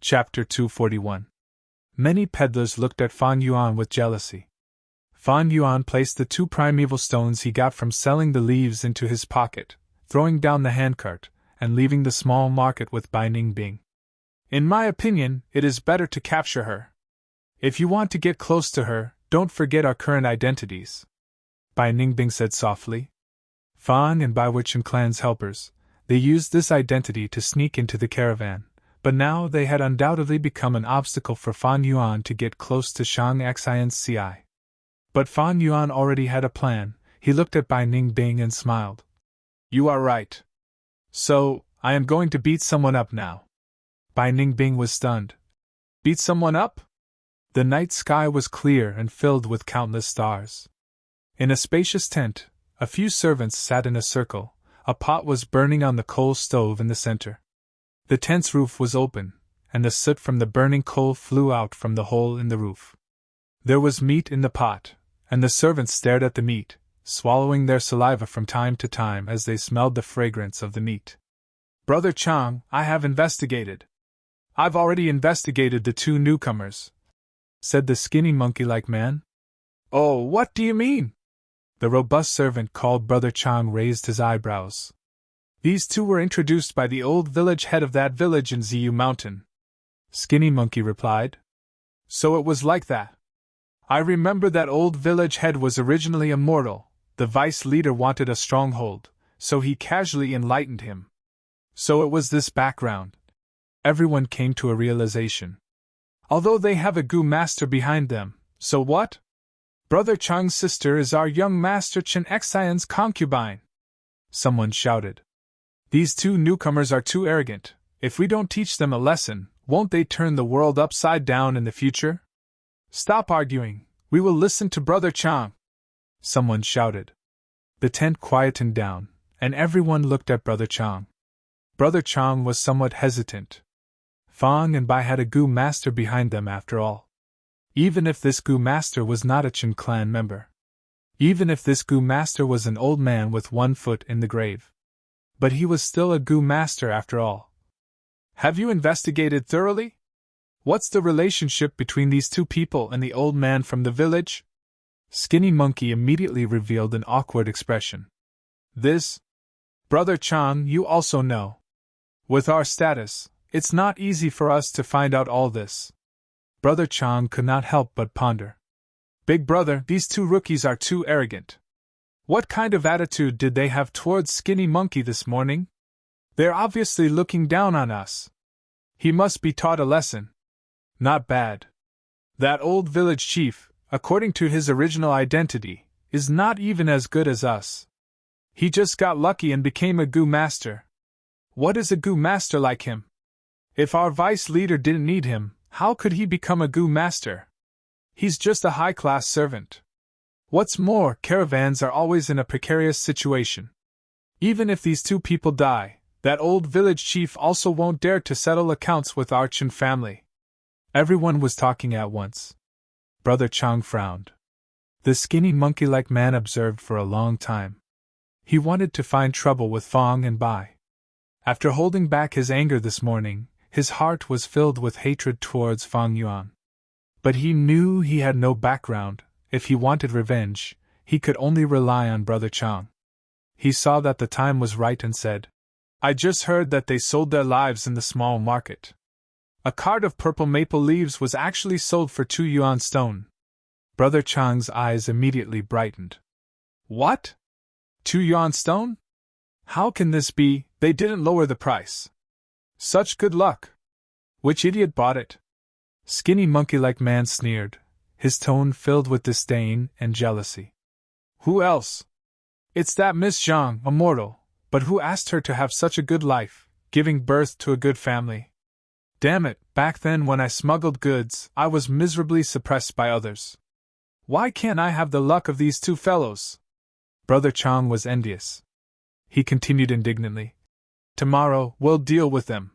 Chapter 241. Many peddlers looked at Fang Yuan with jealousy. Fang Yuan placed the 2 primeval stones he got from selling the leaves into his pocket, throwing down the handcart, and leaving the small market with Bai Ningbing. In my opinion, it is better to capture her. If you want to get close to her, don't forget our current identities, Bai Ningbing said softly. Fang and Bai were Chen clan's helpers. They used this identity to sneak into the caravan, but now they had undoubtedly become an obstacle for Fang Yuan to get close to Shang Xian's CI. But Fang Yuan already had a plan. He looked at Bai Ningbing and smiled. You are right. So, I am going to beat someone up now. Bai Ningbing was stunned. Beat someone up? The night sky was clear and filled with countless stars. In a spacious tent, a few servants sat in a circle. A pot was burning on the coal stove in the center. The tent's roof was open, and the soot from the burning coal flew out from the hole in the roof. There was meat in the pot, and the servants stared at the meat, swallowing their saliva from time to time as they smelled the fragrance of the meat. Brother Chang, I have investigated. I've already investigated the 2 newcomers, said the skinny monkey-like man. Oh, what do you mean? The robust servant called Brother Chang raised his eyebrows. These 2 were introduced by the old village head of that village in Ziyu Mountain. Skinny Monkey replied. So it was like that. I remember that old village head was originally immortal. The vice leader wanted a stronghold, so he casually enlightened him. So it was this background. Everyone came to a realization. Although they have a Gu master behind them, so what? Brother Chang's sister is our young master Chen Xian's concubine. Someone shouted. These 2 newcomers are too arrogant. If we don't teach them a lesson, won't they turn the world upside down in the future? Stop arguing. We will listen to Brother Chang. Someone shouted. The tent quietened down, and everyone looked at Brother Chang. Brother Chang was somewhat hesitant. Fang and Bai had a Gu master behind them after all. Even if this Gu master was not a Chen clan member. Even if this Gu master was an old man with 1 foot in the grave. But he was still a Gu master after all. Have you investigated thoroughly? What's the relationship between these 2 people and the old man from the village? Skinny Monkey immediately revealed an awkward expression. This? Brother Chang, you also know. With our status, it's not easy for us to find out all this. Brother Chang could not help but ponder. Big brother, these 2 rookies are too arrogant. What kind of attitude did they have towards Skinny Monkey this morning? They're obviously looking down on us. He must be taught a lesson. Not bad. That old village chief, according to his original identity, is not even as good as us. He just got lucky and became a Gu master. What is a Gu master like him? If our vice leader didn't need him, how could he become a Gu master? He's just a high-class servant. What's more, caravans are always in a precarious situation. Even if these 2 people die, that old village chief also won't dare to settle accounts with our Chen family. Everyone was talking at once. Brother Chang frowned. The skinny monkey-like man observed for a long time. He wanted to find trouble with Fang and Bai. After holding back his anger this morning, his heart was filled with hatred towards Fang Yuan. But he knew he had no background. If he wanted revenge, he could only rely on Brother Chang. He saw that the time was right and said, I just heard that they sold their lives in the small market. A cart of purple maple leaves was actually sold for 2 yuan stone. Brother Chang's eyes immediately brightened. What? 2 yuan stone? How can this be? They didn't lower the price. Such good luck. Which idiot bought it? Skinny monkey-like man sneered, his tone filled with disdain and jealousy. Who else? It's that Miss Zhang, a mortal, but who asked her to have such a good life, giving birth to a good family? Damn it, back then when I smuggled goods, I was miserably suppressed by others. Why can't I have the luck of these 2 fellows? Brother Chang was envious. He continued indignantly. Tomorrow, we'll deal with them.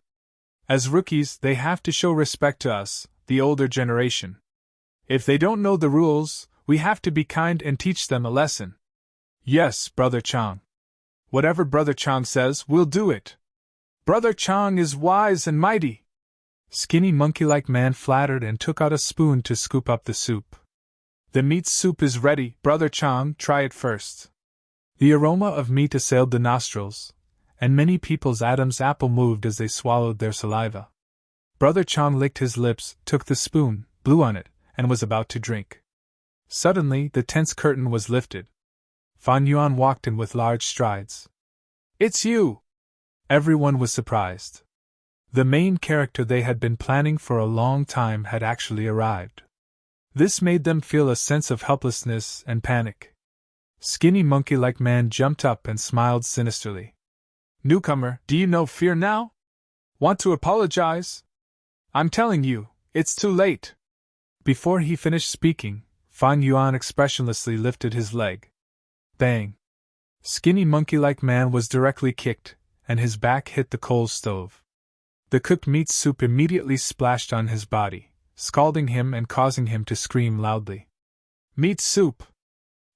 As rookies, they have to show respect to us, the older generation. If they don't know the rules, we have to be kind and teach them a lesson. Yes, Brother Chang. Whatever Brother Chang says, we'll do it. Brother Chang is wise and mighty. Skinny monkey-like man flattered and took out a spoon to scoop up the soup. The meat soup is ready, Brother Chang, try it first. The aroma of meat assailed the nostrils, and many people's Adam's apple moved as they swallowed their saliva. Brother Chang licked his lips, took the spoon, blew on it, and was about to drink. Suddenly, the tense curtain was lifted. Fan Yuan walked in with large strides. It's you! Everyone was surprised. The main character they had been planning for a long time had actually arrived. This made them feel a sense of helplessness and panic. Skinny monkey-like man jumped up and smiled sinisterly. Newcomer, do you know fear now? Want to apologize? I'm telling you, it's too late. Before he finished speaking, Fan Yuan expressionlessly lifted his leg. Bang! Skinny monkey-like man was directly kicked, and his back hit the coal stove. The cooked meat soup immediately splashed on his body, scalding him and causing him to scream loudly. Meat soup!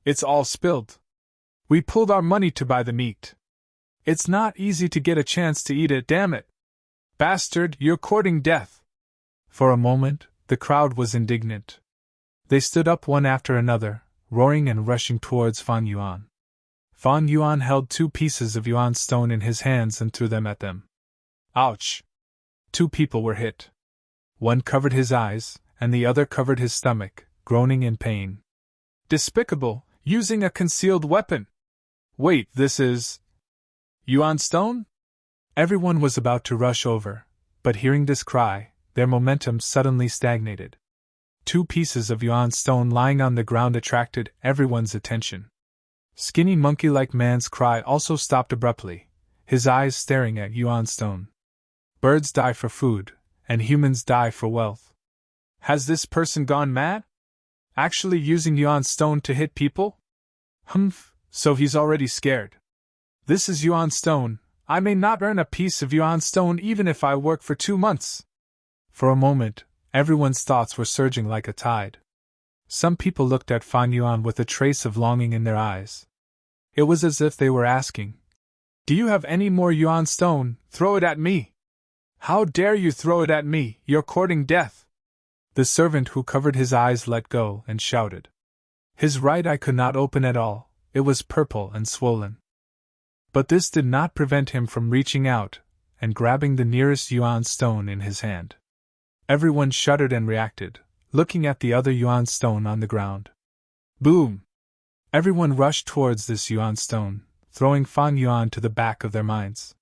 It's all spilled. We pulled our money to buy the meat. It's not easy to get a chance to eat it, damn it! Bastard, you're courting death! For a moment, the crowd was indignant. They stood up one after another, roaring and rushing towards Fan Yuan. Fan Yuan held 2 pieces of yuan stone in his hands and threw them at them. Ouch! 2 people were hit. One covered his eyes, and the other covered his stomach, groaning in pain. Despicable, using a concealed weapon! Wait, this is… yuan stone? Everyone was about to rush over, but hearing this cry, their momentum suddenly stagnated. 2 pieces of yuan stone lying on the ground attracted everyone's attention. Skinny monkey-like man's cry also stopped abruptly, his eyes staring at yuan stone. Birds die for food, and humans die for wealth. Has this person gone mad? Actually using yuan stone to hit people? Humph, so he's already scared. This is yuan stone. I may not earn a piece of yuan stone even if I work for 2 months. For a moment, everyone's thoughts were surging like a tide. Some people looked at Fan Yuan with a trace of longing in their eyes. It was as if they were asking, "Do you have any more yuan stone? Throw it at me! How dare you throw it at me? You're courting death!" The servant who covered his eyes let go and shouted. His right eye could not open at all, it was purple and swollen. But this did not prevent him from reaching out and grabbing the nearest yuan stone in his hand. Everyone shuddered and reacted, looking at the other yuan stone on the ground. Boom! Everyone rushed towards this yuan stone, throwing Fan Yuan to the back of their minds.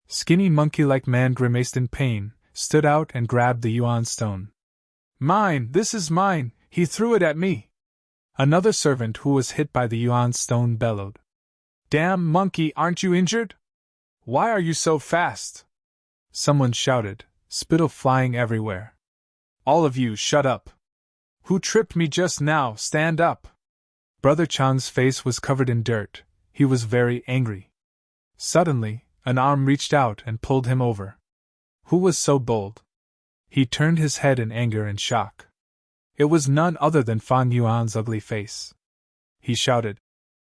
Skinny monkey-like man grimaced in pain, stood out and grabbed the yuan stone. Mine, this is mine, he threw it at me. Another servant who was hit by the yuan stone bellowed. Damn monkey, aren't you injured? Why are you so fast? Someone shouted, spittle flying everywhere. All of you, shut up. Who tripped me just now, stand up. Brother Chang's face was covered in dirt, he was very angry. Suddenly, an arm reached out and pulled him over. Who was so bold? He turned his head in anger and shock. It was none other than Fan Yuan's ugly face. He shouted,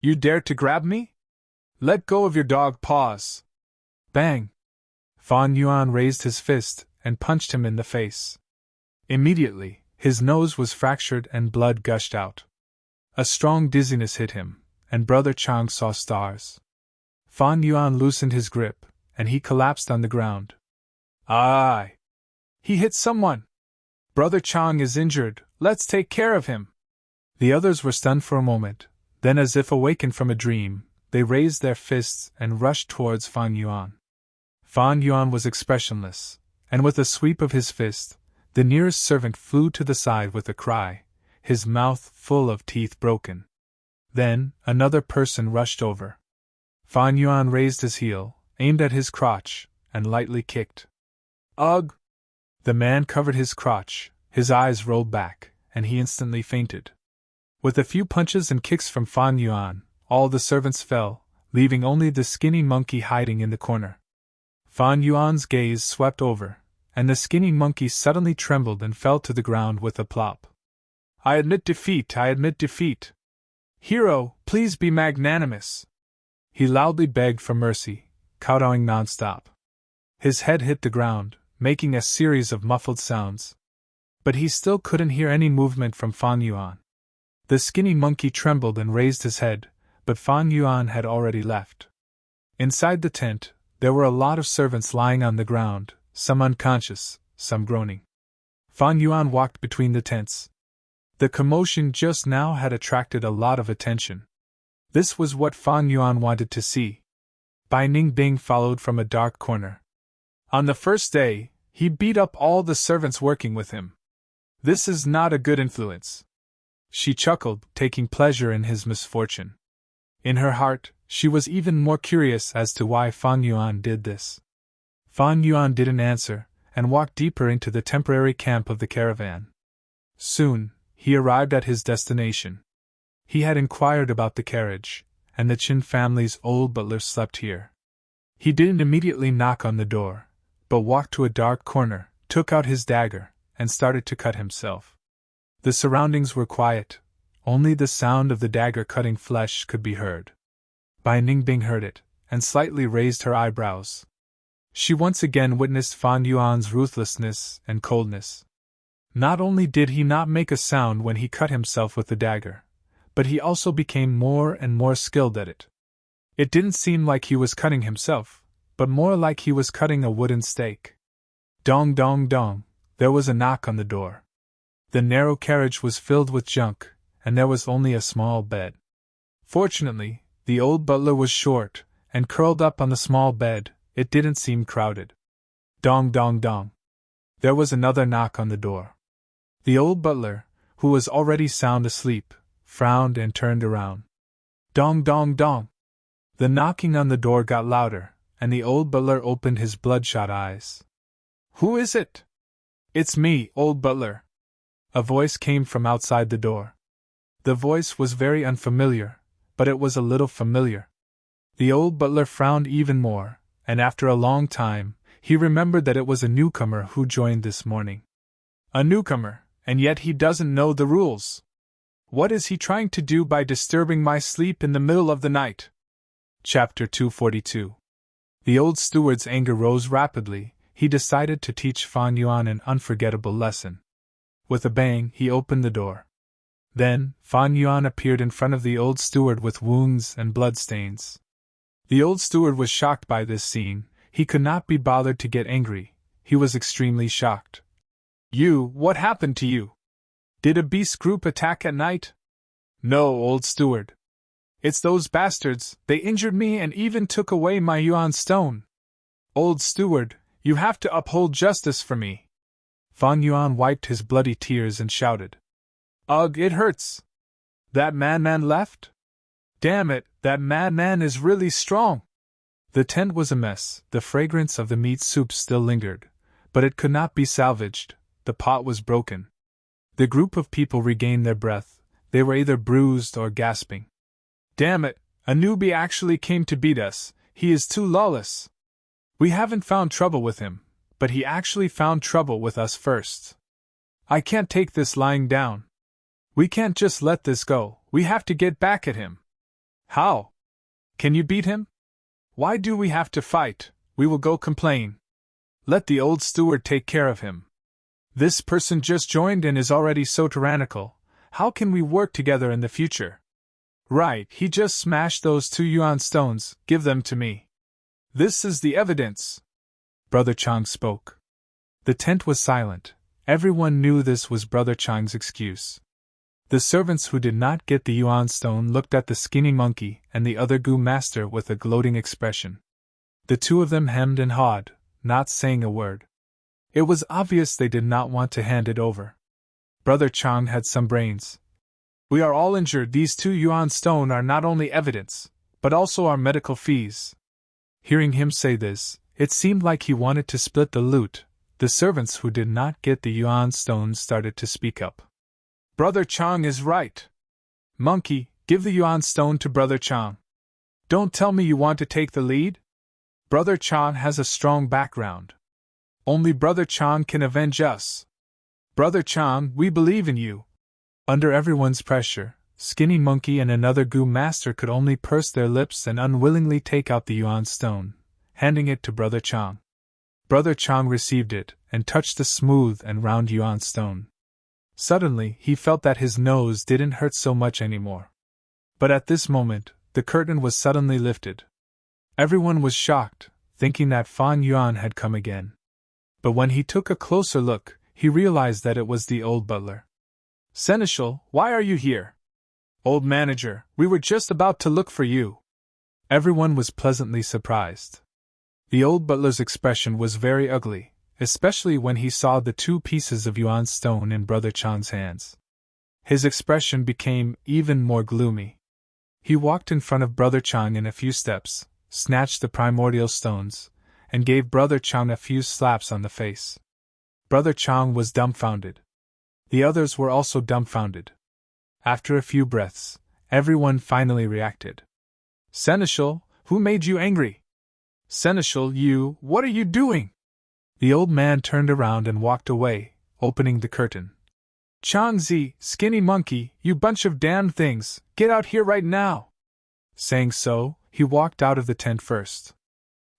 You dare to grab me? Let go of your dog paws! Bang! Fan Yuan raised his fist and punched him in the face. Immediately, his nose was fractured and blood gushed out. A strong dizziness hit him, and Brother Chang saw stars. Fan Yuan loosened his grip, and he collapsed on the ground. Aye! He hit someone! Brother Chang is injured, let's take care of him! The others were stunned for a moment, then as if awakened from a dream, they raised their fists and rushed towards Fan Yuan. Fan Yuan was expressionless, and with a sweep of his fist, the nearest servant flew to the side with a cry, his mouth full of teeth broken. Then, another person rushed over. Fan Yuan raised his heel, aimed at his crotch, and lightly kicked. Ugh! The man covered his crotch, his eyes rolled back, and he instantly fainted. With a few punches and kicks from Fan Yuan, all the servants fell, leaving only the skinny monkey hiding in the corner. Fan Yuan's gaze swept over, and the skinny monkey suddenly trembled and fell to the ground with a plop. I admit defeat, I admit defeat. Hero, please be magnanimous. He loudly begged for mercy, kowtowing non-stop. His head hit the ground, making a series of muffled sounds. But he still couldn't hear any movement from Fan Yuan. The skinny monkey trembled and raised his head, but Fan Yuan had already left. Inside the tent, there were a lot of servants lying on the ground, some unconscious, some groaning. Fan Yuan walked between the tents. The commotion just now had attracted a lot of attention. This was what Fan Yuan wanted to see. Bai Ningbing followed from a dark corner. On the first day, he beat up all the servants working with him. This is not a good influence. She chuckled, taking pleasure in his misfortune. In her heart, she was even more curious as to why Fan Yuan did this. Fan Yuan didn't answer, and walked deeper into the temporary camp of the caravan. Soon, he arrived at his destination. He had inquired about the carriage, and the Qin family's old butler slept here. He didn't immediately knock on the door, but walked to a dark corner, took out his dagger, and started to cut himself. The surroundings were quiet, only the sound of the dagger cutting flesh could be heard. Bai Ningbing heard it, and slightly raised her eyebrows. She once again witnessed Fan Yuan's ruthlessness and coldness. Not only did he not make a sound when he cut himself with the dagger, but he also became more and more skilled at it. It didn't seem like he was cutting himself, but more like he was cutting a wooden stake. Dong dong dong, there was a knock on the door. The narrow carriage was filled with junk, and there was only a small bed. Fortunately, the old butler was short, and curled up on the small bed, it didn't seem crowded. Dong dong dong. There was another knock on the door. The old butler, who was already sound asleep, frowned and turned around. Dong dong dong. The knocking on the door got louder, and the old butler opened his bloodshot eyes. Who is it? It's me, old butler. A voice came from outside the door. The voice was very unfamiliar, but it was a little familiar. The old butler frowned even more, and after a long time, he remembered that it was a newcomer who joined this morning. A newcomer, and yet he doesn't know the rules. What is he trying to do by disturbing my sleep in the middle of the night? Chapter 242. The old steward's anger rose rapidly. He decided to teach Fan Yuan an unforgettable lesson. With a bang, he opened the door. Then, Fan Yuan appeared in front of the old steward with wounds and bloodstains. The old steward was shocked by this scene. He could not be bothered to get angry. He was extremely shocked. What happened to you? Did a beast group attack at night? No, old steward. It's those bastards, they injured me and even took away my yuan stone. Old steward, you have to uphold justice for me. Fan Yuan wiped his bloody tears and shouted. Ugh, it hurts. That madman left? Damn it, that madman is really strong. The tent was a mess, the fragrance of the meat soup still lingered, but it could not be salvaged, the pot was broken. The group of people regained their breath, they were either bruised or gasping. Damn it, a newbie actually came to beat us, he is too lawless. We haven't found trouble with him, but he actually found trouble with us first. I can't take this lying down. We can't just let this go, we have to get back at him. How? Can you beat him? Why do we have to fight? We will go complain. Let the old steward take care of him. This person just joined and is already so tyrannical. How can we work together in the future? Right, he just smashed those 2 yuan stones, give them to me. This is the evidence. Brother Chang spoke. The tent was silent. Everyone knew this was Brother Chang's excuse. The servants who did not get the yuan stone looked at the skinny monkey and the other Gu master with a gloating expression. The two of them hemmed and hawed, not saying a word. It was obvious they did not want to hand it over. Brother Chang had some brains. We are all injured. These 2 yuan stone are not only evidence, but also our medical fees. Hearing him say this, it seemed like he wanted to split the loot. The servants who did not get the yuan stones started to speak up. Brother Chang is right. Monkey, give the yuan stone to Brother Chang. Don't tell me you want to take the lead? Brother Chang has a strong background. Only Brother Chang can avenge us. Brother Chang, we believe in you. Under everyone's pressure, Skinny Monkey and another Gu master could only purse their lips and unwillingly take out the yuan stone, handing it to Brother Chang. Brother Chang received it and touched the smooth and round yuan stone. Suddenly, he felt that his nose didn't hurt so much anymore. But at this moment, the curtain was suddenly lifted. Everyone was shocked, thinking that Fan Yuan had come again. But when he took a closer look, he realized that it was the old butler. "Seneschal, why are you here?" "Old manager, we were just about to look for you." Everyone was pleasantly surprised. The old butler's expression was very ugly, especially when he saw the 2 pieces of yuan stone in Brother Chang's hands. His expression became even more gloomy. He walked in front of Brother Chang in a few steps, snatched the primordial stones, and gave Brother Chang a few slaps on the face. Brother Chang was dumbfounded. The others were also dumbfounded. After a few breaths, everyone finally reacted. "Seneschal, who made you angry?" "Seneschal, what are you doing?" The old man turned around and walked away, opening the curtain. "Changzi, skinny monkey, you bunch of damned things, get out here right now!" Saying so, he walked out of the tent first.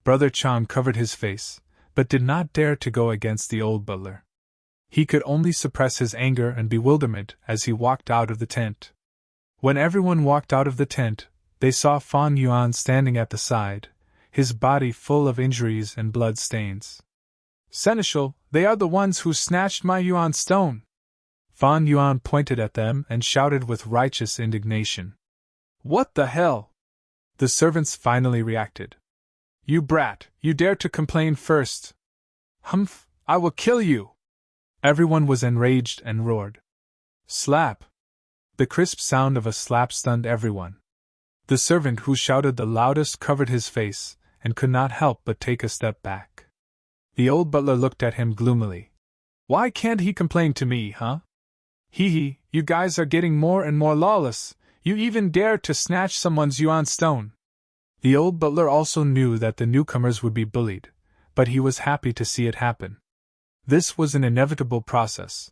Brother Chang covered his face, but did not dare to go against the old butler. He could only suppress his anger and bewilderment as he walked out of the tent. When everyone walked out of the tent, they saw Fan Yuan standing at the side, his body full of injuries and blood stains. "Seneschal, they are the ones who snatched my yuan stone!" Fan Yuan pointed at them and shouted with righteous indignation. "What the hell?" The servants finally reacted. "You brat, you dare to complain first! Humph, I will kill you!" Everyone was enraged and roared. Slap! The crisp sound of a slap stunned everyone. The servant who shouted the loudest covered his face, and could not help but take a step back. The old butler looked at him gloomily. "Why can't he complain to me, huh? Hee, you guys are getting more and more lawless, you even dare to snatch someone's yuan stone." The old butler also knew that the newcomers would be bullied, but he was happy to see it happen. This was an inevitable process.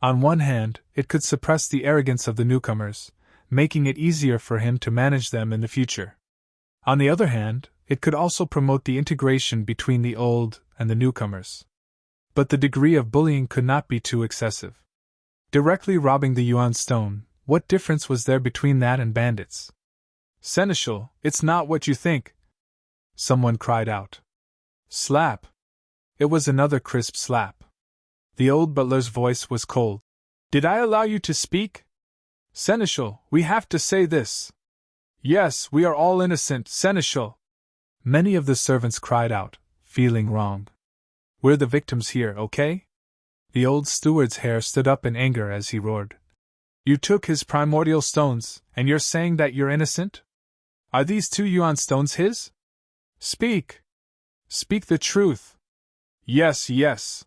On one hand, it could suppress the arrogance of the newcomers, making it easier for him to manage them in the future. On the other hand, it could also promote the integration between the old and the newcomers. But the degree of bullying could not be too excessive. Directly robbing the yuan stone, what difference was there between that and bandits? "Seneschal, it's not what you think!" Someone cried out. Slap! It was another crisp slap. The old butler's voice was cold. "Did I allow you to speak? Seneschal, we have to say this." "Yes, we are all innocent, Seneschal." Many of the servants cried out, feeling wronged. "We're the victims here, okay?" The old steward's hair stood up in anger as he roared. "You took his primordial stones, and you're saying that you're innocent? Are these 2 yuan stones his? Speak! Speak the truth!" Yes.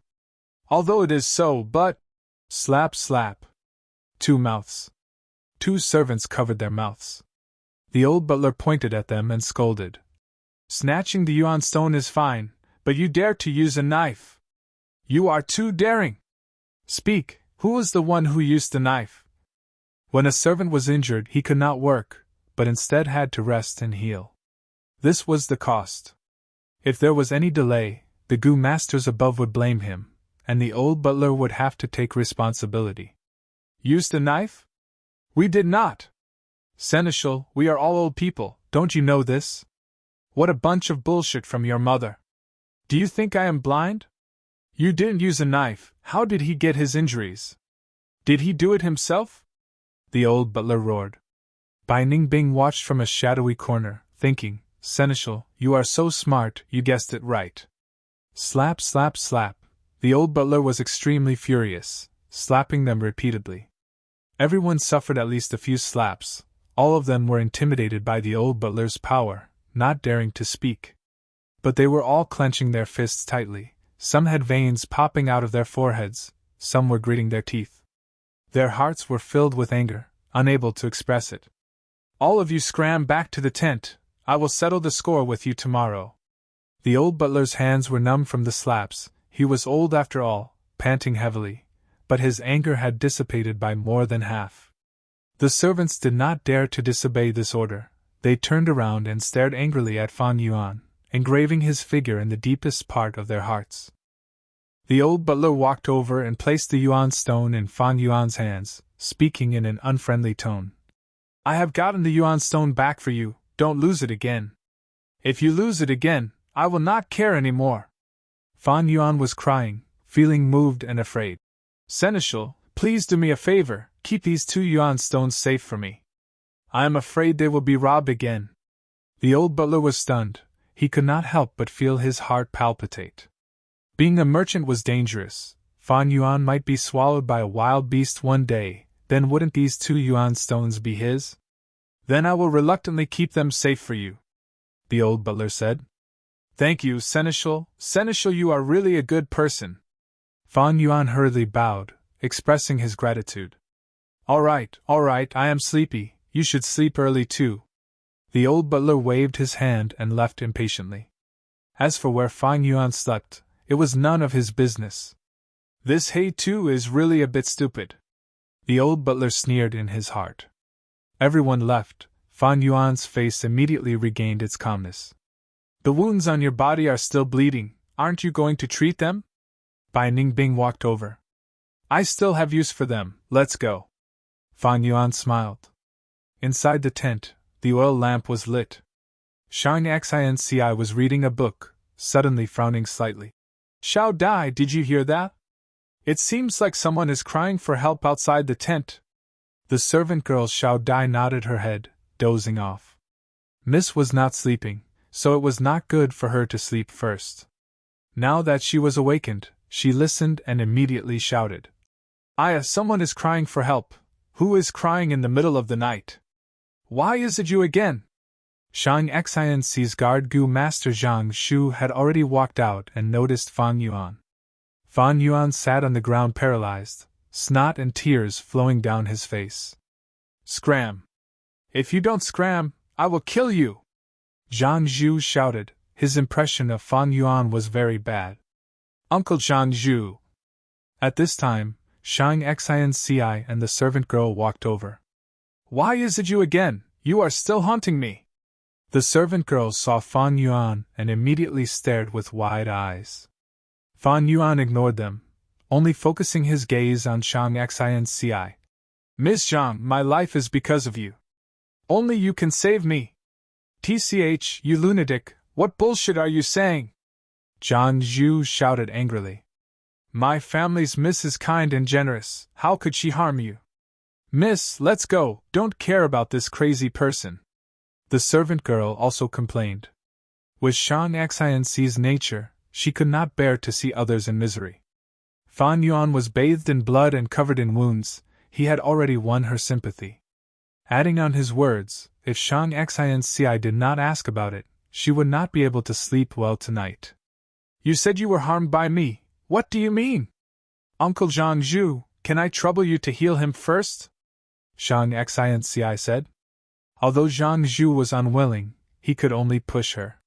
Although it is so, but... Slap, slap. 2 mouths. 2 servants covered their mouths. The old butler pointed at them and scolded. "Snatching the yuan stone is fine, but you dare to use a knife. You are too daring. Speak, who was the one who used the knife?" When a servant was injured, he could not work, but instead had to rest and heal. This was the cost. If there was any delay, the gu masters above would blame him, and the old butler would have to take responsibility. "Used a knife? We did not. Seneschal, we are all old people, don't you know this? What a bunch of bullshit from your mother. Do you think I am blind? You didn't use a knife, how did he get his injuries? Did he do it himself?" The old butler roared. Bai Ningbing watched from a shadowy corner, thinking, "Seneschal, you are so smart, you guessed it right." Slap, slap, slap. The old butler was extremely furious, slapping them repeatedly. Everyone suffered at least a few slaps. All of them were intimidated by the old butler's power, not daring to speak. But they were all clenching their fists tightly. Some had veins popping out of their foreheads, some were gritting their teeth. Their hearts were filled with anger, unable to express it. "All of you scram back to the tent, I will settle the score with you tomorrow." The old butler's hands were numb from the slaps. He was old after all, panting heavily, but his anger had dissipated by more than half. The servants did not dare to disobey this order. They turned around and stared angrily at Fan Yuan, engraving his figure in the deepest part of their hearts. The old butler walked over and placed the yuan stone in Fan Yuan's hands, speaking in an unfriendly tone. I have gotten the yuan stone back for you, don't lose it again. If you lose it again, I will not care any more. Fan Yuan was crying, feeling moved and afraid. Seneschal, please do me a favor, keep these 2 yuan stones safe for me. I am afraid they will be robbed again. The old butler was stunned, he could not help but feel his heart palpitate. Being a merchant was dangerous. Fan Yuan might be swallowed by a wild beast one day, then wouldn't these 2 yuan stones be his? Then I will reluctantly keep them safe for you, the old butler said. Thank you, Seneschal. Seneschal, you are really a good person. Fan Yuan hurriedly bowed, expressing his gratitude. All right, I am sleepy, you should sleep early too. The old butler waved his hand and left impatiently. As for where Fan Yuan slept, it was none of his business. This hay too is really a bit stupid. The old butler sneered in his heart. Everyone left. Fan Yuan's face immediately regained its calmness. The wounds on your body are still bleeding, aren't you going to treat them? Bai Ningbing walked over. I still have use for them, let's go. Fan Yuan smiled. Inside the tent, the oil lamp was lit. Shang Xinci was reading a book, suddenly frowning slightly. Xiao Dai, did you hear that? It seems like someone is crying for help outside the tent. The servant girl Xiao Dai nodded her head, dozing off. Miss was not sleeping, so it was not good for her to sleep first. Now that she was awakened, she listened and immediately shouted. Aya, someone is crying for help. Who is crying in the middle of the night? Why is it you again? Shang Xinci's guard Gu Master Zhang Shu had already walked out and noticed Fan Yuan. Fan Yuan sat on the ground paralyzed, snot and tears flowing down his face. Scram! If you don't scram, I will kill you! Zhang Zhu shouted. His impression of Fan Yuan was very bad. Uncle Zhang Zhu! At this time, Shang Xinci and the servant girl walked over. Why is it you again? You are still haunting me! The servant girl saw Fan Yuan and immediately stared with wide eyes. Fan Yuan ignored them, only focusing his gaze on Shang Xinci. Miss Zhang, my life is because of you. Only you can save me. TCH, you lunatic, what bullshit are you saying? Zhang Zhu shouted angrily. My family's Miss is kind and generous, how could she harm you? Miss, let's go, don't care about this crazy person. The servant girl also complained. With Shang Xinci's nature, she could not bear to see others in misery. Fan Yuan was bathed in blood and covered in wounds, he had already won her sympathy. Adding on his words, if Shang Xinci did not ask about it, she would not be able to sleep well tonight. You said you were harmed by me, what do you mean? Uncle Zhang Zhu, can I trouble you to heal him first? Shang Xinci said. Although Zhang Zhu was unwilling, he could only push her.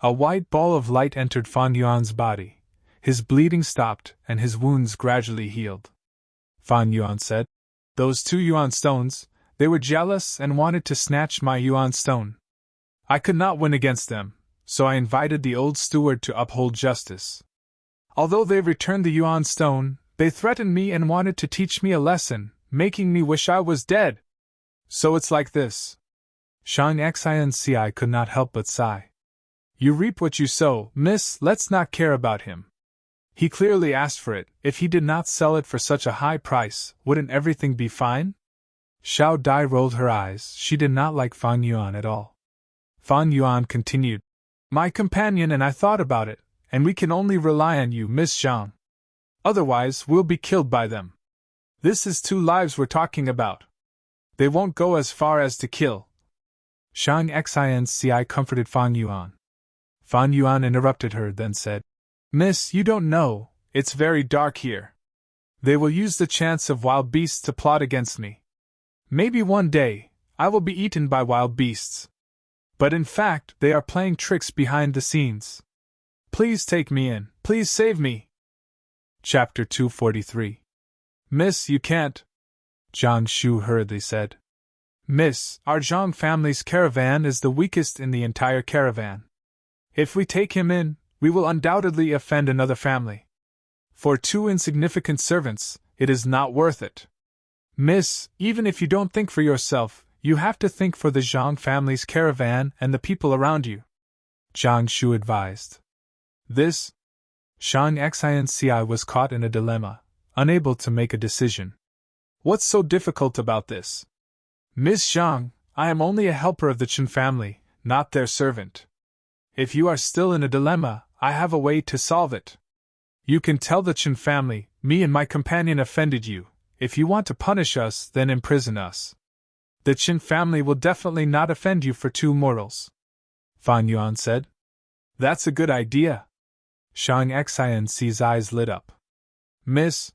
A white ball of light entered Fan Yuan's body. His bleeding stopped and his wounds gradually healed. Fan Yuan said, Those 2 yuan stones, they were jealous and wanted to snatch my yuan stone. I could not win against them, so I invited the old steward to uphold justice. Although they returned the yuan stone, they threatened me and wanted to teach me a lesson, making me wish I was dead. So it's like this. Shang Xinci could not help but sigh. You reap what you sow, miss, let's not care about him. He clearly asked for it, if he did not sell it for such a high price, wouldn't everything be fine? Xiao Dai rolled her eyes, she did not like Fan Yuan at all. Fan Yuan continued, My companion and I thought about it, and we can only rely on you, Miss Zhang. Otherwise, we'll be killed by them. This is 2 lives we're talking about. They won't go as far as to kill. Shang Xinci comforted Fan Yuan. Fan Yuan interrupted her, then said, Miss, you don't know, it's very dark here. They will use the chance of wild beasts to plot against me. Maybe one day, I will be eaten by wild beasts. But in fact, they are playing tricks behind the scenes. Please take me in, please save me. Chapter 243. Miss, you can't. Zhang Shu hurriedly said. Miss, our Zhang family's caravan is the weakest in the entire caravan. If we take him in, we will undoubtedly offend another family. For 2 insignificant servants, it is not worth it. Miss, even if you don't think for yourself, you have to think for the Zhang family's caravan and the people around you, Zhang Shu advised. This? Shang Xinci was caught in a dilemma, unable to make a decision. What's so difficult about this? Miss Zhang, I am only a helper of the Chen family, not their servant. If you are still in a dilemma, I have a way to solve it. You can tell the Chen family, me and my companion offended you. If you want to punish us, then imprison us. The Chen family will definitely not offend you for 2 mortals, Fan Yuan said. That's a good idea. Shang Xinci's eyes lit up. Miss?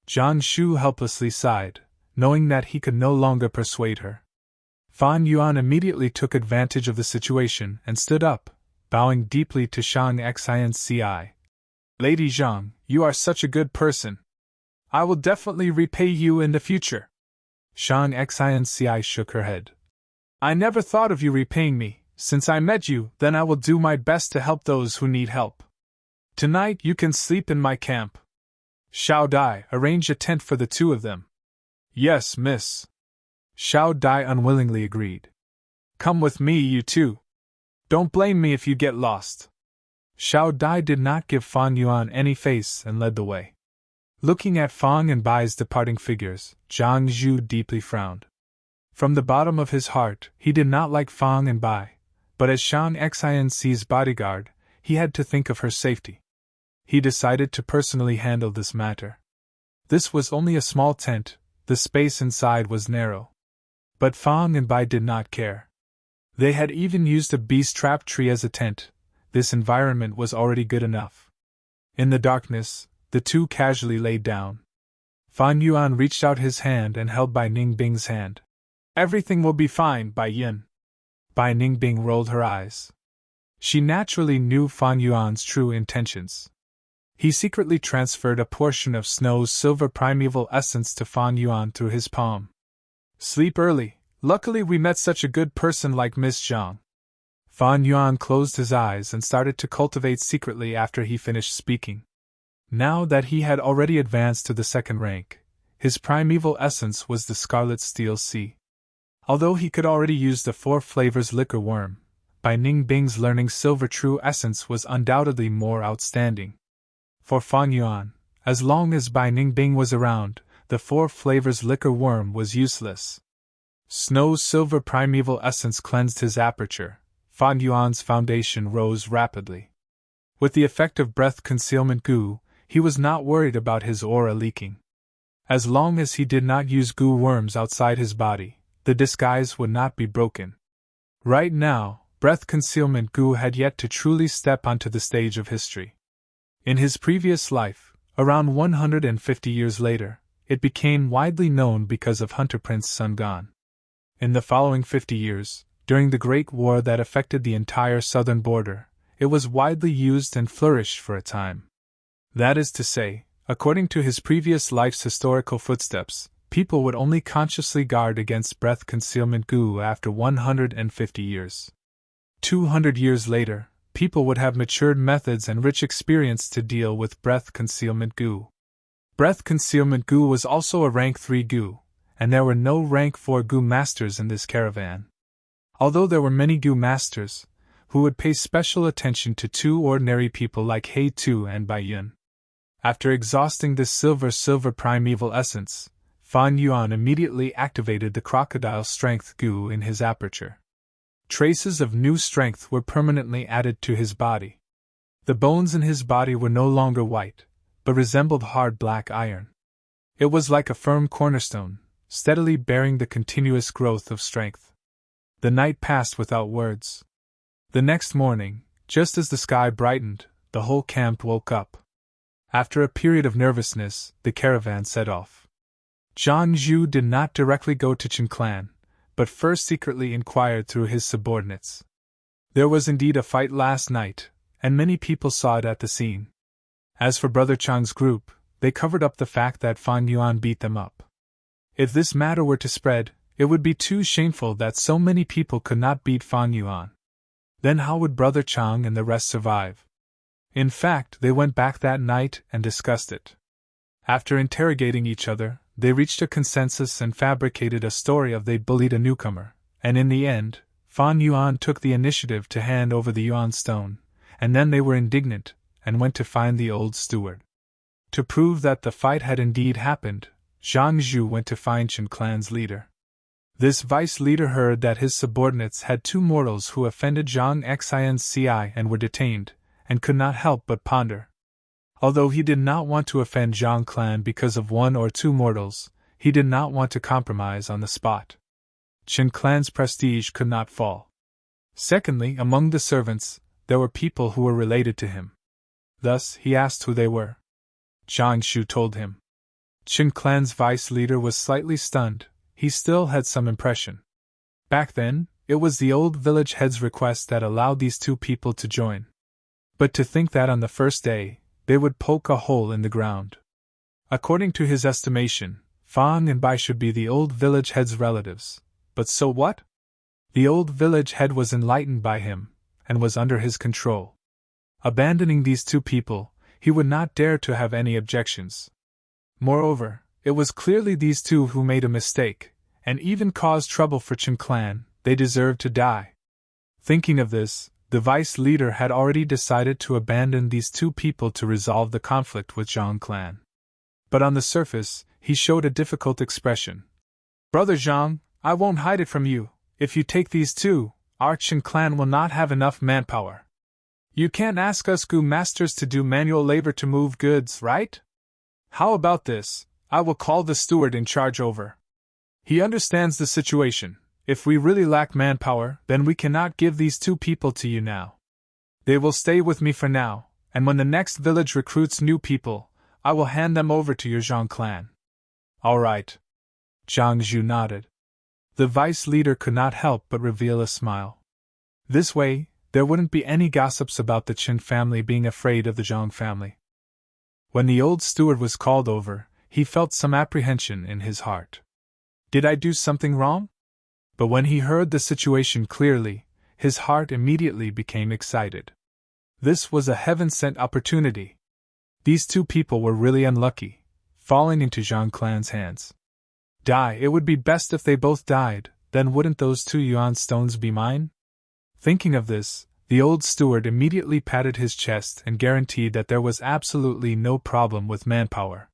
Zhang Shu helplessly sighed, knowing that he could no longer persuade her. Fan Yuan immediately took advantage of the situation and stood up, bowing deeply to Shang Xinci. Lady Zhang, you are such a good person. I will definitely repay you in the future. Shang Xinci shook her head. I never thought of you repaying me. Since I met you, then I will do my best to help those who need help. Tonight you can sleep in my camp. Xiao Dai, arrange a tent for the 2 of them. Yes, miss. Xiao Dai unwillingly agreed. Come with me, you 2. Don't blame me if you get lost. Xiao Dai did not give Fan Yuan any face and led the way. Looking at Fang and Bai's departing figures, Zhang Zhu deeply frowned. From the bottom of his heart, he did not like Fang and Bai, but as Shang Xinci's bodyguard, he had to think of her safety. He decided to personally handle this matter. This was only a small tent, the space inside was narrow. But Fang and Bai did not care. They had even used a beast trap tree as a tent. This environment was already good enough. In the darkness, the 2 casually laid down. Fan Yuan reached out his hand and held Bai Ningbing's hand. Everything will be fine, Bai Yin. Bai Ningbing rolled her eyes. She naturally knew Fan Yuan's true intentions. He secretly transferred a portion of Snow's silver primeval essence to Fan Yuan through his palm. Sleep early. Luckily we met such a good person like Miss Zhang. Fan Yuan closed his eyes and started to cultivate secretly after he finished speaking. Now that he had already advanced to the 2nd rank, his primeval essence was the Scarlet Steel Sea. Although he could already use the 4 flavors liquor worm, Bai Ningbing's learning silver true essence was undoubtedly more outstanding. For Fan Yuan, as long as Bai Ningbing was around, the 4 flavors liquor worm was useless. Snow's silver primeval essence cleansed his aperture. Fan Yuan's foundation rose rapidly. With the effect of breath concealment goo, he was not worried about his aura leaking. As long as he did not use goo worms outside his body, the disguise would not be broken. Right now, breath concealment goo had yet to truly step onto the stage of history. In his previous life, around 150 years later, it became widely known because of Hunter Prince Sun Gon. In the following 50 years, during the Great War that affected the entire southern border, it was widely used and flourished for a time. That is to say, according to his previous life's historical footsteps, people would only consciously guard against breath concealment goo after 150 years. 200 years later, people would have matured methods and rich experience to deal with breath concealment goo. Breath concealment goo was also a rank 3 goo, and there were no rank 4 goo masters in this caravan. Although there were many goo masters, who would pay special attention to 2 ordinary people like He Tu and Bai Yun. After exhausting this silver primeval essence, Fan Yuan immediately activated the crocodile strength goo in his aperture. Traces of new strength were permanently added to his body. The bones in his body were no longer white, but resembled hard black iron. It was like a firm cornerstone, steadily bearing the continuous growth of strength. The night passed without words. The next morning, just as the sky brightened, the whole camp woke up. After a period of nervousness, the caravan set off. Zhang Zhu did not directly go to Chen Clan, but first secretly inquired through his subordinates. There was indeed a fight last night, and many people saw it at the scene. As for Brother Chang's group, they covered up the fact that Fan Yuan beat them up. If this matter were to spread, it would be too shameful that so many people could not beat Fan Yuan. Then how would Brother Chang and the rest survive? In fact, they went back that night and discussed it. After interrogating each other, they reached a consensus and fabricated a story of they bullied a newcomer, and in the end, Fan Yuan took the initiative to hand over the Yuan stone, and then they were indignant, and went to find the old steward. To prove that the fight had indeed happened, Zhang Zhu went to find Qin clan's leader. This vice leader heard that his subordinates had two mortals who offended Zhang Xinci and were detained, and could not help but ponder. Although he did not want to offend Zhang clan because of one or two mortals, he did not want to compromise on the spot. Qin clan's prestige could not fall. Secondly, among the servants, there were people who were related to him. Thus, he asked who they were. Zhang Shu told him. Qin clan's vice leader was slightly stunned. He still had some impression. Back then, it was the old village head's request that allowed these two people to join. But to think that on the first day, they would poke a hole in the ground. According to his estimation, Fang and Bai should be the old village head's relatives. But so what? The old village head was enlightened by him, and was under his control. Abandoning these two people, he would not dare to have any objections. Moreover, it was clearly these two who made a mistake, and even caused trouble for Qin clan. They deserved to die. Thinking of this, the vice leader had already decided to abandon these two people to resolve the conflict with Zhang clan. But on the surface, he showed a difficult expression. Brother Zhang, I won't hide it from you. If you take these two, our Qin clan will not have enough manpower. You can't ask us Gu masters to do manual labor to move goods, right? How about this? I will call the steward in charge over. He understands the situation. If we really lack manpower, then we cannot give these two people to you now. They will stay with me for now, and when the next village recruits new people, I will hand them over to your Zhang clan. All right. Zhang Zhu nodded. The vice leader could not help but reveal a smile. This way, there wouldn't be any gossips about the Qin family being afraid of the Zhang family. When the old steward was called over, he felt some apprehension in his heart. Did I do something wrong? But when he heard the situation clearly, his heart immediately became excited. This was a heaven-sent opportunity. These two people were really unlucky, falling into Zhang clan's hands. It would be best if they both died, then wouldn't those two yuan stones be mine? Thinking of this, the old steward immediately patted his chest and guaranteed that there was absolutely no problem with manpower.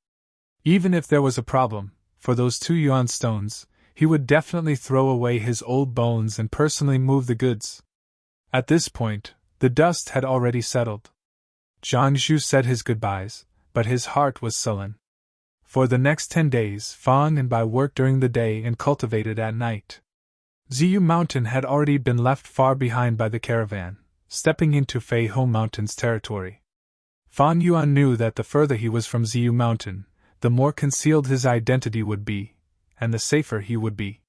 Even if there was a problem, for those two yuan stones, he would definitely throw away his old bones and personally move the goods. At this point, the dust had already settled. Zhang Zhu said his goodbyes, but his heart was sullen. For the next 10 days, Fang and Bai worked during the day and cultivated at night. Ziyu Mountain had already been left far behind by the caravan, stepping into Fei Ho Mountain's territory. Fan Yuan knew that the further he was from Ziyu Mountain, the more concealed his identity would be, and the safer he would be.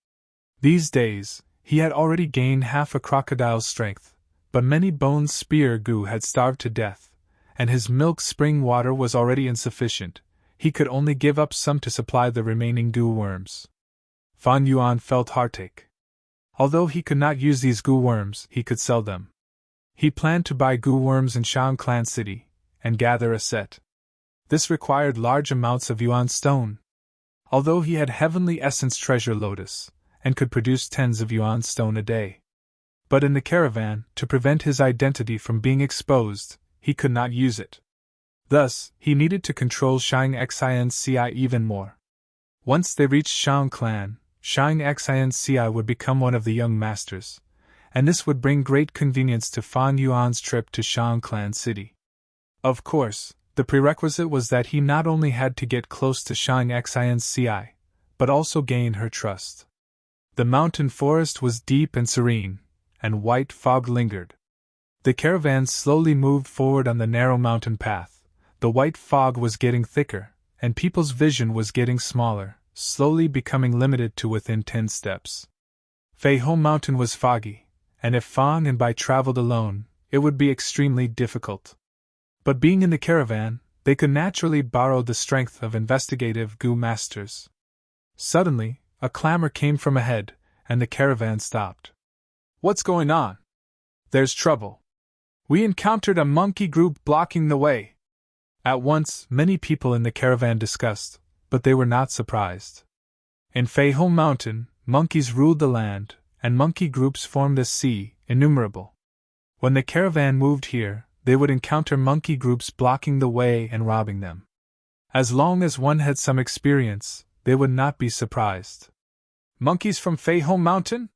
These days, he had already gained half a crocodile's strength, but many bones spear Gu had starved to death, and his milk spring water was already insufficient. He could only give up some to supply the remaining Gu worms. Fan Yuan felt heartache. Although he could not use these Gu worms, he could sell them. He planned to buy Gu worms in Shang Clan City, and gather a set. This required large amounts of yuan stone. Although he had heavenly essence treasure lotus, and could produce tens of yuan stone a day. But in the caravan, to prevent his identity from being exposed, he could not use it. Thus, he needed to control Shang Xinci even more. Once they reached Shang Clan, Shang Xinci would become one of the young masters, and this would bring great convenience to Fan Yuan's trip to Shang Clan City. Of course, the prerequisite was that he not only had to get close to Shang Xinci, but also gain her trust. The mountain forest was deep and serene, and white fog lingered. The caravan slowly moved forward on the narrow mountain path. The white fog was getting thicker, and people's vision was getting smaller, slowly becoming limited to within 10 steps. Fei Ho Mountain was foggy, and if Fan and Bai traveled alone, it would be extremely difficult. But being in the caravan, they could naturally borrow the strength of investigative Gu masters. Suddenly, a clamor came from ahead, and the caravan stopped. What's going on? there's trouble. We encountered a monkey group blocking the way. At once, many people in the caravan discussed, but they were not surprised. In Feiho Mountain, monkeys ruled the land, and monkey groups formed the sea, innumerable. When the caravan moved here, they would encounter monkey groups blocking the way and robbing them. As long as one had some experience, they would not be surprised. Monkeys from Feiho Mountain?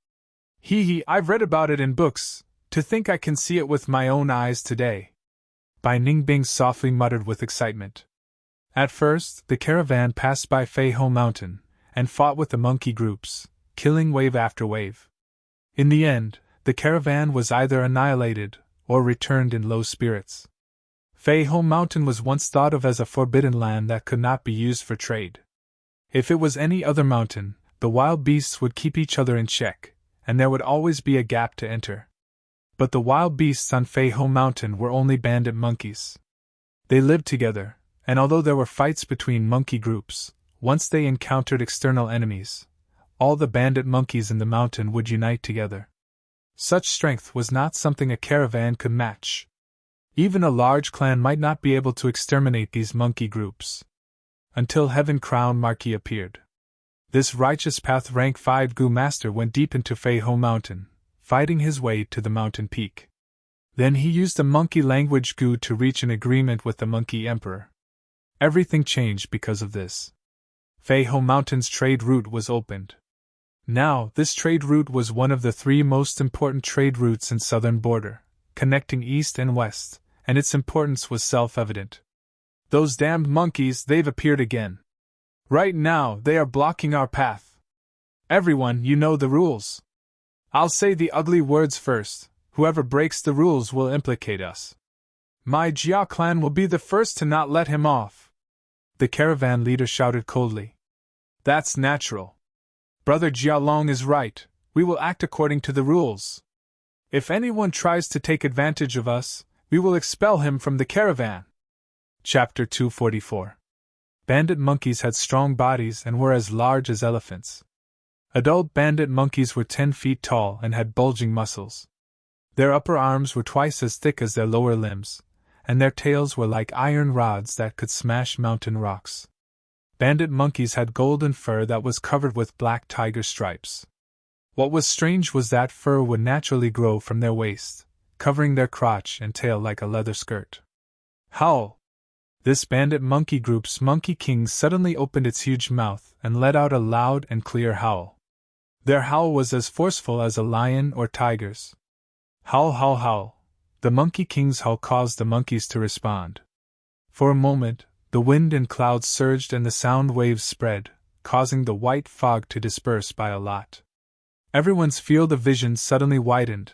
Hee, I've read about it in books. To think I can see it with my own eyes today. Bai Ningbing softly muttered with excitement. At first, the caravan passed by Feiho Mountain, and fought with the monkey groups, killing wave after wave. In the end, the caravan was either annihilated, or returned in low spirits. Feiho Mountain was once thought of as a forbidden land that could not be used for trade. If it was any other mountain, the wild beasts would keep each other in check, and there would always be a gap to enter. But the wild beasts on Feiho Mountain were only bandit monkeys. They lived together, and although there were fights between monkey groups, once they encountered external enemies, all the bandit monkeys in the mountain would unite together. Such strength was not something a caravan could match. Even a large clan might not be able to exterminate these monkey groups. Until Heaven Crown Marquis appeared. This righteous path rank 5 Gu Master went deep into Feiho Mountain, fighting his way to the mountain peak. Then he used a monkey language Gu to reach an agreement with the monkey emperor. Everything changed because of this. Feiho Mountain's trade route was opened. Now, this trade route was one of the 3 most important trade routes in southern border, connecting east and west, and its importance was self-evident. Those damned monkeys, they've appeared again. Right now, they are blocking our path. Everyone, you know the rules. I'll say the ugly words first. Whoever breaks the rules will implicate us. My Jia clan will be the first to not let him off. The caravan leader shouted coldly. That's natural. Brother Jialong is right. We will act according to the rules. If anyone tries to take advantage of us, we will expel him from the caravan. Chapter 244. Bandit monkeys had strong bodies and were as large as elephants. Adult bandit monkeys were 10 feet tall and had bulging muscles. Their upper arms were twice as thick as their lower limbs, and their tails were like iron rods that could smash mountain rocks. Bandit monkeys had golden fur that was covered with black tiger stripes. What was strange was that fur would naturally grow from their waist, covering their crotch and tail like a leather skirt. Howl! This bandit monkey group's monkey king suddenly opened its huge mouth and let out a loud and clear howl. Their howl was as forceful as a lion or tiger's. Howl, howl, howl. The monkey king's howl caused the monkeys to respond. For a moment, the wind and clouds surged and the sound waves spread, causing the white fog to disperse by a lot. Everyone's field of vision suddenly widened.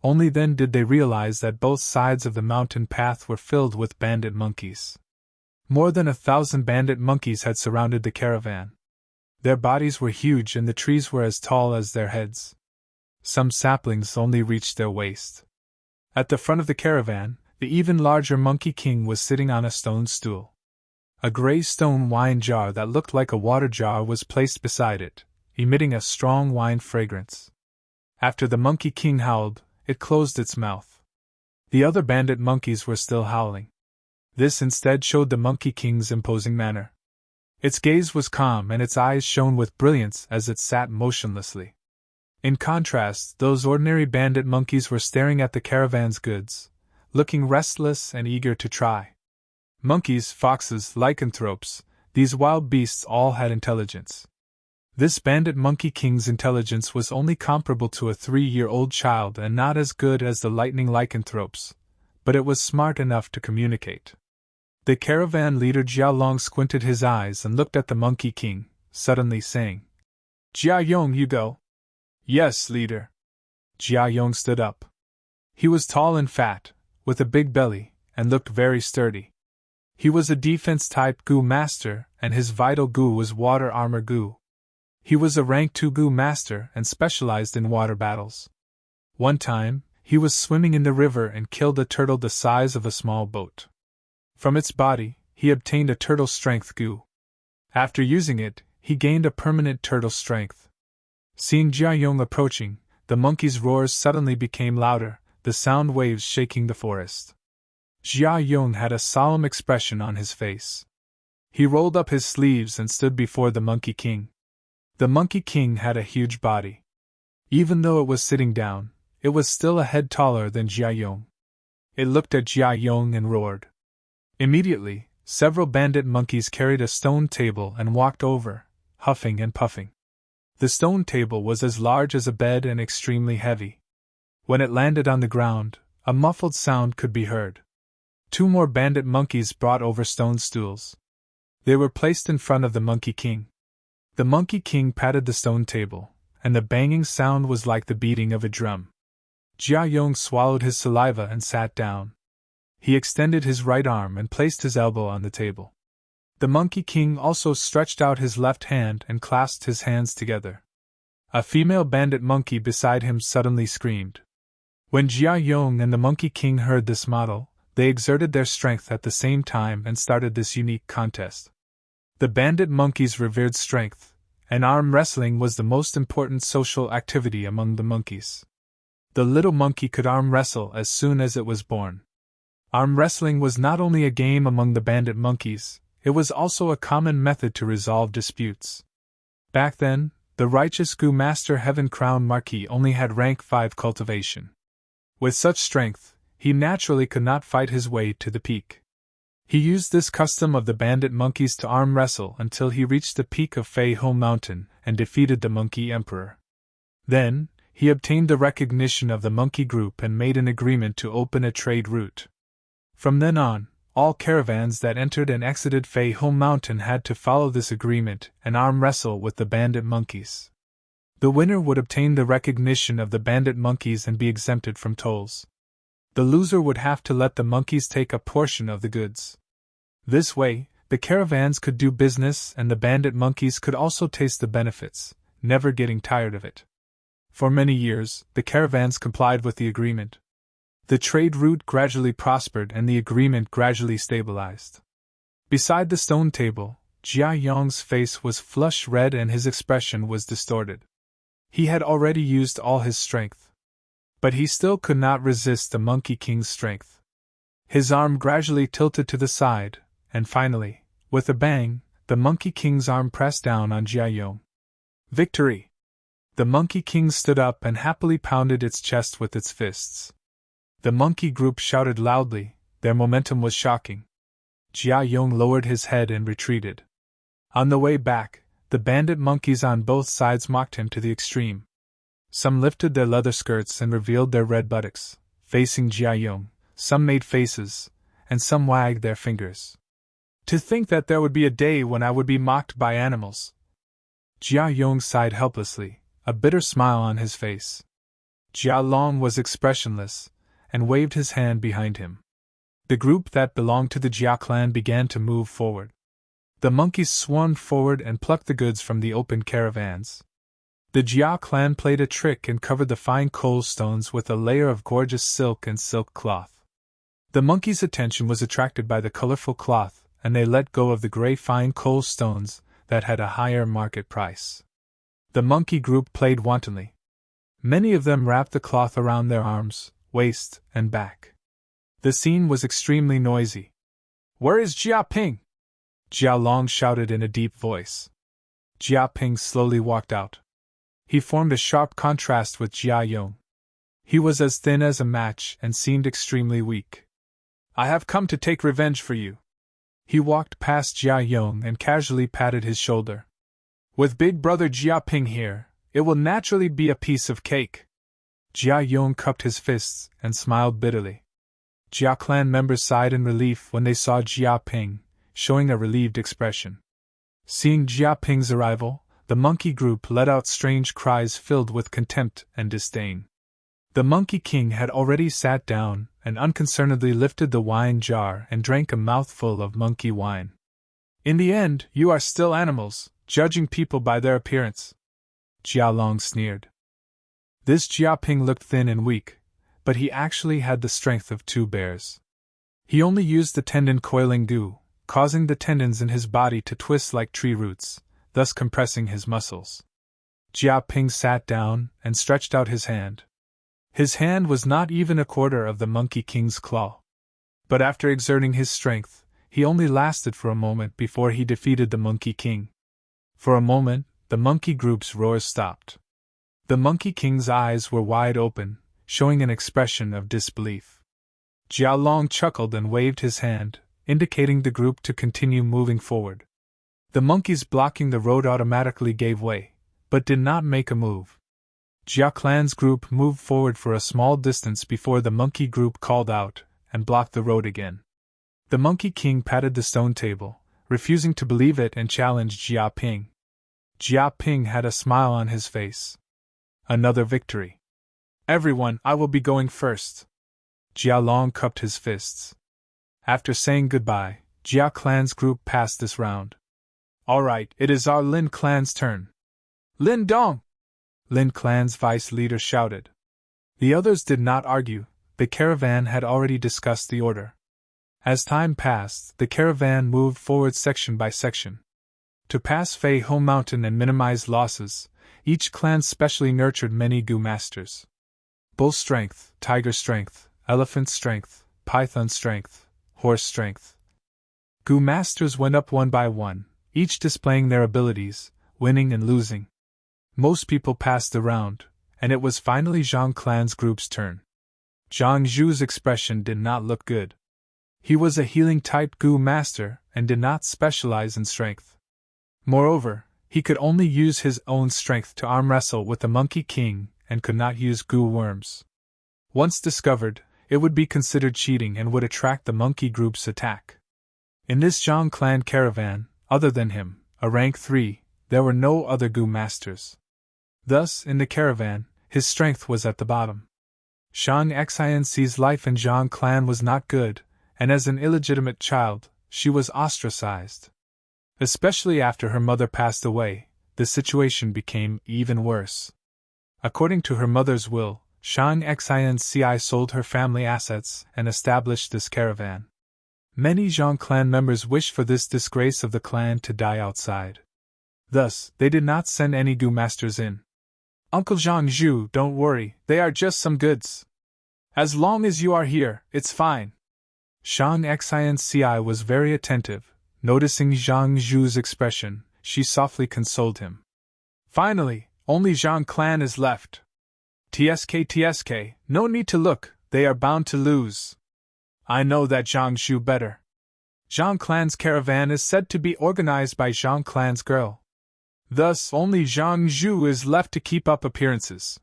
Only then did they realize that both sides of the mountain path were filled with bandit monkeys. More than 1,000 bandit monkeys had surrounded the caravan. Their bodies were huge and the trees were as tall as their heads. Some saplings only reached their waist. At the front of the caravan, the even larger monkey king was sitting on a stone stool. A gray stone wine jar that looked like a water jar was placed beside it, emitting a strong wine fragrance. After the monkey king howled, it closed its mouth. The other bandit monkeys were still howling. This instead showed the monkey king's imposing manner. Its gaze was calm and its eyes shone with brilliance as it sat motionlessly. In contrast, those ordinary bandit monkeys were staring at the caravan's goods, looking restless and eager to try. Monkeys, foxes, lycanthropes, these wild beasts all had intelligence. This bandit monkey king's intelligence was only comparable to a 3-year-old child and not as good as the lightning lycanthropes, but it was smart enough to communicate. The caravan leader Jialong squinted his eyes and looked at the monkey king, suddenly saying, Jiayong, you go. Yes, leader. Jiayong stood up. He was tall and fat, with a big belly, and looked very sturdy. He was a defense-type Gu master, and his vital Gu was water armor Gu. He was a rank 2 Gu master and specialized in water battles. One time, he was swimming in the river and killed a turtle the size of a small boat. From its body, he obtained a turtle strength Gu. After using it, he gained a permanent turtle strength. Seeing Jiayong approaching, the monkey's roars suddenly became louder, the sound waves shaking the forest. Jia Yong had a solemn expression on his face. He rolled up his sleeves and stood before the Monkey King. The Monkey King had a huge body. Even though it was sitting down, it was still a head taller than Jia Yong. It looked at Jia Yong and roared. Immediately, several bandit monkeys carried a stone table and walked over, huffing and puffing. The stone table was as large as a bed and extremely heavy. When it landed on the ground, a muffled sound could be heard. 2 more bandit monkeys brought over stone stools. They were placed in front of the Monkey King. The Monkey King patted the stone table, and the banging sound was like the beating of a drum. Jia Yong swallowed his saliva and sat down. He extended his right arm and placed his elbow on the table. The Monkey King also stretched out his left hand and clasped his hands together. A female bandit monkey beside him suddenly screamed. When Jia Yong and the Monkey King heard this model, they exerted their strength at the same time and started this unique contest. The bandit monkeys revered strength, and arm wrestling was the most important social activity among the monkeys. The little monkey could arm wrestle as soon as it was born. Arm wrestling was not only a game among the bandit monkeys, it was also a common method to resolve disputes. Back then, the righteous Gu Master Heaven Crown Marquis only had rank 5 cultivation. With such strength, he naturally could not fight his way to the peak. He used this custom of the bandit monkeys to arm wrestle until he reached the peak of Fei Ho Mountain and defeated the Monkey Emperor. Then, he obtained the recognition of the monkey group and made an agreement to open a trade route. From then on, all caravans that entered and exited Fei Ho Mountain had to follow this agreement and arm wrestle with the bandit monkeys. The winner would obtain the recognition of the bandit monkeys and be exempted from tolls. The loser would have to let the monkeys take a portion of the goods. This way, the caravans could do business and the bandit monkeys could also taste the benefits, never getting tired of it. For many years, the caravans complied with the agreement. The trade route gradually prospered and the agreement gradually stabilized. Beside the stone table, Jia Yong's face was flush red and his expression was distorted. He had already used all his strength. But he still could not resist the Monkey King's strength. His arm gradually tilted to the side, and finally, with a bang, the Monkey King's arm pressed down on Jia Yong. Victory! The Monkey King stood up and happily pounded its chest with its fists. The monkey group shouted loudly, their momentum was shocking. Jia Yong lowered his head and retreated. On the way back, the bandit monkeys on both sides mocked him to the extreme. Some lifted their leather skirts and revealed their red buttocks, facing Jia Yong, some made faces, and some wagged their fingers. To think that there would be a day when I would be mocked by animals. Jia Yong sighed helplessly, a bitter smile on his face. Jia Long was expressionless, and waved his hand behind him. The group that belonged to the Jia clan began to move forward. The monkeys swarmed forward and plucked the goods from the open caravans. The Jia clan played a trick and covered the fine coal stones with a layer of gorgeous silk and silk cloth. The monkeys' attention was attracted by the colorful cloth, and they let go of the gray fine coal stones that had a higher market price. The monkey group played wantonly. Many of them wrapped the cloth around their arms, waist, and back. The scene was extremely noisy. "Where is Jia Ping?" Jia Long shouted in a deep voice. Jia Ping slowly walked out. He formed a sharp contrast with Jia Yong. He was as thin as a match and seemed extremely weak. "I have come to take revenge for you." He walked past Jia Yong and casually patted his shoulder. "With big brother Jia Ping here, it will naturally be a piece of cake." Jia Yong cupped his fists and smiled bitterly. Jia clan members sighed in relief when they saw Jia Ping, showing a relieved expression. Seeing Jia Ping's arrival, the monkey group let out strange cries filled with contempt and disdain. The Monkey King had already sat down and unconcernedly lifted the wine jar and drank a mouthful of monkey wine. "In the end, you are still animals, judging people by their appearance," Jia Long sneered. This Jia Ping looked thin and weak, but he actually had the strength of 2 bears. He only used the tendon coiling goo, causing the tendons in his body to twist like tree roots, thus compressing his muscles. Jia Ping sat down and stretched out his hand. His hand was not even a quarter of the Monkey King's claw. But after exerting his strength, he only lasted for a moment before he defeated the Monkey King. For a moment, the monkey group's roars stopped. The Monkey King's eyes were wide open, showing an expression of disbelief. Jia Long chuckled and waved his hand, indicating the group to continue moving forward. The monkeys blocking the road automatically gave way, but did not make a move. Jia Clan's group moved forward for a small distance before the monkey group called out and blocked the road again. The Monkey King patted the stone table, refusing to believe it, and challenged Jia Ping. Jia Ping had a smile on his face. Another victory. Everyone, I will be going first. Jia Long cupped his fists. After saying goodbye, Jia Clan's group passed this round. Alright, it is our Lin Clan's turn. Lin Dong! Lin Clan's vice leader shouted. The others did not argue, the caravan had already discussed the order. As time passed, the caravan moved forward section by section. To pass Fei Ho Mountain and minimize losses, each clan specially nurtured many Gu masters. Bull strength, tiger strength, elephant strength, python strength, horse strength. Gu masters went up one by one, each displaying their abilities, winning and losing. Most people passed the round, and it was finally Zhang Clan's group's turn. Zhang Zhu's expression did not look good. He was a healing-type Gu master and did not specialize in strength. Moreover, he could only use his own strength to arm wrestle with the Monkey King and could not use Gu worms. Once discovered, it would be considered cheating and would attract the monkey group's attack. In this Zhang Clan caravan, other than him, a rank 3, there were no other Gu masters. Thus, in the caravan, his strength was at the bottom. Shang Xianxi's life in Zhang Clan was not good, and as an illegitimate child, she was ostracized. Especially after her mother passed away, the situation became even worse. According to her mother's will, Shang Xianci sold her family assets and established this caravan. Many Zhang Clan members wished for this disgrace of the clan to die outside. Thus, they did not send any Gu masters in. Uncle Zhang Zhu, don't worry, they are just some goods. As long as you are here, it's fine. Shang Xianci was very attentive. Noticing Zhang Zhu's expression, she softly consoled him. Finally, only Zhang Clan is left. TSK, no need to look, they are bound to lose. I know that Zhang Zhu better. Zhang Clan's caravan is said to be organized by Zhang Clan's girl. Thus, only Zhang Zhu is left to keep up appearances.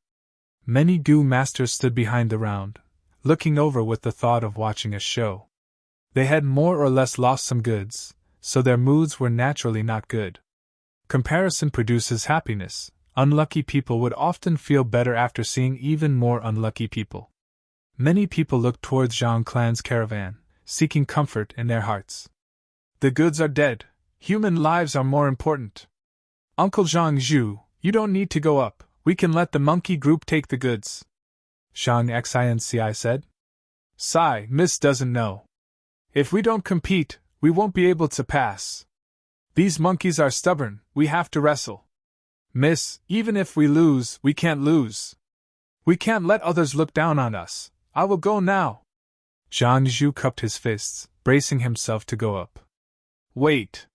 Many Gu masters stood behind the round, looking over with the thought of watching a show. They had more or less lost some goods, so their moods were naturally not good. Comparison produces happiness. Unlucky people would often feel better after seeing even more unlucky people. Many people looked towards Zhang Clan's caravan, seeking comfort in their hearts. The goods are dead. Human lives are more important. Uncle Zhang Zhu, you don't need to go up. We can let the monkey group take the goods. Shang Xianci said. Sigh, Miss doesn't know. If we don't compete, we won't be able to pass. These monkeys are stubborn, we have to wrestle. Miss, even if we lose, we can't lose. We can't let others look down on us. I will go now. Zhang Zhu cupped his fists, bracing himself to go up. Wait.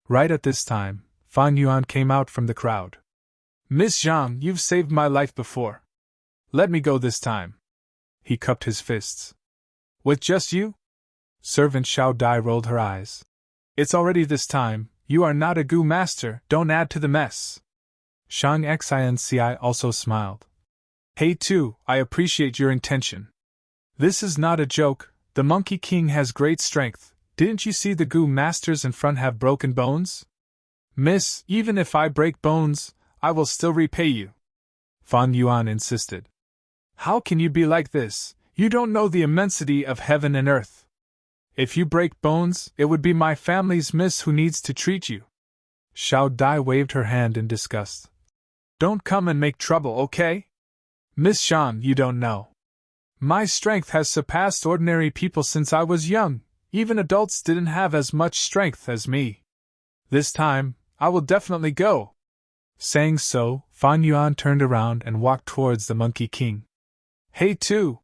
Right at this time, Fan Yuan came out from the crowd. Miss Zhang, you've saved my life before. Let me go this time. He cupped his fists. With just you? Servant Xiao Dai rolled her eyes. It's already this time, you are not a Gu master, don't add to the mess. Shang Xianci also smiled. Hey too, I appreciate your intention. This is not a joke, the Monkey King has great strength, didn't you see the Gu masters in front have broken bones? Miss, even if I break bones, I will still repay you. Fan Yuan insisted. How can you be like this? You don't know the immensity of heaven and earth. If you break bones, it would be my family's miss who needs to treat you. Xiao Dai waved her hand in disgust. Don't come and make trouble, okay? Miss Shan, you don't know. My strength has surpassed ordinary people since I was young, even adults didn't have as much strength as me. This time, I will definitely go. Saying so, Fan Yuan turned around and walked towards the Monkey King. Hey too!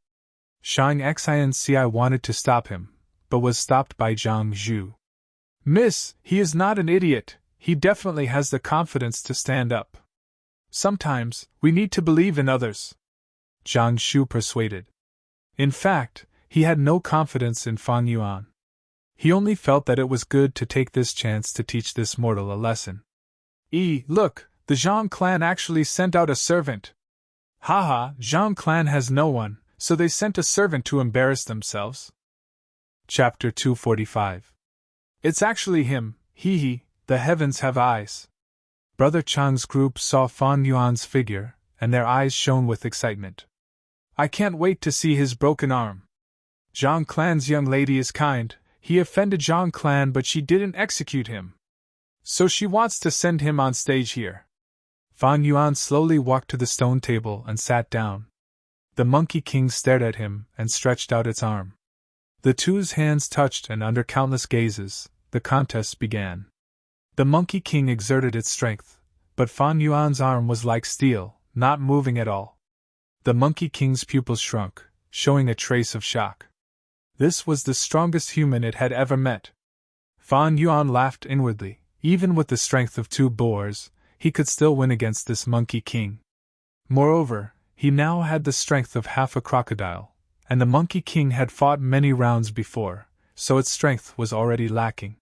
Shang Xinci wanted to stop him, but was stopped by Zhang Zhu. Miss, he is not an idiot, he definitely has the confidence to stand up. Sometimes, we need to believe in others. Zhang Zhu persuaded. In fact, he had no confidence in Fang Yuan. He only felt that it was good to take this chance to teach this mortal a lesson. Look, the Zhang clan actually sent out a servant. Haha, Zhang clan has no one, so they sent a servant to embarrass themselves. Chapter 245. It's actually him, hee, the heavens have eyes. Brother Chang's group saw Fang Yuan's figure, and their eyes shone with excitement. I can't wait to see his broken arm. Zhang clan's young lady is kind, he offended Zhang clan but she didn't execute him. So she wants to send him on stage here. Fang Yuan slowly walked to the stone table and sat down. The Monkey King stared at him and stretched out its arm. The two's hands touched and under countless gazes, the contest began. The Monkey King exerted its strength, but Fang Yuan's arm was like steel, not moving at all. The Monkey King's pupils shrunk, showing a trace of shock. This was the strongest human it had ever met. Fang Yuan laughed inwardly. Even with the strength of 2 boars, he could still win against this Monkey King. Moreover, he now had the strength of half a crocodile, and the Monkey King had fought many rounds before, so its strength was already lacking.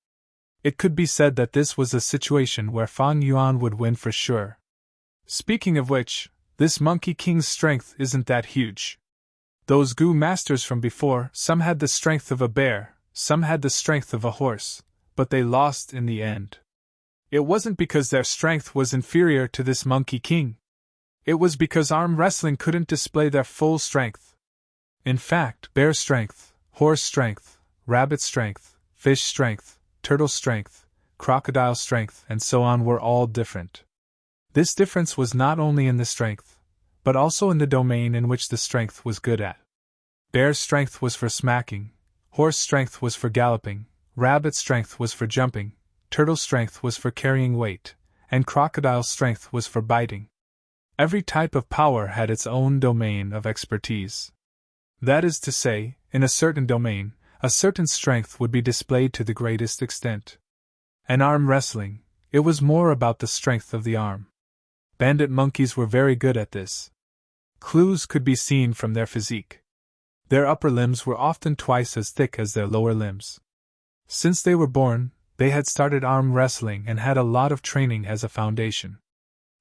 It could be said that this was a situation where Fang Yuan would win for sure. Speaking of which, this Monkey King's strength isn't that huge. Those Gu masters from before, some had the strength of a bear, some had the strength of a horse, but they lost in the end. It wasn't because their strength was inferior to this Monkey King. It was because arm wrestling couldn't display their full strength. In fact, bear strength, horse strength, rabbit strength, fish strength, turtle strength, crocodile strength, and so on were all different. This difference was not only in the strength, but also in the domain in which the strength was good at. Bear strength was for smacking, horse strength was for galloping, rabbit strength was for jumping, turtle strength was for carrying weight, and crocodile strength was for biting. Every type of power had its own domain of expertise. That is to say, in a certain domain, a certain strength would be displayed to the greatest extent. In arm wrestling, it was more about the strength of the arm. Bandit monkeys were very good at this. Clues could be seen from their physique. Their upper limbs were often twice as thick as their lower limbs. Since they were born, they had started arm wrestling and had a lot of training as a foundation.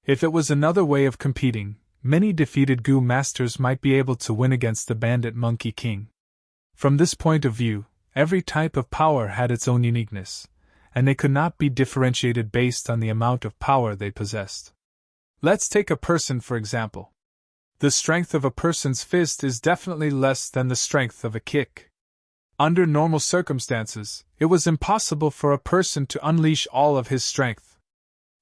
If it was another way of competing, many defeated Gu masters might be able to win against the bandit Monkey King. From this point of view, every type of power had its own uniqueness, and they could not be differentiated based on the amount of power they possessed. Let's take a person for example. The strength of a person's fist is definitely less than the strength of a kick. Under normal circumstances, it was impossible for a person to unleash all of his strength.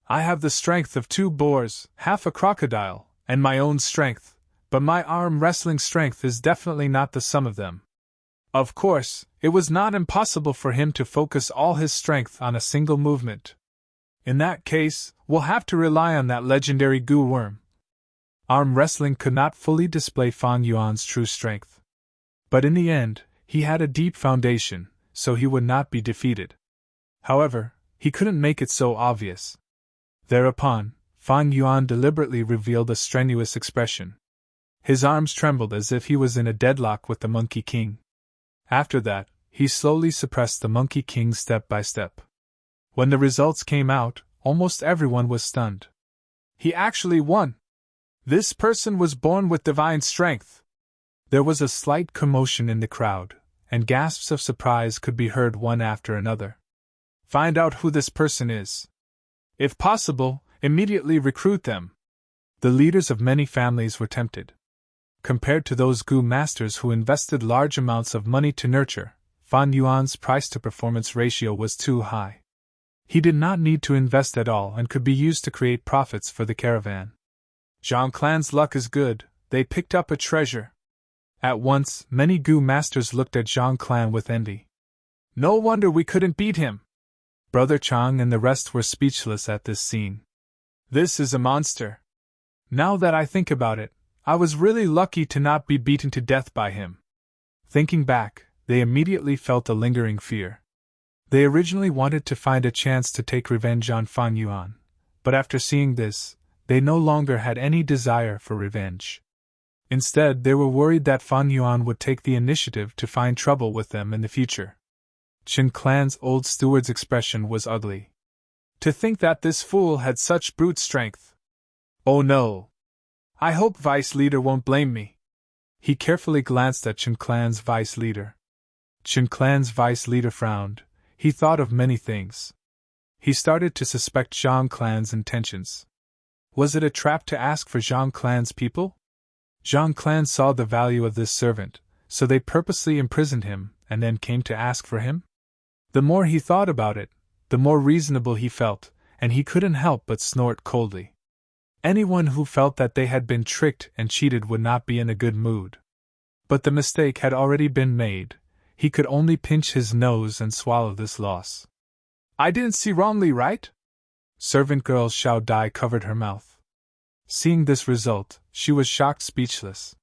I have the strength of 2 boars, half a crocodile, and my own strength, but my arm wrestling strength is definitely not the sum of them. Of course, it was not impossible for him to focus all his strength on a single movement. In that case, we'll have to rely on that legendary Gu worm. Arm wrestling could not fully display Fang Yuan's true strength. But in the end, he had a deep foundation, so he would not be defeated. However, he couldn't make it so obvious. Thereupon, Fang Yuan deliberately revealed a strenuous expression. His arms trembled as if he was in a deadlock with the Monkey King. After that, he slowly suppressed the Monkey King step by step. When the results came out, almost everyone was stunned. He actually won! This person was born with divine strength! There was a slight commotion in the crowd, and gasps of surprise could be heard one after another. Find out who this person is. If possible, immediately recruit them. The leaders of many families were tempted. Compared to those Gu masters who invested large amounts of money to nurture, Fang Yuan's price-to-performance ratio was too high. He did not need to invest at all and could be used to create profits for the caravan. Zhang clan's luck is good, they picked up a treasure. At once, many Gu masters looked at Zhang clan with envy. No wonder we couldn't beat him. Brother Chang and the rest were speechless at this scene. This is a monster. Now that I think about it, I was really lucky to not be beaten to death by him. Thinking back, they immediately felt a lingering fear. They originally wanted to find a chance to take revenge on Fan Yuan, but after seeing this, they no longer had any desire for revenge. Instead, they were worried that Fan Yuan would take the initiative to find trouble with them in the future. Qin Clan's old steward's expression was ugly. To think that this fool had such brute strength. Oh no! I hope Vice Leader won't blame me. He carefully glanced at Qin Clan's Vice Leader. Qin Clan's Vice Leader frowned. He thought of many things. He started to suspect Zhang Clan's intentions. Was it a trap to ask for Zhang Clan's people? Zhang Clan saw the value of this servant, so they purposely imprisoned him and then came to ask for him? The more he thought about it, the more reasonable he felt, and he couldn't help but snort coldly. Anyone who felt that they had been tricked and cheated would not be in a good mood. But the mistake had already been made. He could only pinch his nose and swallow this loss. I didn't see wrongly, right? Servant girl Xiao Dai covered her mouth. Seeing this result, she was shocked speechless.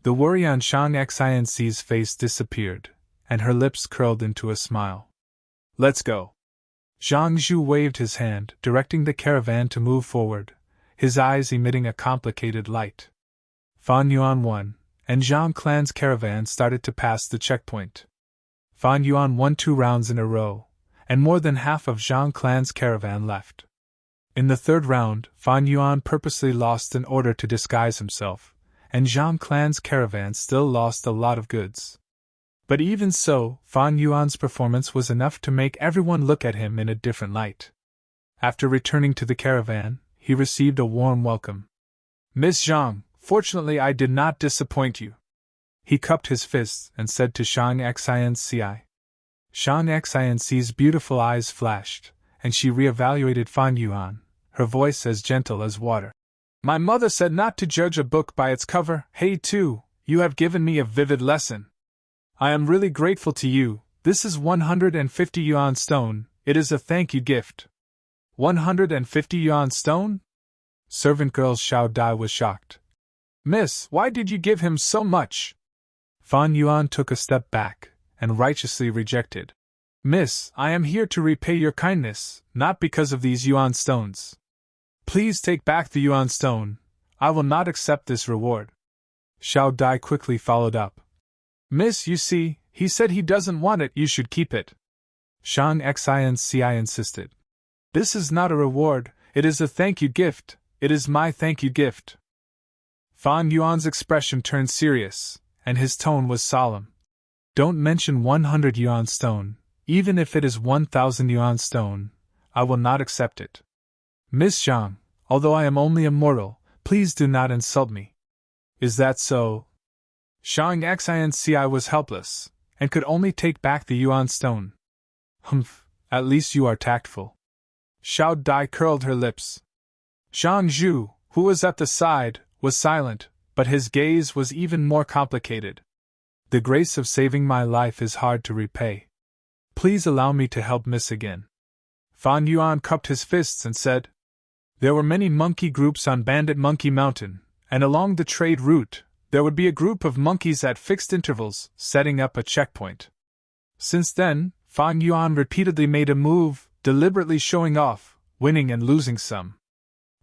The worry on Shang Xianxi's face disappeared, and her lips curled into a smile. Let's go. Zhang Zhu waved his hand, directing the caravan to move forward, his eyes emitting a complicated light. Fan Yuan won, and Zhang Clan's caravan started to pass the checkpoint. Fan Yuan won 2 rounds in a row, and more than half of Zhang Clan's caravan left. In the 3rd round, Fan Yuan purposely lost in order to disguise himself, and Zhang Clan's caravan still lost a lot of goods. But even so, Fan Yuan's performance was enough to make everyone look at him in a different light. After returning to the caravan, he received a warm welcome. Miss Zhang, fortunately I did not disappoint you. He cupped his fists and said to Shang Xianci. Shang Xianci's beautiful eyes flashed, and she reevaluated Fan Yuan, her voice as gentle as water. My mother said not to judge a book by its cover. Hey too, you have given me a vivid lesson. I am really grateful to you. This is 150 yuan stone, it is a thank you gift. 150 yuan stone? Servant girl Xiao Dai was shocked. Miss, why did you give him so much? Fan Yuan took a step back, and righteously rejected. Miss, I am here to repay your kindness, not because of these yuan stones. Please take back the yuan stone. I will not accept this reward. Xiao Dai quickly followed up. Miss, you see, he said he doesn't want it, you should keep it. Shang Xianci insisted. This is not a reward, it is a thank you gift, it is my thank you gift. Fan Yuan's expression turned serious, and his tone was solemn. Don't mention 100 yuan stone, even if it is 1,000 yuan stone, I will not accept it. Miss Zhang, although I am only a mortal, please do not insult me. Is that so? Shang Xianci was helpless, and could only take back the yuan stone. Humph, at least you are tactful. Xiao Dai curled her lips. Zhang Zhu, who was at the side, was silent, but his gaze was even more complicated. The grace of saving my life is hard to repay. Please allow me to help Miss again. Fan Yuan cupped his fists and said, There were many monkey groups on Bandit Monkey Mountain, and along the trade route, there would be a group of monkeys at fixed intervals, setting up a checkpoint. Since then, Fan Yuan repeatedly made a move, deliberately showing off, winning and losing some.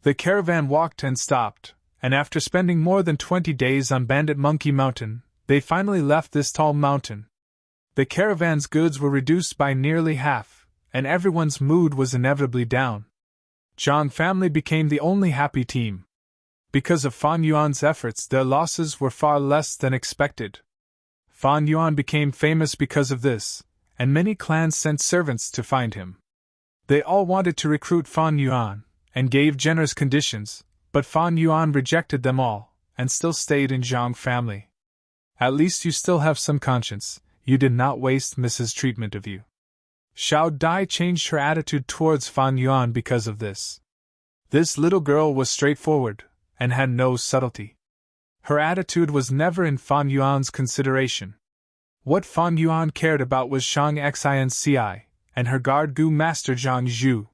The caravan walked and stopped, and after spending more than 20 days on Bandit Monkey Mountain, they finally left this tall mountain. The caravan's goods were reduced by nearly half, and everyone's mood was inevitably down. Zhang family became the only happy team. Because of Fan Yuan's efforts, their losses were far less than expected. Fan Yuan became famous because of this, and many clans sent servants to find him. They all wanted to recruit Fan Yuan, and gave generous conditions, but Fan Yuan rejected them all, and still stayed in Zhang family. At least you still have some conscience, you did not waste Mrs. treatment of you. Xiao Dai changed her attitude towards Fan Yuan because of this. This little girl was straightforward, and had no subtlety. Her attitude was never in Fan Yuan's consideration. What Fan Yuan cared about was Shang Xianci, and her guard-gu master Zhang Zhu.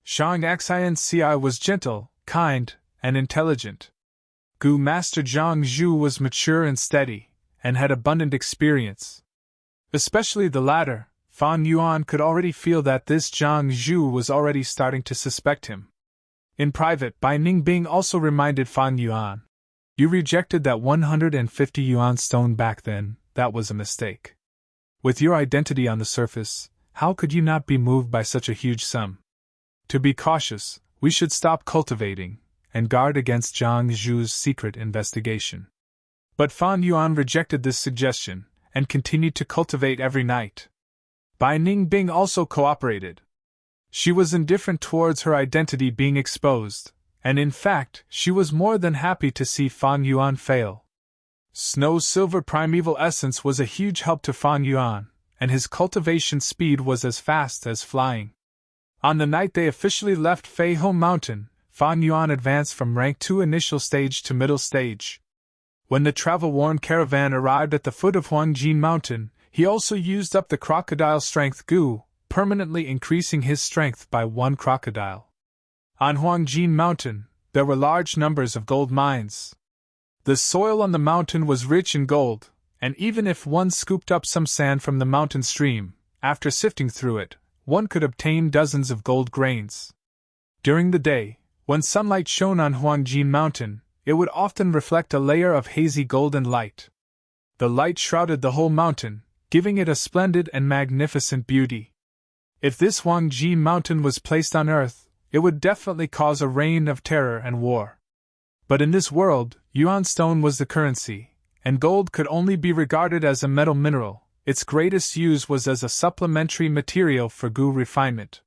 Shang Xianci was gentle, kind, and intelligent. Gu Master Zhang Zhu was mature and steady, and had abundant experience. Especially the latter, Fan Yuan could already feel that this Zhang Zhu was already starting to suspect him. In private, Bai Ningbing also reminded Fan Yuan, "You rejected that 150 yuan stone back then, that was a mistake. With your identity on the surface, how could you not be moved by such a huge sum? To be cautious, we should stop cultivating, and guard against Zhang Zhu's secret investigation." But Fan Yuan rejected this suggestion, and continued to cultivate every night. Bai Ningbing also cooperated. She was indifferent towards her identity being exposed, and in fact, she was more than happy to see Fan Yuan fail. Snow Silver Primeval Essence was a huge help to Fan Yuan, and his cultivation speed was as fast as flying. On the night they officially left Fei Home Mountain, Fan Yuan advanced from rank 2 initial stage to middle stage. When the travel-worn caravan arrived at the foot of Huangjin Mountain, he also used up the crocodile strength Gu, permanently increasing his strength by 1 crocodile. On Huangjin Mountain, there were large numbers of gold mines. The soil on the mountain was rich in gold, and even if one scooped up some sand from the mountain stream, after sifting through it, one could obtain dozens of gold grains. During the day, when sunlight shone on Huangjin Mountain, it would often reflect a layer of hazy golden light. The light shrouded the whole mountain, giving it a splendid and magnificent beauty. If this Huangjin Mountain was placed on Earth, it would definitely cause a reign of terror and war. But in this world, yuan stone was the currency, and gold could only be regarded as a metal mineral. Its greatest use was as a supplementary material for Gu refinement.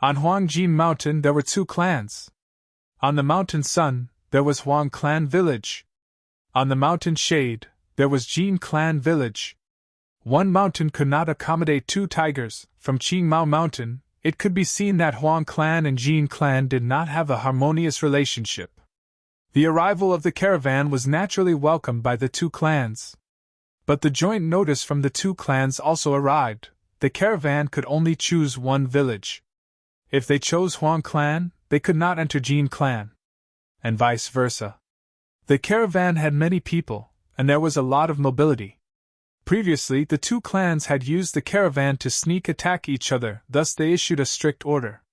On Huangjin Mountain there were 2 clans. On the Mountain Sun, there was Huang Clan Village. On the Mountain Shade, there was Jin Clan Village. One mountain could not accommodate 2 tigers. From Qingmao Mountain, it could be seen that Huang Clan and Jin Clan did not have a harmonious relationship. The arrival of the caravan was naturally welcomed by the 2 clans. But the joint notice from the 2 clans also arrived. The caravan could only choose 1 village. If they chose Huang Clan, they could not enter Jin Clan. And vice versa. The caravan had many people, and there was a lot of mobility. Previously, the 2 clans had used the caravan to sneak attack each other, thus they issued a strict order.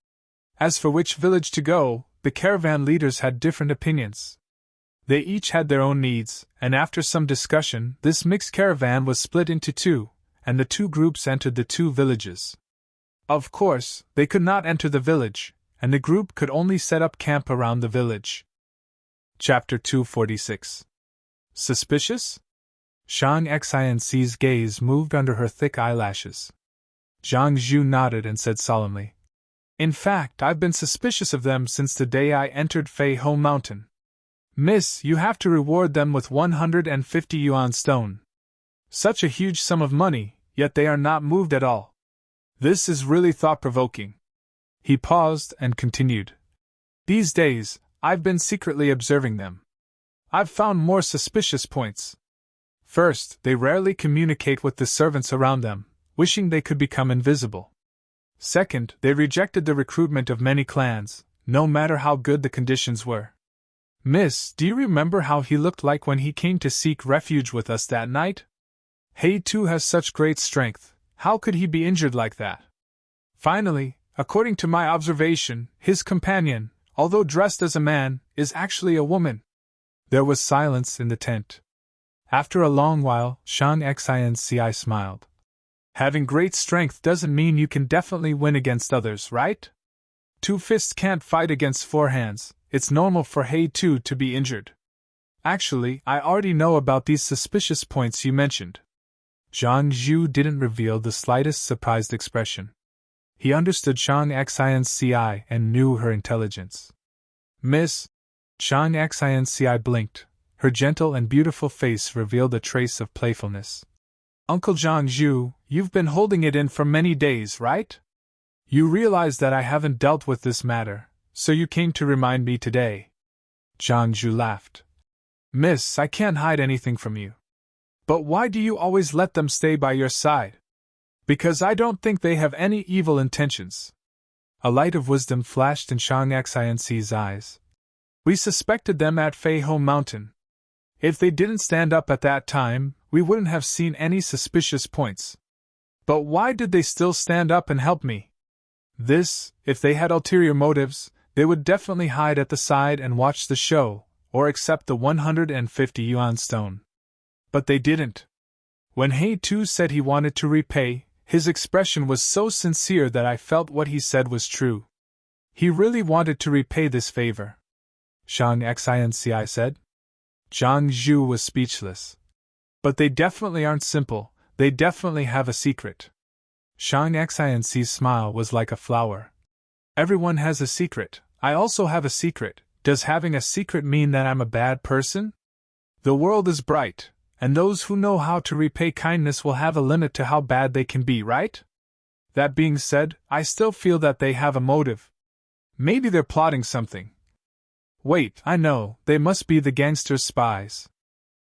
As for which village to go, the caravan leaders had different opinions. They each had their own needs, and after some discussion, this mixed caravan was split into 2, and the 2 groups entered the 2 villages. Of course, they could not enter the village, and the group could only set up camp around the village. Chapter 246. Suspicious? Shang Xianxi's gaze moved under her thick eyelashes. Zhang Zhu nodded and said solemnly, "In fact, I've been suspicious of them since the day I entered Fei Home Mountain. Miss, you have to reward them with 150 yuan stone. Such a huge sum of money, yet they are not moved at all. This is really thought-provoking." He paused and continued, "These days, I've been secretly observing them. I've found more suspicious points. First, they rarely communicate with the servants around them, wishing they could become invisible. Second, they rejected the recruitment of many clans, no matter how good the conditions were. Miss, do you remember how he looked like when he came to seek refuge with us that night? He too has such great strength, how could he be injured like that? Finally, according to my observation, his companion, although dressed as a man, is actually a woman." There was silence in the tent. After a long while, Shang Xianci smiled. "Having great strength doesn't mean you can definitely win against others, right? 2 fists can't fight against 4 hands, it's normal for He too to be injured. Actually, I already know about these suspicious points you mentioned." Zhang Zhu didn't reveal the slightest surprised expression. He understood Shang Xianci and knew her intelligence. "Miss..." Shang Xianci blinked. Her gentle and beautiful face revealed a trace of playfulness. "Uncle Zhang Zhu, you've been holding it in for many days, right? You realize that I haven't dealt with this matter, so you came to remind me today." Zhang Zhu laughed. "Miss, I can't hide anything from you. But why do you always let them stay by your side?" "Because I don't think they have any evil intentions." A light of wisdom flashed in Shang Xianci's eyes. We suspected them at Fei Ho Mountain. If they didn't stand up at that time, we wouldn't have seen any suspicious points. But why did they still stand up and help me? If they had ulterior motives, they would definitely hide at the side and watch the show, or accept the 150 yuan stone. But they didn't. When He Tu said he wanted to repay, his expression was so sincere that I felt what he said was true. He really wanted to repay this favor. Shang Xinci said. Zhang Zhu was speechless. But they definitely aren't simple, they definitely have a secret. Shang Xinci's smile was like a flower. Everyone has a secret, I also have a secret. Does having a secret mean that I'm a bad person? The world is bright, and those who know how to repay kindness will have a limit to how bad they can be, right? That being said, I still feel that they have a motive. Maybe they're plotting something. Wait, I know, they must be the gangsters' spies.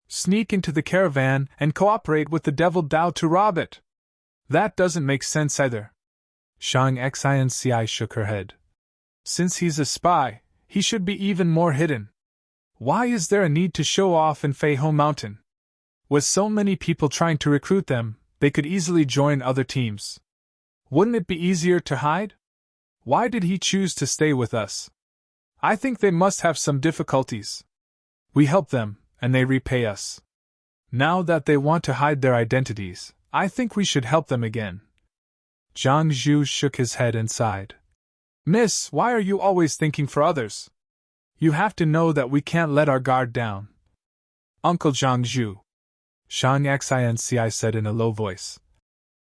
Sneak into the caravan and cooperate with the devil Dao to rob it. That doesn't make sense either. Shang Xinci shook her head. Since he's a spy, he should be even more hidden. Why is there a need to show off in Fei Ho Mountain? With so many people trying to recruit them, they could easily join other teams. Wouldn't it be easier to hide? Why did he choose to stay with us? I think they must have some difficulties. We help them, and they repay us. Now that they want to hide their identities, I think we should help them again. Zhang Zhu shook his head and sighed. Miss, why are you always thinking for others? You have to know that we can't let our guard down. Uncle Zhang Zhu. Shang Xinci said in a low voice.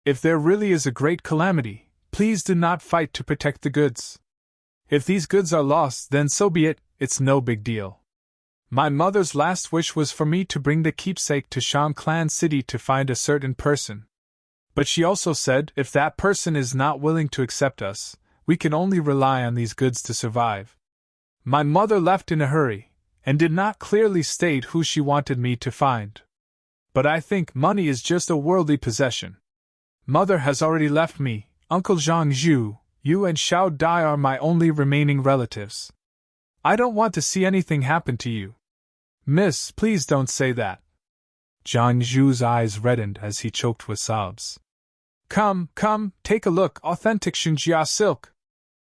If there really is a great calamity, please do not fight to protect the goods. If these goods are lost, then so be it, it's no big deal. My mother's last wish was for me to bring the keepsake to Shang Clan City to find a certain person. But she also said, if that person is not willing to accept us, we can only rely on these goods to survive. My mother left in a hurry, and did not clearly state who she wanted me to find. But I think money is just a worldly possession. Mother has already left me, Uncle Zhang Zhu, you and Xiao Dai are my only remaining relatives. I don't want to see anything happen to you. Miss, please don't say that. Zhang Zhu's eyes reddened as he choked with sobs. Come, take a look, authentic Xinjia silk.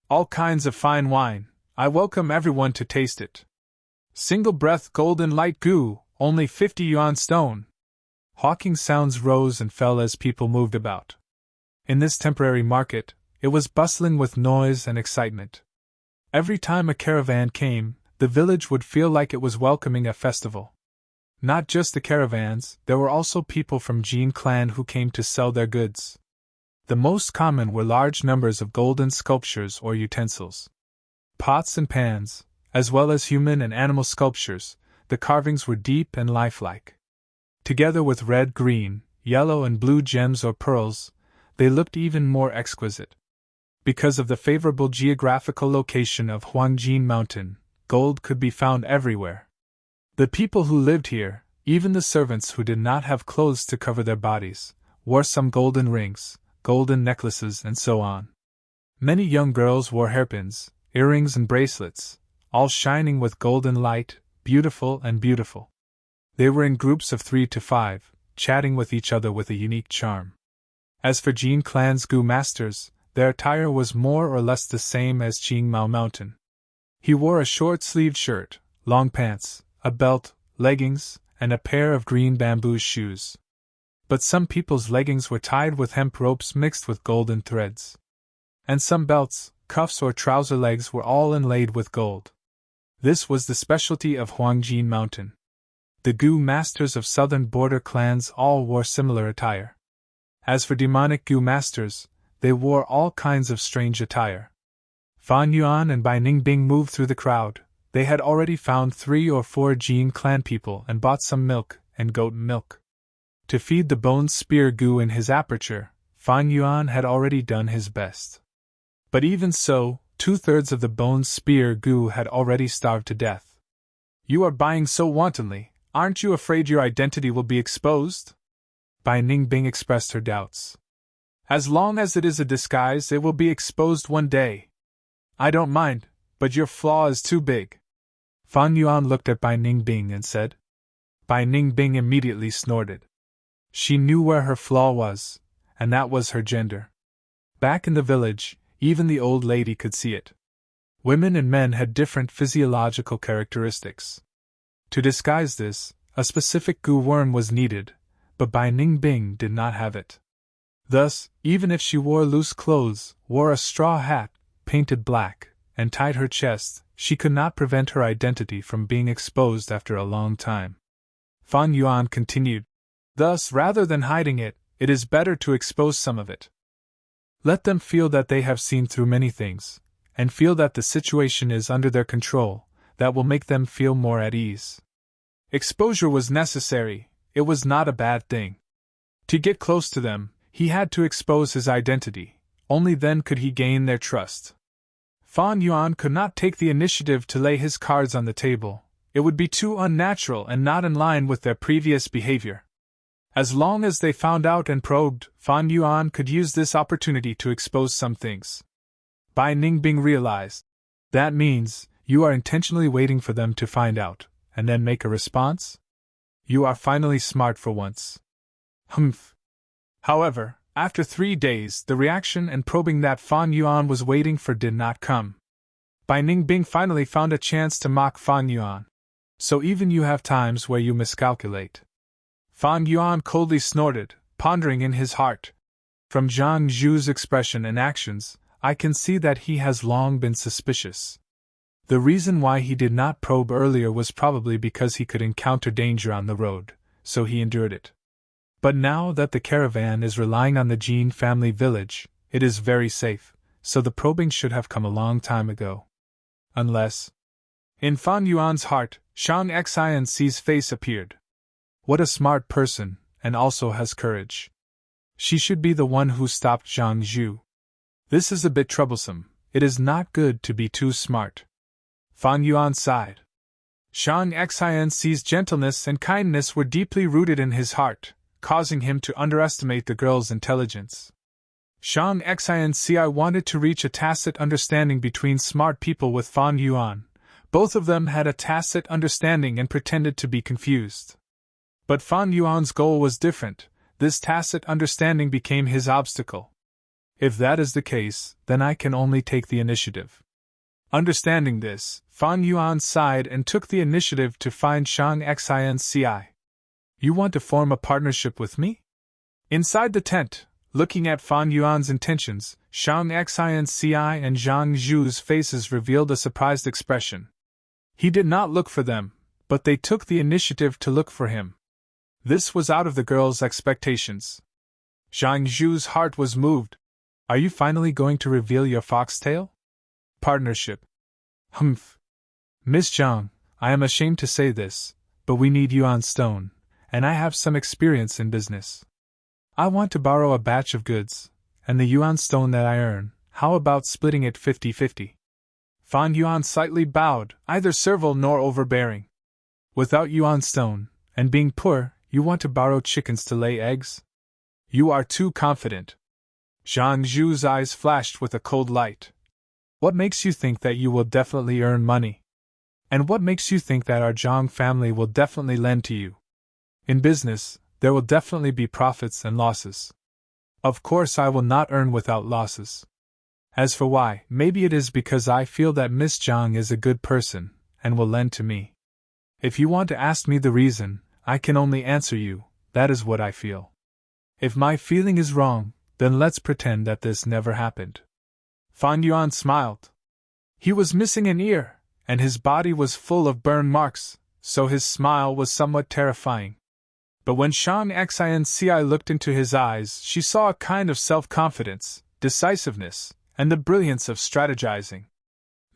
All kinds of fine wine, I welcome everyone to taste it. Single breath golden light goo, only 50 yuan stone. Hawking sounds rose and fell as people moved about. In this temporary market, it was bustling with noise and excitement. Every time a caravan came, the village would feel like it was welcoming a festival. Not just the caravans, there were also people from Jin clan who came to sell their goods. The most common were large numbers of golden sculptures or utensils. Pots and pans, as well as human and animal sculptures, the carvings were deep and lifelike. Together with red, green, yellow and blue gems or pearls, they looked even more exquisite. Because of the favorable geographical location of Huangjin Mountain, gold could be found everywhere. The people who lived here, even the servants who did not have clothes to cover their bodies, wore some golden rings, golden necklaces and so on. Many young girls wore hairpins, earrings and bracelets, all shining with golden light, beautiful. They were in groups of 3 to 5, chatting with each other with a unique charm. As for Jin Clan's Gu masters, their attire was more or less the same as Qingmao Mountain. He wore a short-sleeved shirt, long pants, a belt, leggings, and a pair of green bamboo shoes. But some people's leggings were tied with hemp ropes mixed with golden threads. And some belts, cuffs or trouser legs were all inlaid with gold. This was the specialty of Huangjin Mountain. The Gu masters of southern border clans all wore similar attire. As for demonic Gu masters, they wore all kinds of strange attire. Fan Yuan and Bai Ningbing moved through the crowd. They had already found 3 or 4 Jin clan people and bought some milk and goat milk. To feed the bone spear Gu in his aperture, Fan Yuan had already done his best. But even so, 2/3 of the bone spear Gu had already starved to death. You are buying so wantonly, aren't you afraid your identity will be exposed? Bai Ningbing expressed her doubts. As long as it is a disguise, it will be exposed one day. I don't mind, but your flaw is too big. Fan Yuan looked at Bai Ningbing and said. Bai Ningbing immediately snorted. She knew where her flaw was, and that was her gender. Back in the village, even the old lady could see it. Women and men had different physiological characteristics. To disguise this, a specific gu worm was needed, but Bai Ningbing did not have it. Thus, even if she wore loose clothes, wore a straw hat, painted black, and tied her chest, she could not prevent her identity from being exposed after a long time. Fan Yuan continued. Thus, rather than hiding it, it is better to expose some of it. Let them feel that they have seen through many things, and feel that the situation is under their control. That will make them feel more at ease. Exposure was necessary, it was not a bad thing. To get close to them, he had to expose his identity, only then could he gain their trust. Fan Yuan could not take the initiative to lay his cards on the table, it would be too unnatural and not in line with their previous behavior. As long as they found out and probed, Fan Yuan could use this opportunity to expose some things. Bai Ningbing realized. That means, you are intentionally waiting for them to find out, and then make a response? You are finally smart for once. Humph. However, after 3 days, the reaction and probing that Fan Yuan was waiting for did not come. Bai Ningbing finally found a chance to mock Fan Yuan. So even you have times where you miscalculate. Fan Yuan coldly snorted, pondering in his heart. From Zhang Zhu's expression and actions, I can see that he has long been suspicious. The reason why he did not probe earlier was probably because he could encounter danger on the road, so he endured it. But now that the caravan is relying on the Jin family village, it is very safe, so the probing should have come a long time ago. Unless... In Fan Yuan's heart, Shang Xianxi's face appeared. What a smart person, and also has courage. She should be the one who stopped Zhang Zhu. This is a bit troublesome, it is not good to be too smart. Fan Yuan sighed. Shang Xianxi's gentleness and kindness were deeply rooted in his heart, causing him to underestimate the girl's intelligence. Shang Xianxi wanted to reach a tacit understanding between smart people with Fan Yuan. Both of them had a tacit understanding and pretended to be confused. But Fan Yuan's goal was different, this tacit understanding became his obstacle. If that is the case, then I can only take the initiative. Understanding this, Fan Yuan sighed and took the initiative to find Shang Xianxi. You want to form a partnership with me? Inside the tent, looking at Fan Yuan's intentions, Shang Xianxi and Zhang Zhu's faces revealed a surprised expression. He did not look for them, but they took the initiative to look for him. This was out of the girl's expectations. Zhang Zhu's heart was moved. Are you finally going to reveal your foxtail? Partnership. Humph. Miss Zhang, I am ashamed to say this, but we need yuan stone, and I have some experience in business. I want to borrow a batch of goods, and the yuan stone that I earn, how about splitting it 50-50? Fan Yuan slightly bowed, neither servile nor overbearing. Without yuan stone, and being poor, you want to borrow chickens to lay eggs? You are too confident. Zhang Zhu's eyes flashed with a cold light. What makes you think that you will definitely earn money? And what makes you think that our Zhang family will definitely lend to you? In business, there will definitely be profits and losses. Of course I will not earn without losses. As for why, maybe it is because I feel that Miss Zhang is a good person, and will lend to me. If you want to ask me the reason, I can only answer you, that is what I feel. If my feeling is wrong, then let's pretend that this never happened. Fan Yuan smiled. He was missing an ear, and his body was full of burn marks, so his smile was somewhat terrifying. But when Shang Xianxi looked into his eyes, she saw a kind of self-confidence, decisiveness, and the brilliance of strategizing.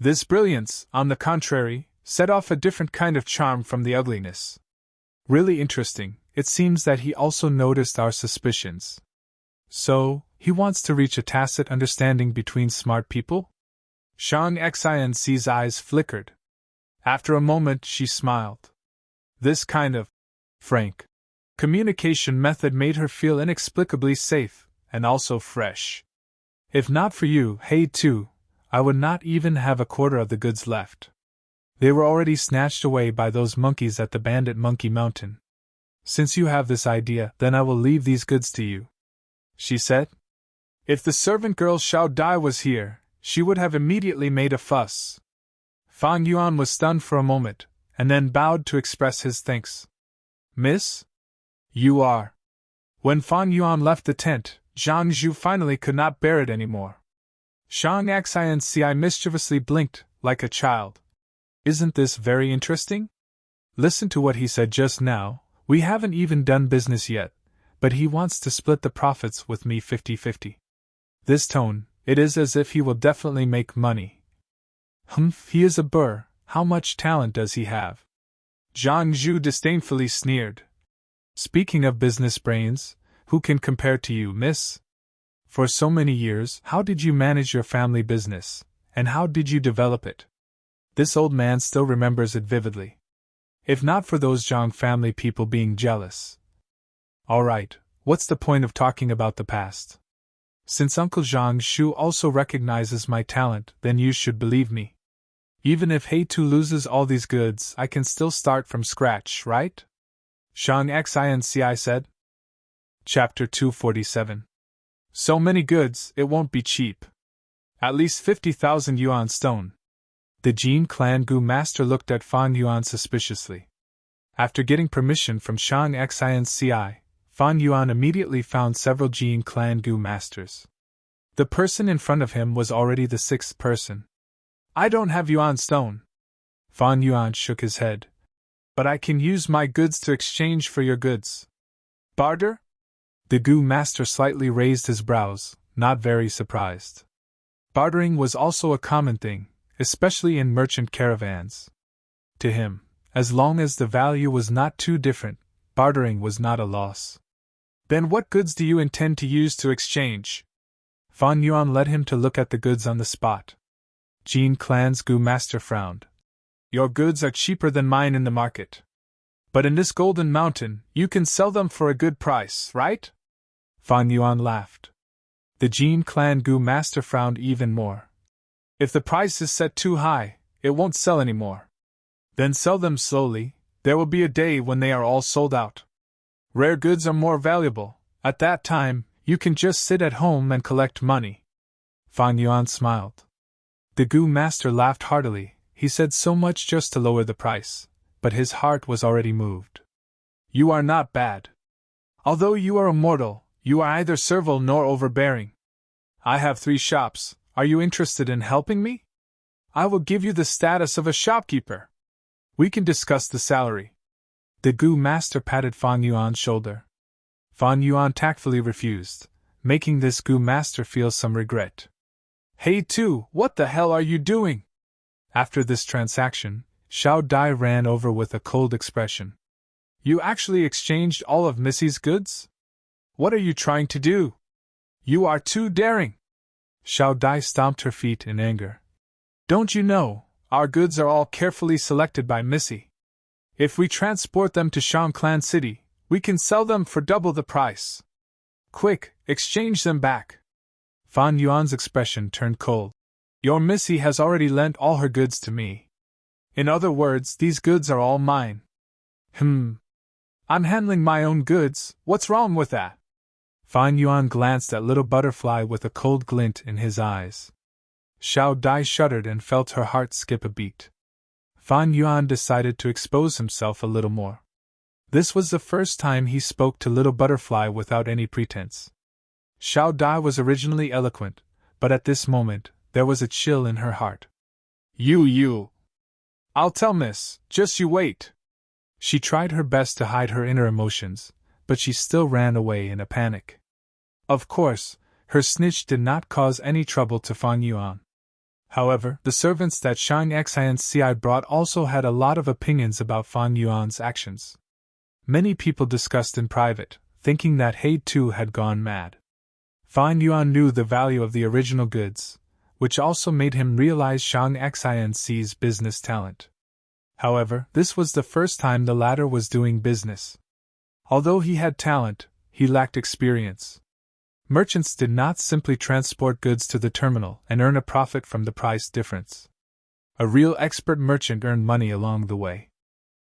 This brilliance, on the contrary, set off a different kind of charm from the ugliness. Really interesting, it seems that he also noticed our suspicions. So, he wants to reach a tacit understanding between smart people? Shang Xianxi's eyes flickered. After a moment she smiled. This kind of frank communication method made her feel inexplicably safe, and also fresh. If not for you, hey too, I would not even have a quarter of the goods left. They were already snatched away by those monkeys at the Bandit Monkey Mountain. Since you have this idea, then I will leave these goods to you, she said. If the servant girl Xiao Dai was here, she would have immediately made a fuss. Fang Yuan was stunned for a moment, and then bowed to express his thanks. Miss? You are. When Fang Yuan left the tent, Zhang Zhu finally could not bear it anymore. Shang Xianci mischievously blinked, like a child. Isn't this very interesting? Listen to what he said just now. We haven't even done business yet, but he wants to split the profits with me 50-50. This tone, it is as if he will definitely make money. He is a burr, how much talent does he have? Zhang Zhu disdainfully sneered. Speaking of business brains, who can compare to you, miss? For so many years, how did you manage your family business, and how did you develop it? This old man still remembers it vividly. If not for those Zhang family people being jealous. All right, what's the point of talking about the past? Since Uncle Zhang Shu also recognizes my talent, then you should believe me. Even if He Tu loses all these goods, I can still start from scratch, right? Shang Xinci said. Chapter 247. So many goods, it won't be cheap. At least 50,000 yuan stone. The Jin clan Gu master looked at Fan Yuan suspiciously. After getting permission from Shang Xinci, Fan Yuan immediately found several Jin clan Gu masters. The person in front of him was already the sixth person. I don't have yuan stone. Fan Yuan shook his head. But I can use my goods to exchange for your goods. Barter? The Gu master slightly raised his brows, not very surprised. Bartering was also a common thing, especially in merchant caravans. To him, as long as the value was not too different, bartering was not a loss. Then what goods do you intend to use to exchange? Fan Yuan led him to look at the goods on the spot. Jin clan's Gu master frowned. Your goods are cheaper than mine in the market. But in this golden mountain, you can sell them for a good price, right? Fan Yuan laughed. The Jin clan Gu master frowned even more. If the price is set too high, it won't sell anymore. Then sell them slowly, there will be a day when they are all sold out. Rare goods are more valuable. At that time, you can just sit at home and collect money. Fan Yuan smiled. The Gu master laughed heartily. He said so much just to lower the price, but his heart was already moved. You are not bad. Although you are a mortal, you are neither servile nor overbearing. I have 3 shops. Are you interested in helping me? I will give you the status of a shopkeeper. We can discuss the salary. The Gu master patted Fan Yuan's shoulder. Fan Yuan tactfully refused, making this Gu master feel some regret. Hey Tu, what the hell are you doing? After this transaction, Xiao Dai ran over with a cold expression. You actually exchanged all of Missy's goods? What are you trying to do? You are too daring. Xiao Dai stomped her feet in anger. Don't you know, our goods are all carefully selected by Missy. If we transport them to Shang Clan City, we can sell them for double the price. Quick, exchange them back. Fan Yuan's expression turned cold. Your Missy has already lent all her goods to me. In other words, these goods are all mine. I'm handling my own goods, what's wrong with that? Fan Yuan glanced at Little Butterfly with a cold glint in his eyes. Xiao Dai shuddered and felt her heart skip a beat. Fan Yuan decided to expose himself a little more. This was the first time he spoke to Little Butterfly without any pretense. Xiao Dai was originally eloquent, but at this moment, there was a chill in her heart. You. I'll tell Miss, just you wait. She tried her best to hide her inner emotions, but she still ran away in a panic. Of course, her snitch did not cause any trouble to Fan Yuan. However, the servants that Shang Xinci brought also had a lot of opinions about Fan Yuan's actions. Many people discussed in private, thinking that He Tu had gone mad. Fan Yuan knew the value of the original goods, which also made him realize Shang Xinci's business talent. However, this was the first time the latter was doing business. Although he had talent, he lacked experience. Merchants did not simply transport goods to the terminal and earn a profit from the price difference. A real expert merchant earned money along the way.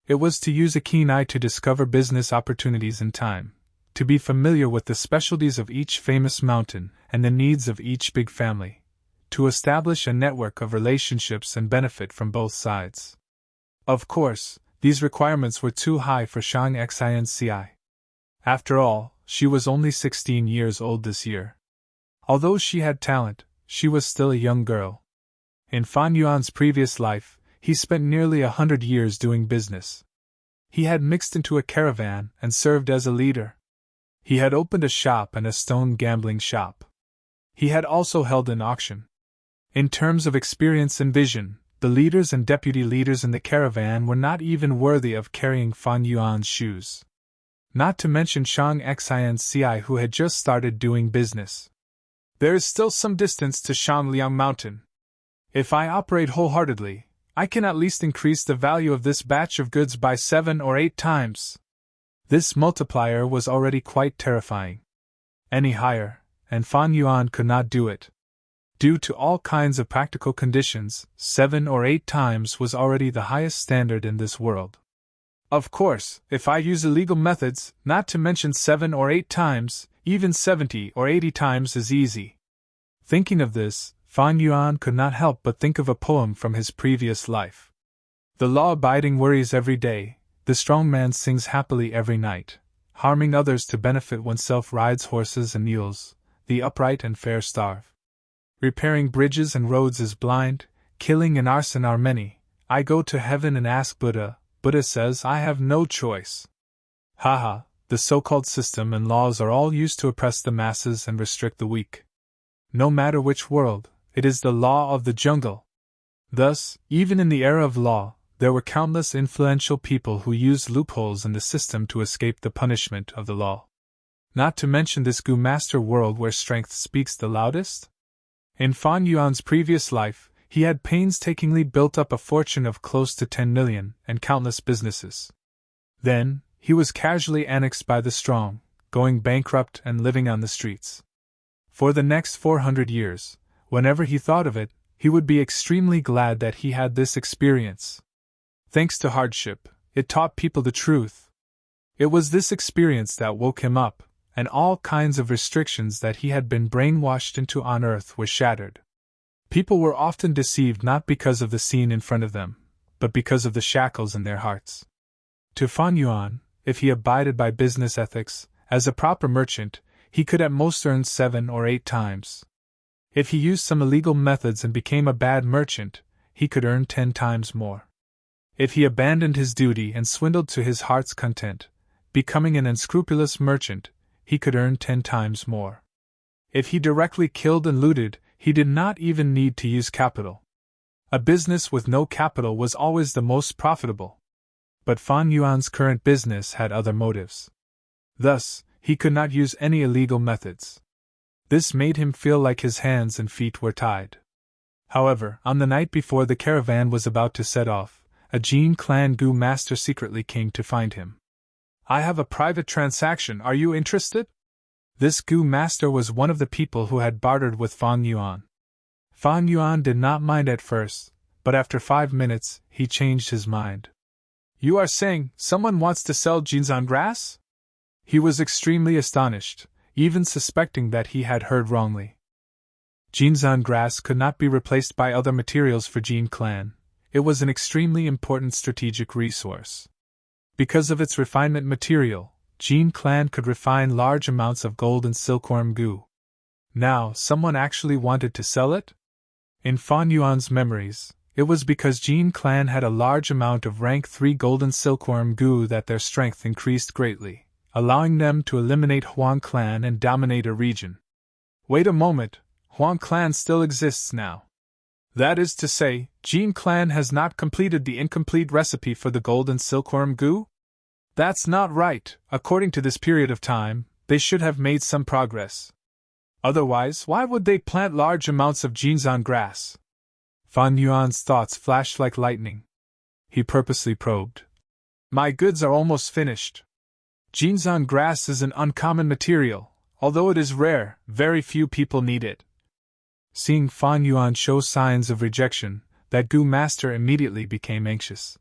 It was to use a keen eye to discover business opportunities in time, to be familiar with the specialties of each famous mountain and the needs of each big family, to establish a network of relationships and benefit from both sides. Of course, these requirements were too high for Shang Xinci. After all, she was only 16 years old this year. Although she had talent, she was still a young girl. In Fan Yuan's previous life, he spent nearly 100 years doing business. He had mixed into a caravan and served as a leader. He had opened a shop and a stone gambling shop. He had also held an auction. In terms of experience and vision, the leaders and deputy leaders in the caravan were not even worthy of carrying Fan Yuan's shoes. Not to mention Shang Xinci, who had just started doing business. There is still some distance to Shanliang Mountain. If I operate wholeheartedly, I can at least increase the value of this batch of goods by 7 or 8 times. This multiplier was already quite terrifying. Any higher, and Fan Yuan could not do it. Due to all kinds of practical conditions, 7 or 8 times was already the highest standard in this world. Of course, if I use illegal methods, not to mention 7 or 8 times, even 70 or 80 times is easy. Thinking of this, Fan Yuan could not help but think of a poem from his previous life. The law-abiding worries every day, the strong man sings happily every night, harming others to benefit oneself rides horses and mules, the upright and fair starve. Repairing bridges and roads is blind, killing and arson are many, I go to heaven and ask Buddha, Buddha says I have no choice. Haha, the so-called system and laws are all used to oppress the masses and restrict the weak. No matter which world, it is the law of the jungle. Thus, even in the era of law, there were countless influential people who used loopholes in the system to escape the punishment of the law. Not to mention this Gu Master world where strength speaks the loudest? In Fan Yuan's previous life, he had painstakingly built up a fortune of close to 10 million and countless businesses. Then, he was casually annexed by the strong, going bankrupt and living on the streets. For the next 400 years, whenever he thought of it, he would be extremely glad that he had this experience. Thanks to hardship, it taught people the truth. It was this experience that woke him up, and all kinds of restrictions that he had been brainwashed into on earth were shattered. People were often deceived not because of the scene in front of them, but because of the shackles in their hearts. To Fan Yuan, if he abided by business ethics, as a proper merchant, he could at most earn 7 or 8 times. If he used some illegal methods and became a bad merchant, he could earn 10 times more. If he abandoned his duty and swindled to his heart's content, becoming an unscrupulous merchant, he could earn 10 times more. If he directly killed and looted, he did not even need to use capital. A business with no capital was always the most profitable. But Fan Yuan's current business had other motives. Thus, he could not use any illegal methods. This made him feel like his hands and feet were tied. However, on the night before the caravan was about to set off, a Jin clan Gu master secretly came to find him. I have a private transaction, are you interested? This Gu master was one of the people who had bartered with Fan Yuan. Fan Yuan did not mind at first, but after 5 minutes, he changed his mind. You are saying someone wants to sell Jinzan grass? He was extremely astonished, even suspecting that he had heard wrongly. Jinzan grass could not be replaced by other materials for Jin clan. It was an extremely important strategic resource. Because of its refinement material, Jin clan could refine large amounts of gold and silkworm goo. Now, someone actually wanted to sell it? In Fan Yuan's memories, it was because Jin clan had a large amount of rank 3 golden silkworm goo that their strength increased greatly, allowing them to eliminate Huang clan and dominate a region. Wait a moment, Huang clan still exists now. That is to say, Jin clan has not completed the incomplete recipe for the golden silkworm goo? That's not right. According to this period of time, they should have made some progress. Otherwise, why would they plant large amounts of Jinzan grass? Fan Yuan's thoughts flashed like lightning. He purposely probed. My goods are almost finished. Jinzan grass is an uncommon material. Although it is rare, very few people need it. Seeing Fan Yuan show signs of rejection, That Gu master immediately became anxious.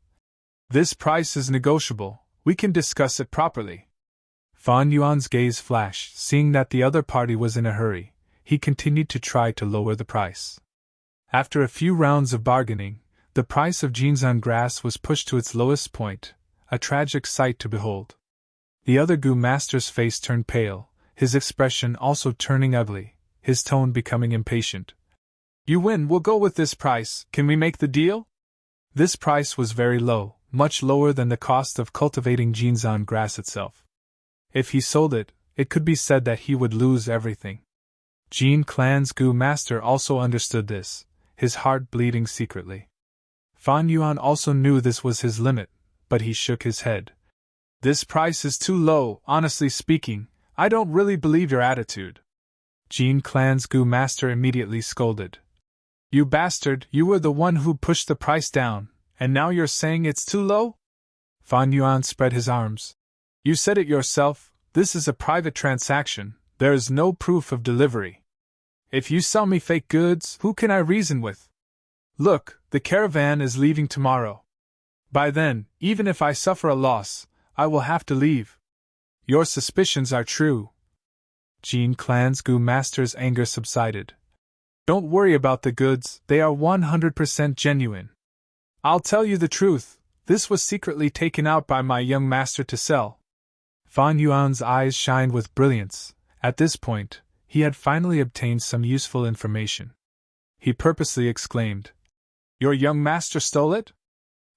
This price is negotiable, we can discuss it properly. Fan Yuan's gaze flashed, seeing that the other party was in a hurry. He continued to try to lower the price. After a few rounds of bargaining, the price of Jinzan grass was pushed to its lowest point, a tragic sight to behold. The other Gu master's face turned pale, his expression also turning ugly, his tone becoming impatient. You win, we'll go with this price, can we make the deal? This price was very low, much lower than the cost of cultivating Jinzan grass itself. If he sold it, it could be said that he would lose everything. Jin Clan's Gu master also understood this, his heart bleeding secretly. Fan Yuan also knew this was his limit, but he shook his head. This price is too low, honestly speaking, I don't really believe your attitude. Jin Clan's Gu master immediately scolded. You bastard, you were the one who pushed the price down, and now you're saying it's too low? Fan Yuan spread his arms. You said it yourself, this is a private transaction, there is no proof of delivery. If you sell me fake goods, who can I reason with? Look, the caravan is leaving tomorrow. By then, even if I suffer a loss, I will have to leave. Your suspicions are true. Jin Clan's Gu master's anger subsided. Don't worry about the goods, they are 100% genuine. I'll tell you the truth, this was secretly taken out by my young master to sell. Fan Yuan's eyes shined with brilliance. At this point, he had finally obtained some useful information. He purposely exclaimed, Your young master stole it?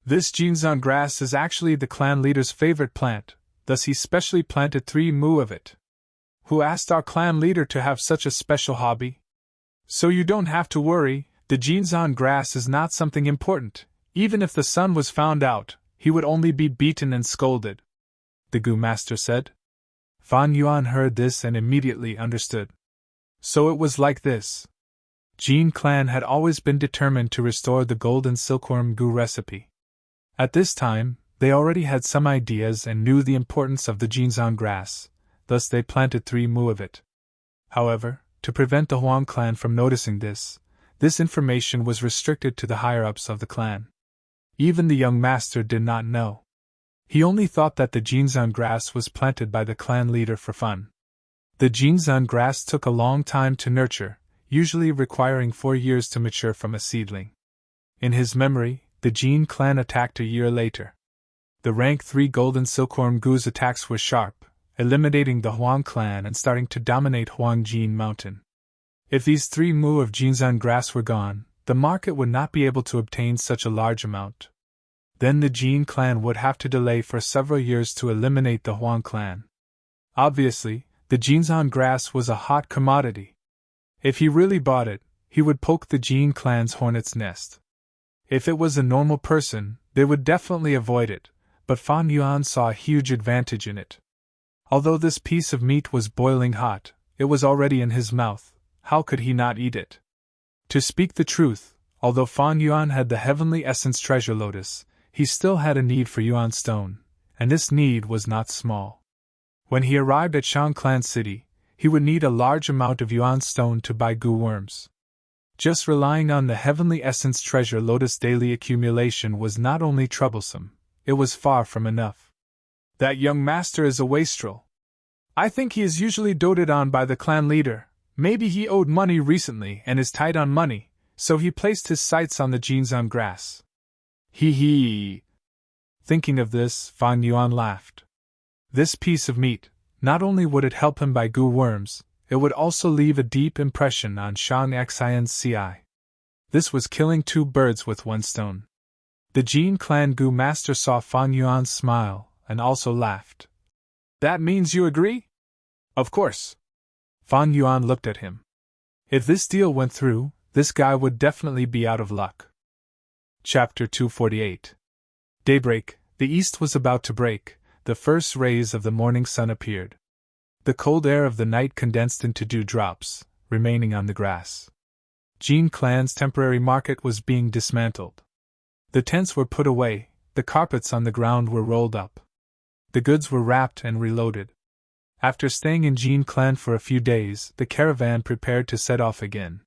This Jinzan grass is actually the clan leader's favorite plant, thus he specially planted 3 mu of it. Who asked our clan leader to have such a special hobby? So you don't have to worry, the Jinzan grass is not something important. Even if the son was found out, he would only be beaten and scolded. The Gu master said. Fan Yuan heard this and immediately understood. So it was like this. Jin Clan had always been determined to restore the golden silkworm Gu recipe. At this time, they already had some ideas and knew the importance of the Jinzan grass, thus they planted 3 mu of it. However, to prevent the Huang clan from noticing this information was restricted to the higher-ups of the clan. Even the young master did not know. He only thought that the Jinzan grass was planted by the clan leader for fun. The Jinzan grass took a long time to nurture, usually requiring 4 years to mature from a seedling. In his memory, the Jin clan attacked a year later. The rank 3 golden silkworm Gu's attacks were sharp, eliminating the Huang clan and starting to dominate Huangjin Mountain. If these 3 mu of Jinzan grass were gone, the market would not be able to obtain such a large amount. Then the Jin clan would have to delay for several years to eliminate the Huang clan. Obviously, the Jinzan grass was a hot commodity. If he really bought it, he would poke the Jin clan's hornet's nest. If it was a normal person, they would definitely avoid it, but Fan Yuan saw a huge advantage in it. Although this piece of meat was boiling hot, it was already in his mouth, how could he not eat it? To speak the truth, although Fan Yuan had the heavenly essence treasure lotus, he still had a need for yuan stone, and this need was not small. When he arrived at Shangclan City, he would need a large amount of yuan stone to buy Gu worms. Just relying on the heavenly essence treasure lotus daily accumulation was not only troublesome, it was far from enough. That young master is a wastrel. I think he is usually doted on by the clan leader. Maybe he owed money recently and is tight on money, so he placed his sights on the Jinzan grass. Hee. Thinking of this, Fan Yuan laughed. This piece of meat, not only would it help him buy Gu worms, it would also leave a deep impression on Shang Xian's CI. This was killing 2 birds with 1 stone. The Jin clan Gu master saw Fan Yuan smile, and also laughed. That means you agree? Of course. Fan Yuan looked at him. If this deal went through, this guy would definitely be out of luck. Chapter 248. Daybreak, the east was about to break, the first rays of the morning sun appeared. The cold air of the night condensed into dewdrops, remaining on the grass. Jin clan's temporary market was being dismantled. The tents were put away, the carpets on the ground were rolled up. The goods were wrapped and reloaded. After staying in Jin clan for a few days, the caravan prepared to set off again.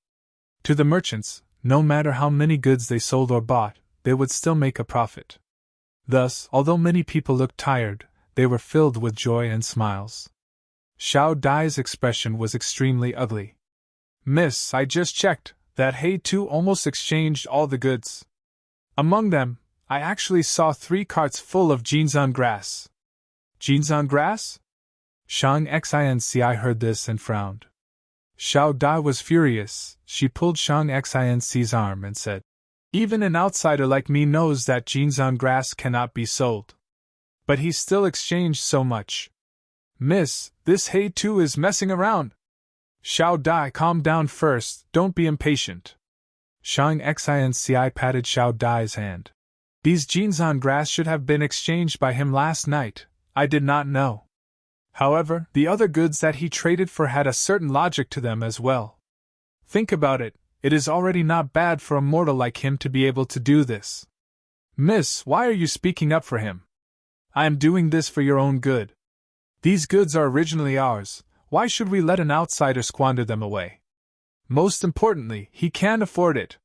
To the merchants, no matter how many goods they sold or bought, they would still make a profit. Thus, although many people looked tired, they were filled with joy and smiles. Xiao Dai's expression was extremely ugly. Miss, I just checked, that He Tu almost exchanged all the goods. Among them, I actually saw 3 carts full of Jinzan grass. Jinzan grass? Shang Xinci heard this and frowned. Xiao Dai was furious. She pulled Shang Xinci's arm and said, even an outsider like me knows that Jinzan grass cannot be sold. But he still exchanged so much. Miss, this He Tu is messing around. Xiao Dai, calm down first, don't be impatient. Shang Xinci patted Xiao Dai's hand. These Jinzan grass should have been exchanged by him last night. I did not know. However, the other goods that he traded for had a certain logic to them as well. Think about it, it is already not bad for a mortal like him to be able to do this. Miss, why are you speaking up for him? I am doing this for your own good. These goods are originally ours, why should we let an outsider squander them away? Most importantly, he can't afford it.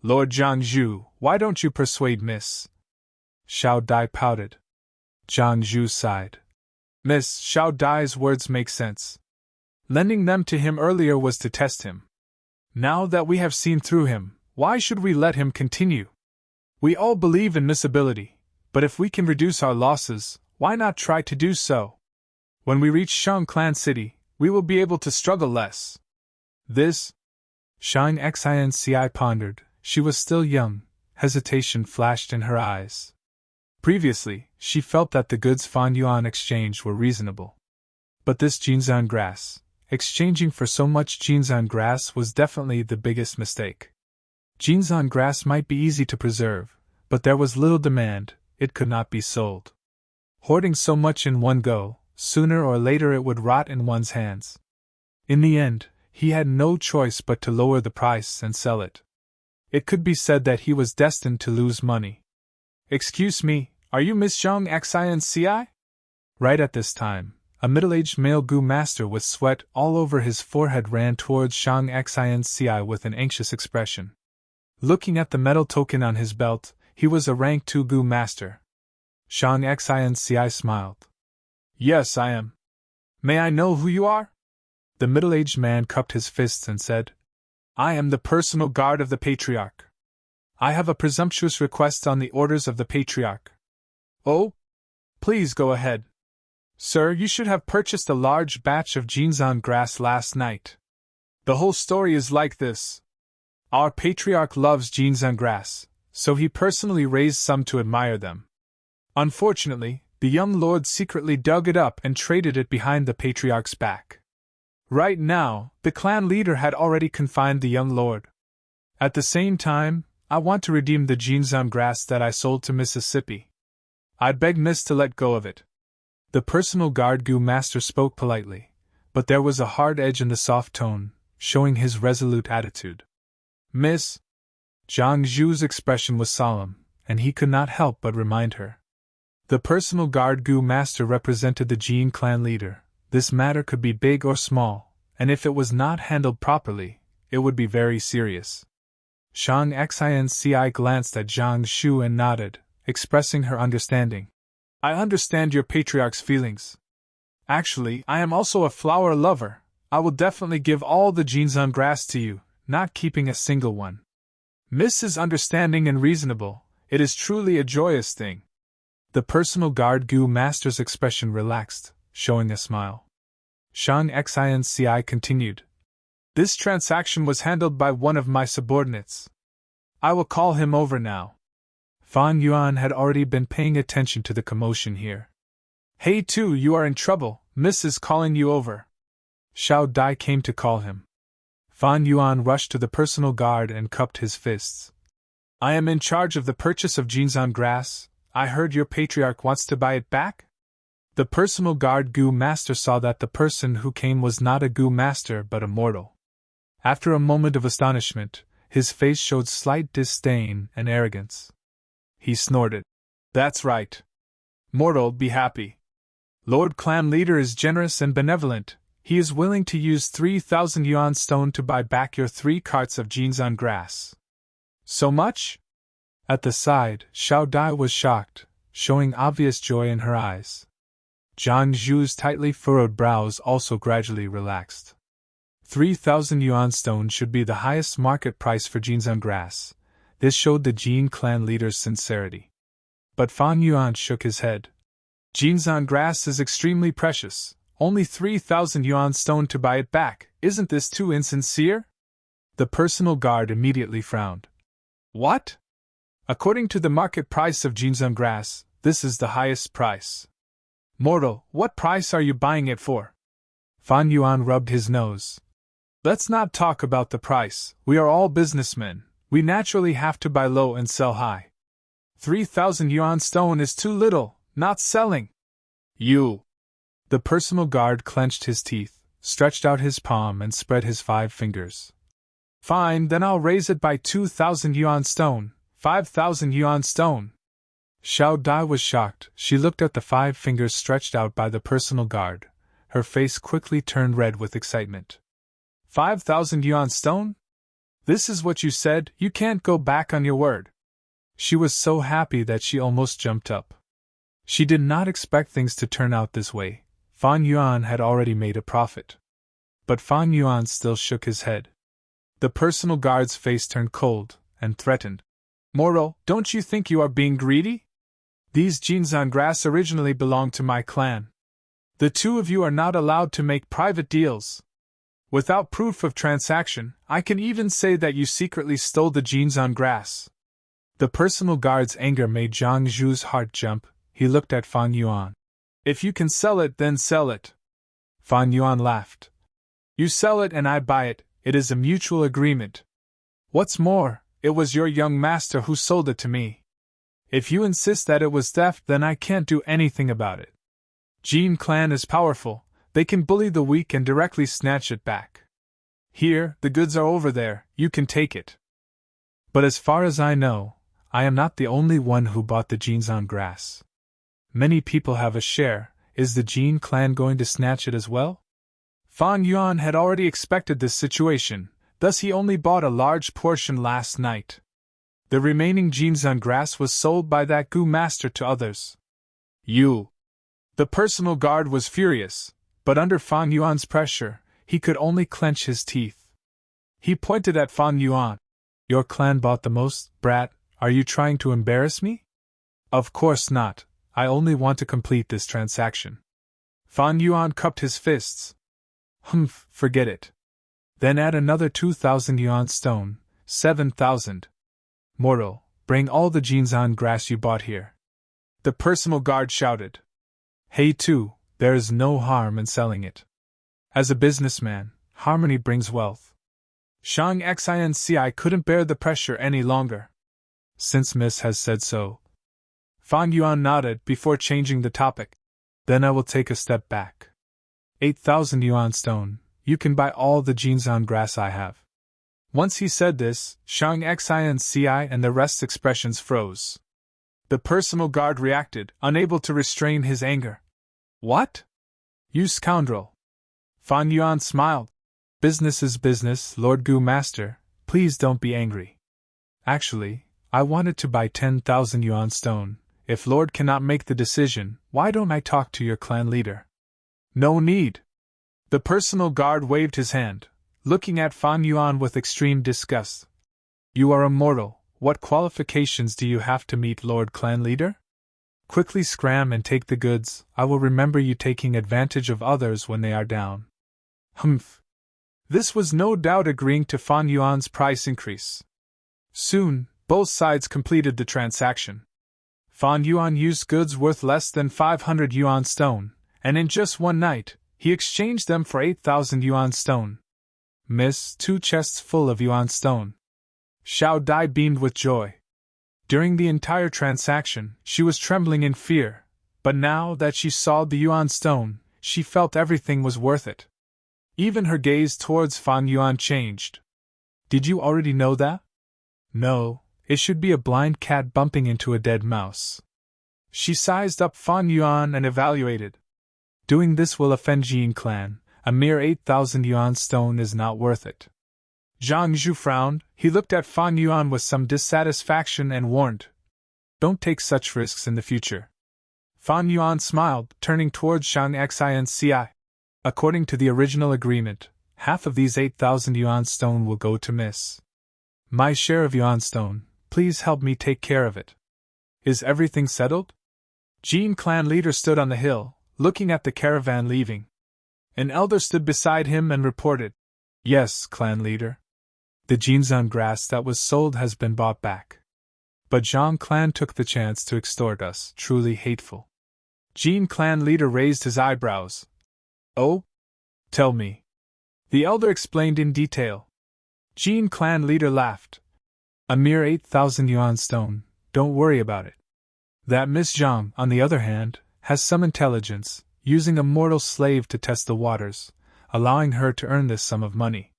Lord Jiangzhu, why don't you persuade Miss? Xiao Dai pouted. Jiangzhu sighed. Miss, Xiao Dai's words make sense. Lending them to him earlier was to test him. Now that we have seen through him, why should we let him continue? We all believe in Miss ability, but if we can reduce our losses, why not try to do so? When we reach Shang Clan City, we will be able to struggle less. This? Shang Xinci pondered. She was still young. Hesitation flashed in her eyes. Previously, she felt that the goods Fan Yuan exchanged were reasonable. But this Jinzan grass, exchanging for so much Jinzan grass was definitely the biggest mistake. Jinzan grass might be easy to preserve, but there was little demand, it could not be sold. Hoarding so much in one go, sooner or later it would rot in one's hands. In the end, he had no choice but to lower the price and sell it. It could be said that he was destined to lose money. Excuse me, are you Miss Shang Xinci? Right at this time, a middle-aged male Gu master with sweat all over his forehead ran towards Shang Xinci with an anxious expression. Looking at the metal token on his belt, he was a rank 2 Gu master. Shang Xinci smiled. Yes, I am. May I know who you are? The middle-aged man cupped his fists and said, I am the personal guard of the Patriarch. I have a presumptuous request on the orders of the Patriarch. Oh? Please go ahead. Sir, you should have purchased a large batch of Jinzan grass last night. The whole story is like this. Our Patriarch loves Jinzan grass, so he personally raised some to admire them. Unfortunately, the young lord secretly dug it up and traded it behind the Patriarch's back. Right now, the clan leader had already confined the young lord. At the same time, I want to redeem the Jinzan grass that I sold to Mississippi. I'd beg Miss to let go of it. The personal guard Gu master spoke politely, but there was a hard edge in the soft tone, showing his resolute attitude. Miss? Zhang Zhu's expression was solemn, and he could not help but remind her. The personal guard Gu master represented the Jin clan leader. This matter could be big or small, and if it was not handled properly, it would be very serious. Shang Xinci glanced at Zhang Zhu and nodded, expressing her understanding. I understand your patriarch's feelings. Actually, I am also a flower lover. I will definitely give all the Jinzan grass to you, not keeping a single one. Miss is understanding and reasonable. It is truly a joyous thing. The personal guard Gu master's expression relaxed, showing a smile. Shang Xinci continued. This transaction was handled by one of my subordinates. I will call him over now. Fan Yuan had already been paying attention to the commotion here. Hey Tu, you are in trouble, Miss is calling you over. Xiao Dai came to call him. Fan Yuan rushed to the personal guard and cupped his fists. I am in charge of the purchase of Jinzan grass. I heard your patriarch wants to buy it back? The personal guard Gu master saw that the person who came was not a Gu master but a mortal. After a moment of astonishment, his face showed slight disdain and arrogance. He snorted. That's right. Mortal, be happy. Lord Clan Leader is generous and benevolent. He is willing to use 3,000 yuan stone to buy back your 3 carts of Jinzan grass. So much? At the side, Xiao Dai was shocked, showing obvious joy in her eyes. Zhang Zhu's tightly furrowed brows also gradually relaxed. 3,000 yuan stone should be the highest market price for Jinzan grass. This showed the Jin clan leader's sincerity. But Fan Yuan shook his head. Jinzan grass is extremely precious. Only 3,000 yuan stone to buy it back. Isn't this too insincere? The personal guard immediately frowned. What? According to the market price of Jinzan grass, this is the highest price. Mortal, what price are you buying it for? Fan Yuan rubbed his nose. Let's not talk about the price. We are all businessmen. We naturally have to buy low and sell high. 3,000 yuan stone is too little, not selling. You. The personal guard clenched his teeth, stretched out his palm and spread his 5 fingers. Fine, then I'll raise it by 2,000 yuan stone, 5,000 yuan stone. Xiao Dai was shocked. She looked at the 5 fingers stretched out by the personal guard. Her face quickly turned red with excitement. 5,000 yuan stone? This is what you said, you can't go back on your word. She was so happy that she almost jumped up. She did not expect things to turn out this way. Fan Yuan had already made a profit. But Fan Yuan still shook his head. The personal guard's face turned cold and threatened. Moro, don't you think you are being greedy? These Jinzan grass originally belonged to my clan. The two of you are not allowed to make private deals. Without proof of transaction, I can even say that you secretly stole the Jinzan grass. The personal guard's anger made Zhang Zhu's heart jump. He looked at Fan Yuan. If you can sell it, then sell it. Fan Yuan laughed. You sell it and I buy it. It is a mutual agreement. What's more, it was your young master who sold it to me. If you insist that it was theft, then I can't do anything about it. Jin clan is powerful. They can bully the weak and directly snatch it back. Here, the goods are over there, you can take it. But as far as I know, I am not the only one who bought the Jinzan grass. Many people have a share. Is the Jin clan going to snatch it as well? Fan Yuan had already expected this situation, thus he only bought a large portion last night. The remaining Jinzan grass was sold by that Gu master to others. You. The personal guard was furious, but under Fan Yuan's pressure, he could only clench his teeth. He pointed at Fan Yuan. Your clan bought the most, brat, are you trying to embarrass me? Of course not, I only want to complete this transaction. Fan Yuan cupped his fists. Humph, forget it. Then add another 2,000 yuan stone, 7,000. Mortal, bring all the Jinzan grass you bought here. The personal guard shouted. Hey too, there is no harm in selling it. As a businessman, harmony brings wealth. Shang Xinci couldn't bear the pressure any longer. Since Miss has said so. Fan Yuan nodded before changing the topic. Then I will take a step back. 8,000 yuan stone, you can buy all the Jinzan grass I have. Once he said this, Shang Xinci and the rest's expressions froze. The personal guard reacted, unable to restrain his anger. What? You scoundrel! Fan Yuan smiled. Business is business, Lord Gu Master, please don't be angry. Actually, I wanted to buy 10,000 yuan stone. If Lord cannot make the decision, why don't I talk to your clan leader? No need. The personal guard waved his hand, looking at Fan Yuan with extreme disgust. You are immortal. What qualifications do you have to meet Lord Clan Leader? Quickly scram and take the goods. I will remember you taking advantage of others when they are down. Humph. This was no doubt agreeing to Fan Yuan's price increase. Soon, both sides completed the transaction. Fan Yuan used goods worth less than 500 yuan stone, and in just one night, he exchanged them for 8,000 yuan stone. Miss, 2 chests full of yuan stone. Xiao Dai beamed with joy. During the entire transaction, she was trembling in fear, but now that she saw the yuan stone, she felt everything was worth it. Even her gaze towards Fan Yuan changed. Did you already know that? No, it should be a blind cat bumping into a dead mouse. She sized up Fan Yuan and evaluated. Doing this will offend Jin clan, a mere 8,000 yuan stone is not worth it. Zhang Zhu frowned. He looked at Fan Yuan with some dissatisfaction and warned, "Don't take such risks in the future." Fan Yuan smiled, turning towards Shang Xinci. "According to the original agreement, half of these 8,000 yuan stone will go to Miss. My share of yuan stone, please help me take care of it. Is everything settled?" Jin clan leader stood on the hill, looking at the caravan leaving. An elder stood beside him and reported, "Yes, clan leader. The Jinzan grass that was sold has been bought back. But Zhang clan took the chance to extort us, truly hateful." Jin clan leader raised his eyebrows. "Oh? Tell me." The elder explained in detail. Jin clan leader laughed. "A mere 8,000 yuan stone, don't worry about it. That Miss Zhang, on the other hand, has some intelligence, using a mortal slave to test the waters, allowing her to earn this sum of money.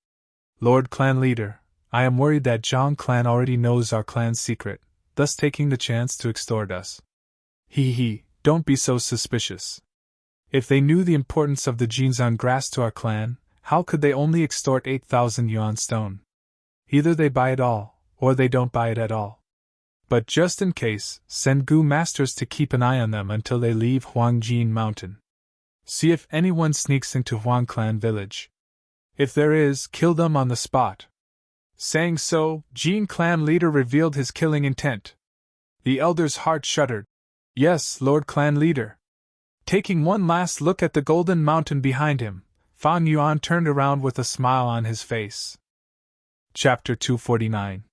Lord clan leader, I am worried that Zhang clan already knows our clan's secret, thus taking the chance to extort us. Don't be so suspicious. If they knew the importance of the Jinzan grass to our clan, how could they only extort 8,000 yuan stone? Either they buy it all, or they don't buy it at all. But just in case, send Gu masters to keep an eye on them until they leave Huangjin Mountain. See if anyone sneaks into Huang clan village. If there is, kill them on the spot." Saying so, Jin clan leader revealed his killing intent. The elder's heart shuddered. "Yes, Lord clan leader." Taking one last look at the golden mountain behind him, Fan Yuan turned around with a smile on his face. Chapter 249.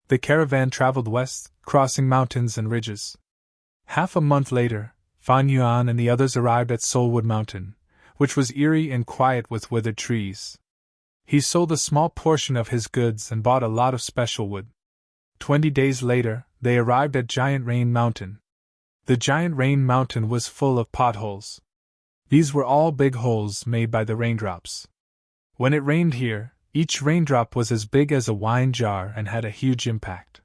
The caravan traveled west, crossing mountains and ridges. Half a month later, Fan Yuan and the others arrived at Soulwood Mountain, which was eerie and quiet with withered trees. He sold a small portion of his goods and bought a lot of special wood. 20 days later, they arrived at Giant Rain Mountain. The Giant Rain Mountain was full of potholes. These were all big holes made by the raindrops. When it rained here, each raindrop was as big as a wine jar and had a huge impact.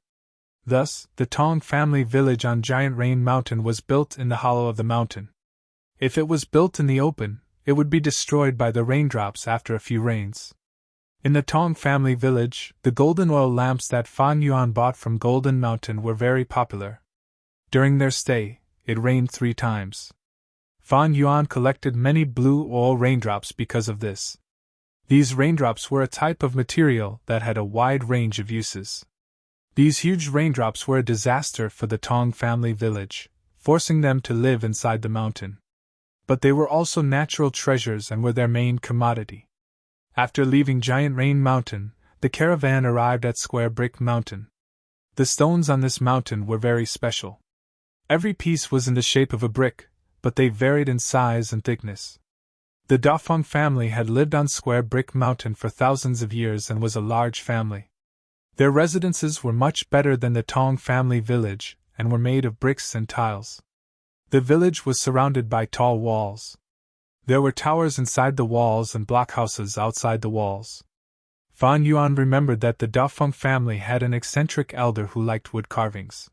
Thus, the Tong family village on Giant Rain Mountain was built in the hollow of the mountain. If it was built in the open, it would be destroyed by the raindrops after a few rains. In the Tong family village, the golden oil lamps that Fan Yuan bought from Golden Mountain were very popular. During their stay, it rained 3 times. Fan Yuan collected many blue oil raindrops because of this. These raindrops were a type of material that had a wide range of uses. These huge raindrops were a disaster for the Tong family village, forcing them to live inside the mountain. But they were also natural treasures and were their main commodity. After leaving Giant Rain Mountain, the caravan arrived at Square Brick Mountain. The stones on this mountain were very special. Every piece was in the shape of a brick, but they varied in size and thickness. The Dafeng family had lived on Square Brick Mountain for thousands of years and was a large family. Their residences were much better than the Tong family village and were made of bricks and tiles. The village was surrounded by tall walls. There were towers inside the walls and blockhouses outside the walls. Fan Yuan remembered that the Dafeng family had an eccentric elder who liked wood carvings.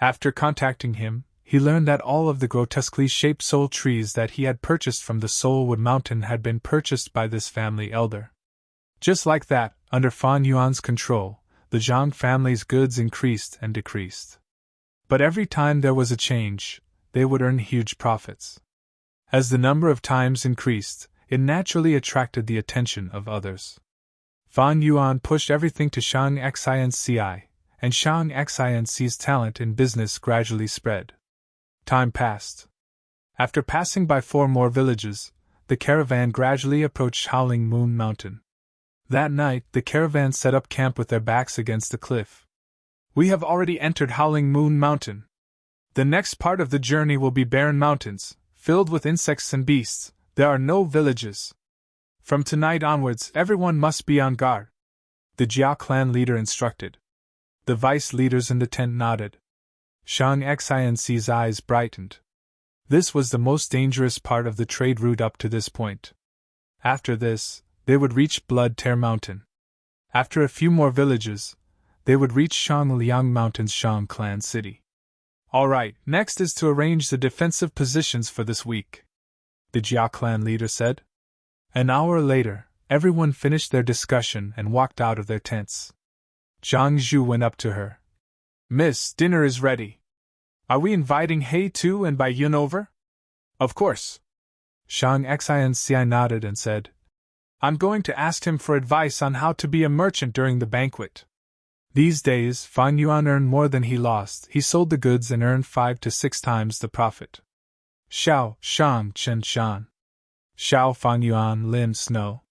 After contacting him, he learned that all of the grotesquely shaped soul trees that he had purchased from the Soulwood Mountain had been purchased by this family elder. Just like that, under Fan Yuan's control, the Zhang family's goods increased and decreased. But every time there was a change, they would earn huge profits. As the number of times increased, it naturally attracted the attention of others. Fan Yuan pushed everything to Shang Xinci, and Shang Xinci's talent in business gradually spread. Time passed. After passing by 4 more villages, the caravan gradually approached Howling Moon Mountain. That night, the caravan set up camp with their backs against the cliff. "We have already entered Howling Moon Mountain. The next part of the journey will be barren mountains, filled with insects and beasts. There are no villages. From tonight onwards, everyone must be on guard," the Jia clan leader instructed. The vice leaders in the tent nodded. Shang Xinci's eyes brightened. This was the most dangerous part of the trade route up to this point. After this, they would reach Blood Tear Mountain. After a few more villages, they would reach Shangliang Mountain's Shang clan city. "Alright, next is to arrange the defensive positions for this week," the Jia clan leader said. An hour later, Everyone finished their discussion and walked out of their tents. Zhang Zhu went up to her. Miss, dinner is ready. Are we inviting He too and Bai Yun over? Of course. Shang Xinci nodded and said, I'm going to ask him for advice on how to be a merchant during the banquet. These days, Fan Yuan earned more than he lost. He sold the goods and earned 5 to 6 times the profit. Xiao, Shang, Chen Shan. Xiao Fan Yuan Lim Snow.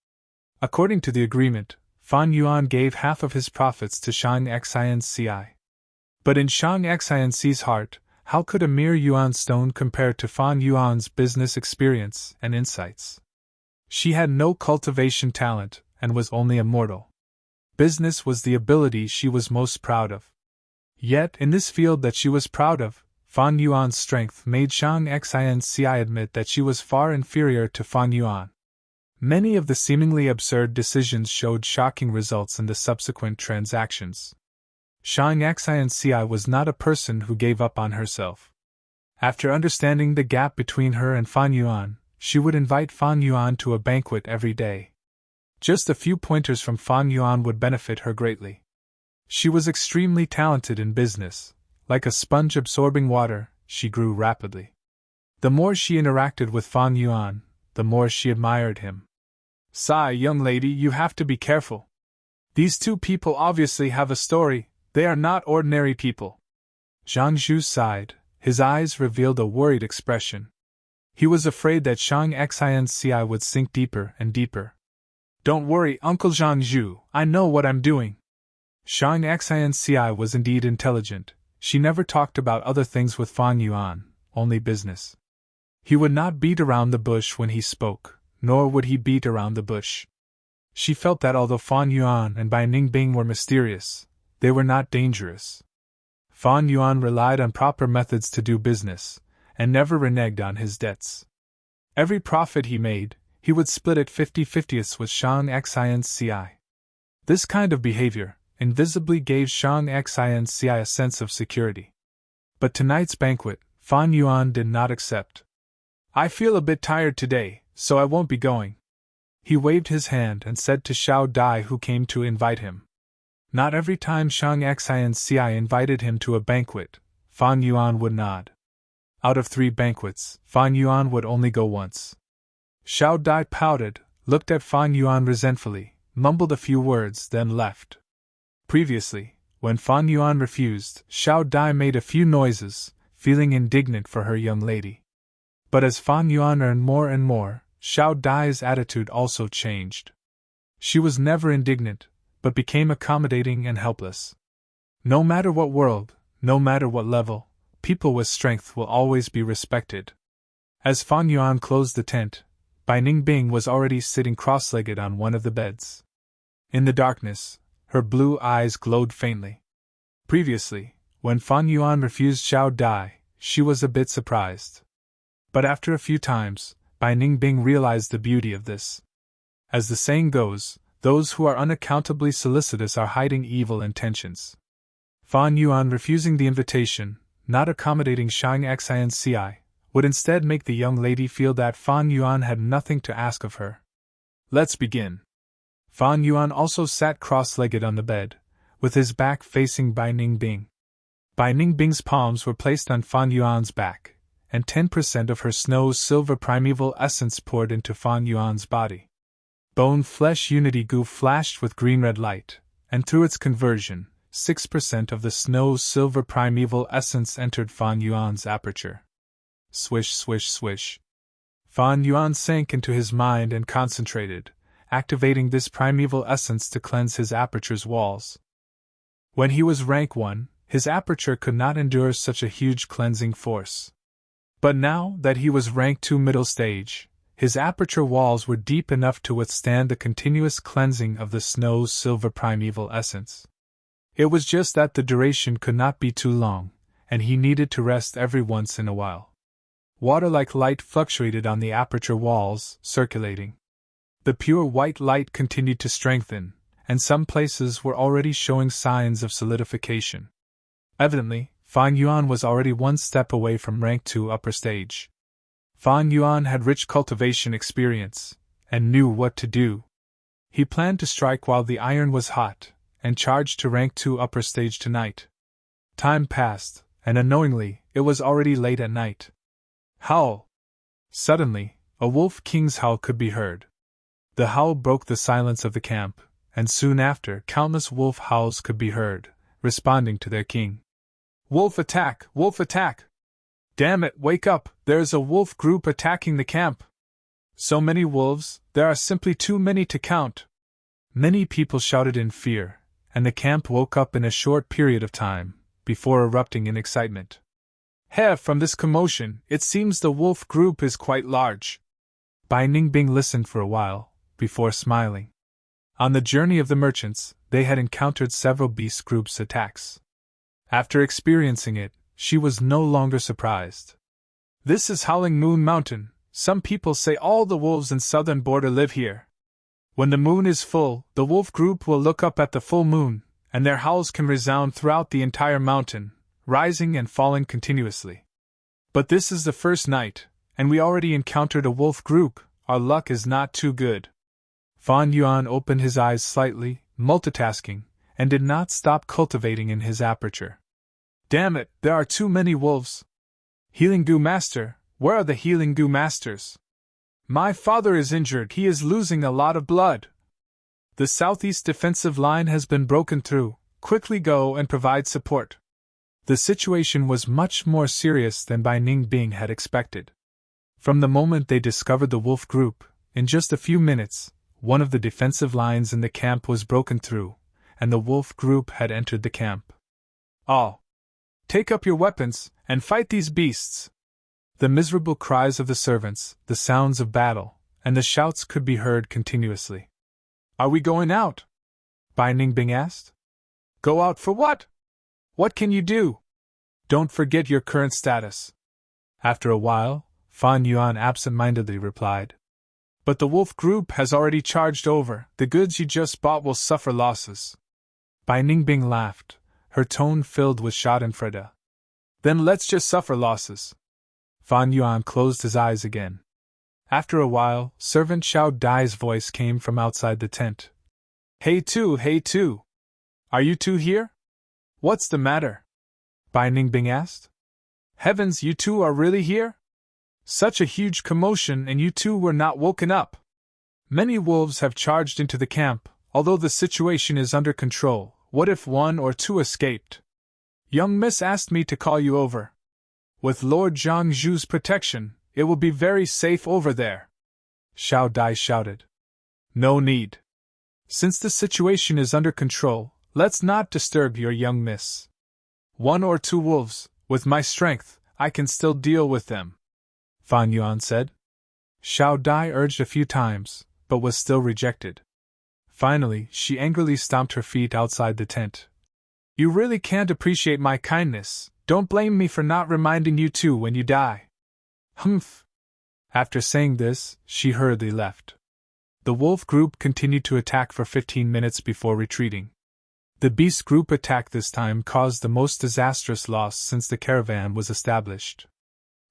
According to the agreement, Fan Yuan gave half of his profits to Shang Xinci. But in Shang Xinci's heart, how could a mere yuan stone compare to Fan Yuan's business experience and insights? She had no cultivation talent and was only a mortal. Business was the ability she was most proud of. Yet, in this field that she was proud of, Fan Yuan's strength made Shang Xinci admit that she was far inferior to Fan Yuan. Many of the seemingly absurd decisions showed shocking results in the subsequent transactions. Shang Xinci was not a person who gave up on herself. After understanding the gap between her and Fan Yuan, she would invite Fan Yuan to a banquet every day. Just a few pointers from Fan Yuan would benefit her greatly. She was extremely talented in business. Like a sponge absorbing water, she grew rapidly. The more she interacted with Fan Yuan, the more she admired him. Sigh, young lady, you have to be careful. These two people obviously have a story. They are not ordinary people. Zhang Zhu sighed. His eyes revealed a worried expression. He was afraid that Shang Xinci would sink deeper and deeper. Don't worry, Uncle Zhang Zhu, I know what I'm doing. Shang Xinci was indeed intelligent. She never talked about other things with Fan Yuan, only business. He would not beat around the bush when he spoke, nor would he beat around the bush. She felt that although Fan Yuan and Bai Ningbing were mysterious, they were not dangerous. Fan Yuan relied on proper methods to do business, and never reneged on his debts. Every profit he made, he would split it 50/50 with Shang Xinci. This kind of behavior invisibly gave Shang Xinci a sense of security. But tonight's banquet, Fan Yuan did not accept. I feel a bit tired today, so I won't be going. He waved his hand and said to Xiao Dai, who came to invite him. Not every time Shang Xinci invited him to a banquet, Fan Yuan would nod. Out of 3 banquets, Fan Yuan would only go once. Xiao Dai pouted, looked at Fan Yuan resentfully, mumbled a few words, then left. Previously, when Fan Yuan refused, Xiao Dai made a few noises, feeling indignant for her young lady. But as Fan Yuan earned more and more, Xiao Dai's attitude also changed. She was never indignant, but became accommodating and helpless. No matter what world, no matter what level, people with strength will always be respected. As Fan Yuan closed the tent, Bai Ningbing was already sitting cross-legged on one of the beds. In the darkness, her blue eyes glowed faintly. Previously, when Fan Yuan refused Xiao Dai, she was a bit surprised. But after a few times, Bai Ningbing realized the beauty of this. As the saying goes, those who are unaccountably solicitous are hiding evil intentions. Fan Yuan refusing the invitation, not accommodating Shang Xinci, would instead make the young lady feel that Fan Yuan had nothing to ask of her. Let's begin. Fan Yuan also sat cross-legged on the bed, with his back facing Bai Ningbing. Bai Ningbing's palms were placed on Fan Yuan's back, and 10% of her snow's silver primeval essence poured into Fan Yuan's body. Bone-flesh unity goo flashed with green-red light, and through its conversion, 6% of the snow's silver primeval essence entered Fan Yuan's aperture. Swish, swish, swish. Fan Yuan sank into his mind and concentrated, activating this primeval essence to cleanse his aperture's walls. When he was rank 1, his aperture could not endure such a huge cleansing force. But now that he was rank 2 middle stage, his aperture walls were deep enough to withstand the continuous cleansing of the snow's silver primeval essence. It was just that the duration could not be too long, and he needed to rest every once in a while. Water-like light fluctuated on the aperture walls, circulating. The pure white light continued to strengthen, and some places were already showing signs of solidification. Evidently, Fan Yuan was already one step away from rank 2 upper stage. Fan Yuan had rich cultivation experience, and knew what to do. He planned to strike while the iron was hot, and charged to rank 2 upper stage tonight. Time passed, and unknowingly, it was already late at night. Howl! Suddenly, a wolf king's howl could be heard. The howl broke the silence of the camp, and soon after, countless wolf howls could be heard, responding to their king. Wolf attack! Wolf attack! Damn it, wake up! There's a wolf group attacking the camp! So many wolves, there are simply too many to count! Many people shouted in fear, and the camp woke up in a short period of time, before erupting in excitement. From this commotion, it seems the wolf group is quite large. Bai Ningbing listened for a while, before smiling. On the journey of the merchants, they had encountered several beast groups' attacks. After experiencing it, she was no longer surprised. This is Howling Moon Mountain. Some people say all the wolves in southern border live here. When the moon is full, the wolf group will look up at the full moon, and their howls can resound throughout the entire mountain, rising and falling continuously. But this is the first night, and we already encountered a wolf group. Our luck is not too good. Fan Yuan opened his eyes slightly, multitasking, and did not stop cultivating in his aperture. Damn it, there are too many wolves. Healing Gu Master, where are the Healing Gu Masters? My father is injured, he is losing a lot of blood. The southeast defensive line has been broken through, quickly go and provide support. The situation was much more serious than Bai Ningbing had expected. From the moment they discovered the wolf group, in just a few minutes, one of the defensive lines in the camp was broken through, and the wolf group had entered the camp. All! Take up your weapons, and fight these beasts! The miserable cries of the servants, the sounds of battle, and the shouts could be heard continuously. Are we going out? Bai Ningbing asked. Go out for what? What can you do? Don't forget your current status. After a while, Fan Yuan absent-mindedly replied. But the wolf group has already charged over, the goods you just bought will suffer losses. Bai Ningbing laughed, her tone filled with schadenfreude. Then let's just suffer losses. Fan Yuan closed his eyes again. After a while, servant Xiao Dai's voice came from outside the tent. Hey two! Are you two here? What's the matter? Bai Ningbing asked. Heavens, you two are really here? Such a huge commotion and you two were not woken up. Many wolves have charged into the camp, although the situation is under control. What if 1 or 2 escaped? Young Miss asked me to call you over. With Lord Zhangzhu's protection, it will be very safe over there. Xiao Dai shouted. No need. Since the situation is under control, let's not disturb your young miss. 1 or 2 wolves, with my strength, I can still deal with them. Fan Yuan said. Xiao Dai urged a few times, but was still rejected. Finally, she angrily stomped her feet outside the tent. You really can't appreciate my kindness. Don't blame me for not reminding you two when you die. Humph. After saying this, she hurriedly left. The wolf group continued to attack for 15 minutes before retreating. The beast group attack this time caused the most disastrous loss since the caravan was established.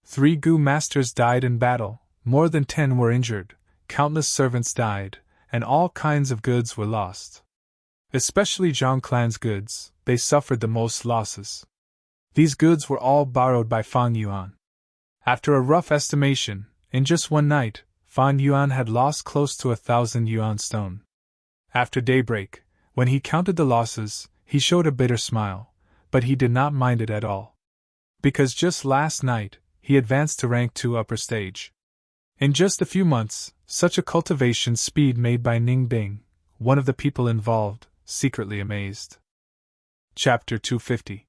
3 Gu masters died in battle, more than 10 were injured, countless servants died, and all kinds of goods were lost. Especially Zhang clan's goods, they suffered the most losses. These goods were all borrowed by Fan Yuan. After a rough estimation, in just one night, Fan Yuan had lost close to 1,000 yuan stone. After daybreak, when he counted the losses, he showed a bitter smile, but he did not mind it at all. Because just last night, he advanced to rank 2 upper stage. In just a few months, such a cultivation speed made by Ningbing, one of the people involved, secretly amazed. Chapter 250.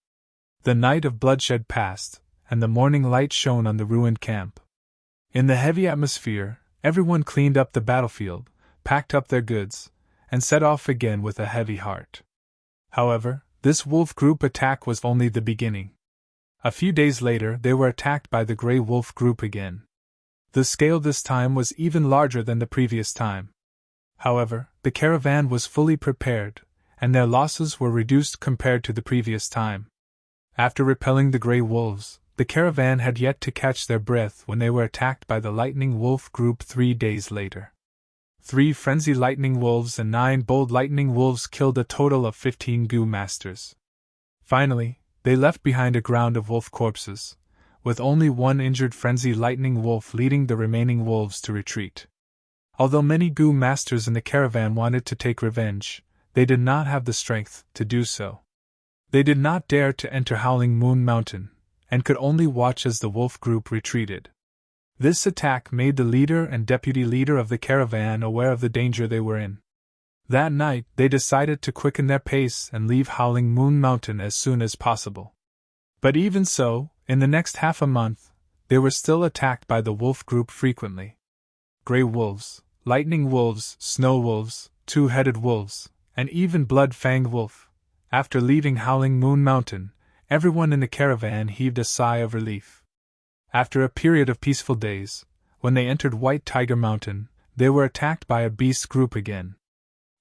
The night of bloodshed passed, and the morning light shone on the ruined camp. In the heavy atmosphere, everyone cleaned up the battlefield, packed up their goods, and set off again with a heavy heart. However, this wolf group attack was only the beginning. A few days later, they were attacked by the Grey Wolf group again. The scale this time was even larger than the previous time. However, the caravan was fully prepared, and their losses were reduced compared to the previous time. After repelling the Grey Wolves, the caravan had yet to catch their breath when they were attacked by the Lightning Wolf group 3 days later. 3 frenzy lightning wolves and 9 bold lightning wolves killed a total of 15 goo masters. Finally, they left behind a ground of wolf corpses, with only one injured frenzy lightning wolf leading the remaining wolves to retreat. Although many goo masters in the caravan wanted to take revenge, they did not have the strength to do so. They did not dare to enter Howling Moon Mountain, and could only watch as the wolf group retreated. This attack made the leader and deputy leader of the caravan aware of the danger they were in. That night, they decided to quicken their pace and leave Howling Moon Mountain as soon as possible. But even so, in the next half a month, they were still attacked by the wolf group frequently. Grey wolves, lightning wolves, snow wolves, two-headed wolves, and even blood-fanged wolf. After leaving Howling Moon Mountain, everyone in the caravan heaved a sigh of relief. After a period of peaceful days, when they entered White Tiger Mountain, they were attacked by a beast group again.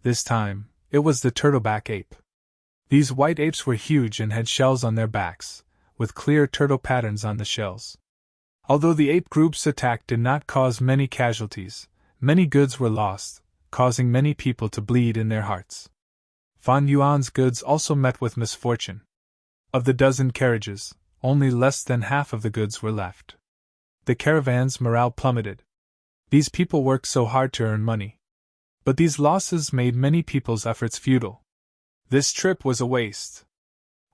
This time, it was the turtleback ape. These white apes were huge and had shells on their backs, with clear turtle patterns on the shells. Although the ape group's attack did not cause many casualties, many goods were lost, causing many people to bleed in their hearts. Fan Yuan's goods also met with misfortune. Of the dozen carriages, only less than half of the goods were left. The caravan's morale plummeted. These people worked so hard to earn money. But these losses made many people's efforts futile. This trip was a waste.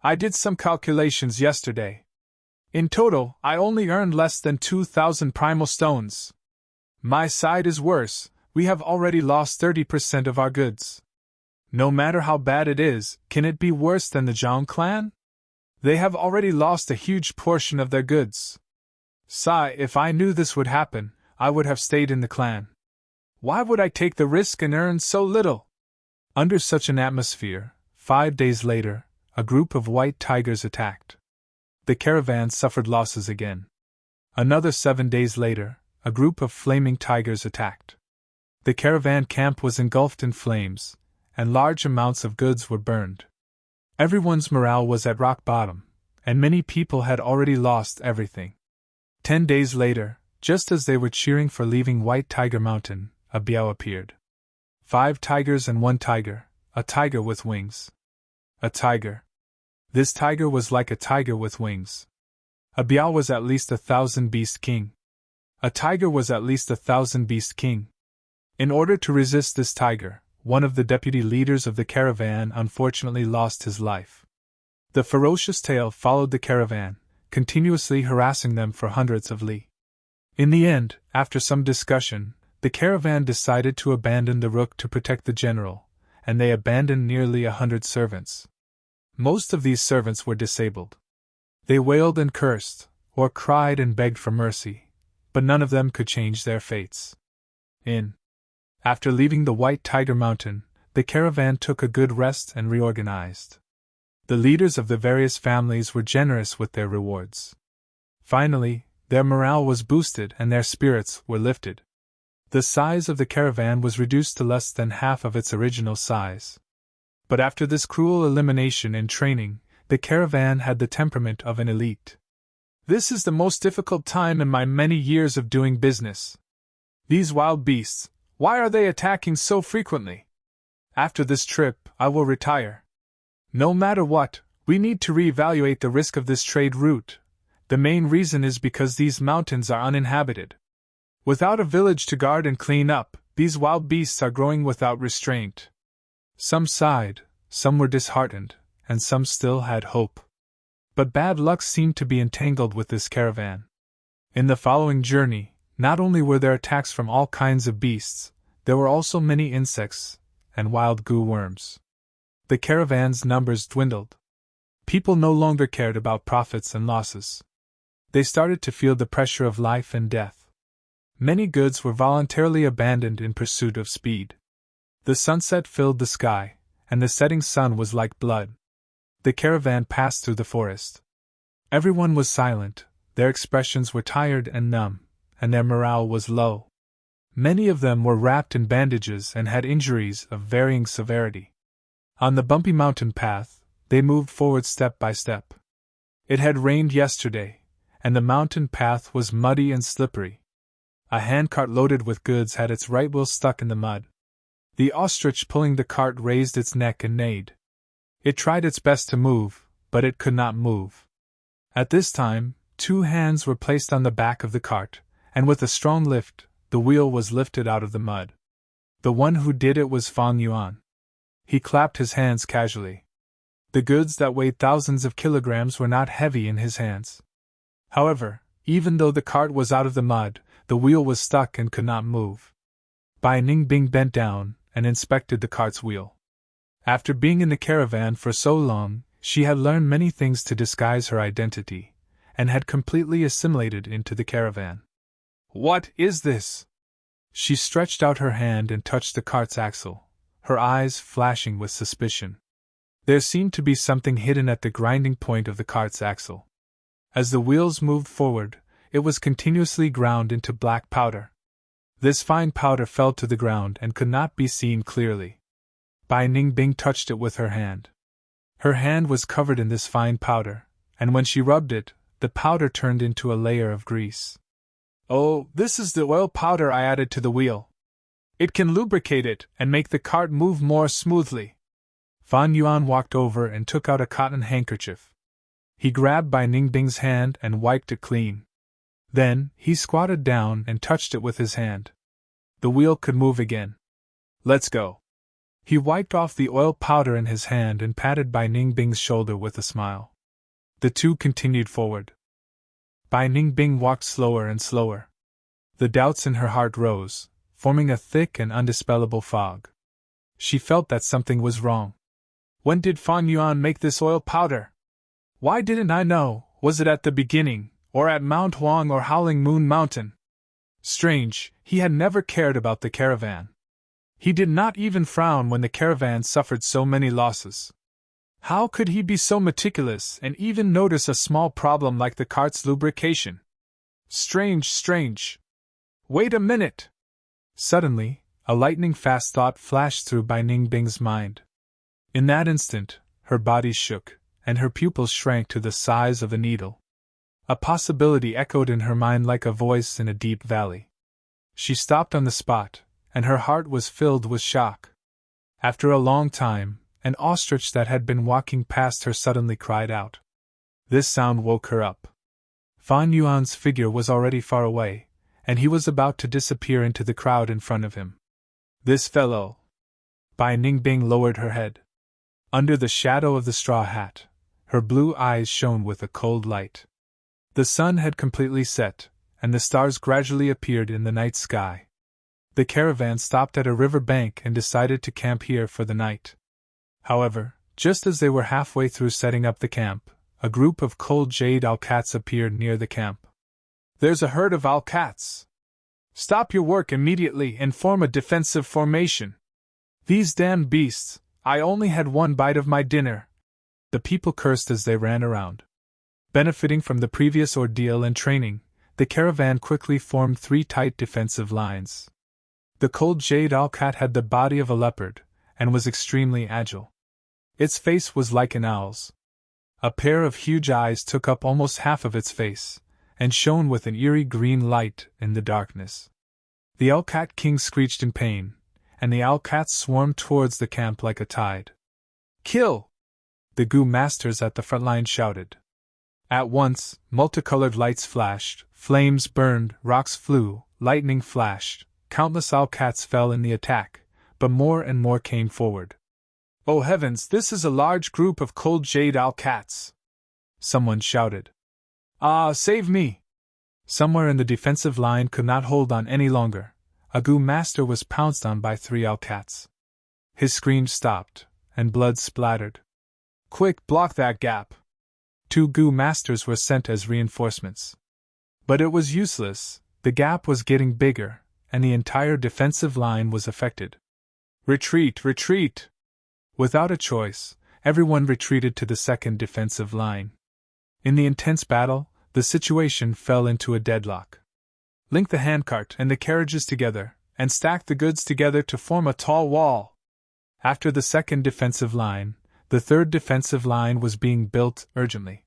I did some calculations yesterday. In total, I only earned less than 2,000 primal stones. My side is worse, we have already lost 30% of our goods. No matter how bad it is, can it be worse than the Zhang clan? They have already lost a huge portion of their goods. Sigh, if I knew this would happen, I would have stayed in the clan. Why would I take the risk and earn so little? Under such an atmosphere, 5 days later, a group of white tigers attacked. The caravan suffered losses again. Another 7 days later, a group of flaming tigers attacked. The caravan camp was engulfed in flames, and large amounts of goods were burned. Everyone's morale was at rock bottom, and many people had already lost everything. 10 days later, just as they were cheering for leaving White Tiger Mountain, a biao appeared. 5 tigers and 1 tiger, a tiger with wings. A tiger. This tiger was like a tiger with wings. A biao was at least 1,000 beast king. A tiger was at least 1,000 beast king. In order to resist this tiger, one of the deputy leaders of the caravan unfortunately lost his life. The ferocious tail followed the caravan, continuously harassing them for hundreds of li. In the end, after some discussion, the caravan decided to abandon the rook to protect the general, and they abandoned nearly 100 servants. Most of these servants were disabled. They wailed and cursed, or cried and begged for mercy, but none of them could change their fates. After leaving the White Tiger Mountain, the caravan took a good rest and reorganized. The leaders of the various families were generous with their rewards. Finally, their morale was boosted and their spirits were lifted. The size of the caravan was reduced to less than half of its original size. But after this cruel elimination and training, the caravan had the temperament of an elite. This is the most difficult time in my many years of doing business. These wild beasts, why are they attacking so frequently? After this trip, I will retire. No matter what, we need to reevaluate the risk of this trade route. The main reason is because these mountains are uninhabited. Without a village to guard and clean up, these wild beasts are growing without restraint. Some sighed, some were disheartened, and some still had hope. But bad luck seemed to be entangled with this caravan. In the following journey, not only were there attacks from all kinds of beasts, there were also many insects and wild goo worms. The caravan's numbers dwindled. People no longer cared about profits and losses. They started to feel the pressure of life and death. Many goods were voluntarily abandoned in pursuit of speed. The sunset filled the sky, and the setting sun was like blood. The caravan passed through the forest. Everyone was silent, their expressions were tired and numb, and their morale was low. Many of them were wrapped in bandages and had injuries of varying severity. On the bumpy mountain path, they moved forward step by step. It had rained yesterday, and the mountain path was muddy and slippery. A handcart loaded with goods had its right wheel stuck in the mud. The ostrich pulling the cart raised its neck and neighed. It tried its best to move, but it could not move. At this time, 2 hands were placed on the back of the cart, and with a strong lift, the wheel was lifted out of the mud. The one who did it was Fang Yuan. He clapped his hands casually. The goods that weighed thousands of kilograms were not heavy in his hands. However, even though the cart was out of the mud, the wheel was stuck and could not move. Bai Ningbing bent down and inspected the cart's wheel. After being in the caravan for so long, she had learned many things to disguise her identity, and had completely assimilated into the caravan. "What is this?" She stretched out her hand and touched the cart's axle, her eyes flashing with suspicion. There seemed to be something hidden at the grinding point of the cart's axle. As the wheels moved forward, it was continuously ground into black powder. This fine powder fell to the ground and could not be seen clearly. Bai Ningbing touched it with her hand. Her hand was covered in this fine powder, and when she rubbed it, the powder turned into a layer of grease. "Oh, this is the oil powder I added to the wheel. It can lubricate it and make the cart move more smoothly." Fan Yuan walked over and took out a cotton handkerchief. He grabbed Bai Ningbing's hand and wiped it clean. Then, he squatted down and touched it with his hand. The wheel could move again. "Let's go." He wiped off the oil powder in his hand and patted Bai Ningbing's shoulder with a smile. The two continued forward. Bai Ningbing walked slower and slower. The doubts in her heart rose, forming a thick and undispellable fog. She felt that something was wrong. When did Fan Yuan make this oil powder? Why didn't I know? Was it at the beginning, or at Mount Huang or Howling Moon Mountain? Strange, he had never cared about the caravan. He did not even frown when the caravan suffered so many losses. How could he be so meticulous and even notice a small problem like the cart's lubrication? Strange, strange. Wait a minute! Suddenly, a lightning-fast thought flashed through Bai Ningbing's mind. In that instant, her body shook, and her pupils shrank to the size of a needle. A possibility echoed in her mind like a voice in a deep valley. She stopped on the spot, and her heart was filled with shock. After a long time, an ostrich that had been walking past her suddenly cried out. This sound woke her up. Fan Yuan's figure was already far away, and he was about to disappear into the crowd in front of him. This fellow! Bai Ningbing lowered her head. Under the shadow of the straw hat, her blue eyes shone with a cold light. The sun had completely set, and the stars gradually appeared in the night sky. The caravan stopped at a river bank and decided to camp here for the night. However, just as they were halfway through setting up the camp, a group of cold jade owlcats appeared near the camp. There's a herd of owlcats. Stop your work immediately and form a defensive formation. These damned beasts, I only had one bite of my dinner. The people cursed as they ran around. Benefiting from the previous ordeal and training, the caravan quickly formed 3 tight defensive lines. The cold jade owlcat had the body of a leopard, and was extremely agile. Its face was like an owl's. A pair of huge eyes took up almost half of its face, and shone with an eerie green light in the darkness. The owlcat king screeched in pain, and the owlcats swarmed towards the camp like a tide. Kill! The Gu masters at the front line shouted. At once, multicolored lights flashed, flames burned, rocks flew, lightning flashed, countless owlcats fell in the attack, but more and more came forward. Oh heavens, this is a large group of cold jade owlcats! Someone shouted. Ah, save me! Somewhere in the defensive line could not hold on any longer. A Gu master was pounced on by 3 owlcats. His screams stopped, and blood splattered. Quick, block that gap! 2 Gu masters were sent as reinforcements. But it was useless, the gap was getting bigger, and the entire defensive line was affected. Retreat, retreat! Without a choice, everyone retreated to the second defensive line. In the intense battle, the situation fell into a deadlock. Link the handcart and the carriages together, and stack the goods together to form a tall wall. After the second defensive line, the third defensive line was being built urgently.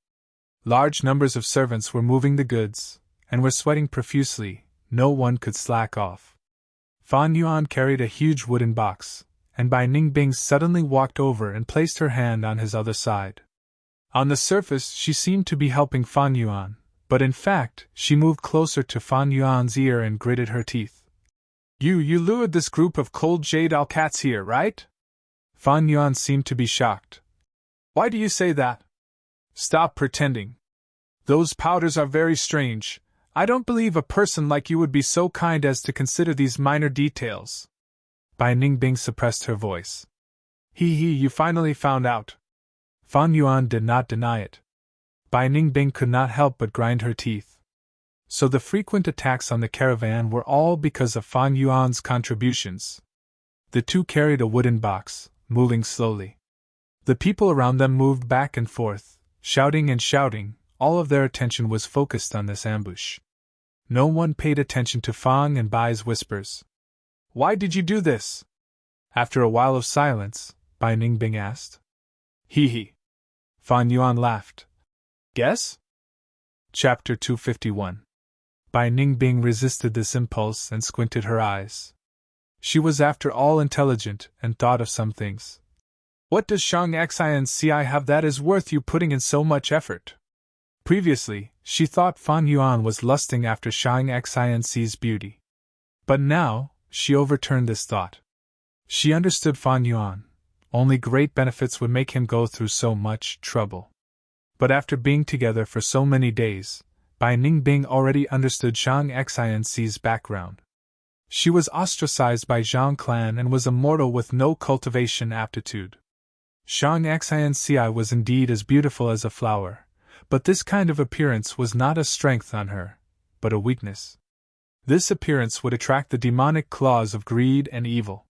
Large numbers of servants were moving the goods, and were sweating profusely, no one could slack off. Fan Yuan carried a huge wooden box, and Bai Ningbing suddenly walked over and placed her hand on his other side. On the surface, she seemed to be helping Fan Yuan, but in fact, she moved closer to Fan Yuan's ear and gritted her teeth. You lured this group of cold jade cats here, right? Fan Yuan seemed to be shocked. Why do you say that? Stop pretending. Those powders are very strange. I don't believe a person like you would be so kind as to consider these minor details. Bai Ningbing suppressed her voice. You finally found out. Fan Yuan did not deny it. Bai Ningbing could not help but grind her teeth. So the frequent attacks on the caravan were all because of Fan Yuan's contributions. The two carried a wooden box, moving slowly. The people around them moved back and forth, shouting and shouting. All of their attention was focused on this ambush. No one paid attention to Fang and Bai's whispers. Why did you do this? After a while of silence, Bai Ningbing asked. Fan Yuan laughed. Guess? Chapter 251. Bai Ningbing resisted this impulse and squinted her eyes. She was after all intelligent and thought of some things. What does Shang Xinci have that is worth you putting in so much effort? Previously, she thought Fan Yuan was lusting after Shang Xinci's beauty. But now, she overturned this thought. She understood Fan Yuan. Only great benefits would make him go through so much trouble. But after being together for so many days, Bai Ningbing already understood Shang Xinci's background. She was ostracized by Zhang clan and was a mortal with no cultivation aptitude. Shang Xinci was indeed as beautiful as a flower, but this kind of appearance was not a strength on her, but a weakness. This appearance would attract the demonic claws of greed and evil.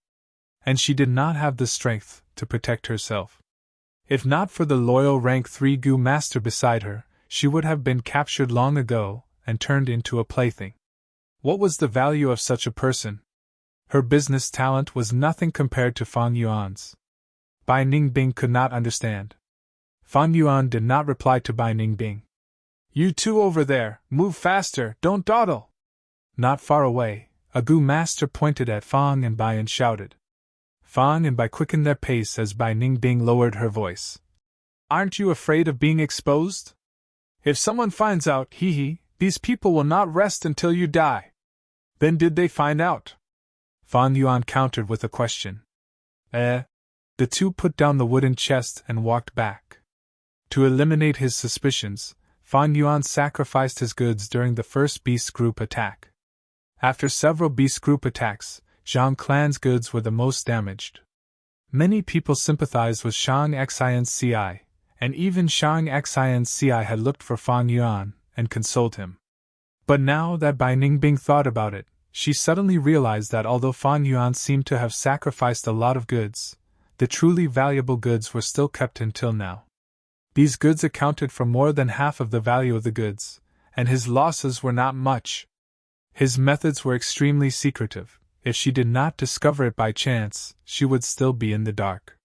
And she did not have the strength to protect herself. If not for the loyal rank 3 Gu master beside her, she would have been captured long ago and turned into a plaything. What was the value of such a person? Her business talent was nothing compared to Fan Yuan's. Bai Ningbing could not understand. Fan Yuan did not reply to Bai Ningbing. You two over there, move faster, don't dawdle! Not far away, a Gu master pointed at Fang and Bai and shouted. Fang and Bai quickened their pace as Bai Ningbing lowered her voice. Aren't you afraid of being exposed? If someone finds out, these people will not rest until you die. Then did they find out? Fan Yuan countered with a question. The two put down the wooden chest and walked back. To eliminate his suspicions, Fan Yuan sacrificed his goods during the first beast group attack. After several beast group attacks, Zhang clan's goods were the most damaged. Many people sympathized with Shang Xinci, and even Shang Xinci had looked for Fan Yuan and consoled him. But now that Bai Ningbing thought about it, she suddenly realized that although Fan Yuan seemed to have sacrificed a lot of goods, the truly valuable goods were still kept until now. These goods accounted for more than half of the value of the goods, and his losses were not much. His methods were extremely secretive. If she did not discover it by chance, she would still be in the dark.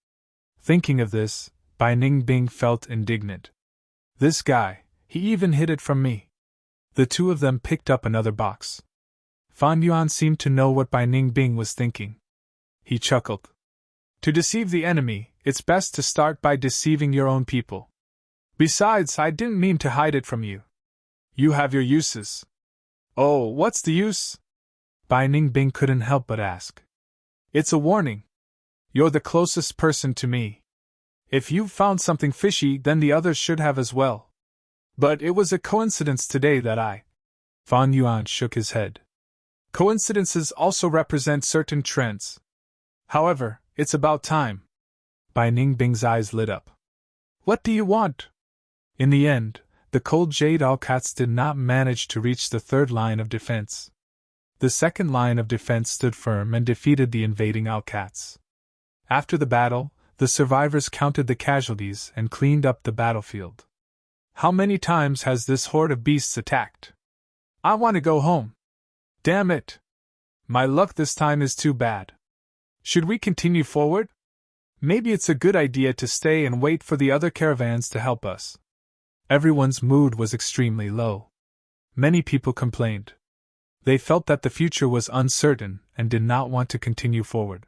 Thinking of this, Bai Ningbing felt indignant. This guy, he even hid it from me. The two of them picked up another box. Fan Yuan seemed to know what Bai Ningbing was thinking. He chuckled. To deceive the enemy, it's best to start by deceiving your own people. Besides, I didn't mean to hide it from you. You have your uses. Oh, what's the use? Bai Ningbing couldn't help but ask. It's a warning. You're the closest person to me. If you've found something fishy, then the others should have as well. But it was a coincidence today that I... Fan Yuan shook his head. Coincidences also represent certain trends. However, it's about time. Bai Ningbing's eyes lit up. What do you want? In the end, the cold jade cats did not manage to reach the third line of defense. The second line of defense stood firm and defeated the invading cats. After the battle, the survivors counted the casualties and cleaned up the battlefield. How many times has this horde of beasts attacked? I want to go home. Damn it! My luck this time is too bad. Should we continue forward? Maybe it's a good idea to stay and wait for the other caravans to help us. Everyone's mood was extremely low. Many people complained. They felt that the future was uncertain and did not want to continue forward.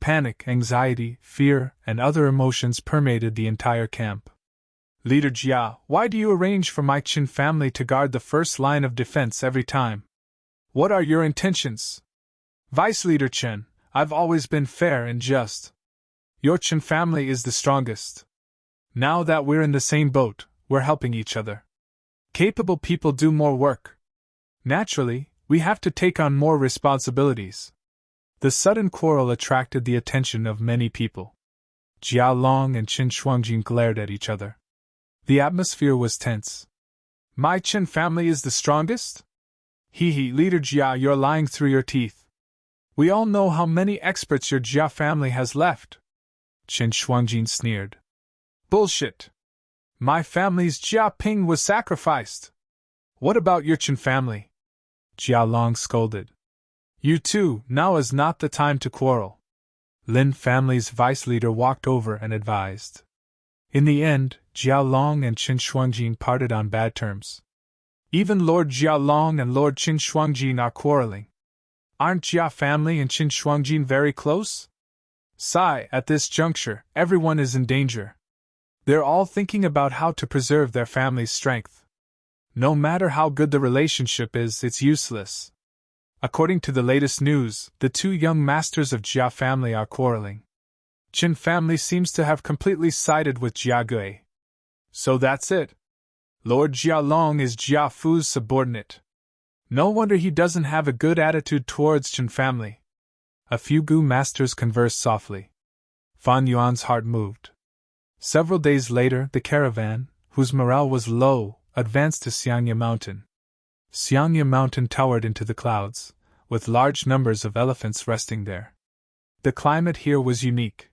Panic, anxiety, fear, and other emotions permeated the entire camp. Leader Jia, why do you arrange for my Qin family to guard the first line of defense every time? What are your intentions? Vice Leader Chen, I've always been fair and just. Your Qin family is the strongest. Now that we're in the same boat, we're helping each other. Capable people do more work. Naturally, we have to take on more responsibilities. The sudden quarrel attracted the attention of many people. Jia Long and Qin Shuangjin glared at each other. The atmosphere was tense. My Qin family is the strongest? Hee, Leader Jia, you're lying through your teeth. We all know how many experts your Jia family has left. Qin Shuangjin sneered. Bullshit. My family's Jia Ping was sacrificed. What about your Qin family? Jia Long scolded. You too, now is not the time to quarrel. Lin family's vice leader walked over and advised. In the end, Jia Long and Qin Shuangjin parted on bad terms. Even Lord Jia Long and Lord Qin Shuangjin are quarreling. Aren't Jia family and Qin Shuangjin very close? Sigh, at this juncture, everyone is in danger. They're all thinking about how to preserve their family's strength. No matter how good the relationship is, it's useless. According to the latest news, the two young masters of Jia family are quarreling. Qin family seems to have completely sided with Jia Gui. So that's it. Lord Jia Long is Jia Fu's subordinate. No wonder he doesn't have a good attitude towards Qin family. A few Gu masters conversed softly. Fan Yuan's heart moved. Several days later, the caravan, whose morale was low, advanced to Xiangya Mountain. Xiangya Mountain towered into the clouds, with large numbers of elephants resting there. The climate here was unique.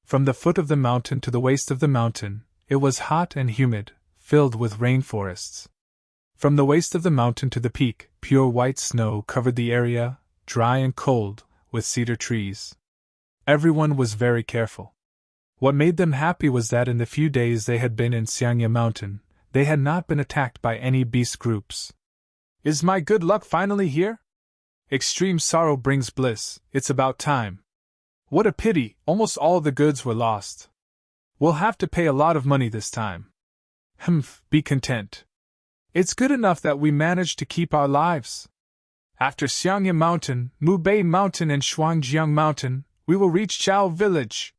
From the foot of the mountain to the waist of the mountain, it was hot and humid, filled with rainforests. From the waist of the mountain to the peak, pure white snow covered the area, dry and cold, with cedar trees. Everyone was very careful. What made them happy was that in the few days they had been in Xiangya Mountain, they had not been attacked by any beast groups. Is my good luck finally here? Extreme sorrow brings bliss, it's about time. What a pity, almost all the goods were lost. We'll have to pay a lot of money this time. Be content. It's good enough that we managed to keep our lives. After Xiangya Mountain, Mubei Mountain and Shuangjiang Mountain, we will reach Chao Village.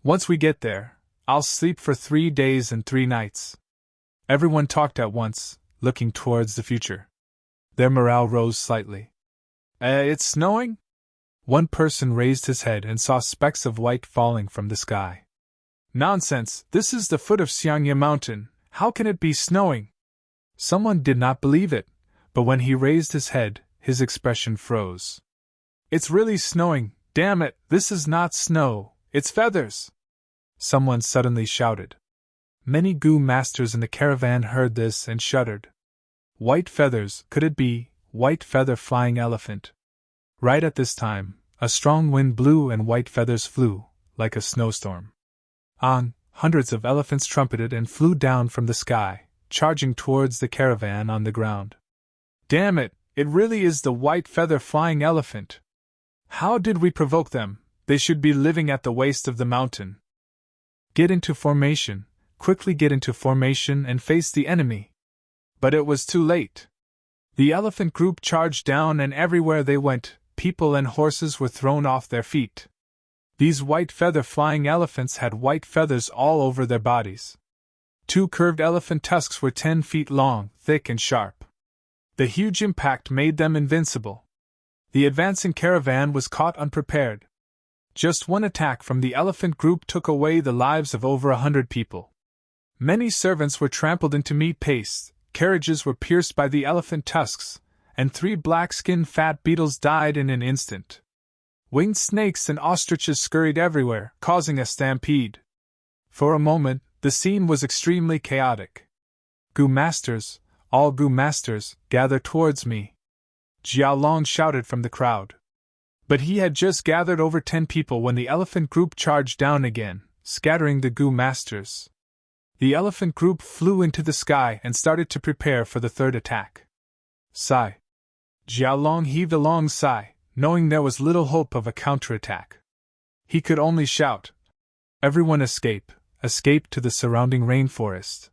Once we get there, I'll sleep for 3 days and 3 nights. Everyone talked at once, looking towards the future. Their morale rose slightly. It's snowing? One person raised his head and saw specks of white falling from the sky. Nonsense, this is the foot of Xiangya Mountain, how can it be snowing? Someone did not believe it, but when he raised his head, his expression froze. It's really snowing, damn it, this is not snow, it's feathers! Someone suddenly shouted. Many Gu masters in the caravan heard this and shuddered. White feathers, could it be, white feather flying elephant? Right at this time, a strong wind blew and white feathers flew, like a snowstorm. Hundreds of elephants trumpeted and flew down from the sky, charging towards the caravan on the ground. Damn it, it really is the white feather flying elephant. How did we provoke them? They should be living at the waist of the mountain. Get into formation, quickly get into formation and face the enemy. But it was too late. The elephant group charged down and everywhere they went, people and horses were thrown off their feet. These white feather flying elephants had white feathers all over their bodies. 2 curved elephant tusks were 10 feet long, thick and sharp. The huge impact made them invincible. The advancing caravan was caught unprepared. Just one attack from the elephant group took away the lives of over 100 people. Many servants were trampled into meat paste, carriages were pierced by the elephant tusks, and 3 black-skinned fat beetles died in an instant. Winged snakes and ostriches scurried everywhere, causing a stampede. For a moment, the scene was extremely chaotic. Gu masters, all Gu masters, gather towards me. Jia Long shouted from the crowd. But he had just gathered over 10 people when the elephant group charged down again, scattering the Gu masters. The elephant group flew into the sky and started to prepare for the third attack. Sigh. Jialong heaved a long sigh, knowing there was little hope of a counterattack. He could only shout, "Everyone escape, escape to the surrounding rainforest."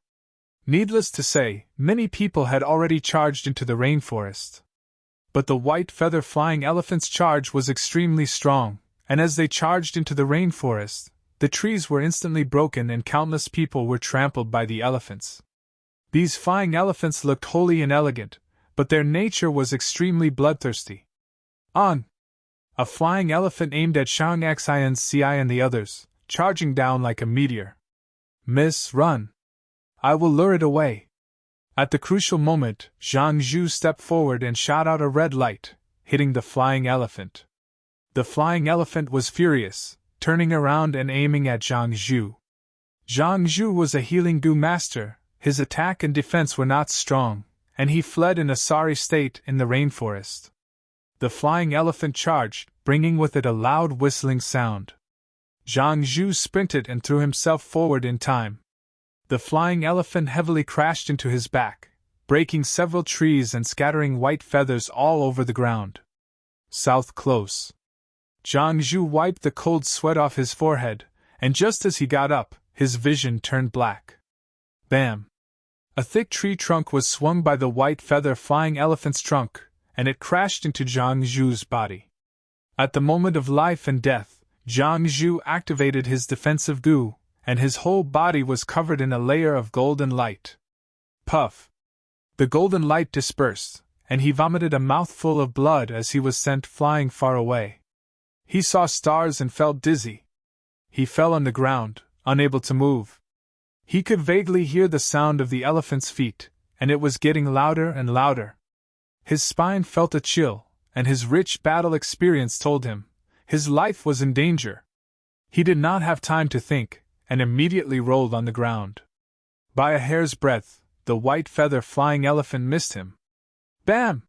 Needless to say, many people had already charged into the rainforest. But the white feather flying elephant's charge was extremely strong, and as they charged into the rainforest, the trees were instantly broken and countless people were trampled by the elephants. These flying elephants looked wholly inelegant, but their nature was extremely bloodthirsty. On! A flying elephant aimed at Shang Xianci and the others, charging down like a meteor. "Miss, run! I will lure it away." At the crucial moment, Zhang Zhu stepped forward and shot out a red light, hitting the flying elephant. The flying elephant was furious, turning around and aiming at Zhang Zhu. Zhang Zhu was a healing Gu master, his attack and defense were not strong, and he fled in a sorry state in the rainforest. The flying elephant charged, bringing with it a loud whistling sound. Zhang Zhu sprinted and threw himself forward in time. The flying elephant heavily crashed into his back, breaking several trees and scattering white feathers all over the ground. South close. Zhang Zhu wiped the cold sweat off his forehead, and just as he got up, his vision turned black. Bam! A thick tree trunk was swung by the white feather flying elephant's trunk, and it crashed into Zhang Zhu's body. At the moment of life and death, Zhang Zhu activated his defensive Gu, and his whole body was covered in a layer of golden light. Puff! The golden light dispersed, and he vomited a mouthful of blood as he was sent flying far away. He saw stars and felt dizzy. He fell on the ground, unable to move. He could vaguely hear the sound of the elephant's feet, and it was getting louder and louder. His spine felt a chill, and his rich battle experience told him his life was in danger. He did not have time to think, and immediately rolled on the ground. By a hair's breadth, the white feather flying elephant missed him. Bam!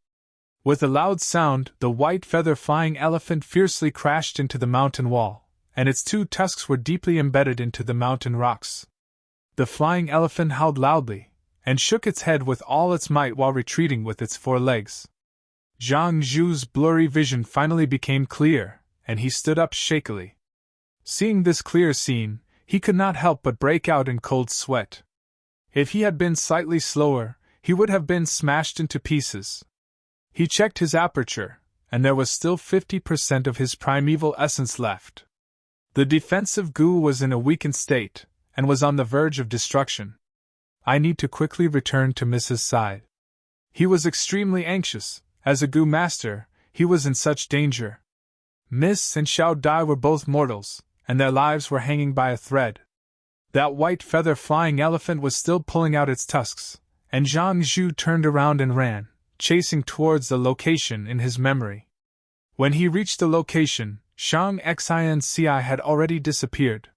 With a loud sound, the white feather flying elephant fiercely crashed into the mountain wall, and its two tusks were deeply embedded into the mountain rocks. The flying elephant howled loudly, and shook its head with all its might while retreating with its four legs. Zhang Zhu's blurry vision finally became clear, and he stood up shakily. Seeing this clear scene, he could not help but break out in cold sweat. If he had been slightly slower, he would have been smashed into pieces. He checked his aperture, and there was still 50% of his primeval essence left. The defensive Gu was in a weakened state, and was on the verge of destruction. I need to quickly return to Mrs. side. He was extremely anxious. As a Gu master, he was in such danger. Miss and Xiao Dai were both mortals, and their lives were hanging by a thread. That white feather flying elephant was still pulling out its tusks, and Zhang Zhu turned around and ran, chasing towards the location in his memory. When he reached the location, Shang Xianci had already disappeared.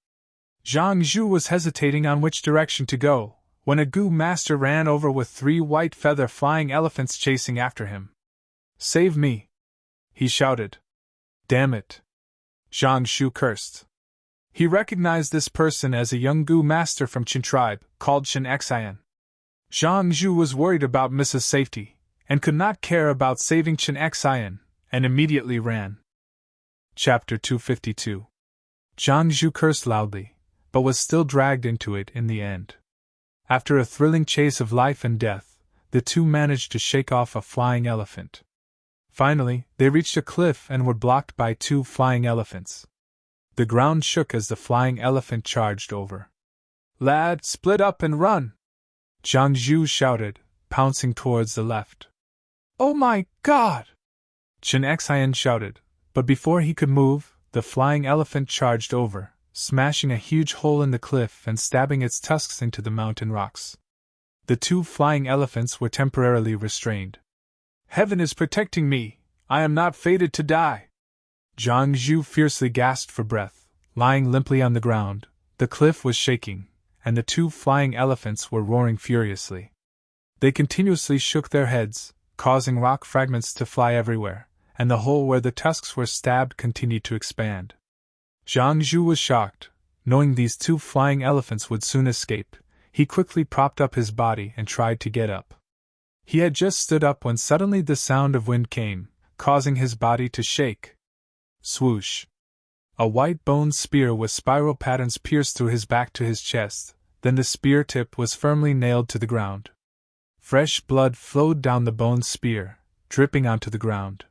Zhang Zhu was hesitating on which direction to go, when a Gu master ran over with 3 white feather flying elephants chasing after him. "Save me!" he shouted. "Damn it!" Zhang Zhu cursed. He recognized this person as a young Gu master from Qin tribe, called Chen Xian. Zhang Zhu was worried about Mrs. safety, and could not care about saving Chen Xian, and immediately ran. Chapter 252. Zhang Zhu cursed loudly, but was still dragged into it in the end. After a thrilling chase of life and death, the two managed to shake off a flying elephant. Finally, they reached a cliff and were blocked by 2 flying elephants. The ground shook as the flying elephant charged over. "Lad, split up and run!" Zhang Zhu shouted, pouncing towards the left. "Oh my God!" Chen Xian shouted, but before he could move, the flying elephant charged over, smashing a huge hole in the cliff and stabbing its tusks into the mountain rocks. The 2 flying elephants were temporarily restrained. "Heaven is protecting me, I am not fated to die!" Zhang Zhu fiercely gasped for breath, lying limply on the ground. The cliff was shaking, and the 2 flying elephants were roaring furiously. They continuously shook their heads, causing rock fragments to fly everywhere, and the hole where the tusks were stabbed continued to expand. Zhang Zhu was shocked. Knowing these 2 flying elephants would soon escape, he quickly propped up his body and tried to get up. He had just stood up when suddenly the sound of wind came, causing his body to shake. Swoosh! A white bone spear with spiral patterns pierced through his back to his chest, then the spear tip was firmly nailed to the ground. Fresh blood flowed down the bone spear, dripping onto the ground.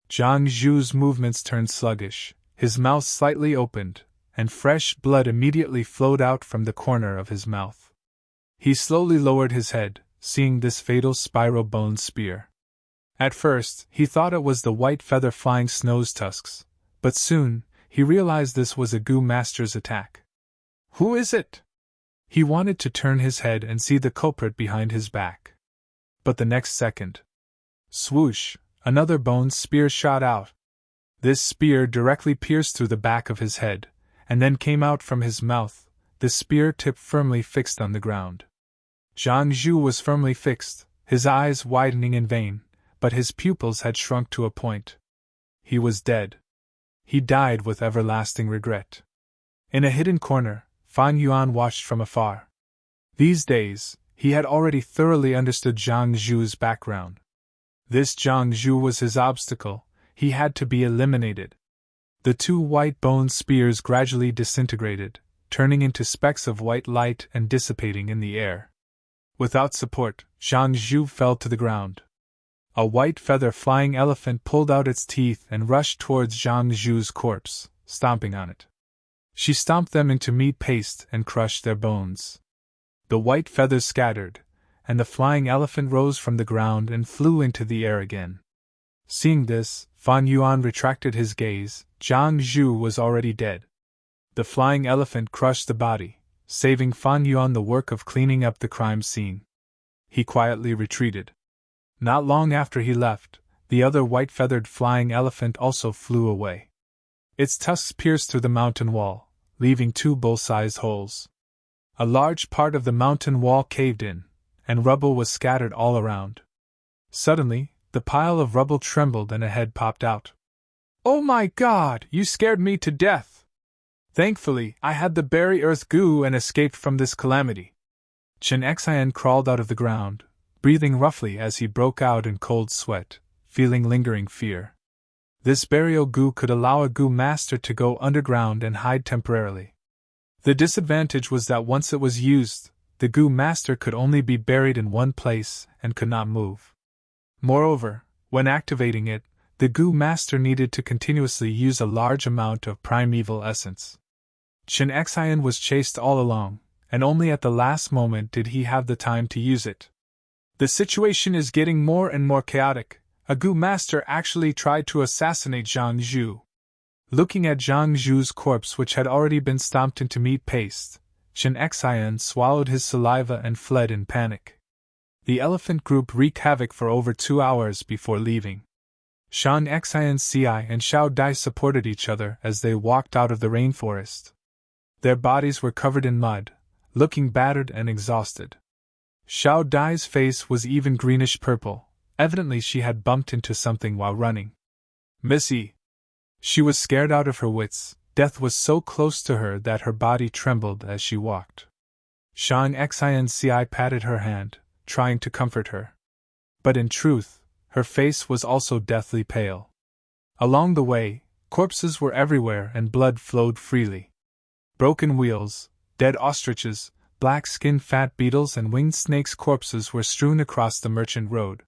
Zhang Zhu's movements turned sluggish, his mouth slightly opened, and fresh blood immediately flowed out from the corner of his mouth. He slowly lowered his head, seeing this fatal spiral bone spear. At first, he thought it was the white feather flying snow's tusks, but soon, he realized this was a Gu Master's attack. Who is it? He wanted to turn his head and see the culprit behind his back. But the next second, swoosh, another bone spear shot out. This spear directly pierced through the back of his head, and then came out from his mouth, the spear tip firmly fixed on the ground. Zhang Zhu was firmly fixed, his eyes widening in vain, but his pupils had shrunk to a point. He was dead. He died with everlasting regret. In a hidden corner, Fan Yuan watched from afar. These days, he had already thoroughly understood Zhang Zhu's background. This Zhang Zhu was his obstacle, he had to be eliminated. The two white bone spears gradually disintegrated, turning into specks of white light and dissipating in the air. Without support, Zhang Zhu fell to the ground. A white feather flying elephant pulled out its teeth and rushed towards Zhang Zhu's corpse, stomping on it. She stomped them into meat paste and crushed their bones. The white feathers scattered, and the flying elephant rose from the ground and flew into the air again. Seeing this, Fan Yuan retracted his gaze. Zhang Zhu was already dead. The flying elephant crushed the body, saving Fan Yuan the work of cleaning up the crime scene. He quietly retreated. Not long after he left, the other white-feathered flying elephant also flew away. Its tusks pierced through the mountain wall, leaving two bull-sized holes. A large part of the mountain wall caved in, and rubble was scattered all around. Suddenly, the pile of rubble trembled and a head popped out. "Oh my God, you scared me to death! Thankfully, I had the berry earth goo and escaped from this calamity." Chen Xian crawled out of the ground, breathing roughly as he broke out in cold sweat, feeling lingering fear. This burial goo could allow a Gu Master to go underground and hide temporarily. The disadvantage was that once it was used, the Gu Master could only be buried in one place and could not move. Moreover, when activating it, the Gu Master needed to continuously use a large amount of primeval essence. Chen Xian was chased all along, and only at the last moment did he have the time to use it. The situation is getting more and more chaotic. A Gu Master actually tried to assassinate Zhang Zhu. Looking at Zhang Zhu's corpse, which had already been stomped into meat paste, Chen Xian swallowed his saliva and fled in panic. The elephant group wreaked havoc for over 2 hours before leaving. Shan Xian Ci and Xiao Dai supported each other as they walked out of the rainforest. Their bodies were covered in mud, looking battered and exhausted. Xiao Dai's face was even greenish-purple, evidently she had bumped into something while running. "Missy!" She was scared out of her wits, death was so close to her that her body trembled as she walked. Shan Xian Ci patted her hand, trying to comfort her. But in truth, her face was also deathly pale. Along the way, corpses were everywhere and blood flowed freely. Broken wheels, dead ostriches, black-skinned fat beetles and winged snakes' corpses were strewn across the merchant road.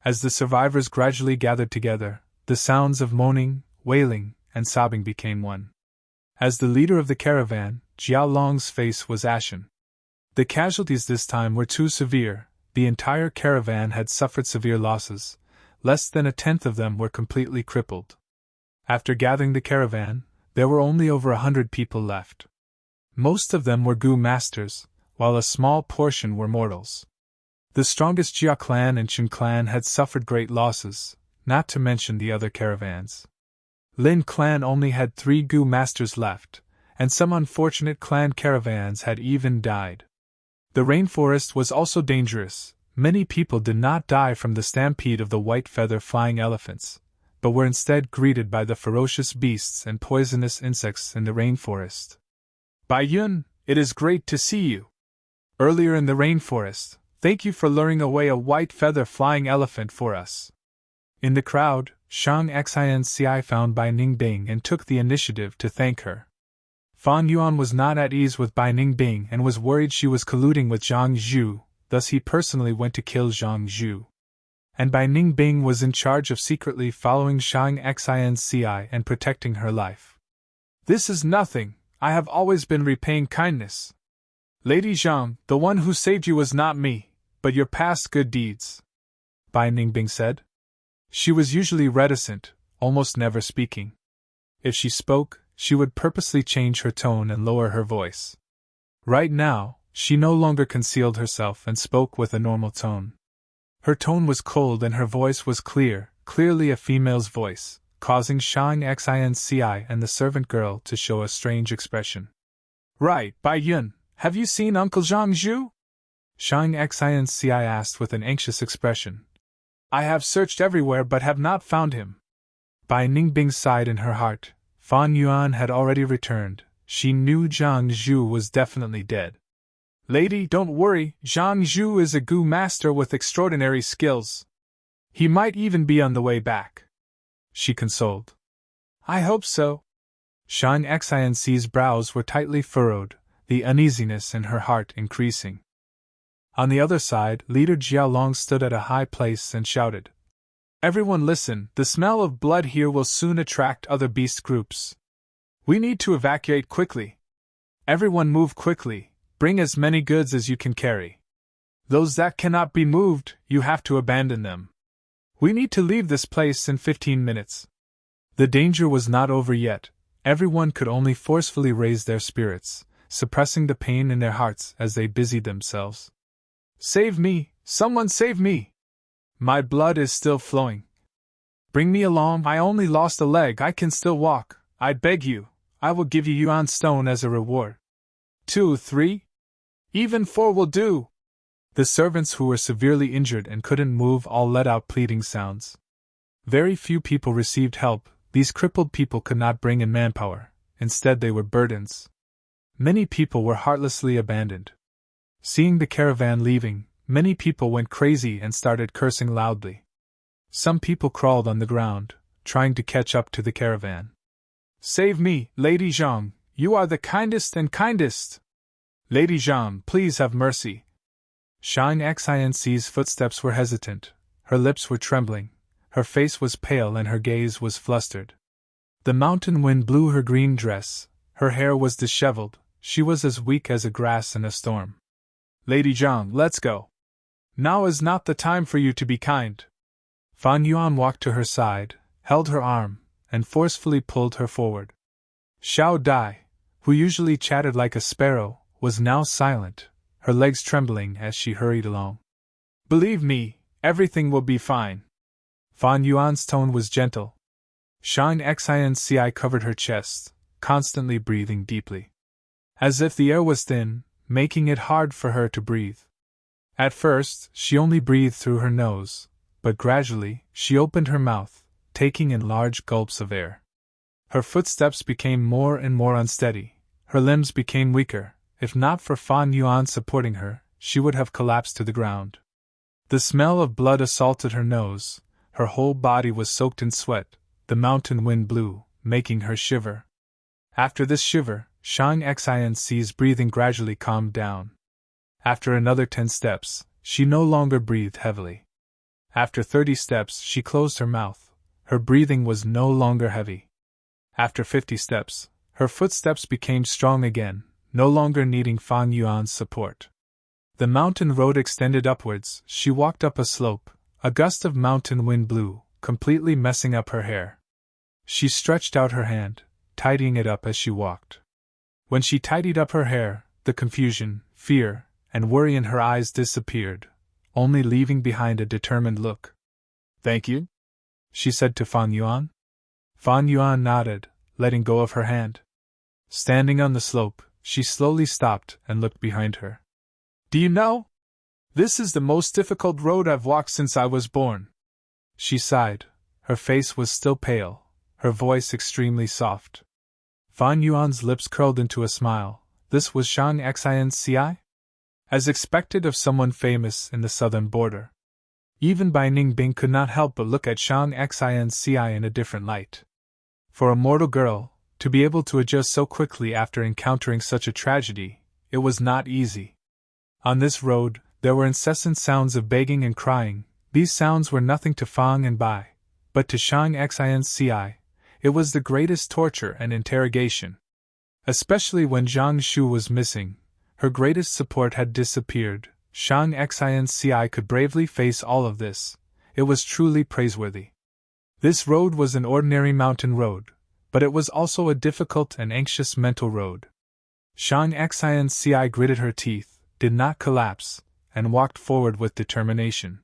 As the survivors gradually gathered together, the sounds of moaning, wailing, and sobbing became one. As the leader of the caravan, Jiao Long's face was ashen. The casualties this time were too severe. The entire caravan had suffered severe losses. Less than 1/10 of them were completely crippled. After gathering the caravan, there were only over 100 people left. Most of them were Gu Masters, while a small portion were mortals. The strongest Jia clan and Qin clan had suffered great losses, not to mention the other caravans. Lin clan only had 3 Gu Masters left, and some unfortunate clan caravans had even died. The rainforest was also dangerous. Many people did not die from the stampede of the white feather flying elephants, but were instead greeted by the ferocious beasts and poisonous insects in the rainforest. "Bai Yun, it is great to see you." Earlier in the rainforest, Thank you for luring away a white feather-flying elephant for us. In the crowd, Shang Xinci found Bai Ningbing and took the initiative to thank her. Fan Yuan was not at ease with Bai Ningbing and was worried she was colluding with Zhang Zhu, thus he personally went to kill Zhang Zhu. And Bai Ningbing was in charge of secretly following Shang Xinci and protecting her life. This is nothing, I have always been repaying kindness. Lady Zhang, the one who saved you was not me, but your past good deeds, Bai Ningbing said. She was usually reticent, almost never speaking. If she spoke, she would purposely change her tone and lower her voice. Right now, she no longer concealed herself and spoke with a normal tone. Her tone was cold and her voice was clear, clearly a female's voice, causing Shang Xinci and the servant girl to show a strange expression. Right, Bai Yun, have you seen Uncle Zhang Zhu? Shang Xinci asked with an anxious expression. I have searched everywhere but have not found him. Bai Ningbing sighed in her heart. Fan Yuan had already returned. She knew Zhang Zhu was definitely dead. Lady, don't worry, Zhang Zhu is a Gu master with extraordinary skills. He might even be on the way back, she consoled. I hope so. Shang Xinci's brows were tightly furrowed, the uneasiness in her heart increasing. On the other side, Leader Jialong stood at a high place and shouted, Everyone listen, the smell of blood here will soon attract other beast groups. We need to evacuate quickly. Everyone move quickly, bring as many goods as you can carry. Those that cannot be moved, you have to abandon them. We need to leave this place in 15 minutes. The danger was not over yet, everyone could only forcefully raise their spirits, suppressing the pain in their hearts as they busied themselves. Save me, someone save me! My blood is still flowing. Bring me along, I only lost a leg, I can still walk, I beg you, I will give you Yuan stone as a reward. 2, 3? Even 4 will do! The servants who were severely injured and couldn't move all let out pleading sounds. Very few people received help, these crippled people could not bring in manpower, instead they were burdens. Many people were heartlessly abandoned. Seeing the caravan leaving, many people went crazy and started cursing loudly. Some people crawled on the ground, trying to catch up to the caravan. Save me, Lady Zhang, you are the kindest and kindest! Lady Zhang, please have mercy. Shang Xinci's footsteps were hesitant, her lips were trembling, her face was pale and her gaze was flustered. The mountain wind blew her green dress, her hair was disheveled, she was as weak as a grass in a storm. Lady Zhang, let's go. Now is not the time for you to be kind. Fan Yuan walked to her side, held her arm, and forcefully pulled her forward. Xiao Dai, who usually chatted like a sparrow, was now silent, her legs trembling as she hurried along. Believe me, everything will be fine. Fan Yuan's tone was gentle. Shang Xinci covered her chest, constantly breathing deeply. As if the air was thin, making it hard for her to breathe. At first, she only breathed through her nose, but gradually, she opened her mouth, taking in large gulps of air. Her footsteps became more and more unsteady, her limbs became weaker. If not for Fan Yuan supporting her, she would have collapsed to the ground. The smell of blood assaulted her nose, her whole body was soaked in sweat, the mountain wind blew, making her shiver. After this shiver, Shang Xinci's breathing gradually calmed down. After another 10 steps, she no longer breathed heavily. After 30 steps, she closed her mouth, her breathing was no longer heavy. After 50 steps, her footsteps became strong again, no longer needing Fan Yuan's support. The mountain road extended upwards, she walked up a slope, a gust of mountain wind blew, completely messing up her hair. She stretched out her hand, tidying it up as she walked. When she tidied up her hair, the confusion, fear, and worry in her eyes disappeared, only leaving behind a determined look. Thank you? She said to Fan Yuan. Fan Yuan nodded, letting go of her hand. Standing on the slope, she slowly stopped and looked behind her. Do you know? This is the most difficult road I've walked since I was born. She sighed. Her face was still pale, her voice extremely soft. Fan Yuan's lips curled into a smile. This was Shang Xinci? as expected of someone famous in the southern border. Even Bai Ningbing could not help but look at Shang Xinci in a different light. For a mortal girl, to be able to adjust so quickly after encountering such a tragedy, it was not easy. On this road, there were incessant sounds of begging and crying. These sounds were nothing to Fang and Bai, but to Shang Xinci, it was the greatest torture and interrogation. Especially when Zhang Shu was missing, her greatest support had disappeared. Shang Xinci could bravely face all of this. It was truly praiseworthy. This road was an ordinary mountain road, but it was also a difficult and anxious mental road. Shang Xinci gritted her teeth, did not collapse, and walked forward with determination.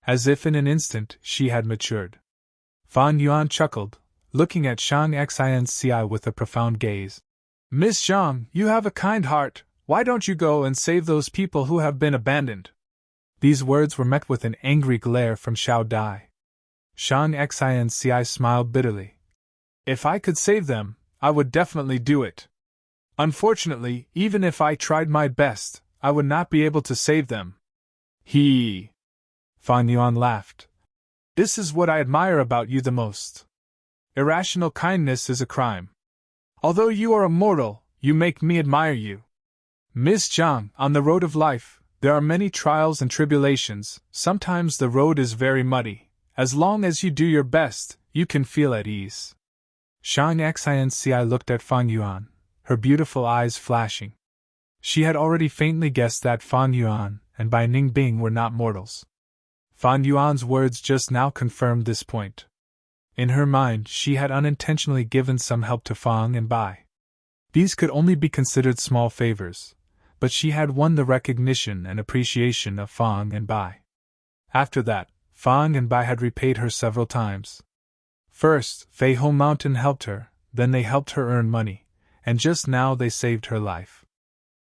As if in an instant she had matured. Fan Yuan chuckled, looking at Shang Xinci with a profound gaze. Miss Zhang, you have a kind heart, why don't you go and save those people who have been abandoned? These words were met with an angry glare from Xiao Dai. Shang Xinci smiled bitterly. If I could save them, I would definitely do it. Unfortunately, even if I tried my best, I would not be able to save them. Fan Yuan laughed. This is what I admire about you the most. Irrational kindness is a crime. Although you are a mortal, you make me admire you. Miss Zhang, on the road of life, there are many trials and tribulations. Sometimes the road is very muddy. As long as you do your best, you can feel at ease. Shang Xinci looked at Fan Yuan, her beautiful eyes flashing. She had already faintly guessed that Fan Yuan and Bai Ningbing were not mortals. Fan Yuan's words just now confirmed this point. In her mind, she had unintentionally given some help to Fang and Bai. These could only be considered small favors, but she had won the recognition and appreciation of Fang and Bai. After that, Fang and Bai had repaid her several times. First, Fei Ho Mountain helped her, then they helped her earn money, and just now they saved her life.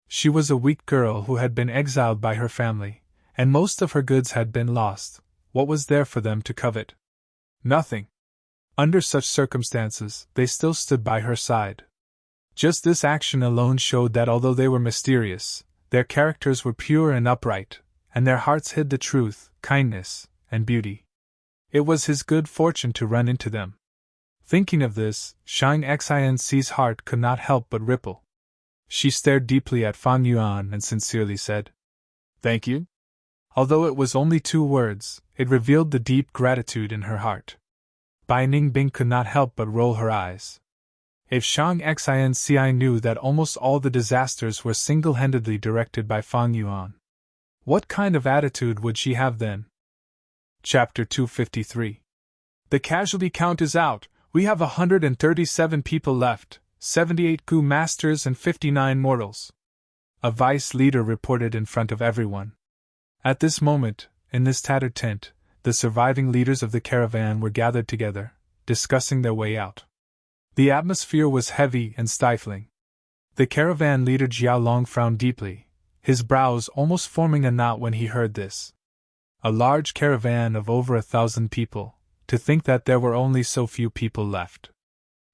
She was a weak girl who had been exiled by her family, and most of her goods had been lost. What was there for them to covet? Nothing. Under such circumstances, they still stood by her side. Just this action alone showed that although they were mysterious, their characters were pure and upright, and their hearts hid the truth, kindness, and beauty. It was his good fortune to run into them. Thinking of this, Shang Xinci's heart could not help but ripple. She stared deeply at Fan Yuan and sincerely said, "Thank you." Although it was only 2 words, it revealed the deep gratitude in her heart. Bai Ningbing could not help but roll her eyes. If Shang Xinci knew that almost all the disasters were single-handedly directed by Fan Yuan, what kind of attitude would she have then? Chapter 253. The casualty count is out. We have 137 people left, 78 Gu Masters and 59 mortals. A vice leader reported in front of everyone. At this moment, in this tattered tent, the surviving leaders of the caravan were gathered together, discussing their way out. The atmosphere was heavy and stifling. The caravan leader Jiaolong frowned deeply, his brows almost forming a knot when he heard this. A large caravan of over 1,000 people, to think that there were only so few people left.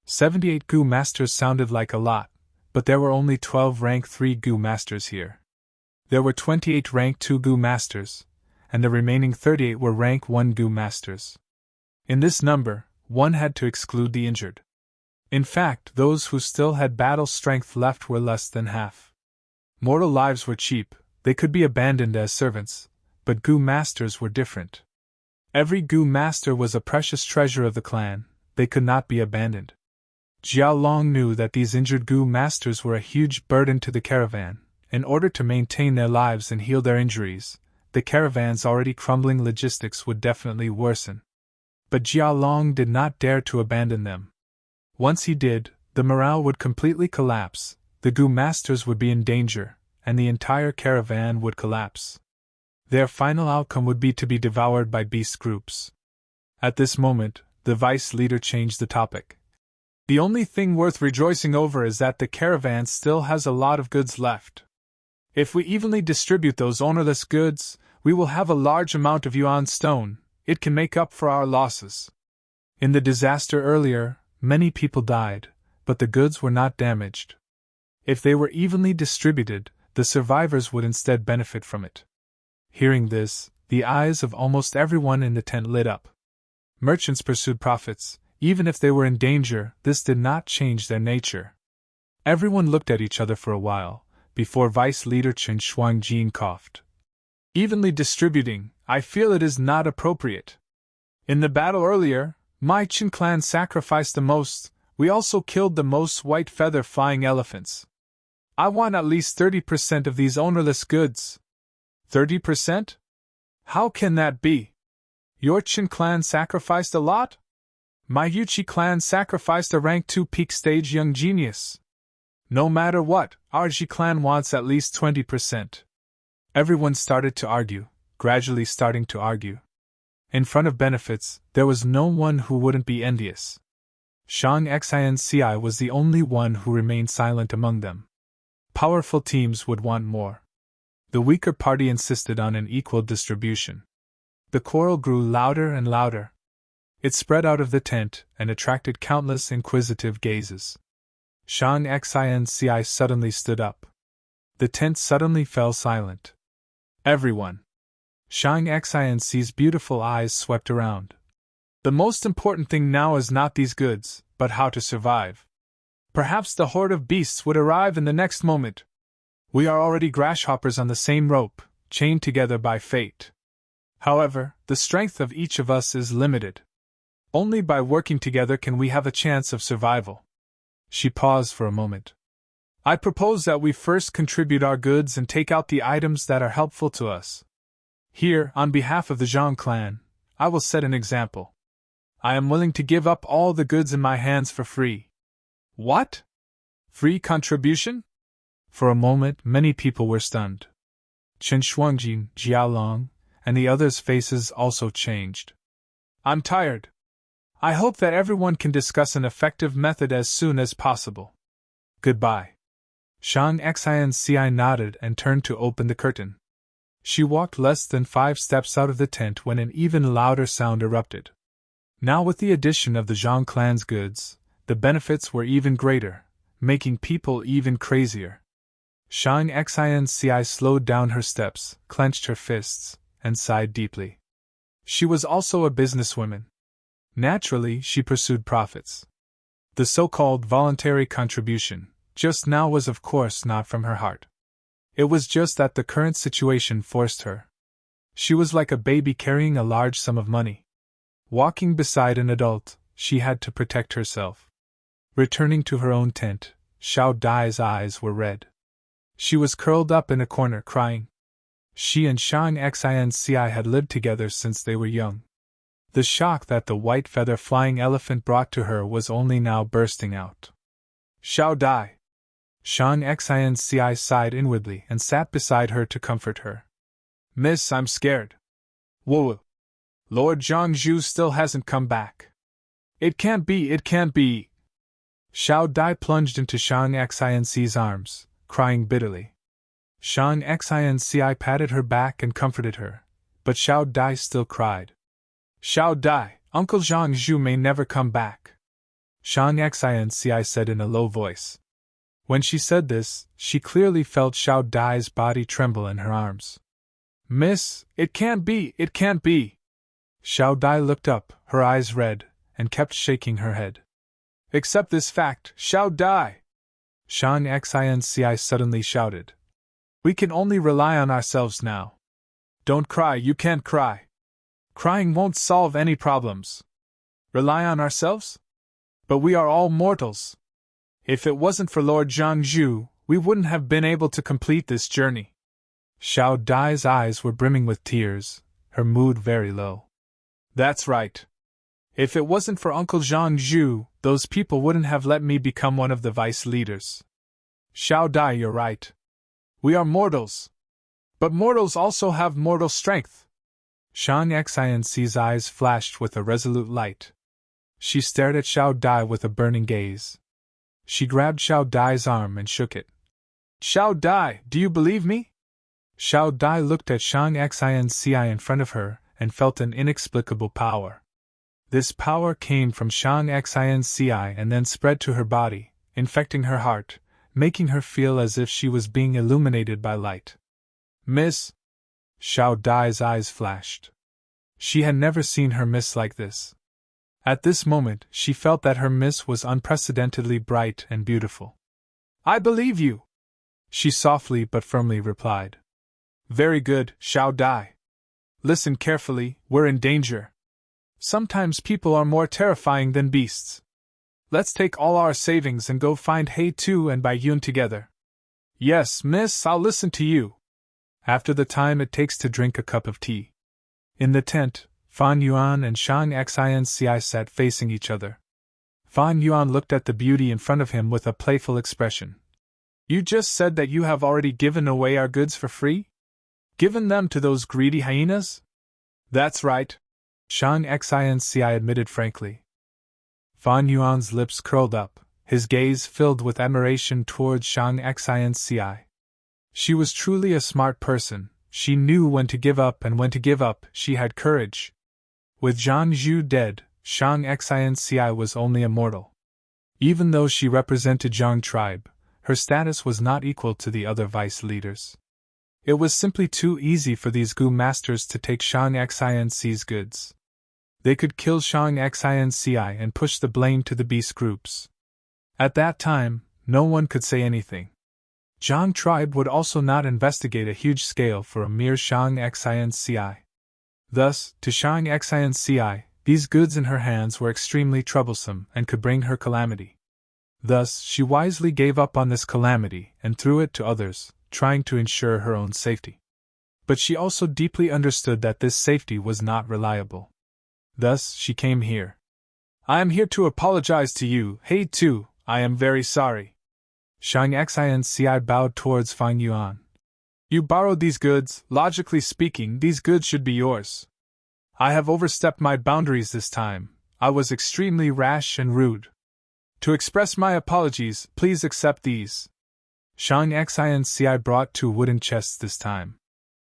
78 Gu Masters sounded like a lot, but there were only 12 rank 3 Gu Masters here. There were 28 rank 2 Gu Masters, and the remaining 38 were rank 1 Gu Masters. In this number, one had to exclude the injured. In fact, those who still had battle strength left were less than half. Mortal lives were cheap, they could be abandoned as servants, but Gu Masters were different. Every Gu Master was a precious treasure of the clan, they could not be abandoned. Jiaolong knew that these injured Gu Masters were a huge burden to the caravan. In order to maintain their lives and heal their injuries, the caravan's already crumbling logistics would definitely worsen. But Jiaolong did not dare to abandon them. Once he did, the morale would completely collapse, the Gu Masters would be in danger, and the entire caravan would collapse. Their final outcome would be to be devoured by beast groups. At this moment, the vice leader changed the topic. The only thing worth rejoicing over is that the caravan still has a lot of goods left. If we evenly distribute those ownerless goods, we will have a large amount of yuan stone. It can make up for our losses. In the disaster earlier, many people died, but the goods were not damaged. If they were evenly distributed, the survivors would instead benefit from it. Hearing this, the eyes of almost everyone in the tent lit up. Merchants pursued profits, even if they were in danger. This did not change their nature. Everyone looked at each other for a while, before Vice Leader Chen Shuangjin coughed. Evenly distributing, I feel it is not appropriate. In the battle earlier, my Qin clan sacrificed the most. We also killed the most white feather flying elephants. I want at least 30% of these ownerless goods. 30%? How can that be? Your Qin clan sacrificed a lot? My Yuchi clan sacrificed a rank 2 peak stage young genius. No matter what, our Ji clan wants at least 20%. Everyone started to argue, gradually starting to argue. In front of benefits, there was no one who wouldn't be envious. Shang Xinci was the only one who remained silent among them. Powerful teams would want more. The weaker party insisted on an equal distribution. The quarrel grew louder and louder. It spread out of the tent and attracted countless inquisitive gazes. Shang Xinci suddenly stood up. The tent suddenly fell silent. Everyone. Shang Xinci's beautiful eyes swept around. The most important thing now is not these goods, but how to survive. Perhaps the horde of beasts would arrive in the next moment. We are already grasshoppers on the same rope, chained together by fate. However, the strength of each of us is limited. Only by working together can we have a chance of survival. She paused for a moment. I propose that we first contribute our goods and take out the items that are helpful to us. Here, on behalf of the Zhang clan, I will set an example. I am willing to give up all the goods in my hands for free. What? Free contribution? For a moment, many people were stunned. Chen Shuangjin, Jialong, and the others' faces also changed. I'm tired. I hope that everyone can discuss an effective method as soon as possible. Goodbye. Shang Xinci nodded and turned to open the curtain. She walked less than 5 steps out of the tent when an even louder sound erupted. Now with the addition of the Zhang clan's goods, the benefits were even greater, making people even crazier. Shang Xinci slowed down her steps, clenched her fists, and sighed deeply. She was also a businesswoman. Naturally, she pursued profits. The so-called voluntary contribution, just now was of course not from her heart. It was just that the current situation forced her. She was like a baby carrying a large sum of money. Walking beside an adult, she had to protect herself. Returning to her own tent, Xiao Dai's eyes were red. She was curled up in a corner crying. She and Shang Xinci had lived together since they were young. The shock that the white feather flying elephant brought to her was only now bursting out. Xiao Dai! Shang Xinci sighed inwardly and sat beside her to comfort her. Miss, I'm scared. Whoa! Lord Zhangzhu still hasn't come back. It can't be, it can't be! Xiao Dai plunged into Shang Xinci's arms, crying bitterly. Shang Xinci patted her back and comforted her, but Xiao Dai still cried. Xiao Dai, Uncle Zhangzhu may never come back. Shang Xinci said in a low voice. When she said this, she clearly felt Xiao Dai's body tremble in her arms. Miss, it can't be, it can't be! Xiao Dai looked up, her eyes red, and kept shaking her head. Accept this fact, Xiao Dai! Shang Xinci suddenly shouted. We can only rely on ourselves now. Don't cry, you can't cry. Crying won't solve any problems. Rely on ourselves? But we are all mortals. If it wasn't for Lord Zhangzhu, we wouldn't have been able to complete this journey. Xiao Dai's eyes were brimming with tears, her mood very low. That's right. If it wasn't for Uncle Zhangzhu, those people wouldn't have let me become one of the vice leaders. Xiao Dai, you're right. We are mortals. But mortals also have mortal strength. Shang Xinci's eyes flashed with a resolute light. She stared at Xiao Dai with a burning gaze. She grabbed Xiao Dai's arm and shook it. Xiao Dai, do you believe me? Xiao Dai looked at Shang Xinci in front of her and felt an inexplicable power. This power came from Shang Xinci and then spread to her body, infecting her heart, making her feel as if she was being illuminated by light. Miss? Xiao Dai's eyes flashed. She had never seen her miss like this. At this moment, she felt that her miss was unprecedentedly bright and beautiful. I believe you, she softly but firmly replied. Very good, Xiao Dai. Listen carefully, we're in danger. Sometimes people are more terrifying than beasts. Let's take all our savings and go find Hei Tu and Bai Yun together. Yes, miss, I'll listen to you. After the time it takes to drink a cup of tea. In the tent, Fan Yuan and Shang Xinci sat facing each other. Fan Yuan looked at the beauty in front of him with a playful expression. You just said that you have already given away our goods for free? Given them to those greedy hyenas? That's right, Shang Xinci admitted frankly. Fan Yuan's lips curled up, his gaze filled with admiration towards Shang Xinci. She was truly a smart person, she knew when to give up and when to give up, she had courage. With Zhang Zhu dead, Shang Xinci was only a mortal. Even though she represented Zhang tribe, her status was not equal to the other vice leaders. It was simply too easy for these Gu masters to take Shang Xinci's goods. They could kill Shang Xinci and push the blame to the beast groups. At that time, no one could say anything. Zhang tribe would also not investigate a huge scale for a mere Shang Xinci. Thus, to Shang Xinci, these goods in her hands were extremely troublesome and could bring her calamity. Thus, she wisely gave up on this calamity and threw it to others, trying to ensure her own safety. But she also deeply understood that this safety was not reliable. Thus, she came here. I am here to apologize to you, Hei Tu, I am very sorry. Shang Xinci bowed towards Fan Yuan. You borrowed these goods, logically speaking, these goods should be yours. I have overstepped my boundaries this time, I was extremely rash and rude. To express my apologies, please accept these. Shang Xinci brought 2 wooden chests this time.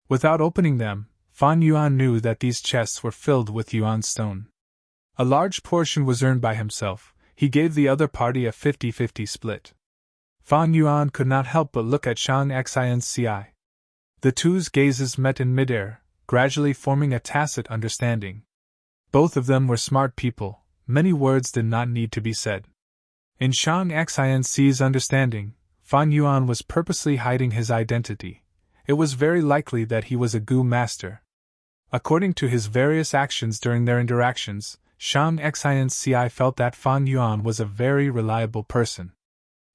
Without opening them, Fan Yuan knew that these chests were filled with yuan stone. A large portion was earned by himself, he gave the other party a 50-50 split. Fan Yuan could not help but look at Shang Xinci. The two's gazes met in midair, gradually forming a tacit understanding. Both of them were smart people, many words did not need to be said. In Shang Xinci's understanding, Fan Yuan was purposely hiding his identity. It was very likely that he was a Gu master. According to his various actions during their interactions, Shang Xinci felt that Fan Yuan was a very reliable person.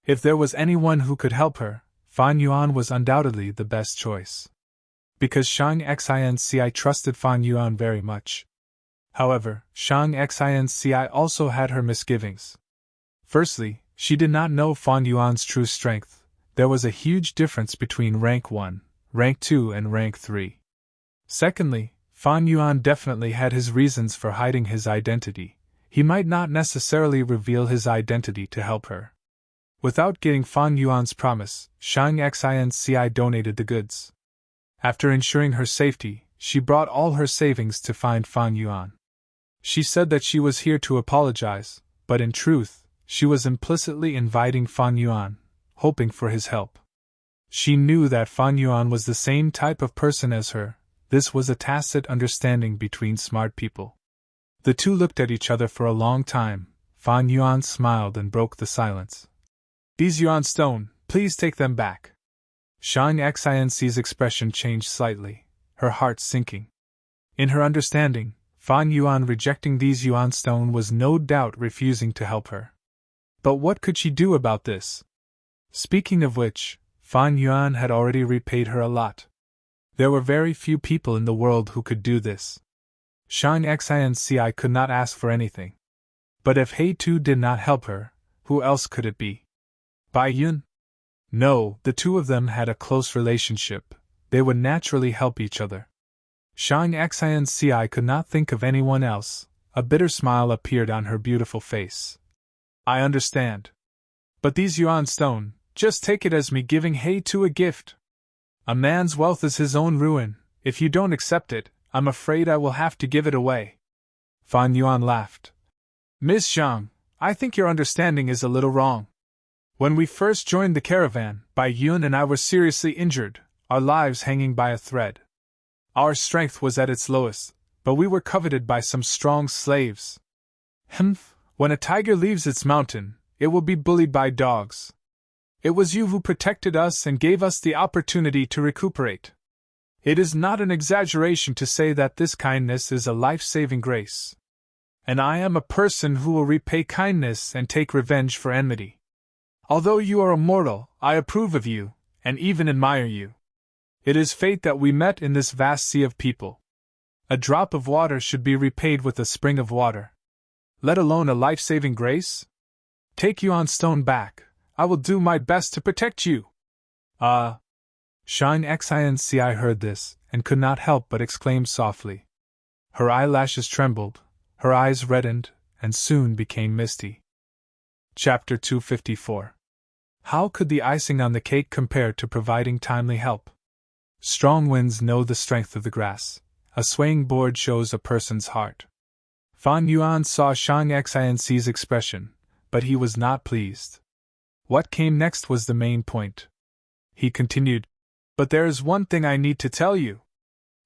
If there was anyone who could help her, Fan Yuan was undoubtedly the best choice. Because Shang Xinci trusted Fan Yuan very much. However, Shang Xinci also had her misgivings. Firstly, she did not know Fan Yuan's true strength. There was a huge difference between rank 1, rank 2 and rank 3. Secondly, Fan Yuan definitely had his reasons for hiding his identity. He might not necessarily reveal his identity to help her. Without getting Fan Yuan's promise, Shang Xinci donated the goods. After ensuring her safety, she brought all her savings to find Fan Yuan. She said that she was here to apologize, but in truth, she was implicitly inviting Fan Yuan, hoping for his help. She knew that Fan Yuan was the same type of person as her. This was a tacit understanding between smart people. The two looked at each other for a long time. Fan Yuan smiled and broke the silence. These yuan stone, please take them back. Shang Xinci's expression changed slightly, her heart sinking. In her understanding, Fan Yuan rejecting these yuan stone was no doubt refusing to help her. But what could she do about this? Speaking of which, Fan Yuan had already repaid her a lot. There were very few people in the world who could do this. Shang Xinci could not ask for anything. But if Hei Tu did not help her, who else could it be? Bai Yun? No, the two of them had a close relationship. They would naturally help each other. Shang Xinci could not think of anyone else. A bitter smile appeared on her beautiful face. I understand. But these yuan stone, just take it as me giving Hei Tu a gift. A man's wealth is his own ruin. If you don't accept it, I'm afraid I will have to give it away. Fan Yuan laughed. Miss Shang, I think your understanding is a little wrong. When we first joined the caravan, Bai Yun and I were seriously injured, our lives hanging by a thread. Our strength was at its lowest, but we were coveted by some strong slaves. When a tiger leaves its mountain, it will be bullied by dogs. It was you who protected us and gave us the opportunity to recuperate. It is not an exaggeration to say that this kindness is a life-saving grace. And I am a person who will repay kindness and take revenge for enmity. Although you are a mortal, I approve of you, and even admire you. It is fate that we met in this vast sea of people. A drop of water should be repaid with a spring of water. Let alone a life-saving grace? Take Yuan Stone back. I will do my best to protect you. Shang Xinci heard this, and could not help but exclaim softly. Her eyelashes trembled, her eyes reddened, and soon became misty. Chapter 254. How could the icing on the cake compare to providing timely help? Strong winds know the strength of the grass. A swaying board shows a person's heart. Fan Yuan saw Shang Xinci's expression, but he was not pleased. What came next was the main point. He continued, But there is one thing I need to tell you.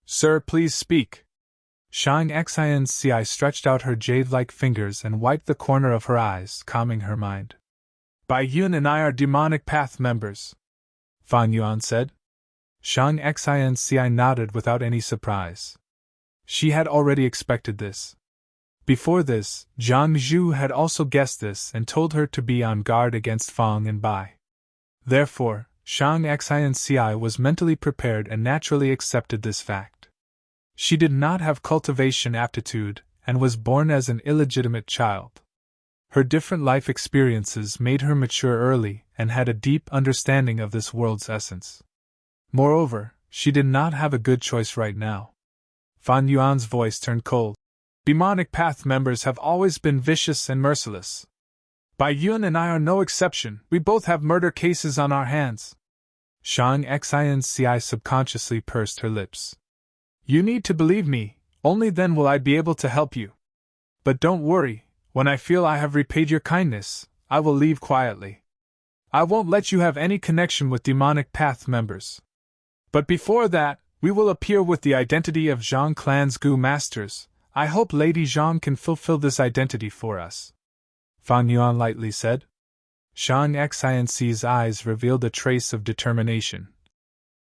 Sir, please speak. Shang Xinci stretched out her jade-like fingers and wiped the corner of her eyes, calming her mind. Bai Yun and I are demonic path members, Fan Yuan said. Shang Xinci nodded without any surprise. She had already expected this. Before this, Zhang Zhu had also guessed this and told her to be on guard against Fang and Bai. Therefore, Shang Xinci was mentally prepared and naturally accepted this fact. She did not have cultivation aptitude and was born as an illegitimate child. Her different life experiences made her mature early and had a deep understanding of this world's essence. Moreover, she did not have a good choice right now. Fan Yuan's voice turned cold. Demonic path members have always been vicious and merciless. Bai Yun and I are no exception, we both have murder cases on our hands. Shang Xinci subconsciously pursed her lips. You need to believe me, only then will I be able to help you. But don't worry, when I feel I have repaid your kindness, I will leave quietly. I won't let you have any connection with demonic path members. But before that, we will appear with the identity of Zhang Clan's Gu Masters. I hope Lady Zhang can fulfill this identity for us. Fan Yuan lightly said. Shang Xinci's eyes revealed a trace of determination.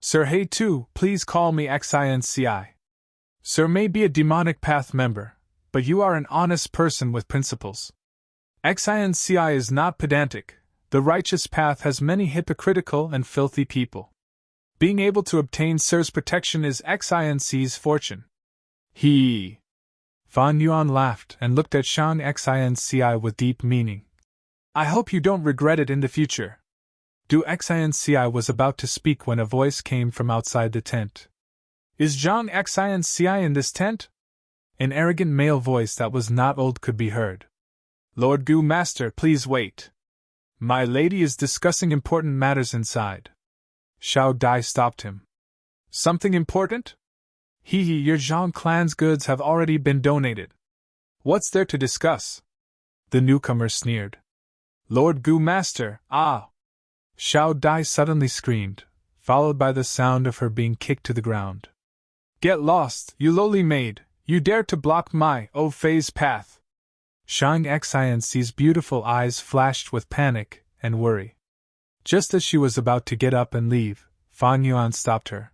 Sir He too, please call me Xinci. Sir may be a demonic path member, but you are an honest person with principles. Xinci is not pedantic. The righteous path has many hypocritical and filthy people. Being able to obtain Sir's protection is Xinci's fortune. Fan Yuan laughed and looked at Shang Xinci with deep meaning. I hope you don't regret it in the future. Xinci was about to speak when a voice came from outside the tent. Is Zhang Xinci in this tent? An arrogant male voice that was not old could be heard. Lord Gu Master, please wait. My lady is discussing important matters inside. Xiao Dai stopped him. Something important? Your Zhang clan's goods have already been donated. What's there to discuss? The newcomer sneered. Lord Gu Master, Xiao Dai suddenly screamed, followed by the sound of her being kicked to the ground. Get lost, you lowly maid, you dare to block my, Fei's path. Shang Xinci's beautiful eyes flashed with panic and worry. Just as she was about to get up and leave, Fan Yuan stopped her.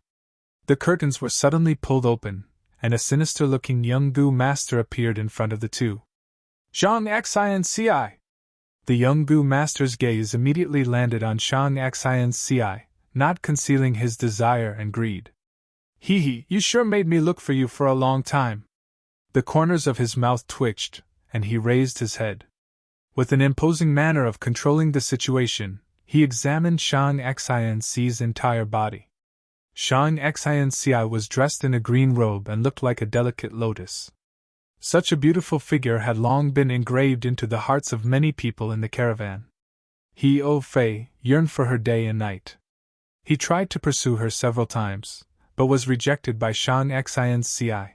The curtains were suddenly pulled open, and a sinister-looking young Gu master appeared in front of the two. Zhang Xinci! The young Gu master's gaze immediately landed on Shang Xinci, not concealing his desire and greed. You sure made me look for you for a long time. The corners of his mouth twitched, and he raised his head. With an imposing manner of controlling the situation, he examined Shang Xinci's entire body. Shang Xinci was dressed in a green robe and looked like a delicate lotus. Such a beautiful figure had long been engraved into the hearts of many people in the caravan. Fei yearned for her day and night. He tried to pursue her several times, but was rejected by Shang Xinci.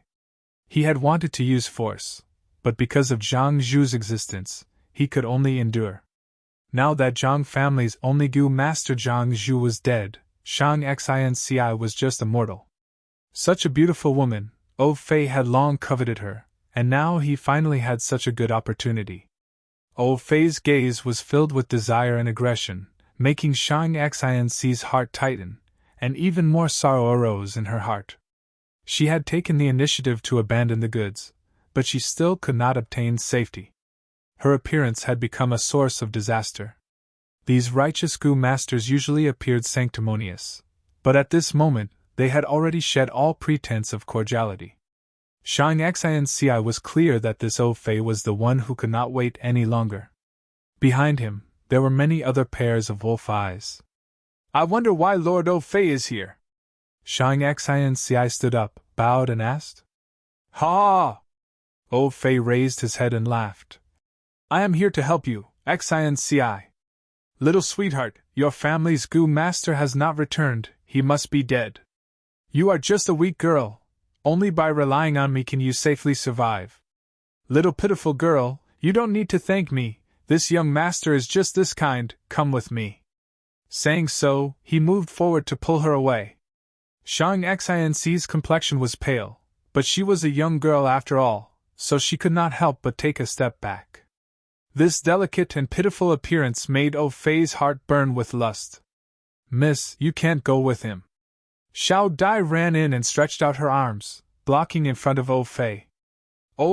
He had wanted to use force, but because of Zhang Zhu's existence, he could only endure. Now that Zhang family's only Gu master Zhang Zhu was dead, Shang Xinci was just a mortal. Such a beautiful woman, Fei had long coveted her, and now he finally had such a good opportunity. Fei's gaze was filled with desire and aggression, making Shang Xinci's heart tighten, and even more sorrow arose in her heart. She had taken the initiative to abandon the goods, but she still could not obtain safety. Her appearance had become a source of disaster. These righteous Gu masters usually appeared sanctimonious, but at this moment they had already shed all pretense of cordiality. Shang Xinci was clear that this Fei was the one who could not wait any longer. Behind him, there were many other pairs of wolf eyes. I wonder why Lord Fei is here. Shang Xinci stood up, bowed and asked. Ha! Fei raised his head and laughed. I am here to help you, Xinci. Little sweetheart, your family's Gu master has not returned, he must be dead. You are just a weak girl, only by relying on me can you safely survive. Little pitiful girl, you don't need to thank me, this young master is just this kind, come with me. Saying so, he moved forward to pull her away. Shang Xinci's complexion was pale, but she was a young girl after all, so she could not help but take a step back. This delicate and pitiful appearance made Fei's heart burn with lust. Miss, you can't go with him. Xiao Dai ran in and stretched out her arms, blocking in front of Fei.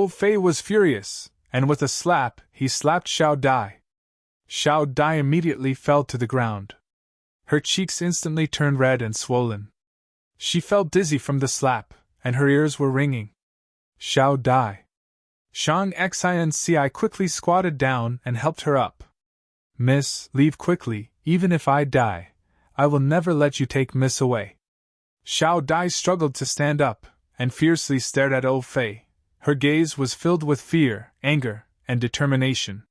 Fei was furious, and with a slap, he slapped Xiao Dai. Xiao Dai immediately fell to the ground. Her cheeks instantly turned red and swollen. She felt dizzy from the slap, and her ears were ringing. Xiao Dai. Shang Xinci quickly squatted down and helped her up. Miss, leave quickly, even if I die. I will never let you take Miss away. Xiao Dai struggled to stand up, and fiercely stared at Fei. Her gaze was filled with fear, anger, and determination.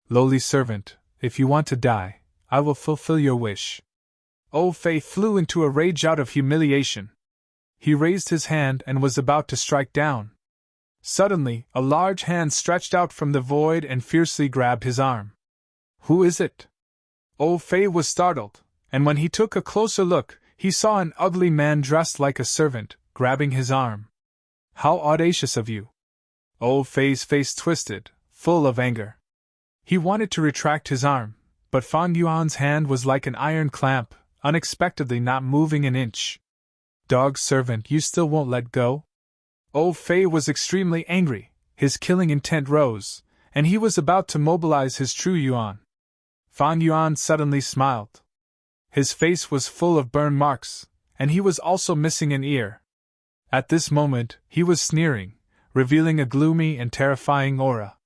Lowly servant, if you want to die, I will fulfill your wish. Fei flew into a rage out of humiliation. He raised his hand and was about to strike down. Suddenly, a large hand stretched out from the void and fiercely grabbed his arm. Who is it? Fei was startled, and when he took a closer look, he saw an ugly man dressed like a servant, grabbing his arm. How audacious of you! Fei's face twisted, full of anger. He wanted to retract his arm, but Fang Yuan's hand was like an iron clamp, unexpectedly not moving an inch. Dog servant, you still won't let go? Fei was extremely angry, his killing intent rose, and he was about to mobilize his true yuan. Fang Yuan suddenly smiled. His face was full of burn marks, and he was also missing an ear. At this moment, he was sneering, revealing a gloomy and terrifying aura.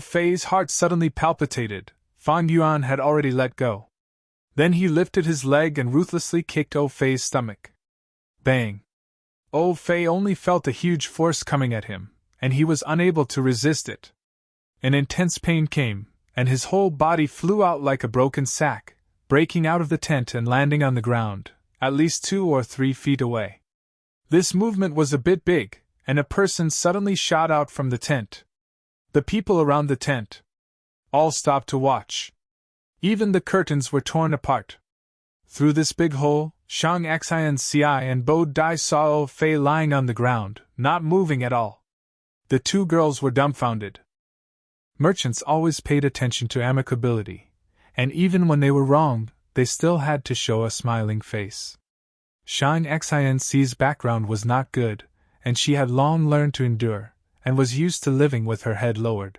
Fei's heart suddenly palpitated. Fang Yuan had already let go. Then he lifted his leg and ruthlessly kicked Fei's stomach. Bang! Fei only felt a huge force coming at him, and he was unable to resist it. An intense pain came, and his whole body flew out like a broken sack, breaking out of the tent and landing on the ground, at least 2 or 3 feet away. This movement was a bit big, and a person suddenly shot out from the tent. The people around the tent all stopped to watch. Even the curtains were torn apart. Through this big hole, Shang Xinci and Bo Dai saw Fei lying on the ground, not moving at all. The 2 girls were dumbfounded. Merchants always paid attention to amicability, and even when they were wronged, they still had to show a smiling face. Shang Xinci's background was not good, and she had long learned to endure, and was used to living with her head lowered.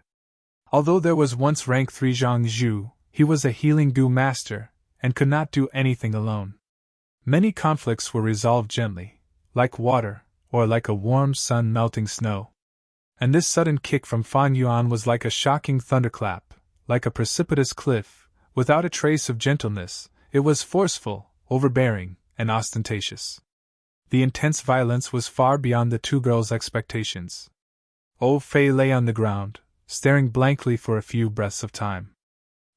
Although there was once rank 3 Zhang Zhu, he was a healing Gu master, and could not do anything alone. Many conflicts were resolved gently, like water, or like a warm sun melting snow. And this sudden kick from Fang Yuan was like a shocking thunderclap, like a precipitous cliff, without a trace of gentleness. It was forceful, overbearing, and ostentatious. The intense violence was far beyond the 2 girls' expectations. Fei lay on the ground, staring blankly for a few breaths of time.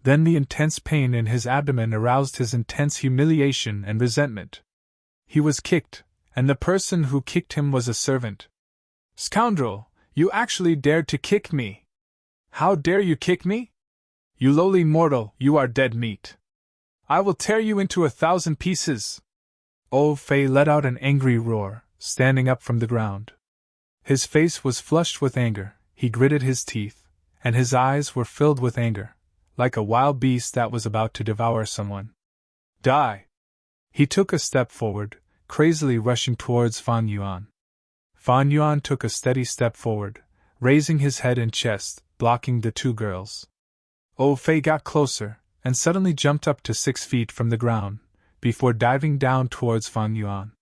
Then the intense pain in his abdomen aroused his intense humiliation and resentment. He was kicked, and the person who kicked him was a servant. Scoundrel, you actually dared to kick me! How dare you kick me? You lowly mortal, you are dead meat. I will tear you into 1,000 pieces. Old Fei let out an angry roar, standing up from the ground. His face was flushed with anger, he gritted his teeth, and his eyes were filled with anger, like a wild beast that was about to devour someone. Die! He took a step forward, crazily rushing towards Fan Yuan. Fan Yuan took a steady step forward, raising his head and chest, blocking the two girls. Old Fei got closer, and suddenly jumped up to 6 feet from the ground, before diving down towards Fan Yuan.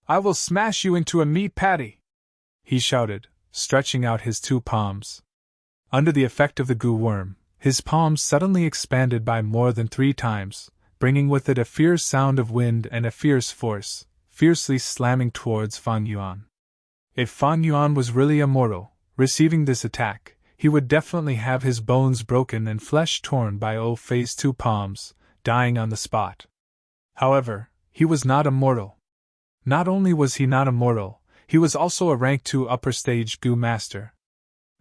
I will smash you into a meat patty! He shouted, stretching out his 2 palms. Under the effect of the goo worm, his palms suddenly expanded by more than 3 times, bringing with it a fierce sound of wind and a fierce force, fiercely slamming towards Fan Yuan. If Fan Yuan was really immortal, receiving this attack, he would definitely have his bones broken and flesh torn by Old Fei's 2 palms, dying on the spot. However, he was not immortal. Not only was he not immortal, he was also a rank 2 upper stage goo master.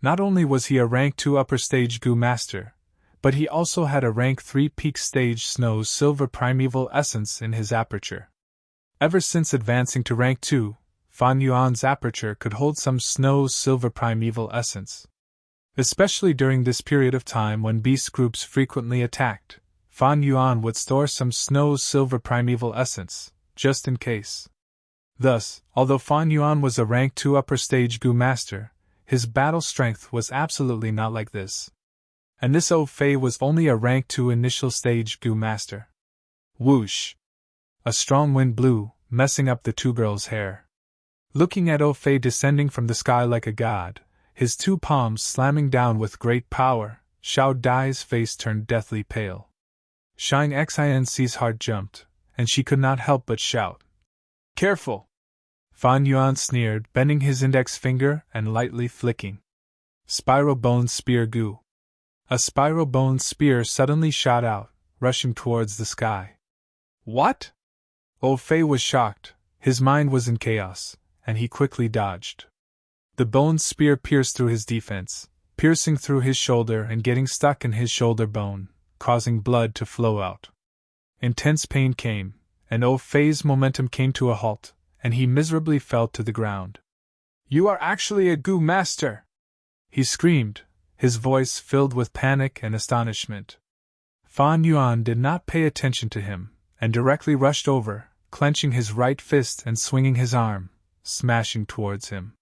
Not only was he a rank 2 upper stage goo master, but he also had a rank 3 peak stage snow silver primeval essence in his aperture. Ever since advancing to rank 2, Fan Yuan's aperture could hold some snow silver primeval essence. Especially during this period of time when beast groups frequently attacked, Fan Yuan would store some snow silver primeval essence, just in case. Thus, although Fan Yuan was a rank 2 upper stage goo master, his battle strength was absolutely not like this. And this Old Fei was only a rank 2 initial stage goo master. Whoosh! A strong wind blew, messing up the 2 girls' hair. Looking at Old Fei descending from the sky like a god, his 2 palms slamming down with great power, Xiao Dai's face turned deathly pale. Shang Xian's heart jumped, and she could not help but shout. Careful! Fan Yuan sneered, bending his index finger and lightly flicking. Spiral Bone Spear Goo. A spiral bone spear suddenly shot out, rushing towards the sky. What? Old Fei was shocked, his mind was in chaos, and he quickly dodged. The bone spear pierced through his defense, piercing through his shoulder and getting stuck in his shoulder bone, causing blood to flow out. Intense pain came, and Old Fei's momentum came to a halt, and he miserably fell to the ground. You are actually a goo master! He screamed, his voice filled with panic and astonishment. Fan Yuan did not pay attention to him, and directly rushed over, clenching his right fist and swinging his arm, smashing towards him.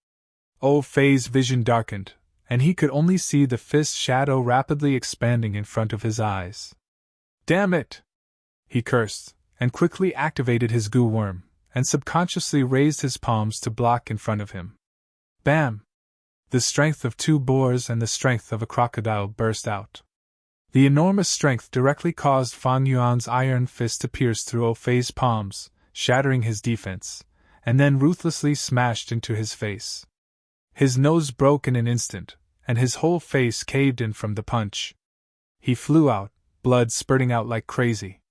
Old Fei's vision darkened, and he could only see the fist shadow rapidly expanding in front of his eyes. Damn it! He cursed, and quickly activated his goo worm, and subconsciously raised his palms to block in front of him. Bam! The strength of 2 boars and the strength of a crocodile burst out. The enormous strength directly caused Fan Yuan's iron fist to pierce through Old Fei's palms, shattering his defense, and then ruthlessly smashed into his face. His nose broke in an instant, and his whole face caved in from the punch. He flew out, blood spurting out like crazy.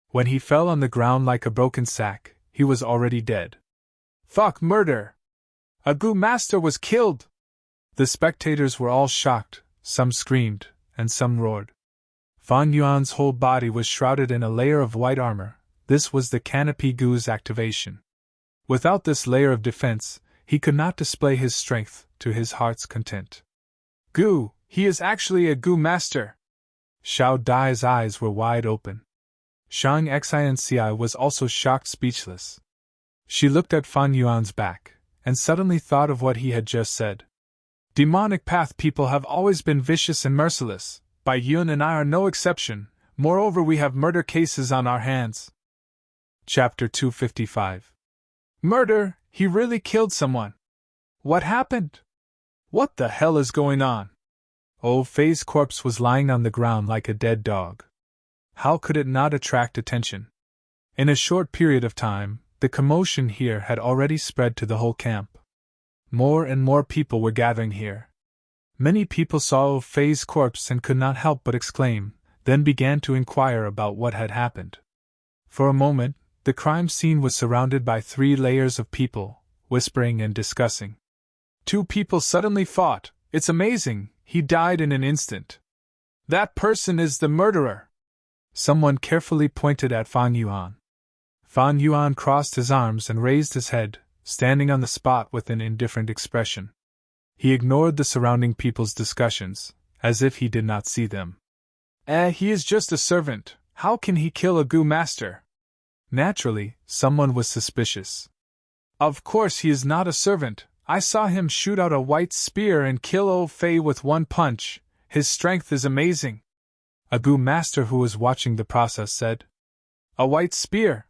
When he fell on the ground like a broken sack, he was already dead. Fuck murder! A goo master was killed! The spectators were all shocked, some screamed, and some roared. Fan Yuan's whole body was shrouded in a layer of white armor. This was the canopy goo's activation. Without this layer of defense, he could not display his strength to his heart's content. Goo, he is actually a goo master! Xiao Dai's eyes were wide open. Shang Xianci was also shocked, speechless. She looked at Fan Yuan's back, and suddenly thought of what he had just said. Demonic path people have always been vicious and merciless. Bai Yun and I are no exception, moreover we have murder cases on our hands. Chapter 255. Murder? He really killed someone. What happened? What the hell is going on? Old Fei's corpse was lying on the ground like a dead dog. How could it not attract attention? In a short period of time, the commotion here had already spread to the whole camp. More and more people were gathering here. Many people saw Old Fei's corpse and could not help but exclaim, then began to inquire about what had happened. For a moment, the crime scene was surrounded by 3 layers of people, whispering and discussing. 2 people suddenly fought. It's amazing, he died in an instant. That person is the murderer! Someone carefully pointed at Fan Yuan. Fan Yuan crossed his arms and raised his head, standing on the spot with an indifferent expression. He ignored the surrounding people's discussions, as if he did not see them. He is just a servant. How can he kill a Gu master? Naturally, someone was suspicious. Of course he is not a servant. I saw him shoot out a white spear and kill old Fei with one punch. His strength is amazing. A Gu master who was watching the process said. A white spear?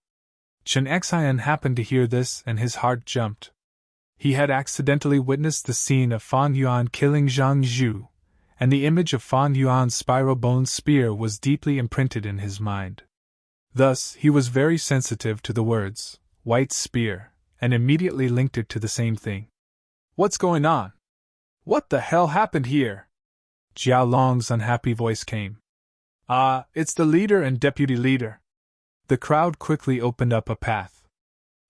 Chen Xian happened to hear this and his heart jumped. He had accidentally witnessed the scene of Fan Yuan killing Zhang Zhu, and the image of Fan Yuan's spiral-bone spear was deeply imprinted in his mind. Thus, he was very sensitive to the words, white spear, and immediately linked it to the same thing. What's going on? What the hell happened here? Jiao Long's unhappy voice came. It's the leader and deputy leader. The crowd quickly opened up a path.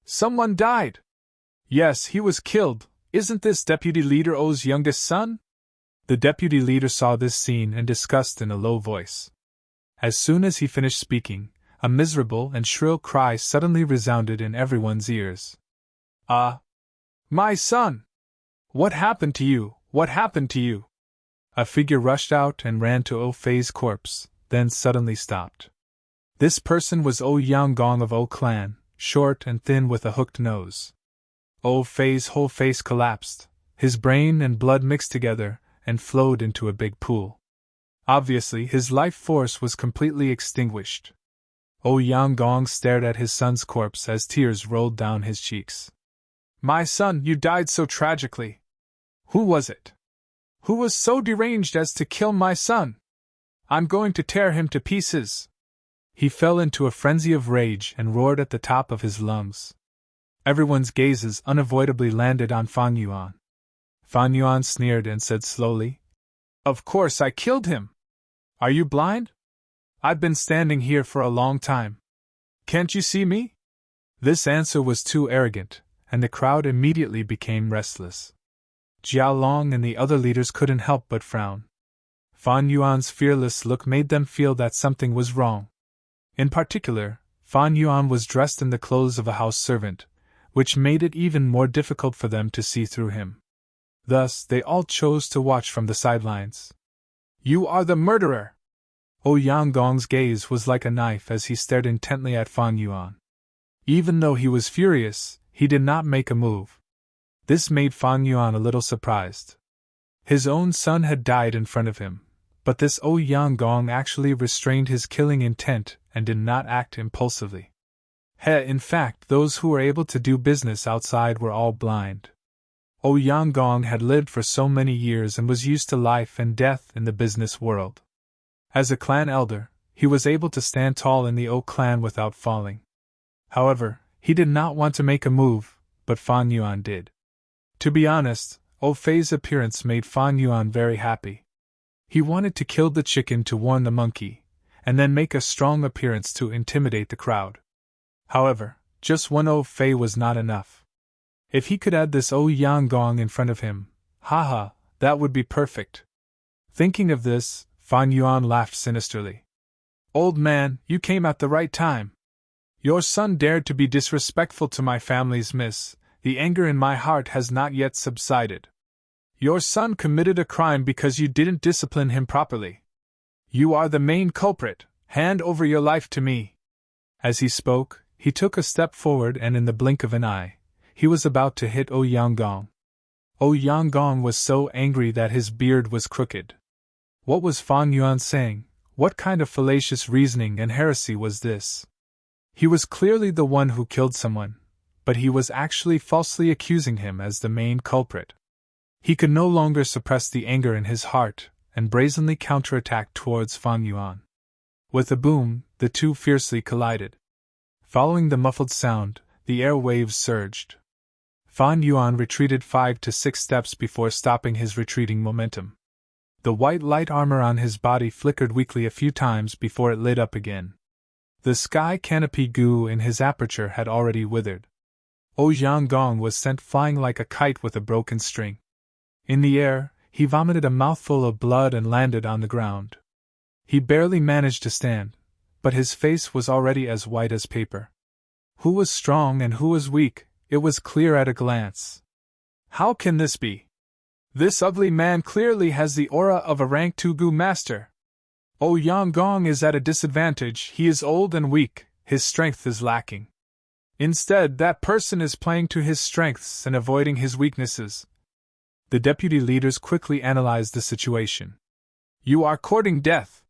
Someone died! Yes, he was killed. Isn't this deputy leader O's youngest son? The deputy leader saw this scene and discussed in a low voice. As soon as he finished speaking, a miserable and shrill cry suddenly resounded in everyone's ears. My son! What happened to you? What happened to you? A figure rushed out and ran to O Fei's corpse, then suddenly stopped. This person was O Yanggong of O clan, short and thin with a hooked nose. O Fei's whole face collapsed, his brain and blood mixed together and flowed into a big pool. Obviously, his life force was completely extinguished. O Yanggong stared at his son's corpse as tears rolled down his cheeks. My son, you died so tragically. Who was it? Who was so deranged as to kill my son? I'm going to tear him to pieces. He fell into a frenzy of rage and roared at the top of his lungs. Everyone's gazes unavoidably landed on Fan Yuan. Fan Yuan sneered and said slowly, Of course I killed him. Are you blind? I've been standing here for a long time. Can't you see me? This answer was too arrogant, and the crowd immediately became restless. Jiao Long and the other leaders couldn't help but frown. Fan Yuan's fearless look made them feel that something was wrong. In particular, Fan Yuan was dressed in the clothes of a house servant, which made it even more difficult for them to see through him. Thus, they all chose to watch from the sidelines. You are the murderer! O Yanggong's gaze was like a knife as he stared intently at Fan Yuan. Even though he was furious, he did not make a move. This made Fan Yuan a little surprised. His own son had died in front of him, but this O Yanggong actually restrained his killing intent and did not act impulsively. In fact, those who were able to do business outside were all blind. O Yanggong had lived for so many years and was used to life and death in the business world. As a clan elder, he was able to stand tall in the O clan without falling. However, he did not want to make a move, but Fan Yuan did. To be honest, O Fei's appearance made Fan Yuan very happy. He wanted to kill the chicken to warn the monkey, and then make a strong appearance to intimidate the crowd. However, just one O Fei was not enough. If he could add this O Yanggong in front of him, that would be perfect. Thinking of this, Fan Yuan laughed sinisterly. Old man, you came at the right time. Your son dared to be disrespectful to my family's miss. The anger in my heart has not yet subsided. Your son committed a crime because you didn't discipline him properly. You are the main culprit. Hand over your life to me. As he spoke, he took a step forward and in the blink of an eye, he was about to hit O Yanggong. O Yanggong was so angry that his beard was crooked. What was Fan Yuan saying? What kind of fallacious reasoning and heresy was this? He was clearly the one who killed someone, but he was actually falsely accusing him as the main culprit. He could no longer suppress the anger in his heart, and brazenly counterattacked towards Fan Yuan. With a boom, the two fiercely collided. Following the muffled sound, the air waves surged. Fan Yuan retreated 5 to 6 steps before stopping his retreating momentum. The white light armor on his body flickered weakly a few times before it lit up again. The sky canopy goo in his aperture had already withered. O Yanggong was sent flying like a kite with a broken string. In the air, he vomited a mouthful of blood and landed on the ground. He barely managed to stand, but his face was already as white as paper. Who was strong and who was weak, it was clear at a glance. How can this be? This ugly man clearly has the aura of a rank 2 Gu master. Yang Gong is at a disadvantage. He is old and weak, his strength is lacking. Instead, that person is playing to his strengths and avoiding his weaknesses. The deputy leaders quickly analyzed the situation. You are courting death.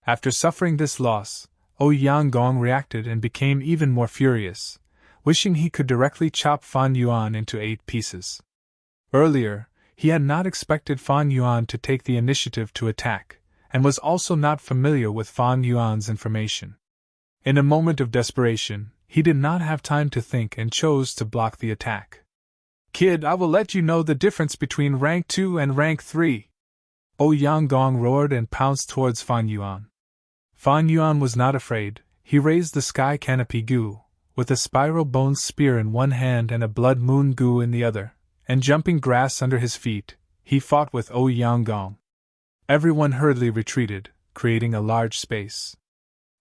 After suffering this loss, Yang Gong reacted and became even more furious, wishing he could directly chop Fan Yuan into 8 pieces. Earlier, he had not expected Fan Yuan to take the initiative to attack, and was also not familiar with Fan Yuan's information. In a moment of desperation, he did not have time to think and chose to block the attack. Kid, I will let you know the difference between rank 2 and rank 3. Yang Gong roared and pounced towards Fan Yuan. Fan Yuan was not afraid. He raised the sky canopy Gu, with a spiral bone spear in one hand and a blood moon Gu in the other, and jumping grass under his feet, he fought with Yang Gong. Everyone hurriedly retreated, creating a large space.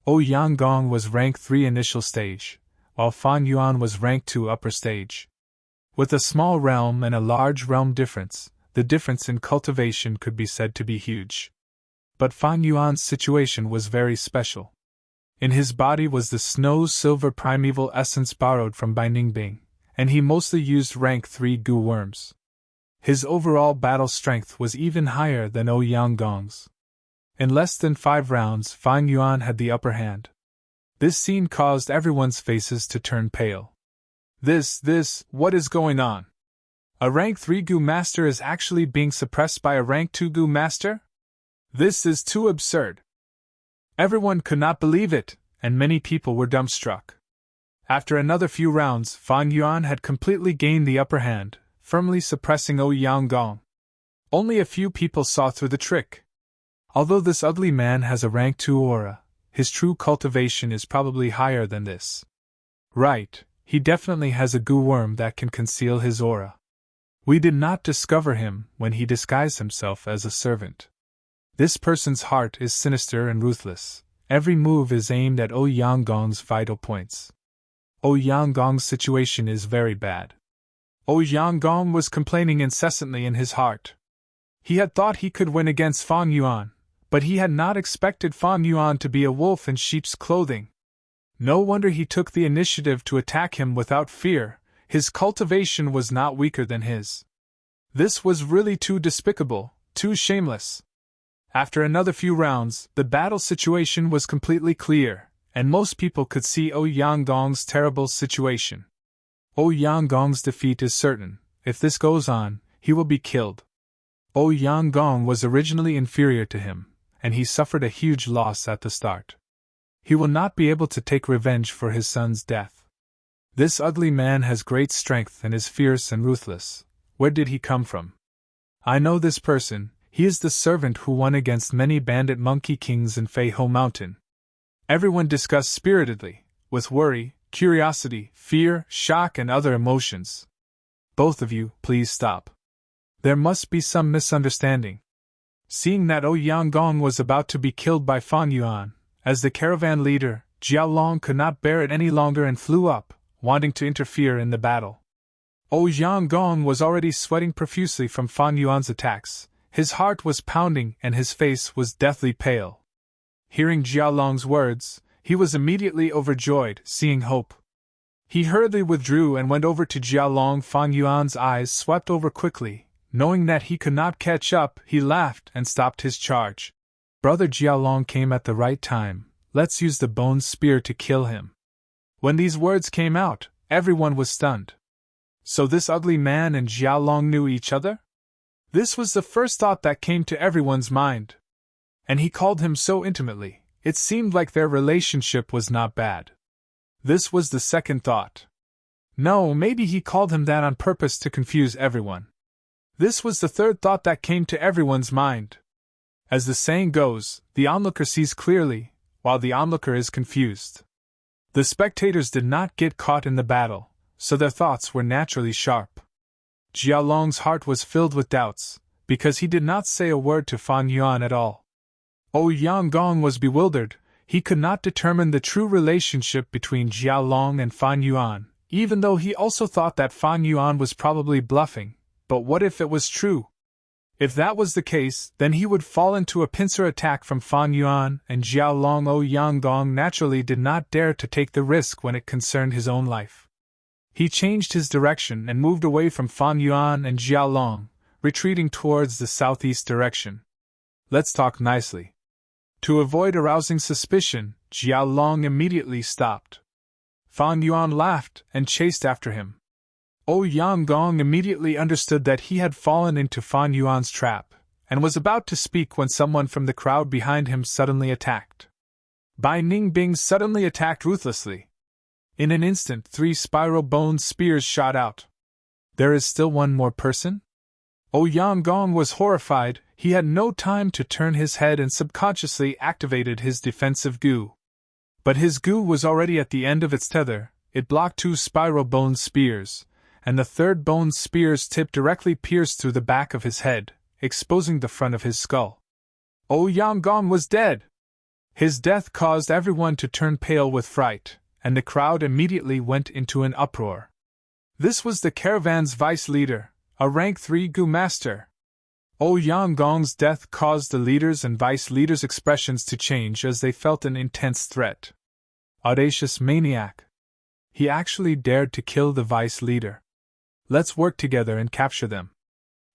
Yang Gong was rank 3 initial stage, while Fan Yuan was rank 2 upper stage. With a small realm and a large realm difference, the difference in cultivation could be said to be huge. But Fan Yuan's situation was very special. In his body was the snow-silver primeval essence borrowed from Bai Ningbing, and he mostly used rank 3 Gu worms. His overall battle strength was even higher than Yang Gong's. In less than 5 rounds, Fan Yuan had the upper hand. This scene caused everyone's faces to turn pale. What is going on? A rank 3 Gu master is actually being suppressed by a rank 2 Gu master? This is too absurd. Everyone could not believe it, and many people were dumbstruck. After another few rounds, Fan Yuan had completely gained the upper hand, firmly suppressing Yang Gong. Only a few people saw through the trick. Although this ugly man has a rank 2 aura, his true cultivation is probably higher than this. Right, he definitely has a Gu worm that can conceal his aura. We did not discover him when he disguised himself as a servant. This person's heart is sinister and ruthless. Every move is aimed at Yang Gong's vital points. Yang Gong's situation is very bad. Yang Gong was complaining incessantly in his heart. He had thought he could win against Fan Yuan, but he had not expected Fan Yuan to be a wolf in sheep's clothing. No wonder he took the initiative to attack him without fear. His cultivation was not weaker than his. This was really too despicable, too shameless. After another few rounds, the battle situation was completely clear, and most people could see Yang Gong's terrible situation. Yang Gong's defeat is certain. If this goes on, he will be killed. Yang Gong was originally inferior to him, and he suffered a huge loss at the start. He will not be able to take revenge for his son's death. This ugly man has great strength and is fierce and ruthless. Where did he come from? I know this person. He is the servant who won against many bandit monkey kings in Fei Ho Mountain. Everyone discussed spiritedly, with worry, curiosity, fear, shock, and other emotions. Both of you, please stop. There must be some misunderstanding. Seeing that Yang Gong was about to be killed by Fan Yuan, as the caravan leader, Jiao Long could not bear it any longer and flew up, wanting to interfere in the battle. Yang Gong was already sweating profusely from Fan Yuan's attacks. His heart was pounding and his face was deathly pale. Hearing Jiao Long's words, he was immediately overjoyed, seeing hope. He hurriedly withdrew and went over to Jiao Long. Fan Yuan's eyes swept over quickly. Knowing that he could not catch up, he laughed and stopped his charge. Brother Jiao Long came at the right time. Let's use the bone spear to kill him. When these words came out, everyone was stunned. So this ugly man and Jiao Long knew each other? This was the first thought that came to everyone's mind. And he called him so intimately, it seemed like their relationship was not bad. This was the second thought. No, maybe he called him that on purpose to confuse everyone. This was the third thought that came to everyone's mind. As the saying goes, the onlooker sees clearly, while the onlooker is confused. The spectators did not get caught in the battle, so their thoughts were naturally sharp. Jiao Long's heart was filled with doubts, because he did not say a word to Fan Yuan at all. Yang Gong was bewildered. He could not determine the true relationship between Jiao Long and Fan Yuan, even though he also thought that Fan Yuan was probably bluffing. But what if it was true? If that was the case, then he would fall into a pincer attack from Fan Yuan, and Jiao Long. Yang Gong naturally did not dare to take the risk when it concerned his own life. He changed his direction and moved away from Fan Yuan and Jiao Long, retreating towards the southeast direction. Let's talk nicely. To avoid arousing suspicion, Jiao Long immediately stopped. Fan Yuan laughed and chased after him. Yang Gong immediately understood that he had fallen into Fan Yuan's trap, and was about to speak when someone from the crowd behind him suddenly attacked. Bai Ningbing suddenly attacked ruthlessly. In an instant, 3 spiral-boned spears shot out. There is still one more person? Yang Gong was horrified. He had no time to turn his head and subconsciously activated his defensive goo. But his goo was already at the end of its tether. It blocked 2 spiral-boned spears, and the third bone spear's tip directly pierced through the back of his head, exposing the front of his skull. Yang Gong was dead! His death caused everyone to turn pale with fright, and the crowd immediately went into an uproar. This was the caravan's vice leader, a rank 3 Gu master. Yang Gong's death caused the leaders' and vice leaders' expressions to change as they felt an intense threat. Audacious maniac! He actually dared to kill the vice leader. Let's work together and capture them.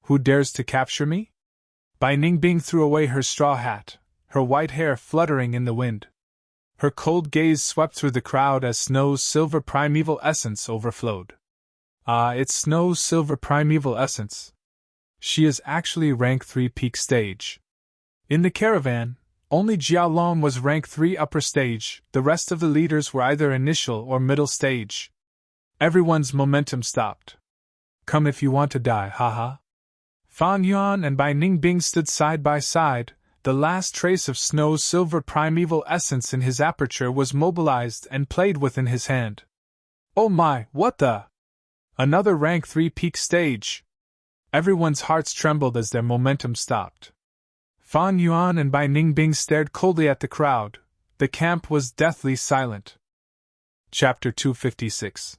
Who dares to capture me? Bai Ningbing threw away her straw hat, her white hair fluttering in the wind. Her cold gaze swept through the crowd as Snow's silver primeval essence overflowed. It's Snow's silver primeval essence. She is actually rank 3 peak stage. In the caravan, only Jiao Long was rank 3 upper stage, the rest of the leaders were either initial or middle stage. Everyone's momentum stopped. Come if you want to die, haha. Fan Yuan and Bai Ningbing stood side by side. The last trace of Snow's silver primeval essence in his aperture was mobilized and played within his hand. Oh my, what the? Another rank 3 peak stage! Everyone's hearts trembled as their momentum stopped. Fan Yuan and Bai Ningbing stared coldly at the crowd. The camp was deathly silent. Chapter 256.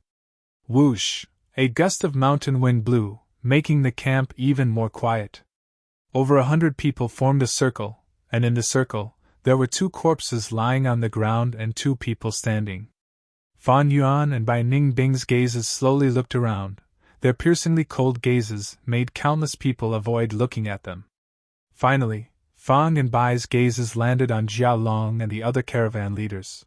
Whoosh! A gust of mountain wind blew, making the camp even more quiet. Over 100 people formed a circle, and in the circle, there were 2 corpses lying on the ground and 2 people standing. Fan Yuan and Bai Ningbing's gazes slowly looked around. Their piercingly cold gazes made countless people avoid looking at them. Finally, Fang and Bai's gazes landed on Jiao Long and the other caravan leaders.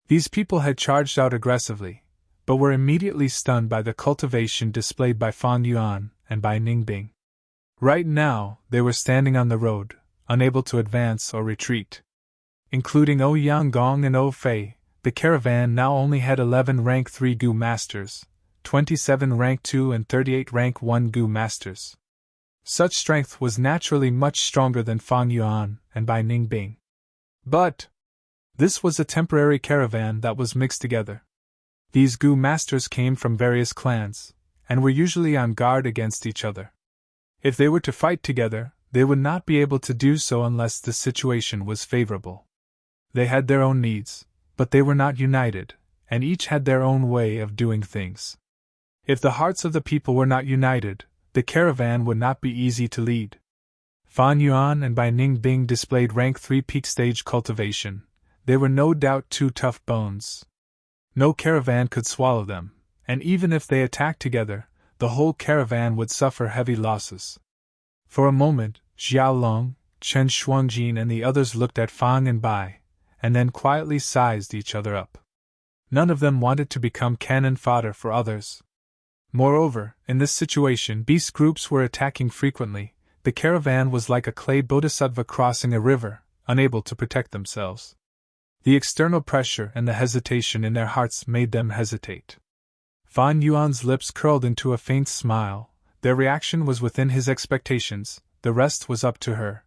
These people had charged out aggressively, but were immediately stunned by the cultivation displayed by Fan Yuan and Bai Ningbing. Right now, they were standing on the road, unable to advance or retreat. Including Yang Gong and Fei, the caravan now only had 11 rank 3 Gu masters, 27 rank 2 and 38 rank 1 Gu masters. Such strength was naturally much stronger than Fan Yuan and Bai Ningbing. But this was a temporary caravan that was mixed together. These Gu masters came from various clans, and were usually on guard against each other. If they were to fight together, they would not be able to do so unless the situation was favorable. They had their own needs, but they were not united, and each had their own way of doing things. If the hearts of the people were not united, the caravan would not be easy to lead. Fan Yuan and Bai Ningbing displayed rank 3 peak stage cultivation. They were no doubt 2 tough bones. No caravan could swallow them, and even if they attacked together, the whole caravan would suffer heavy losses. For a moment, Jiao Long, Chen Shuangjin and the others looked at Fang and Bai, and then quietly sized each other up. None of them wanted to become cannon fodder for others. Moreover, in this situation beast groups were attacking frequently. The caravan was like a clay bodhisattva crossing a river, unable to protect themselves. The external pressure and the hesitation in their hearts made them hesitate. Fan Yuan's lips curled into a faint smile. Their reaction was within his expectations, the rest was up to her.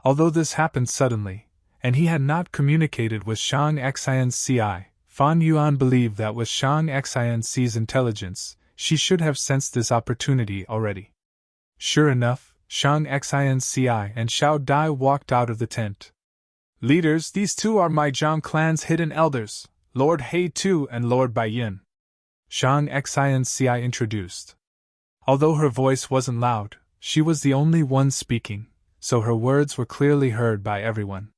Although this happened suddenly, and he had not communicated with Shang Xinci, Fan Yuan believed that with Shang Xinci's intelligence, she should have sensed this opportunity already. Sure enough, Shang Xinci and Xiao Dai walked out of the tent. Leaders, these two are my Zhang clan's hidden elders, Lord He Tu and Lord Bai Yin. Zhang Xianci introduced. Although her voice wasn't loud, she was the only one speaking, so her words were clearly heard by everyone.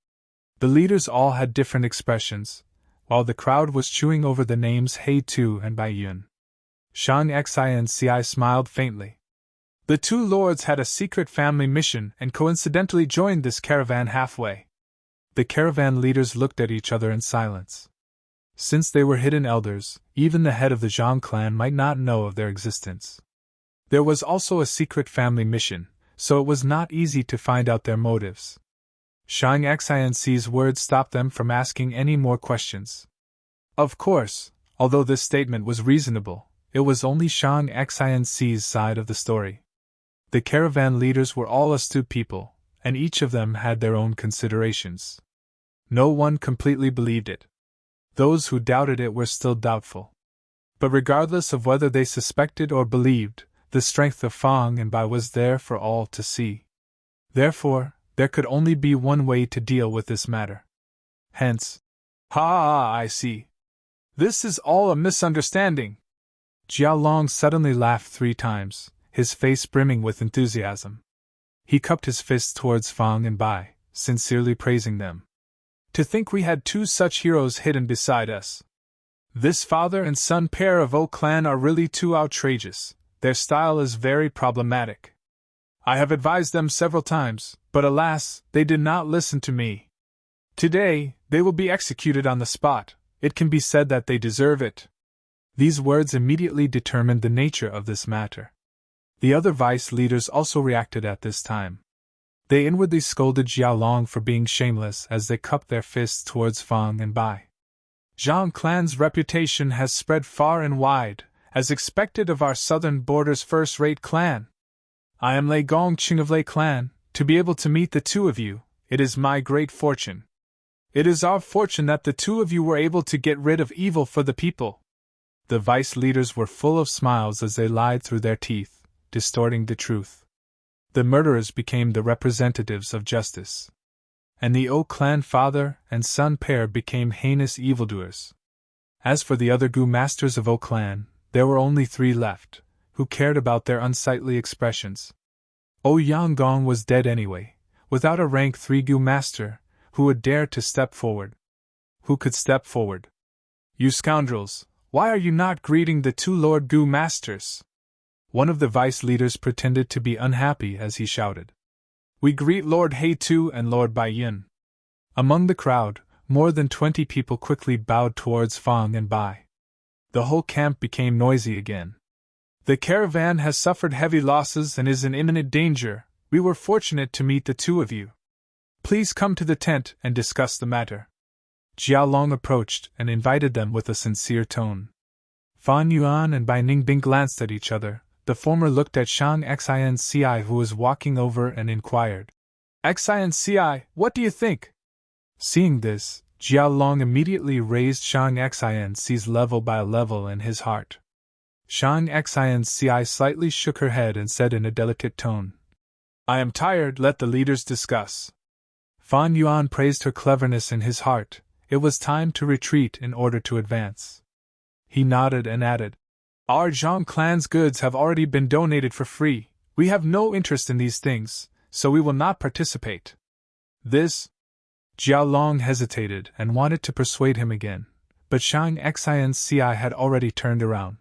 The leaders all had different expressions, while the crowd was chewing over the names He Tu and Bai Yin. Zhang Xianci smiled faintly. The two lords had a secret family mission and coincidentally joined this caravan halfway. The caravan leaders looked at each other in silence. Since they were hidden elders, even the head of the Zhang clan might not know of their existence. There was also a secret family mission, so it was not easy to find out their motives. Zhang Xianci's words stopped them from asking any more questions. Of course, although this statement was reasonable, it was only Zhang Xianci's side of the story. The caravan leaders were all astute people, and each of them had their own considerations. No one completely believed it. Those who doubted it were still doubtful. But regardless of whether they suspected or believed, the strength of Fang and Bai was there for all to see. Therefore, there could only be one way to deal with this matter. Hence, I see. This is all a misunderstanding. Jialong suddenly laughed 3 times, his face brimming with enthusiasm. He cupped his fists towards Fang and Bai, sincerely praising them. To think we had 2 such heroes hidden beside us. This father and son pair of O clan are really too outrageous. Their style is very problematic. I have advised them several times, but alas, they did not listen to me. Today, they will be executed on the spot. It can be said that they deserve it. These words immediately determined the nature of this matter. The other vice leaders also reacted at this time. They inwardly scolded Jialong for being shameless as they cupped their fists towards Fang and Bai. Zhang clan's reputation has spread far and wide, as expected of our southern border's first-rate clan. I am Lei Gongqing of Lei clan. To be able to meet the 2 of you, it is my great fortune. It is our fortune that the 2 of you were able to get rid of evil for the people. The vice leaders were full of smiles as they lied through their teeth, distorting the truth. The murderers became the representatives of justice. And the O clan father and son pair became heinous evildoers. As for the other Gu masters of O clan, there were only 3 left, who cared about their unsightly expressions. O Yanggong was dead anyway, without a rank 3 Gu master, who would dare to step forward. Who could step forward? You scoundrels, why are you not greeting the 2 Lord Gu masters? One of the vice leaders pretended to be unhappy as he shouted. We greet Lord He Tu and Lord Bai Yin. Among the crowd, more than 20 people quickly bowed towards Fang and Bai. The whole camp became noisy again. The caravan has suffered heavy losses and is in imminent danger. We were fortunate to meet the 2 of you. Please come to the tent and discuss the matter. Jialong approached and invited them with a sincere tone. Fan Yuan and Bai Ningbing glanced at each other. The former looked at Zhang Xianci, who was walking over, and inquired, Xianci, what do you think? Seeing this, Jialong immediately raised Zhang Xianci's level by level in his heart. Zhang Xianci slightly shook her head and said in a delicate tone, I am tired, let the leaders discuss. Fan Yuan praised her cleverness in his heart. It was time to retreat in order to advance. He nodded and added, Our Zhang clan's goods have already been donated for free. We have no interest in these things, so we will not participate. This? Jialong hesitated and wanted to persuade him again, but Zhang Xianci had already turned around.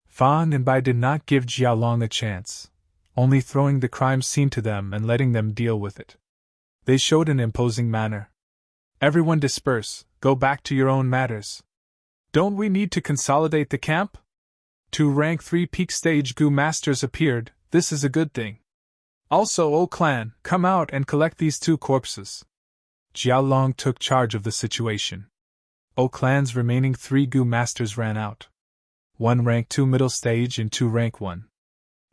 Fan and Bai did not give Jialong a chance, only throwing the crime scene to them and letting them deal with it. They showed an imposing manner. Everyone disperse, go back to your own matters. Don't we need to consolidate the camp? 2 rank 3 peak stage Gu masters appeared, this is a good thing. Also O clan, come out and collect these 2 corpses. Jialong took charge of the situation. O clan's remaining 3 Gu masters ran out. 1 rank 2 middle stage and 2 rank 1.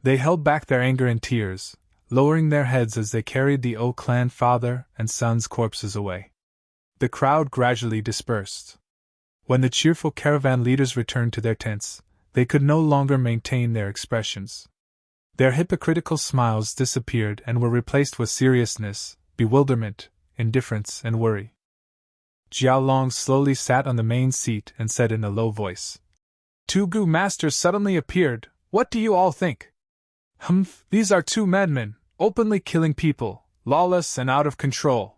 They held back their anger and tears, lowering their heads as they carried the O clan father and son's corpses away. The crowd gradually dispersed. When the cheerful caravan leaders returned to their tents, they could no longer maintain their expressions. Their hypocritical smiles disappeared and were replaced with seriousness, bewilderment, indifference, and worry. Jialong slowly sat on the main seat and said in a low voice. Two Gu masters suddenly appeared. What do you all think? Humph, these are two madmen, openly killing people, lawless and out of control.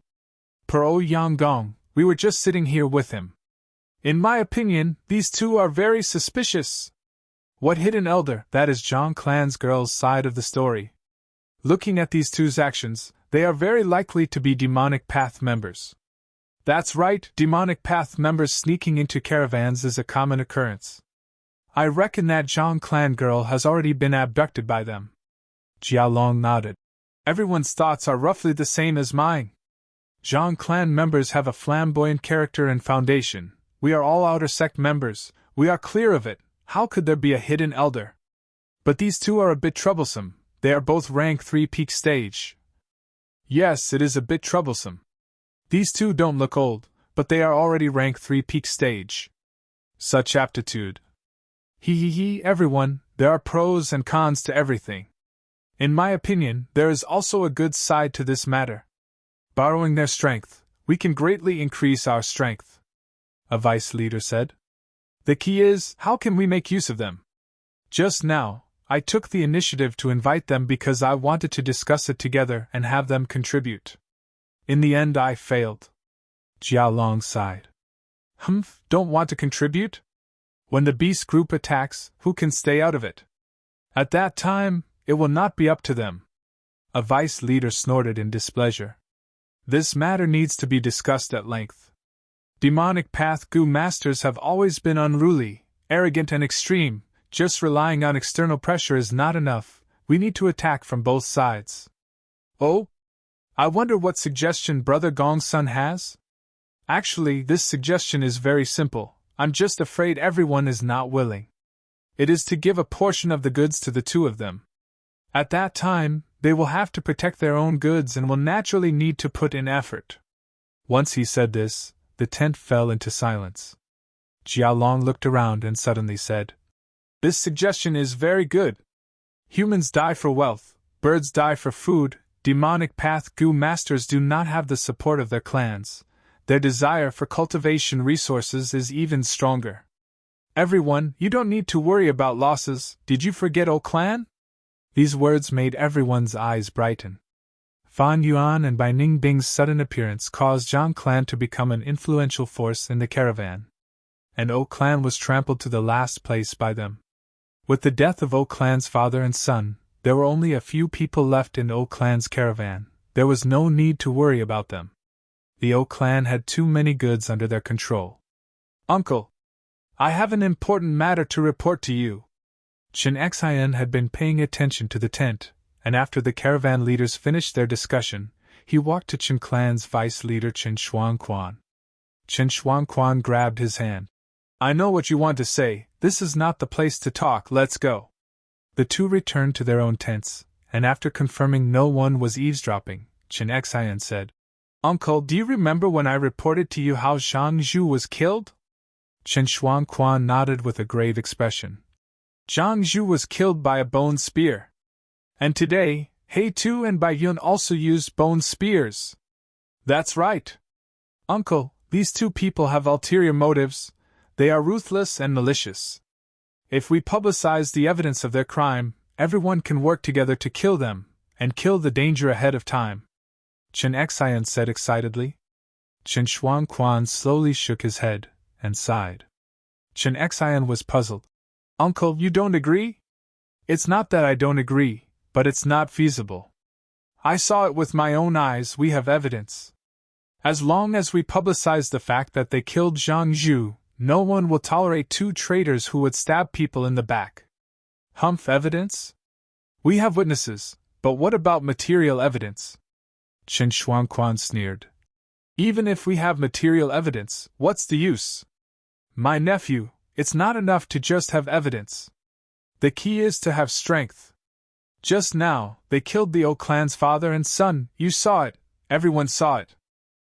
Per Yang Gong, we were just sitting here with him. In my opinion, these two are very suspicious. What hidden elder? That is Zhang Clan's girl's side of the story. Looking at these two's actions, they are very likely to be demonic path members. That's right, demonic path members sneaking into caravans is a common occurrence. I reckon that Zhang Clan girl has already been abducted by them. Jialong nodded. Everyone's thoughts are roughly the same as mine. Zhang Clan members have a flamboyant character and foundation. We are all outer sect members, we are clear of it. How could there be a hidden elder? But these two are a bit troublesome. They are both rank 3 peak stage. Yes, it is a bit troublesome. These two don't look old, but they are already rank 3 peak stage. Such aptitude. Everyone, there are pros and cons to everything. In my opinion, there is also a good side to this matter. Borrowing their strength, we can greatly increase our strength. A vice leader said. The key is, how can we make use of them? Just now, I took the initiative to invite them because I wanted to discuss it together and have them contribute. In the end, I failed. Jialong sighed. Humph, don't want to contribute? When the beast group attacks, who can stay out of it? At that time, it will not be up to them. A vice leader snorted in displeasure. This matter needs to be discussed at length. Demonic Path Gu masters have always been unruly, arrogant and extreme. Just relying on external pressure is not enough. We need to attack from both sides. Oh? I wonder what suggestion Brother Gong's son has? Actually, this suggestion is very simple. I'm just afraid everyone is not willing. It is to give a portion of the goods to the two of them. At that time, they will have to protect their own goods and will naturally need to put in effort. Once he said this, the tent fell into silence. Jialong looked around and suddenly said, This suggestion is very good. Humans die for wealth, birds die for food, demonic path Gu masters do not have the support of their clans. Their desire for cultivation resources is even stronger. Everyone, you don't need to worry about losses. Did you forget O Clan? These words made everyone's eyes brighten. Fan Yuan and Bai Ningbing's sudden appearance caused Zhang Clan to become an influential force in the caravan. And O Clan was trampled to the last place by them. With the death of O Clan's father and son, there were only a few people left in O Clan's caravan. There was no need to worry about them. The O Clan had too many goods under their control. Uncle, I have an important matter to report to you. Chen Xian had been paying attention to the tent, and after the caravan leaders finished their discussion, he walked to Chen Clan's vice leader Chen Xuanquan. Chen Xuanquan grabbed his hand. I know what you want to say, this is not the place to talk, let's go. The two returned to their own tents, and after confirming no one was eavesdropping, Chen Xian said, Uncle, do you remember when I reported to you how Zhang Zhu was killed? Chen Xuanquan nodded with a grave expression. Zhang Zhu was killed by a bone spear. And today, He Tu and Bai Yun also used bone spears. That's right. Uncle, these two people have ulterior motives. They are ruthless and malicious. If we publicize the evidence of their crime, everyone can work together to kill them, and kill the danger ahead of time. Chen Xian said excitedly. Chen Xuanquan slowly shook his head, and sighed. Chen Xian was puzzled. Uncle, you don't agree? It's not that I don't agree, but it's not feasible. I saw it with my own eyes, we have evidence. As long as we publicize the fact that they killed Zhang Zhu, no one will tolerate two traitors who would stab people in the back. Humph, evidence? We have witnesses, but what about material evidence? Chen Xuanquan sneered. Even if we have material evidence, what's the use? My nephew, it's not enough to just have evidence. The key is to have strength. Just now, they killed the O Clan's father and son, you saw it, everyone saw it.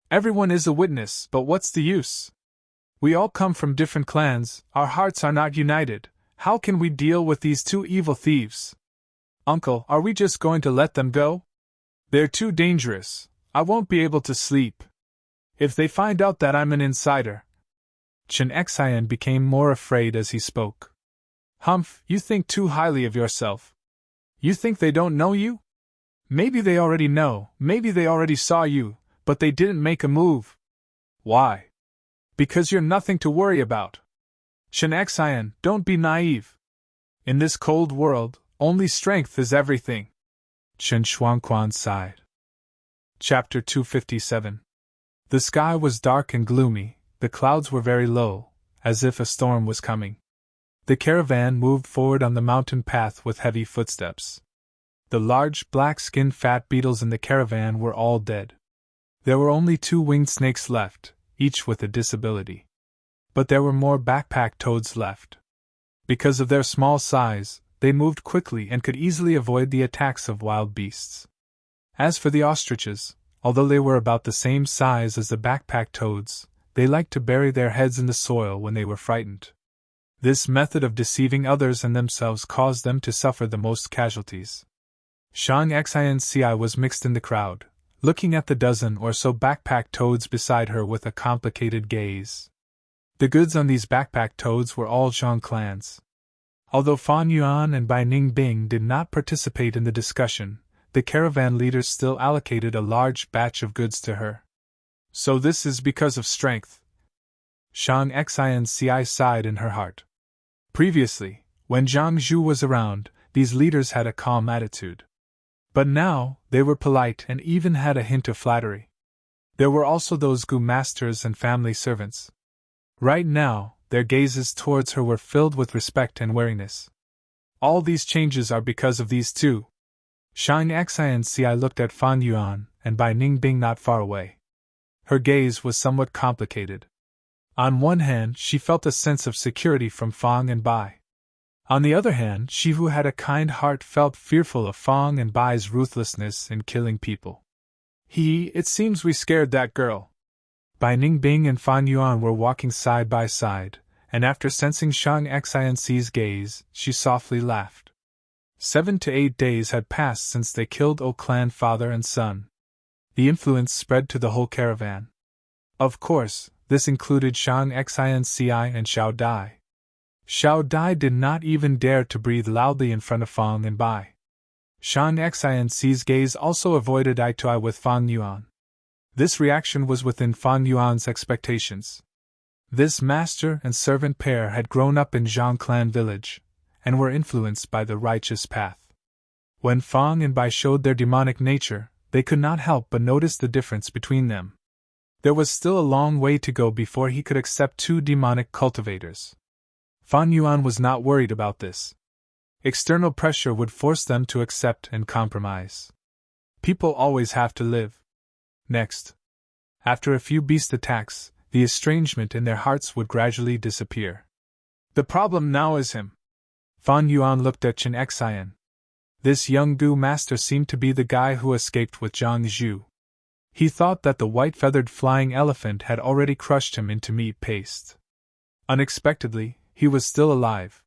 Everyone is a witness, but what's the use? We all come from different clans, our hearts are not united. How can we deal with these two evil thieves? Uncle, are we just going to let them go? They're too dangerous. I won't be able to sleep. If they find out that I'm an insider. Chen Xian became more afraid as he spoke. Humph, you think too highly of yourself. You think they don't know you? Maybe they already know, maybe they already saw you, but they didn't make a move. Why? Because you're nothing to worry about. Chen Xian, don't be naive. In this cold world, only strength is everything. Chen Shuangquan sighed. Chapter 257. The sky was dark and gloomy, the clouds were very low, as if a storm was coming. The caravan moved forward on the mountain path with heavy footsteps. The large, black-skinned fat beetles in the caravan were all dead. There were only 2 winged snakes left, each with a disability. But there were more backpack toads left. Because of their small size, they moved quickly and could easily avoid the attacks of wild beasts. As for the ostriches, although they were about the same size as the backpack toads, they liked to bury their heads in the soil when they were frightened. This method of deceiving others and themselves caused them to suffer the most casualties. Shang Xianci was mixed in the crowd, looking at the dozen or so backpack toads beside her with a complicated gaze. The goods on these backpack toads were all Zhang clans. Although Fan Yuan and Bai Ningbing did not participate in the discussion, the caravan leaders still allocated a large batch of goods to her. So this is because of strength. Shang Xianci sighed in her heart. Previously, when Zhang Zhu was around, these leaders had a calm attitude. But now, they were polite and even had a hint of flattery. There were also those Gu masters and family servants. Right now, their gazes towards her were filled with respect and wariness. All these changes are because of these two. Shang Xianci looked at Fan Yuan and Bai Ningbing not far away. Her gaze was somewhat complicated. On one hand, she felt a sense of security from Fang and Bai. On the other hand, she who had a kind heart felt fearful of Fang and Bai's ruthlessness in killing people. It seems we scared that girl. Bai Ningbing and Fan Yuan were walking side by side, and after sensing Shang Xianci's gaze, she softly laughed. 7 to 8 days had passed since they killed O clan father and son. The influence spread to the whole caravan. Of course, this included Shang Xianci and Xiao Dai. Xiao Dai did not even dare to breathe loudly in front of Fang and Bai. Shang Xianci's gaze also avoided eye to eye with Fan Yuan. This reaction was within Fan Yuan's expectations. This master and servant pair had grown up in Zhang clan village, and were influenced by the righteous path. When Fang and Bai showed their demonic nature, they could not help but notice the difference between them. There was still a long way to go before he could accept 2 demonic cultivators. Fan Yuan was not worried about this. External pressure would force them to accept and compromise. People always have to live. Next, after a few beast attacks, the estrangement in their hearts would gradually disappear. The problem now is him. Fan Yuan looked at Chen Xian. This young Gu master seemed to be the guy who escaped with Zhang Zhu. He thought that the white-feathered flying elephant had already crushed him into meat paste. Unexpectedly, he was still alive.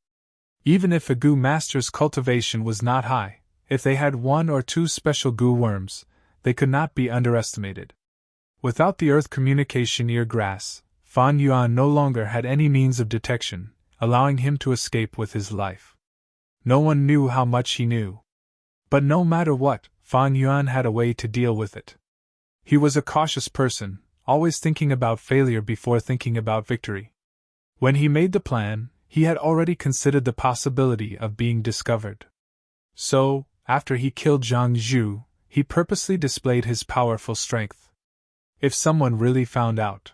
Even if a Gu master's cultivation was not high, if they had 1 or 2 special Gu worms, they could not be underestimated. Without the earth communication ear grass, Fan Yuan no longer had any means of detection, allowing him to escape with his life. No one knew how much he knew. But no matter what, Fan Yuan had a way to deal with it. He was a cautious person, always thinking about failure before thinking about victory. When he made the plan, he had already considered the possibility of being discovered. So, after he killed Zhang Zhu, he purposely displayed his powerful strength. If someone really found out,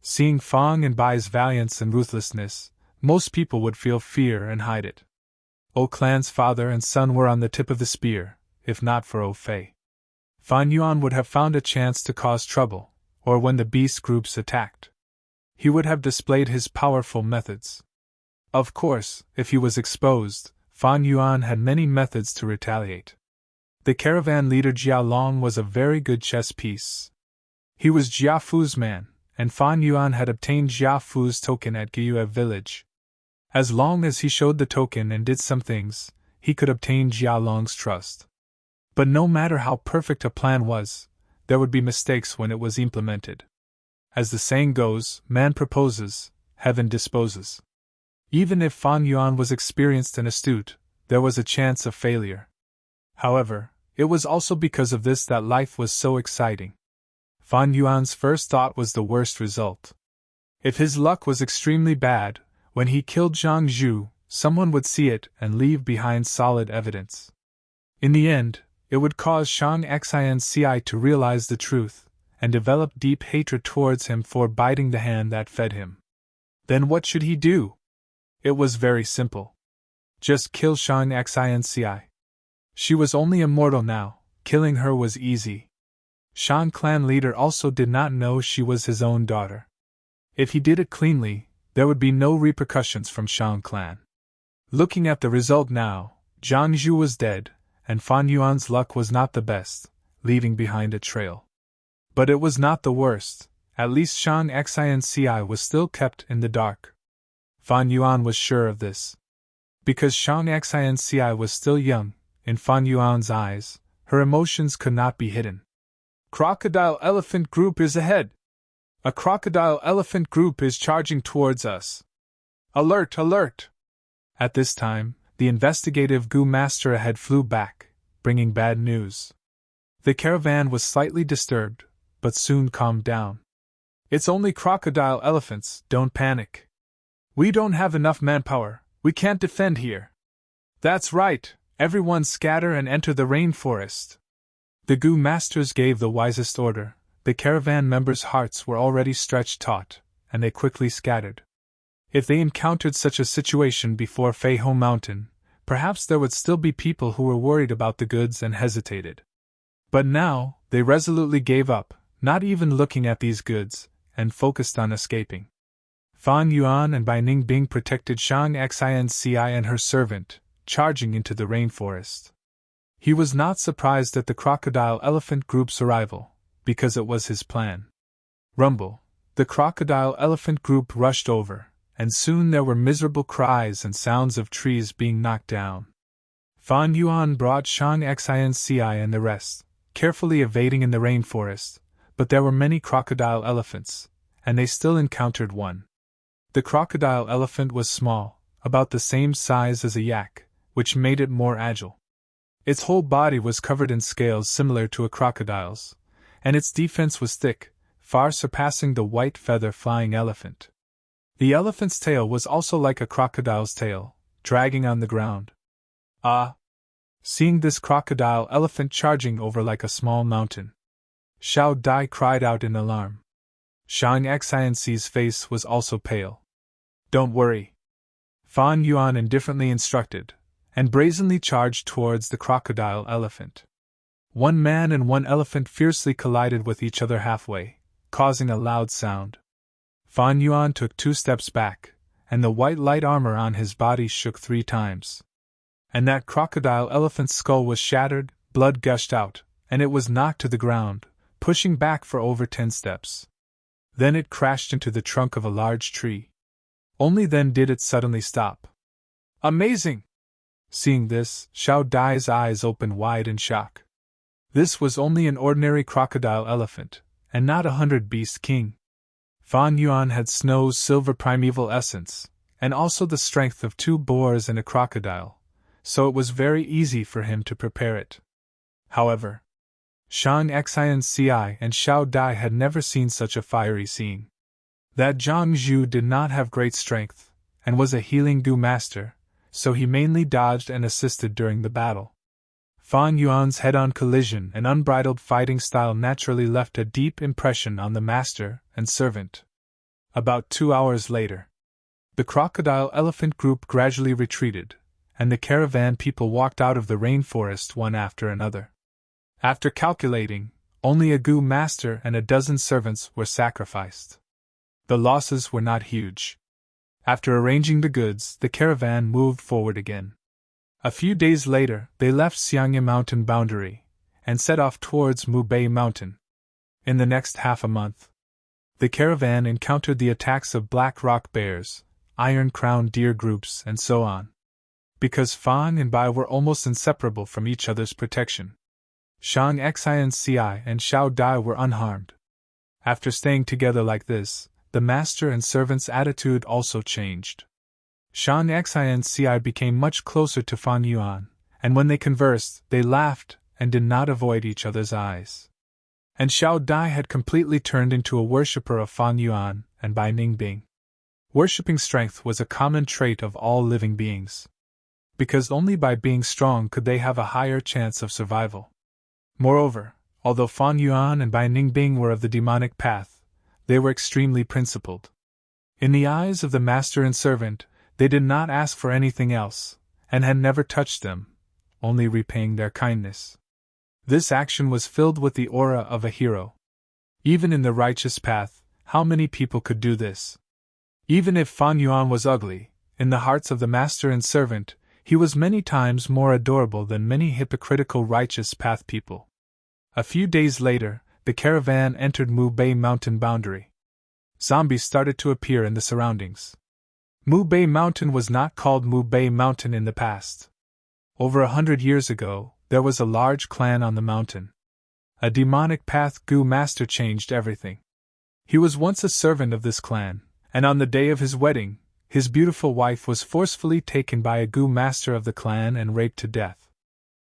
seeing Fang and Bai's valiance and ruthlessness, most people would feel fear and hide it. O clan's father and son were on the tip of the spear, if not for O Fei. Fan Yuan would have found a chance to cause trouble, or when the beast groups attacked. He would have displayed his powerful methods. Of course, if he was exposed, Fan Yuan had many methods to retaliate. The caravan leader Jia Long was a very good chess piece. He was Jia Fu's man, and Fan Yuan had obtained Jia Fu's token at Gyue village. As long as he showed the token and did some things, he could obtain Jia Long's trust. But no matter how perfect a plan was, there would be mistakes when it was implemented. As the saying goes, man proposes, heaven disposes. Even if Fan Yuan was experienced and astute, there was a chance of failure. However, it was also because of this that life was so exciting. Fan Yuan's first thought was the worst result. If his luck was extremely bad, when he killed Zhang Zhu, someone would see it and leave behind solid evidence. In the end, it would cause Shang Xinci to realize the truth, and develop deep hatred towards him for biting the hand that fed him. Then what should he do? It was very simple. Just kill Shang Xinci. She was only a mortal now, killing her was easy. Shang clan leader also did not know she was his own daughter. If he did it cleanly, there would be no repercussions from Shang clan. Looking at the result now, Zhang Zhu was dead, and Fan Yuan's luck was not the best, leaving behind a trail. But it was not the worst, at least Shang Xinci was still kept in the dark. Fan Yuan was sure of this. Because Shang Xinci was still young, in Fan Yuan's eyes, her emotions could not be hidden. Crocodile-elephant group is ahead! A crocodile-elephant group is charging towards us! Alert, alert! At this time, the investigative Gu master ahead flew back, bringing bad news. The caravan was slightly disturbed, but soon calmed down. It's only crocodile elephants, don't panic. We don't have enough manpower, we can't defend here. That's right, everyone scatter and enter the rainforest. The Gu masters gave the wisest order. The caravan members' hearts were already stretched taut, and they quickly scattered. If they encountered such a situation before Feihou Mountain, perhaps there would still be people who were worried about the goods and hesitated. But now, they resolutely gave up, not even looking at these goods, and focused on escaping. Fan Yuan and Bai Ningbing protected Shang Xinci and her servant, charging into the rainforest. He was not surprised at the crocodile-elephant group's arrival, because it was his plan. Rumble, the crocodile-elephant group rushed over, and soon there were miserable cries and sounds of trees being knocked down. Fan Yuan brought Shang Xinci and the rest, carefully evading in the rainforest, but there were many crocodile elephants, and they still encountered one. The crocodile elephant was small, about the same size as a yak, which made it more agile. Its whole body was covered in scales similar to a crocodile's, and its defense was thick, far surpassing the white feather-flying elephant. The elephant's tail was also like a crocodile's tail, dragging on the ground. Ah! Seeing this crocodile elephant charging over like a small mountain, Xiao Dai cried out in alarm. Shang Xinci's face was also pale. Don't worry. Fan Yuan indifferently instructed, and brazenly charged towards the crocodile elephant. One man and one elephant fiercely collided with each other halfway, causing a loud sound. Fan Yuan took 2 steps back, and the white light armor on his body shook 3 times. And that crocodile elephant's skull was shattered, blood gushed out, and it was knocked to the ground, pushing back for over 10 steps. Then it crashed into the trunk of a large tree. Only then did it suddenly stop. Amazing! Seeing this, Xiao Dai's eyes opened wide in shock. This was only an ordinary crocodile elephant, and not a 100-beast king. Fan Yuan had Snow's silver primeval essence, and also the strength of 2 boars and a crocodile, so it was very easy for him to prepare it. However, Shang Xinci and Xiao Dai had never seen such a fiery scene. That Zhang Zhu did not have great strength, and was a healing Gu master, so he mainly dodged and assisted during the battle. Fan Yuan's head-on collision and unbridled fighting style naturally left a deep impression on the master and servant. About 2 hours later, the crocodile-elephant group gradually retreated, and the caravan people walked out of the rainforest one after another. After calculating, only a Gu master and a dozen servants were sacrificed. The losses were not huge. After arranging the goods, the caravan moved forward again. A few days later, they left Xiangye Mountain boundary, and set off towards Mubei Mountain. In the next half a month, the caravan encountered the attacks of black rock bears, iron-crowned deer groups, and so on. Because Fan and Bai were almost inseparable from each other's protection, Shang Xinci and Xiao Dai were unharmed. After staying together like this, the master and servant's attitude also changed. Shan Xianci became much closer to Fan Yuan, and when they conversed, they laughed and did not avoid each other's eyes. And Xiao Dai had completely turned into a worshipper of Fan Yuan and Bai Ningbing. Worshipping strength was a common trait of all living beings, because only by being strong could they have a higher chance of survival. Moreover, although Fan Yuan and Bai Ningbing were of the demonic path, they were extremely principled. In the eyes of the master and servant, they did not ask for anything else, and had never touched them, only repaying their kindness. This action was filled with the aura of a hero. Even in the righteous path, how many people could do this? Even if Fan Yuan was ugly, in the hearts of the master and servant, he was many times more adorable than many hypocritical righteous path people. A few days later, the caravan entered Mu Bei Mountain boundary. Zombies started to appear in the surroundings. Mu Bei Mountain was not called Mu Bei Mountain in the past. Over 100 years ago, there was a large clan on the mountain. A demonic path Gu master changed everything. He was once a servant of this clan, and on the day of his wedding, his beautiful wife was forcefully taken by a Gu master of the clan and raped to death.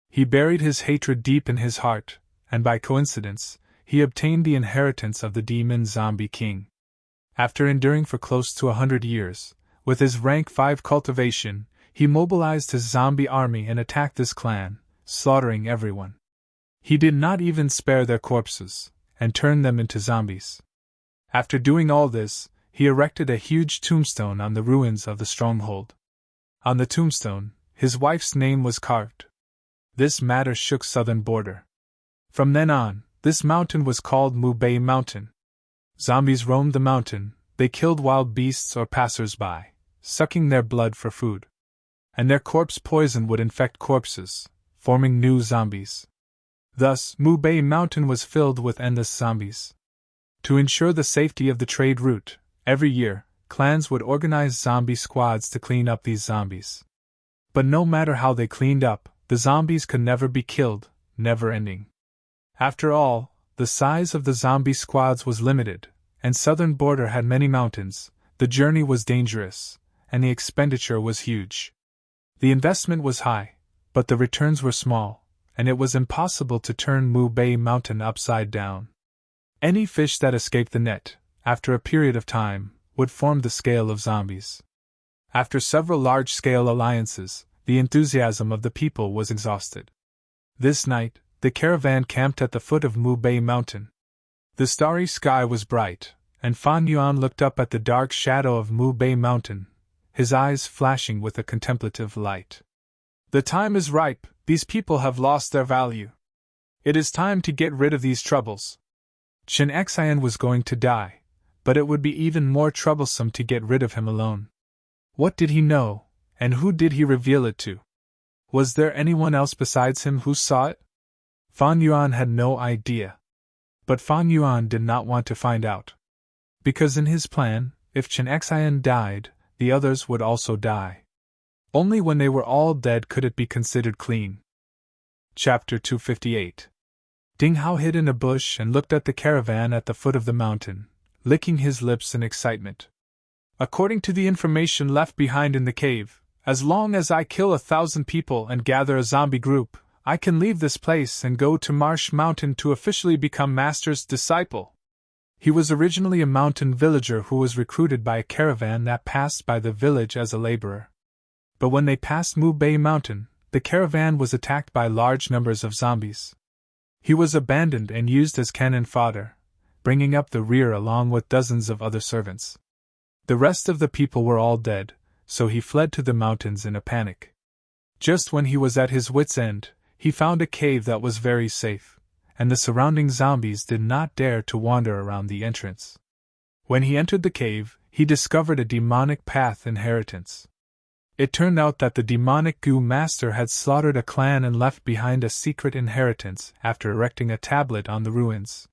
He buried his hatred deep in his heart, and by coincidence, he obtained the inheritance of the demon zombie king. After enduring for close to 100 years, with his rank 5 cultivation, he mobilized his zombie army and attacked this clan, slaughtering everyone. He did not even spare their corpses, and turned them into zombies. After doing all this, he erected a huge tombstone on the ruins of the stronghold. On the tombstone, his wife's name was carved. This matter shook southern border. From then on, this mountain was called Mu Bei Mountain. Zombies roamed the mountain, they killed wild beasts or passers-by, sucking their blood for food. And their corpse poison would infect corpses, forming new zombies. Thus, Mu Bei Mountain was filled with endless zombies. To ensure the safety of the trade route, every year, clans would organize zombie squads to clean up these zombies. But no matter how they cleaned up, the zombies could never be killed, never ending. After all, the size of the zombie squads was limited, and southern border had many mountains, the journey was dangerous, and the expenditure was huge. The investment was high, but the returns were small, and it was impossible to turn Mu Bei Mountain upside down. Any fish that escaped the net, after a period of time, would form the scale of zombies. After several large-scale alliances, the enthusiasm of the people was exhausted. This night, the caravan camped at the foot of Mu Bei Mountain. The starry sky was bright, and Fan Yuan looked up at the dark shadow of Mu Bei Mountain, his eyes flashing with a contemplative light. The time is ripe, these people have lost their value. It is time to get rid of these troubles. Chen Xian was going to die, but it would be even more troublesome to get rid of him alone. What did he know, and who did he reveal it to? Was there anyone else besides him who saw it? Fan Yuan had no idea. But Fan Yuan did not want to find out. Because in his plan, if Chen Xian died, the others would also die. Only when they were all dead could it be considered clean. Chapter 258. Ding Hao hid in a bush and looked at the caravan at the foot of the mountain, licking his lips in excitement. According to the information left behind in the cave, as long as I kill 1,000 people and gather a zombie group, I can leave this place and go to Marsh Mountain to officially become Master's disciple. He was originally a mountain villager who was recruited by a caravan that passed by the village as a laborer. But when they passed Mu Bei Mountain, the caravan was attacked by large numbers of zombies. He was abandoned and used as cannon fodder, bringing up the rear along with dozens of other servants. The rest of the people were all dead, so he fled to the mountains in a panic. Just when he was at his wits' end, he found a cave that was very safe, and the surrounding zombies did not dare to wander around the entrance. When he entered the cave, he discovered a demonic path inheritance. It turned out that the demonic Gu master had slaughtered a clan and left behind a secret inheritance after erecting a tablet on the ruins.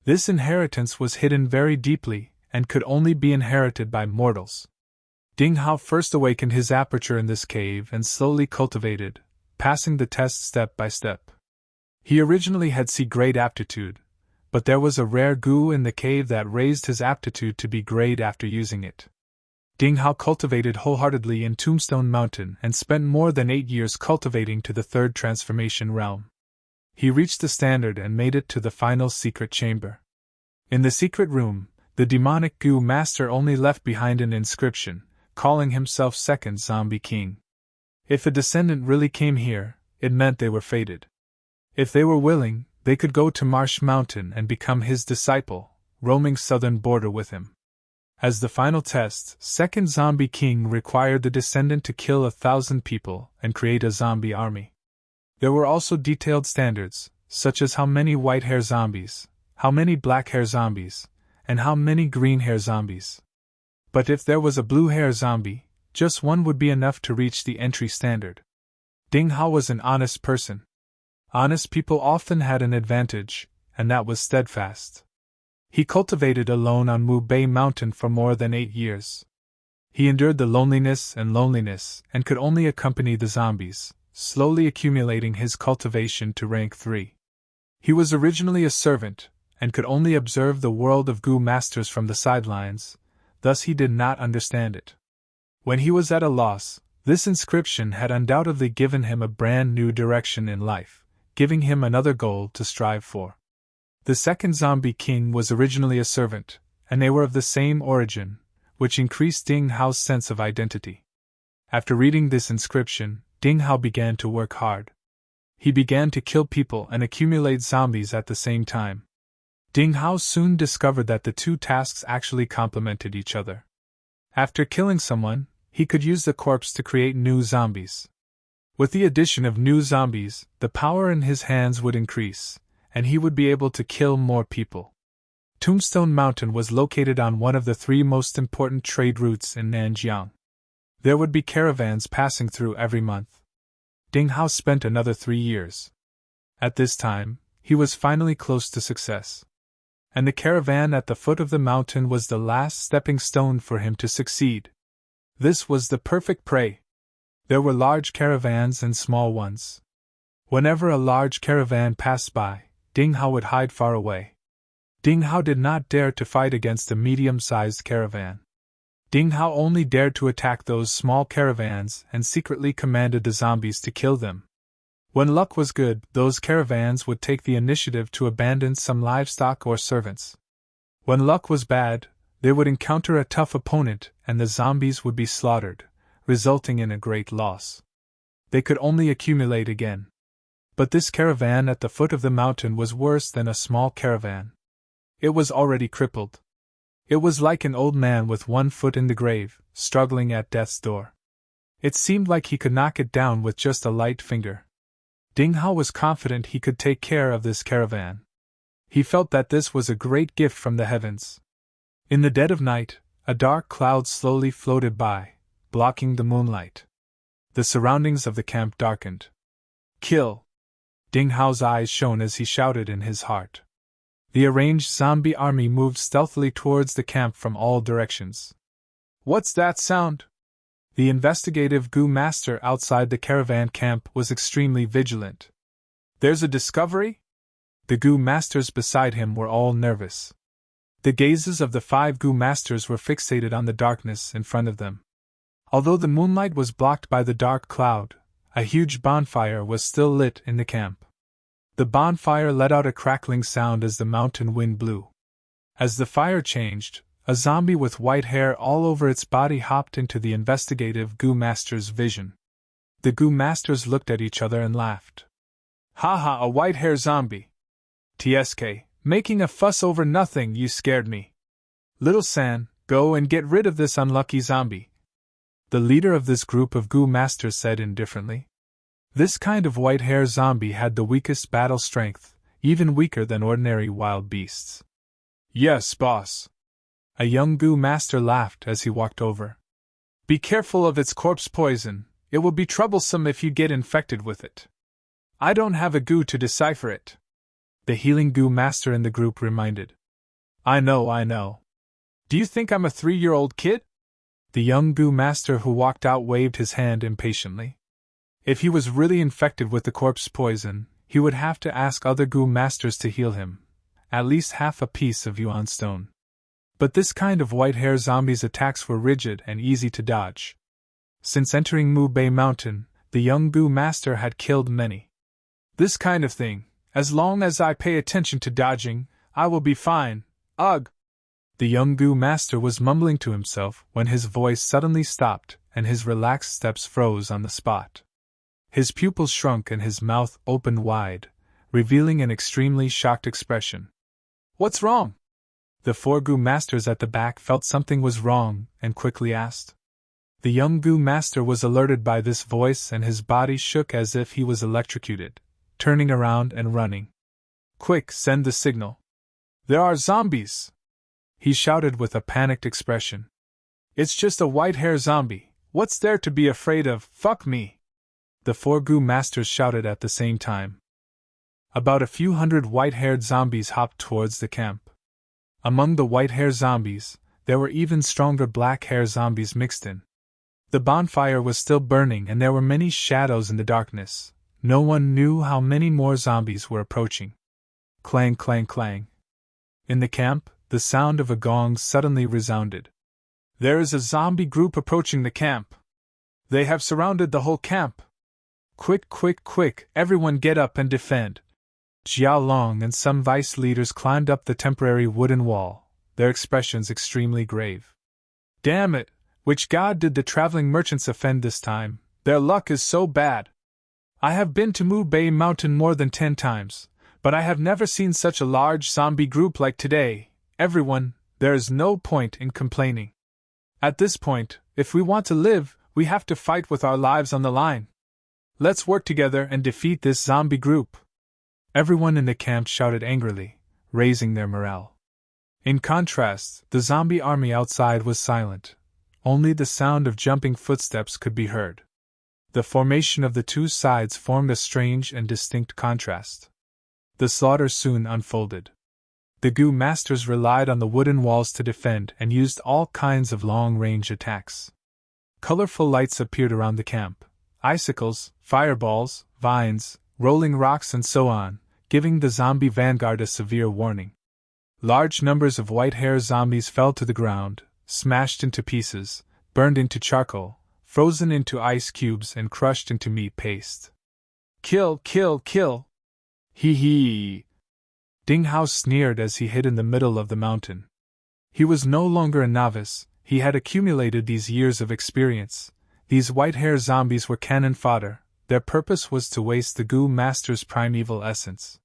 This inheritance was hidden very deeply and could only be inherited by mortals. Ding Hao first awakened his aperture in this cave and slowly cultivated, passing the test step by step. He originally had C-grade aptitude, but there was a rare goo in the cave that raised his aptitude to be great after using it. Ding Hao cultivated wholeheartedly in Tombstone Mountain and spent more than 8 years cultivating to the third transformation realm. He reached the standard and made it to the final secret chamber. In the secret room, the demonic goo master only left behind an inscription, calling himself Second Zombie King. If a descendant really came here, it meant they were fated. If they were willing, they could go to Marsh Mountain and become his disciple, roaming southern border with him. As the final test, Second Zombie King required the descendant to kill 1,000 people and create a zombie army. There were also detailed standards, such as how many white-hair zombies, how many black-hair zombies, and how many green-hair zombies. But if there was a blue-hair zombie, just one would be enough to reach the entry standard. Ding Hao was an honest person. Honest people often had an advantage, and that was steadfast. He cultivated alone on Mu Bei Mountain for more than 8 years. He endured the loneliness and could only accompany the zombies, slowly accumulating his cultivation to rank 3. He was originally a servant, and could only observe the world of goo masters from the sidelines, thus he did not understand it. When he was at a loss, this inscription had undoubtedly given him a brand new direction in life, giving him another goal to strive for. The Second Zombie King was originally a servant, and they were of the same origin, which increased Ding Hao's sense of identity. After reading this inscription, Ding Hao began to work hard. He began to kill people and accumulate zombies at the same time. Ding Hao soon discovered that the two tasks actually complemented each other. After killing someone, he could use the corpse to create new zombies. With the addition of new zombies, the power in his hands would increase, and he would be able to kill more people. Tombstone Mountain was located on one of the 3 most important trade routes in Nanjiang. There would be caravans passing through every month. Ding Hao spent another 3 years. At this time, he was finally close to success. And the caravan at the foot of the mountain was the last stepping stone for him to succeed. This was the perfect prey. There were large caravans and small ones. Whenever a large caravan passed by, Ding Hao would hide far away. Ding Hao did not dare to fight against a medium-sized caravan. Ding Hao only dared to attack those small caravans and secretly commanded the zombies to kill them. When luck was good, those caravans would take the initiative to abandon some livestock or servants. When luck was bad, they would encounter a tough opponent and the zombies would be slaughtered, resulting in a great loss. They could only accumulate again. But this caravan at the foot of the mountain was worse than a small caravan. It was already crippled. It was like an old man with one foot in the grave, struggling at death's door. It seemed like he could knock it down with just a light finger. Ding Hao was confident he could take care of this caravan. He felt that this was a great gift from the heavens. In the dead of night, a dark cloud slowly floated by, blocking the moonlight. The surroundings of the camp darkened. Kill! Ding Hao's eyes shone as he shouted in his heart. The arranged zombie army moved stealthily towards the camp from all directions. What's that sound? The investigative goo master outside the caravan camp was extremely vigilant. There's a discovery? The goo masters beside him were all nervous. The gazes of the 5 goo masters were fixated on the darkness in front of them. Although the moonlight was blocked by the dark cloud, a huge bonfire was still lit in the camp. The bonfire let out a crackling sound as the mountain wind blew. As the fire changed, a zombie with white hair all over its body hopped into the investigative goo master's vision. The goo masters looked at each other and laughed. Haha, a white hair zombie. TSK, making a fuss over nothing, you scared me. Little San, go and get rid of this unlucky zombie. The leader of this group of goo masters said indifferently. This kind of white-hair zombie had the weakest battle strength, even weaker than ordinary wild beasts. Yes, boss. A young goo master laughed as he walked over. Be careful of its corpse poison, it will be troublesome if you get infected with it. I don't have a goo to decipher it. The healing goo master in the group reminded. I know. Do you think I'm a 3-year-old kid? The young goo master who walked out waved his hand impatiently. If he was really infected with the corpse poison, he would have to ask other goo masters to heal him, at least half a piece of yuan stone. But this kind of white hair zombie's attacks were rigid and easy to dodge. Since entering Mu Bay Mountain, the young Gu master had killed many. This kind of thing, as long as I pay attention to dodging, I will be fine. Ugh! The young Gu master was mumbling to himself when his voice suddenly stopped and his relaxed steps froze on the spot. His pupils shrunk and his mouth opened wide, revealing an extremely shocked expression. What's wrong? The 4 Gu masters at the back felt something was wrong and quickly asked. The young Gu master was alerted by this voice and his body shook as if he was electrocuted, turning around and running. Quick, send the signal. There are zombies! He shouted with a panicked expression. It's just a white hair zombie. What's there to be afraid of? Fuck me! The 4 Gu masters shouted at the same time. About a few hundred white-haired zombies hopped towards the camp. Among the white-hair zombies, there were even stronger black-hair zombies mixed in. The bonfire was still burning and there were many shadows in the darkness. No one knew how many more zombies were approaching. Clang, clang, clang. In the camp, the sound of a gong suddenly resounded. There is a zombie group approaching the camp. They have surrounded the whole camp. Quick, quick, quick, everyone get up and defend. Jiao Long and some vice leaders climbed up the temporary wooden wall, their expressions extremely grave. Damn it! Which god did the traveling merchants offend this time? Their luck is so bad. I have been to Mu Bay Mountain more than 10 times, but I have never seen such a large zombie group like today. Everyone, there is no point in complaining. At this point, if we want to live, we have to fight with our lives on the line. Let's work together and defeat this zombie group. Everyone in the camp shouted angrily, raising their morale. In contrast, the zombie army outside was silent. Only the sound of jumping footsteps could be heard. The formation of the two sides formed a strange and distinct contrast. The slaughter soon unfolded. The Gu masters relied on the wooden walls to defend and used all kinds of long-range attacks. Colorful lights appeared around the camp. Icicles, fireballs, vines, rolling rocks and so on, giving the zombie vanguard a severe warning. Large numbers of white-hair zombies fell to the ground, smashed into pieces, burned into charcoal, frozen into ice cubes and crushed into meat paste. Kill, kill, kill! Hee hee! Ding Hao sneered as he hid in the middle of the mountain. He was no longer a novice, he had accumulated these years of experience. These white-hair zombies were cannon fodder. Their purpose was to waste the Gu master's primeval essence.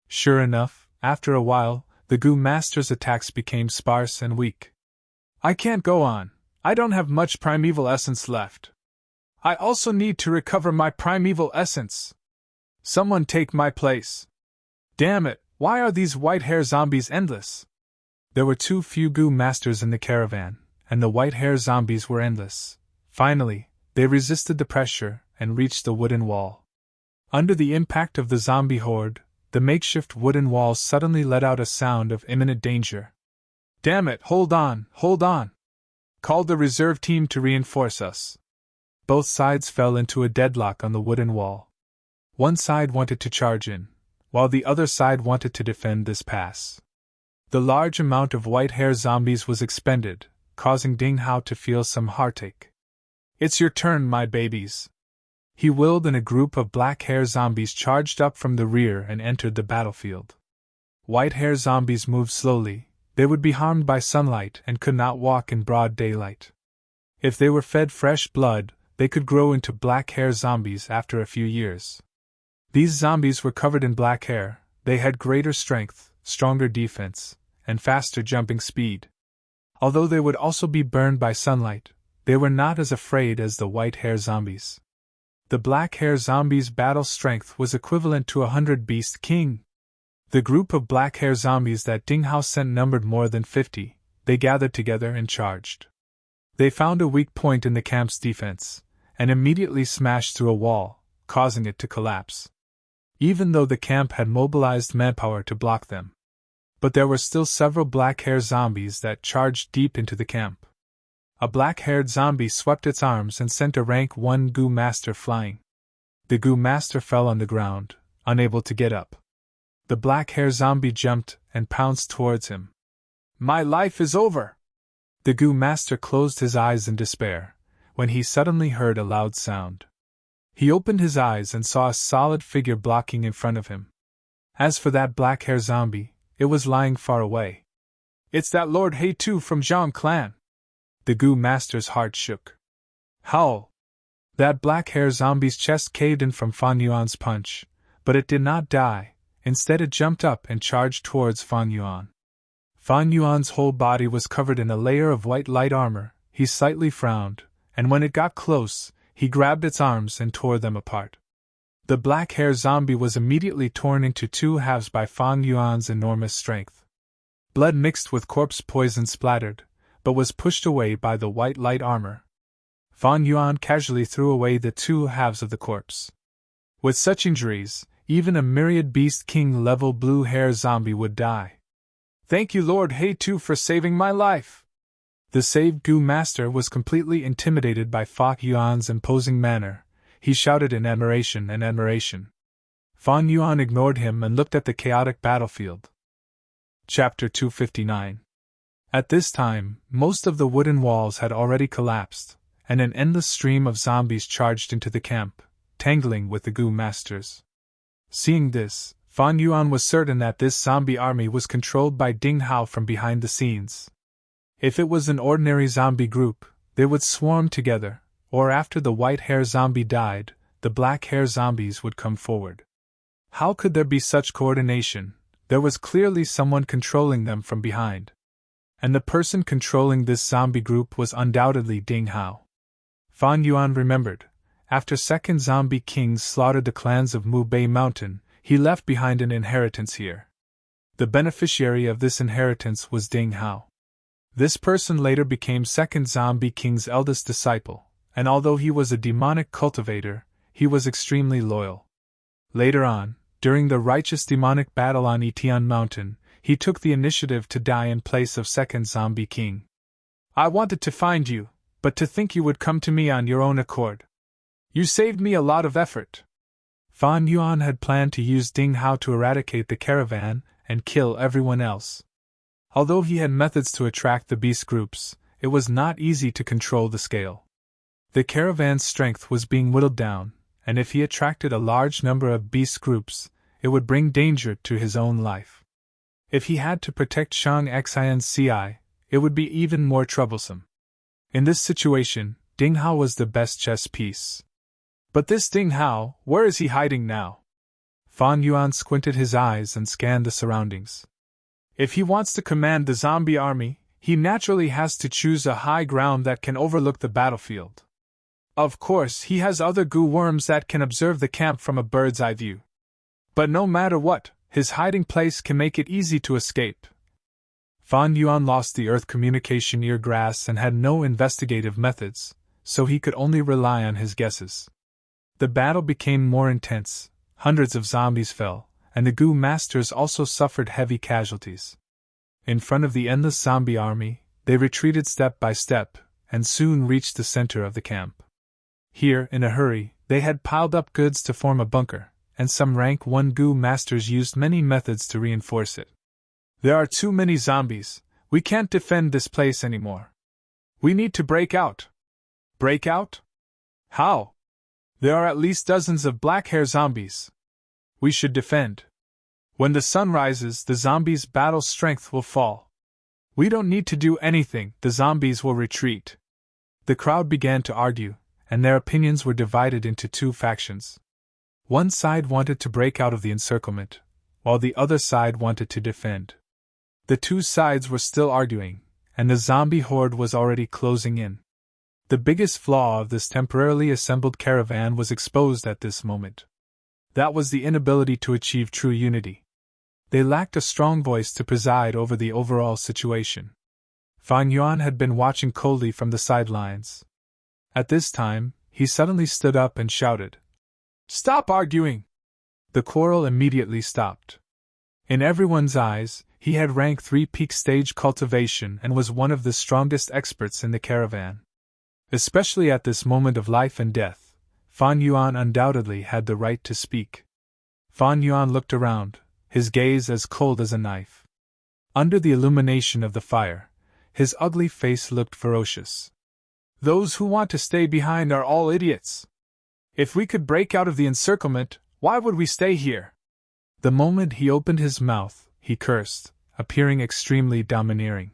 Sure enough, after a while, the Gu master's attacks became sparse and weak. I can't go on. I don't have much primeval essence left. I also need to recover my primeval essence. Someone take my place. Damn it, why are these white-hair zombies endless? There were too few Gu masters in the caravan, and the white-hair zombies were endless. Finally, they resisted the pressure and reached the wooden wall. Under the impact of the zombie horde, the makeshift wooden wall suddenly let out a sound of imminent danger. Damn it, hold on, hold on! Call the reserve team to reinforce us. Both sides fell into a deadlock on the wooden wall. One side wanted to charge in, while the other side wanted to defend this pass. The large amount of white-hair zombies was expended, causing Ding Hao to feel some heartache. It's your turn, my babies. He willed and a group of black-hair zombies charged up from the rear and entered the battlefield. White-hair zombies moved slowly. They would be harmed by sunlight and could not walk in broad daylight. If they were fed fresh blood, they could grow into black-hair zombies after a few years. These zombies were covered in black hair. They had greater strength, stronger defense, and faster jumping speed. Although they would also be burned by sunlight, they were not as afraid as the white-hair zombies. The black-hair zombies' battle strength was equivalent to 100 Beast King. The group of black-hair zombies that Ding Hao sent numbered more than 50. They gathered together and charged. They found a weak point in the camp's defense, and immediately smashed through a wall, causing it to collapse. Even though the camp had mobilized manpower to block them. But there were still several black-hair zombies that charged deep into the camp. A black-haired zombie swept its arms and sent a rank 1 Gu master flying. The Gu master fell on the ground, unable to get up. The black-hair zombie jumped and pounced towards him. My life is over! The Goo Master closed his eyes in despair, when he suddenly heard a loud sound. He opened his eyes and saw a solid figure blocking in front of him. As for that black hair zombie, it was lying far away. It's that Lord Hei-Tu from Zhang Clan! The Goo Master's heart shook. Howl! That black hair zombie's chest caved in from Fan Yuan's punch, but it did not die. Instead it jumped up and charged towards Fan Yuan. Fan Yuan's whole body was covered in a layer of white light armor. He slightly frowned, and when it got close, he grabbed its arms and tore them apart. The black hair zombie was immediately torn into two halves by Fan Yuan's enormous strength. Blood mixed with corpse poison splattered, but was pushed away by the white light armor. Fan Yuan casually threw away the two halves of the corpse. With such injuries, even a myriad Beast King level blue hair zombie would die. Thank you, Lord Hei-Tu, for saving my life! The saved Goo Master was completely intimidated by Fan Yuan's imposing manner. He shouted in admiration. Fan Yuan ignored him and looked at the chaotic battlefield. Chapter 259. At this time, most of the wooden walls had already collapsed, and an endless stream of zombies charged into the camp, tangling with the Goo Masters. Seeing this, Fan Yuan was certain that this zombie army was controlled by Ding Hao from behind the scenes. If it was an ordinary zombie group, they would swarm together, or after the white hair zombie died, the black hair zombies would come forward. How could there be such coordination? There was clearly someone controlling them from behind. And the person controlling this zombie group was undoubtedly Ding Hao. Fan Yuan remembered. After second zombie kings slaughtered the clans of Mu Bei Mountain, he left behind an inheritance here. The beneficiary of this inheritance was Ding Hao. This person later became second zombie king's eldest disciple, and although he was a demonic cultivator, he was extremely loyal. Later on, during the righteous demonic battle on Etian Mountain, he took the initiative to die in place of second zombie king. I wanted to find you, but to think you would come to me on your own accord. You saved me a lot of effort. Fan Yuan had planned to use Ding Hao to eradicate the caravan and kill everyone else. Although he had methods to attract the beast groups, it was not easy to control the scale. The caravan's strength was being whittled down, and if he attracted a large number of beast groups, it would bring danger to his own life. If he had to protect Shang Xinci, it would be even more troublesome. In this situation, Ding Hao was the best chess piece. But this Ding Hao, where is he hiding now? Fan Yuan squinted his eyes and scanned the surroundings. If he wants to command the zombie army, he naturally has to choose a high ground that can overlook the battlefield. Of course, he has other goo worms that can observe the camp from a bird's eye view. But no matter what, his hiding place can make it easy to escape. Fan Yuan lost the earth communication eargrass and had no investigative methods, so he could only rely on his guesses. The battle became more intense, hundreds of zombies fell, and the Goo Masters also suffered heavy casualties. In front of the endless zombie army, they retreated step by step, and soon reached the center of the camp. Here, in a hurry, they had piled up goods to form a bunker, and some rank 1 Goo Masters used many methods to reinforce it. There are too many zombies, we can't defend this place anymore. We need to break out. Break out? How? There are at least dozens of black hair zombies. We should defend. When the sun rises, the zombies' battle strength will fall. We don't need to do anything, the zombies will retreat. The crowd began to argue, and their opinions were divided into two factions. One side wanted to break out of the encirclement, while the other side wanted to defend. The two sides were still arguing, and the zombie horde was already closing in. The biggest flaw of this temporarily assembled caravan was exposed at this moment. That was the inability to achieve true unity. They lacked a strong voice to preside over the overall situation. Fan Yuan had been watching coldly from the sidelines. At this time, he suddenly stood up and shouted, "Stop arguing!" The quarrel immediately stopped. In everyone's eyes, he had rank 3 peak stage cultivation and was one of the strongest experts in the caravan. Especially at this moment of life and death, Fan Yuan undoubtedly had the right to speak. Fan Yuan looked around, his gaze as cold as a knife. Under the illumination of the fire, his ugly face looked ferocious. Those who want to stay behind are all idiots. If we could break out of the encirclement, why would we stay here? The moment he opened his mouth, he cursed, appearing extremely domineering.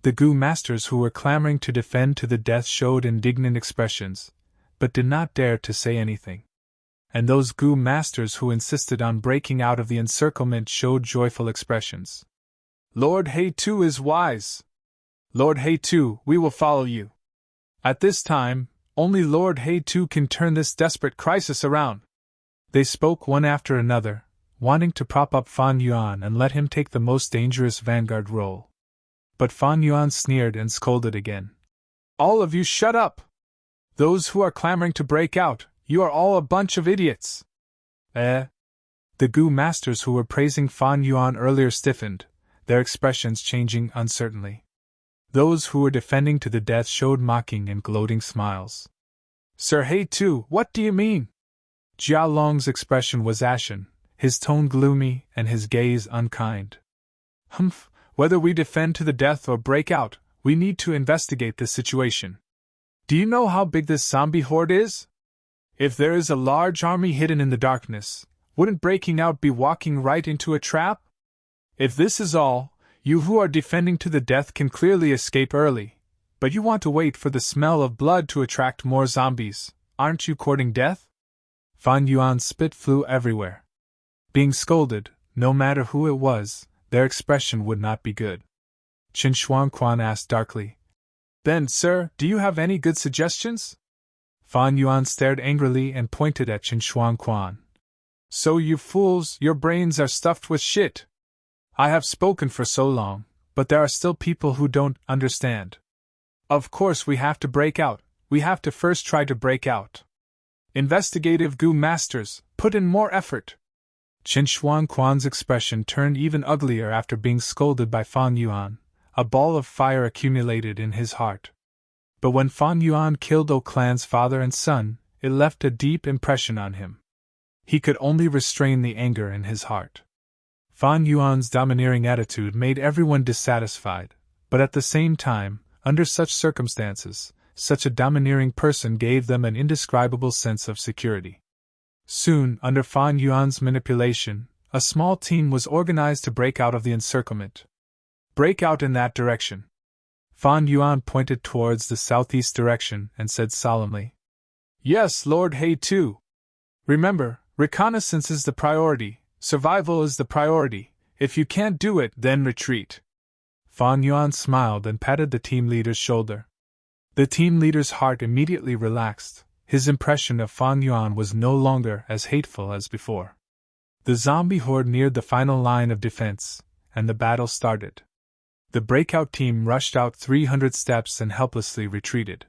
The Goo Masters who were clamoring to defend to the death showed indignant expressions, but did not dare to say anything. And those Goo Masters who insisted on breaking out of the encirclement showed joyful expressions. Lord Hei-Tu is wise. Lord Hei-Tu, we will follow you. At this time, only Lord Hei-Tu can turn this desperate crisis around. They spoke one after another, wanting to prop up Fan Yuan and let him take the most dangerous vanguard role. But Fan Yuan sneered and scolded again. All of you shut up! Those who are clamoring to break out, you are all a bunch of idiots! The Goo Masters who were praising Fan Yuan earlier stiffened, their expressions changing uncertainly. Those who were defending to the death showed mocking and gloating smiles. Sir Hei-Tu, what do you mean? Jia Long's expression was ashen, his tone gloomy and his gaze unkind. Humph, whether we defend to the death or break out, we need to investigate this situation. Do you know how big this zombie horde is? If there is a large army hidden in the darkness, wouldn't breaking out be walking right into a trap? If this is all, you who are defending to the death can clearly escape early, but you want to wait for the smell of blood to attract more zombies, aren't you courting death? Fan Yuan's spit flew everywhere. Being scolded, no matter who it was, their expression would not be good. Qin Shuangquan asked darkly. Then, sir, do you have any good suggestions? Fan Yuan stared angrily and pointed at Qin Shuangquan. So you fools, your brains are stuffed with shit. I have spoken for so long, but there are still people who don't understand. Of course we have to break out, we have to first try to break out. Investigative Goo Masters, put in more effort. Qin Shuangquan's expression turned even uglier after being scolded by Fan Yuan. A ball of fire accumulated in his heart. But when Fan Yuan killed O Clan's father and son, it left a deep impression on him. He could only restrain the anger in his heart. Fan Yuan's domineering attitude made everyone dissatisfied, but at the same time, under such circumstances, such a domineering person gave them an indescribable sense of security. Soon, under Fan Yuan's manipulation, a small team was organized to break out of the encirclement. Break out in that direction. Fan Yuan pointed towards the southeast direction and said solemnly. Yes, Lord Hei-Tu. Remember, reconnaissance is the priority, survival is the priority. If you can't do it, then retreat. Fan Yuan smiled and patted the team leader's shoulder. The team leader's heart immediately relaxed. His impression of Fan Yuan was no longer as hateful as before. The zombie horde neared the final line of defense, and the battle started. The breakout team rushed out 300 steps and helplessly retreated.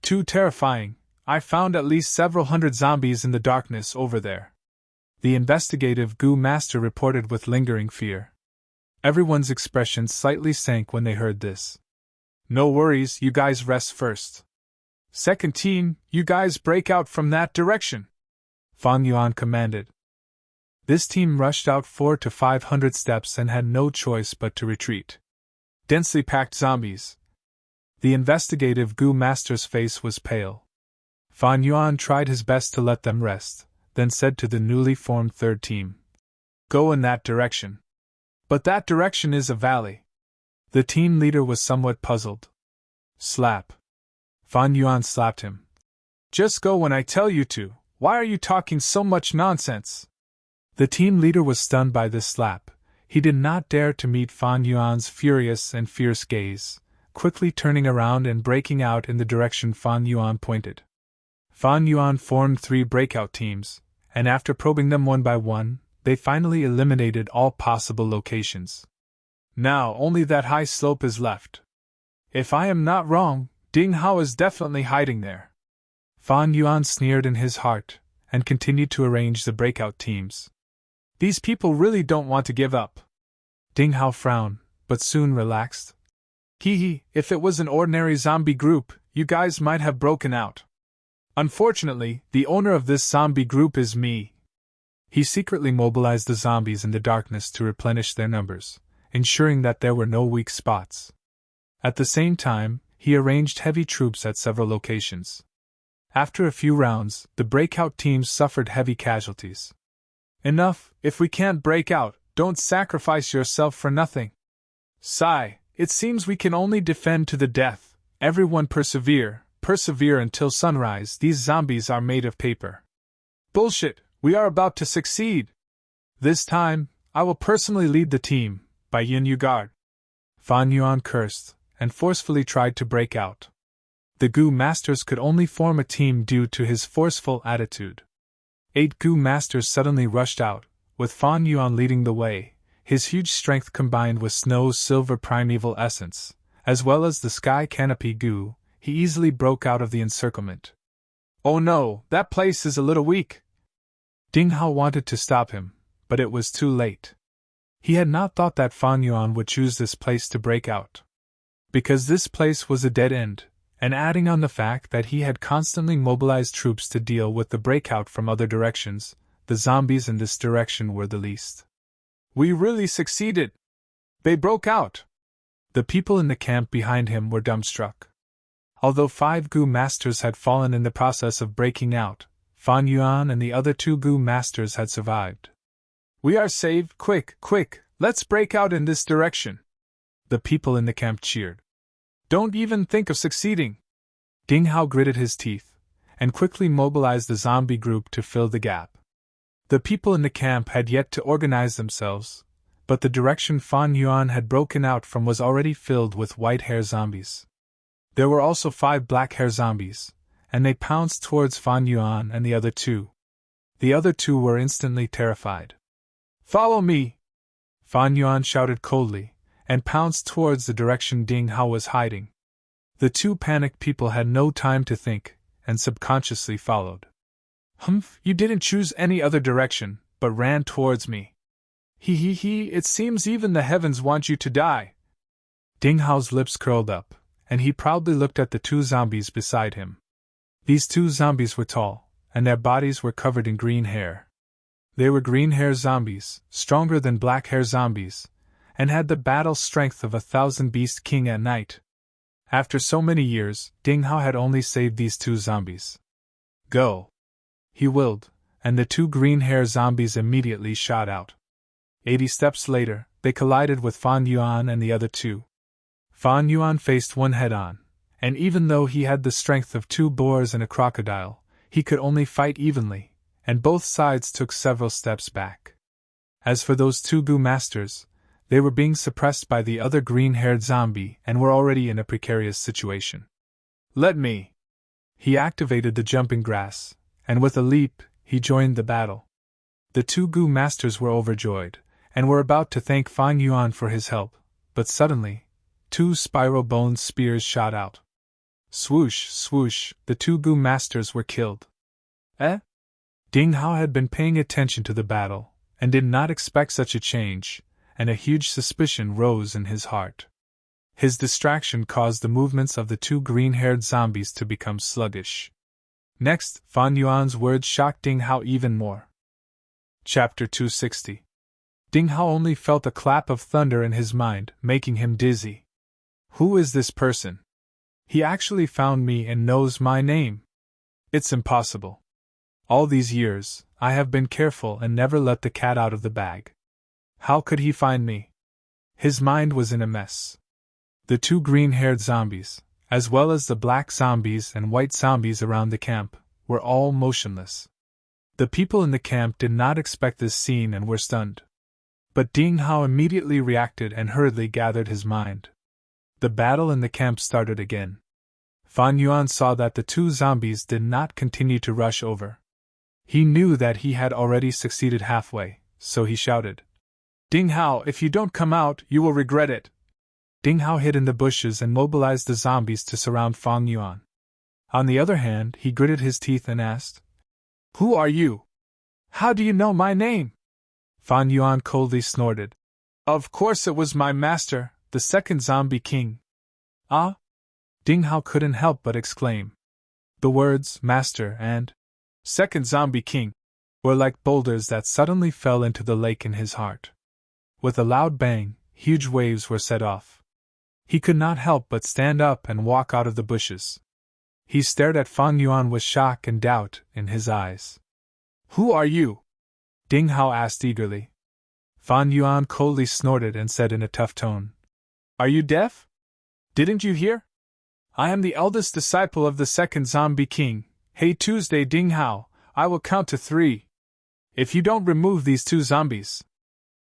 Too terrifying, I found at least several hundred zombies in the darkness over there. The investigative Goo Master reported with lingering fear. Everyone's expression slightly sank when they heard this. No worries, you guys rest first. Second team, you guys break out from that direction, Fan Yuan commanded. This team rushed out 400 to 500 steps and had no choice but to retreat. Densely packed zombies. The investigative Goo Master's face was pale. Fan Yuan tried his best to let them rest, then said to the newly formed third team, Go in that direction. But that direction is a valley. The team leader was somewhat puzzled. Slap. Fan Yuan slapped him. Just go when I tell you to, why are you talking so much nonsense? The team leader was stunned by this slap. He did not dare to meet Fan Yuan's furious and fierce gaze, quickly turning around and breaking out in the direction Fan Yuan pointed. Fan Yuan formed 3 breakout teams, and after probing them one by one, they finally eliminated all possible locations. Now only that high slope is left. If I am not wrong, Ding Hao is definitely hiding there. Fan Yuan sneered in his heart, and continued to arrange the breakout teams. These people really don't want to give up. Ding Hao frowned, but soon relaxed. If it was an ordinary zombie group, you guys might have broken out. Unfortunately, the owner of this zombie group is me. He secretly mobilized the zombies in the darkness to replenish their numbers, ensuring that there were no weak spots. At the same time, he arranged heavy troops at several locations. After a few rounds, the breakout teams suffered heavy casualties. Enough, if we can't break out, don't sacrifice yourself for nothing. Sigh, it seems we can only defend to the death. Everyone persevere until sunrise. These zombies are made of paper. Bullshit, we are about to succeed. This time, I will personally lead the team, by Yin Yu Guard. Fan Yuan cursed, and forcefully tried to break out. The Gu Masters could only form a team due to his forceful attitude. 8 Gu Masters suddenly rushed out, with Fan Yuan leading the way. His huge strength combined with Snow's silver primeval essence, as well as the sky canopy Gu, he easily broke out of the encirclement. Oh no, that place is a little weak. Ding Hao wanted to stop him, but it was too late. He had not thought that Fan Yuan would choose this place to break out. Because this place was a dead end, and adding on the fact that he had constantly mobilized troops to deal with the breakout from other directions, the zombies in this direction were the least. We really succeeded! They broke out! The people in the camp behind him were dumbstruck. Although 5 Gu Masters had fallen in the process of breaking out, Fan Yuan and the other 2 Gu Masters had survived. We are saved! Quick, quick, let's break out in this direction! The people in the camp cheered. Don't even think of succeeding! Ding Hao gritted his teeth, and quickly mobilized the zombie group to fill the gap. The people in the camp had yet to organize themselves, but the direction Fan Yuan had broken out from was already filled with white-hair zombies. There were also 5 black-hair zombies, and they pounced towards Fan Yuan and the other 2. The other 2 were instantly terrified. Follow me! Fan Yuan shouted coldly, and pounced towards the direction Ding Hao was hiding. The 2 panicked people had no time to think, and subconsciously followed. Humph, you didn't choose any other direction, but ran towards me. It seems even the heavens want you to die. Ding Hao's lips curled up, and he proudly looked at the 2 zombies beside him. These 2 zombies were tall, and their bodies were covered in green hair. They were green-hair zombies, stronger than black-hair zombies, and had the battle strength of 1,000 Beast King at night. After so many years, Ding Hao had only saved these 2 zombies. Go! He willed, and the 2 green-hair zombies immediately shot out. 80 steps later, they collided with Fan Yuan and the other 2. Fan Yuan faced one head-on, and even though he had the strength of 2 boars and a crocodile, he could only fight evenly, and both sides took several steps back. As for those 2 Gu Masters, they were being suppressed by the other green-haired zombie and were already in a precarious situation. Let me! He activated the jumping grass, and with a leap, he joined the battle. The 2 Gu Masters were overjoyed, and were about to thank Fan Yuan for his help, but suddenly, 2 spiral-boned spears shot out. Swoosh, swoosh, the 2 Gu Masters were killed. Ding Hao had been paying attention to the battle, and did not expect such a change, and a huge suspicion rose in his heart. His distraction caused the movements of the 2 green-haired zombies to become sluggish. Next, Fan Yuan's words shocked Ding Hao even more. Chapter 260. Ding Hao only felt a clap of thunder in his mind, making him dizzy. Who is this person? He actually found me and knows my name. It's impossible. All these years, I have been careful and never let the cat out of the bag. How could he find me? His mind was in a mess. The 2 green-haired zombies, as well as the black zombies and white zombies around the camp, were all motionless. The people in the camp did not expect this scene and were stunned. But Ding Hao immediately reacted and hurriedly gathered his mind. The battle in the camp started again. Fan Yuan saw that the 2 zombies did not continue to rush over. He knew that he had already succeeded halfway, so he shouted, Ding Hao, if you don't come out, you will regret it. Ding Hao hid in the bushes and mobilized the zombies to surround Fan Yuan. On the other hand, he gritted his teeth and asked, Who are you? How do you know my name? Fan Yuan coldly snorted. Of course it was my master, the 2nd Zombie King. Ah? Ding Hao couldn't help but exclaim. The words, master and 2nd Zombie King, were like boulders that suddenly fell into the lake in his heart. With a loud bang, huge waves were set off. He could not help but stand up and walk out of the bushes. He stared at Fang Yuan with shock and doubt in his eyes. "Who are you?" Ding Hao asked eagerly. Fang Yuan coldly snorted and said in a tough tone, "Are you deaf? Didn't you hear? I am the eldest disciple of the second zombie king. Hey Tuesday Ding Hao, I will count to 3. If you don't remove these 2 zombies."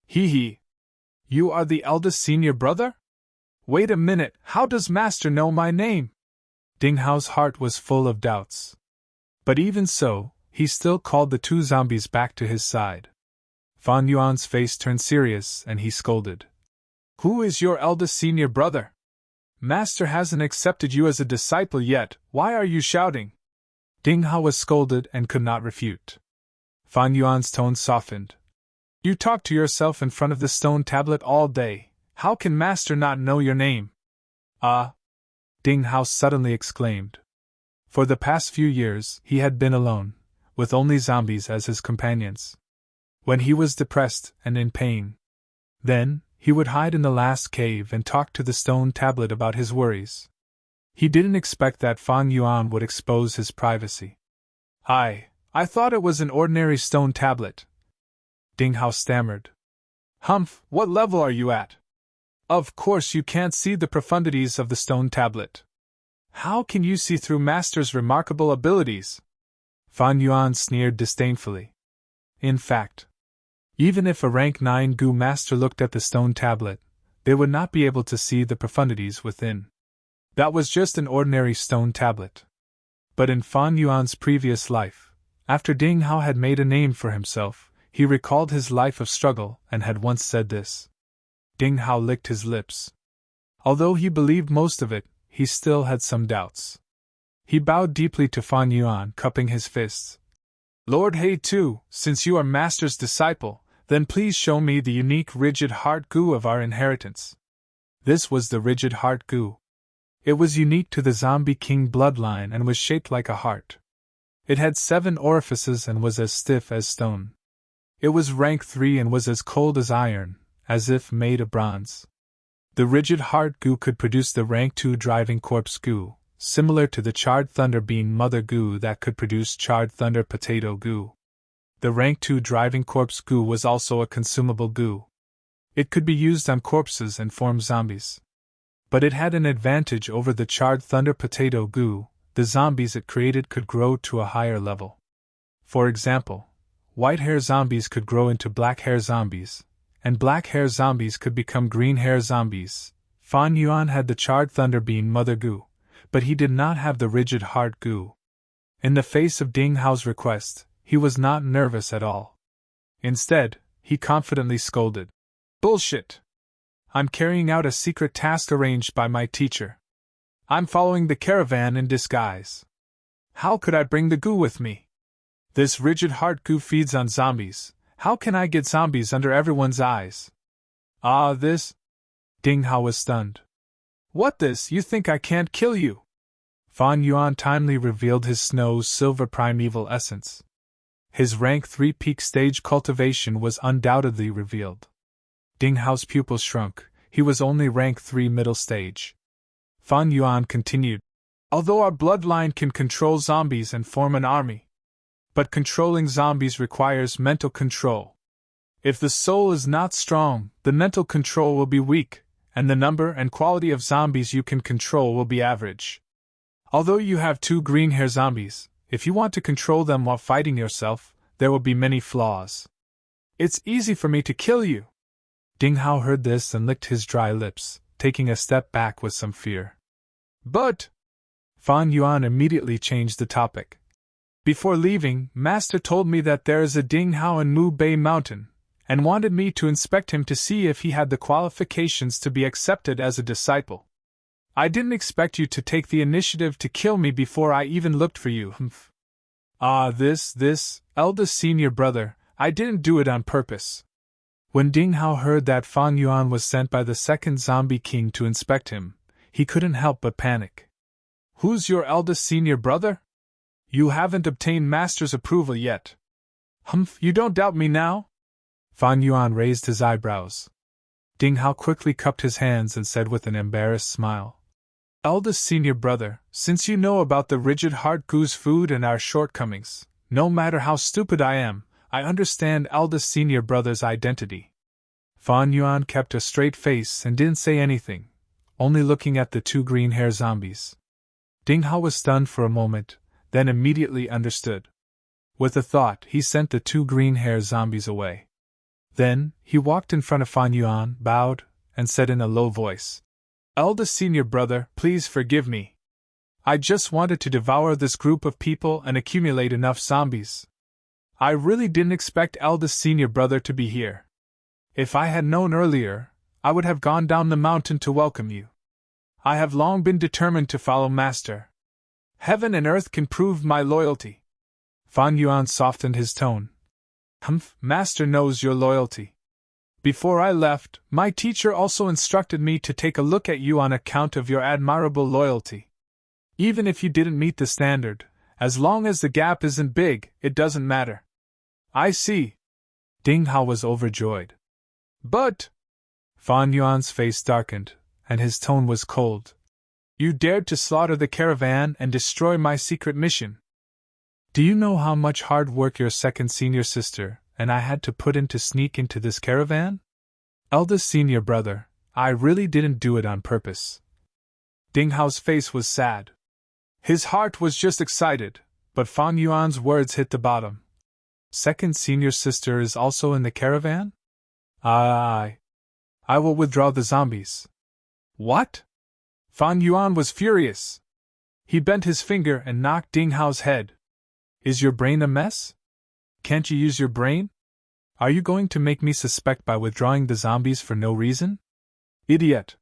"Hee hee. You are the eldest senior brother? Wait a minute, how does Master know my name?" Ding Hao's heart was full of doubts. But even so, he still called the 2 zombies back to his side. Fang Yuan's face turned serious and he scolded. "Who is your eldest senior brother? Master hasn't accepted you as a disciple yet, why are you shouting?" Ding Hao was scolded and could not refute. Fang Yuan's tone softened. "You talk to yourself in front of the stone tablet all day, how can Master not know your name?" "Ah!" Ding Hao suddenly exclaimed. For the past few years, he had been alone, with only zombies as his companions. When he was depressed and in pain, then he would hide in the last cave and talk to the stone tablet about his worries. He didn't expect that Fang Yuan would expose his privacy. I thought it was an ordinary stone tablet," Ding Hao stammered. "Humph, what level are you at? Of course you can't see the profundities of the stone tablet. How can you see through Master's remarkable abilities?" Fang Yuan sneered disdainfully. In fact, even if a rank 9 Gu Master looked at the stone tablet, they would not be able to see the profundities within. That was just an ordinary stone tablet. But in Fang Yuan's previous life, after Ding Hao had made a name for himself, he recalled his life of struggle and had once said this. Ding Hao licked his lips. Although he believed most of it, he still had some doubts. He bowed deeply to Fang Yuan, cupping his fists. "Lord He Tu, since you are Master's disciple, then please show me the unique rigid heart Gu of our inheritance." This was the rigid heart Gu. It was unique to the Zombie King bloodline and was shaped like a heart. It had 7 orifices and was as stiff as stone. It was rank 3 and was as cold as iron, as if made of bronze. The rigid heart Gu could produce the rank 2 driving corpse Gu, similar to the charred thunder bean mother Gu that could produce charred thunder potato Gu. The rank 2 driving corpse Gu was also a consumable Gu. It could be used on corpses and form zombies. But it had an advantage over the charred thunder potato Gu: the zombies it created could grow to a higher level. For example, white hair zombies could grow into black hair zombies, and black hair zombies could become green hair zombies. Fang Yuan had the charred thunder bean mother Gu, but he did not have the rigid heart Gu. In the face of Ding Hao's request, he was not nervous at all. Instead, he confidently scolded. "Bullshit! I'm carrying out a secret task arranged by my teacher. I'm following the caravan in disguise. How could I bring the Gu with me? This rigid heart Gu feeds on zombies. How can I get zombies under everyone's eyes?" "Ah, this?" Ding Hao was stunned. "What this? You think I can't kill you?" Fang Yuan timely revealed his snow silver primeval essence. His rank 3 peak stage cultivation was undoubtedly revealed. Ding Hao's pupils shrunk. He was only rank 3 middle stage. Fang Yuan continued. "Although our bloodline can control zombies and form an army, but controlling zombies requires mental control. If the soul is not strong, the mental control will be weak, and the number and quality of zombies you can control will be average. Although you have 2 green hair zombies, if you want to control them while fighting yourself, there will be many flaws. It's easy for me to kill you." Ding Hao heard this and licked his dry lips, taking a step back with some fear. "But..." Fang Yuan immediately changed the topic. "Before leaving, Master told me that there is a Ding Hao in Mu Bei Mountain, and wanted me to inspect him to see if he had the qualifications to be accepted as a disciple. I didn't expect you to take the initiative to kill me before I even looked for you. Ah, this, eldest senior brother, I didn't do it on purpose." When Ding Hao heard that Fang Yuan was sent by the second zombie king to inspect him, he couldn't help but panic. "Who's your eldest senior brother? You haven't obtained Master's approval yet. You don't doubt me now?" Fang Yuan raised his eyebrows. Ding Hao quickly cupped his hands and said with an embarrassed smile, Eldest senior brother, since you know about the rigid heart goose food and our shortcomings, no matter how stupid I am, I understand eldest senior brother's identity. Fan Yuan kept a straight face and didn't say anything, only looking at the two green-haired zombies. Ding Hao was stunned for a moment, then immediately understood. With a thought, he sent the two green-haired zombies away. Then, he walked in front of Fan Yuan, bowed, and said in a low voice, Eldest senior brother, please forgive me. I just wanted to devour this group of people and accumulate enough zombies. I really didn't expect eldest senior brother to be here. If I had known earlier, I would have gone down the mountain to welcome you. I have long been determined to follow Master. Heaven and earth can prove my loyalty. Fan Yuan softened his tone. Humph, Master knows your loyalty. Before I left, my teacher also instructed me to take a look at you on account of your admirable loyalty. Even if you didn't meet the standard, as long as the gap isn't big, it doesn't matter. I see. Ding Hao was overjoyed. But... Fan Yuan's face darkened, and his tone was cold. You dared to slaughter the caravan and destroy my secret mission. Do you know how much hard work your second senior sister and I had to put in to sneak into this caravan? Eldest senior brother, I really didn't do it on purpose. Ding Hao's face was sad. His heart was just excited, but Fan Yuan's words hit the bottom. Second senior sister is also in the caravan? I will withdraw the zombies. What? Fan Yuan was furious. He bent his finger and knocked Ding Hao's head. Is your brain a mess? Can't you use your brain? Are you going to make me suspect by withdrawing the zombies for no reason? Idiot!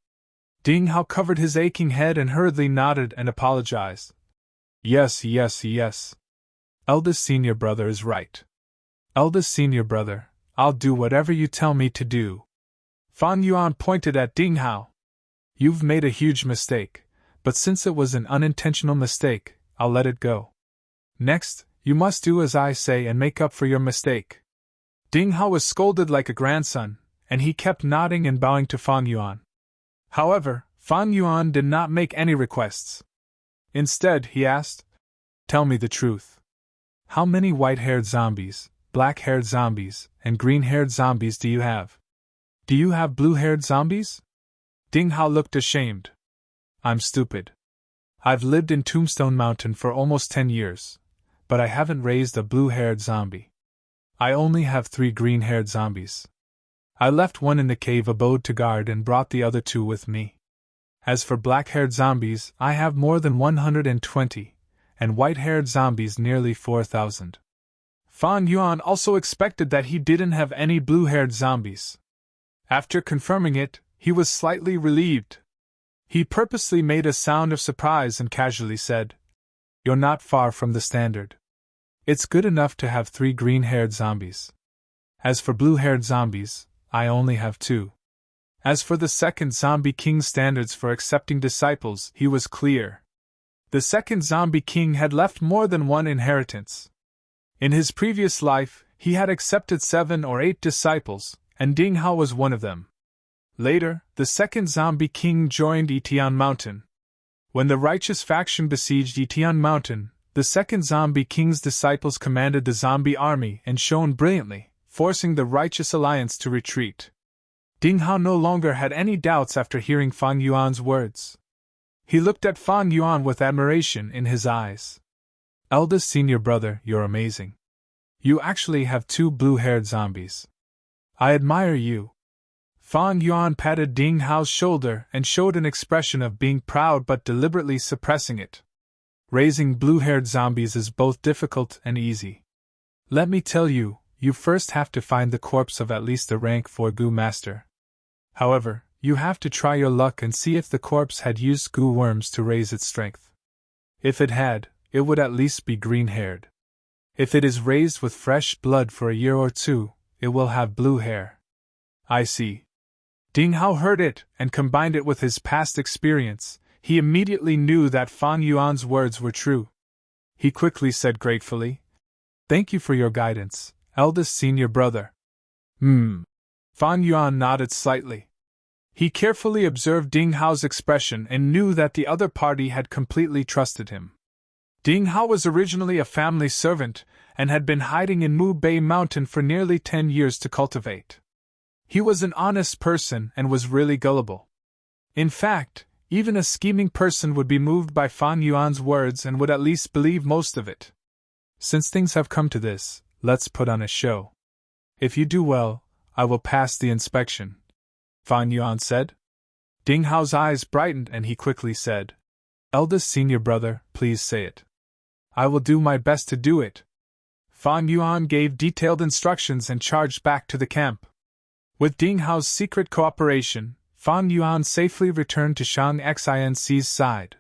Ding Hao covered his aching head and hurriedly nodded and apologized. Yes. Eldest senior brother is right. Eldest senior brother, I'll do whatever you tell me to do. Fan Yuan pointed at Ding Hao. You've made a huge mistake, but since it was an unintentional mistake, I'll let it go. Next, you must do as I say and make up for your mistake. Ding Hao was scolded like a grandson, and he kept nodding and bowing to Fan Yuan. However, Fan Yuan did not make any requests. Instead, he asked, Tell me the truth. How many white-haired zombies, black-haired zombies, and green-haired zombies do you have? Do you have blue-haired zombies? Ding Hao looked ashamed. I'm stupid. I've lived in Tombstone Mountain for almost 10 years, but I haven't raised a blue-haired zombie. I only have 3 green-haired zombies. I left one in the cave abode to guard and brought the other 2 with me. As for black-haired zombies, I have more than 120, and white-haired zombies nearly 4,000. Fan Yuan also expected that he didn't have any blue-haired zombies. After confirming it, he was slightly relieved. He purposely made a sound of surprise and casually said, You're not far from the standard. It's good enough to have 3 green-haired zombies. As for blue-haired zombies, I only have 2. As for the second zombie king's standards for accepting disciples, he was clear. The second zombie king had left more than one inheritance. In his previous life, he had accepted 7 or 8 disciples, and Ding Hao was one of them. Later, the second zombie king joined Etian Mountain. When the righteous faction besieged Etian Mountain, the second zombie king's disciples commanded the zombie army and shone brilliantly, forcing the righteous alliance to retreat. Ding Hao no longer had any doubts after hearing Fan Yuan's words. He looked at Fan Yuan with admiration in his eyes. Eldest senior brother, you're amazing. You actually have 2 blue-haired zombies. I admire you. Fan Yuan patted Ding Hao's shoulder and showed an expression of being proud but deliberately suppressing it. Raising blue-haired zombies is both difficult and easy. Let me tell you, you first have to find the corpse of at least a rank 4 goo master. However, you have to try your luck and see if the corpse had used goo worms to raise its strength. If it had, it would at least be green-haired. If it is raised with fresh blood for a year or 2, it will have blue hair. I see. Ding Hao heard it and combined it with his past experience. He immediately knew that Fan Yuan's words were true. He quickly said gratefully, Thank you for your guidance, eldest senior brother. Fan Yuan nodded slightly. He carefully observed Ding Hao's expression and knew that the other party had completely trusted him. Ding Hao was originally a family servant and had been hiding in Mu Bei Mountain for nearly 10 years to cultivate. He was an honest person and was really gullible. In fact, even a scheming person would be moved by Fan Yuan's words and would at least believe most of it. Since things have come to this, let's put on a show. If you do well, I will pass the inspection, Fan Yuan said. Ding Hao's eyes brightened and he quickly said, "Eldest senior brother, please say it." "I will do my best to do it." Fan Yuan gave detailed instructions and charged back to the camp. With Ding Hao's secret cooperation, Fan Yuan safely returned to Shang Xinc's side.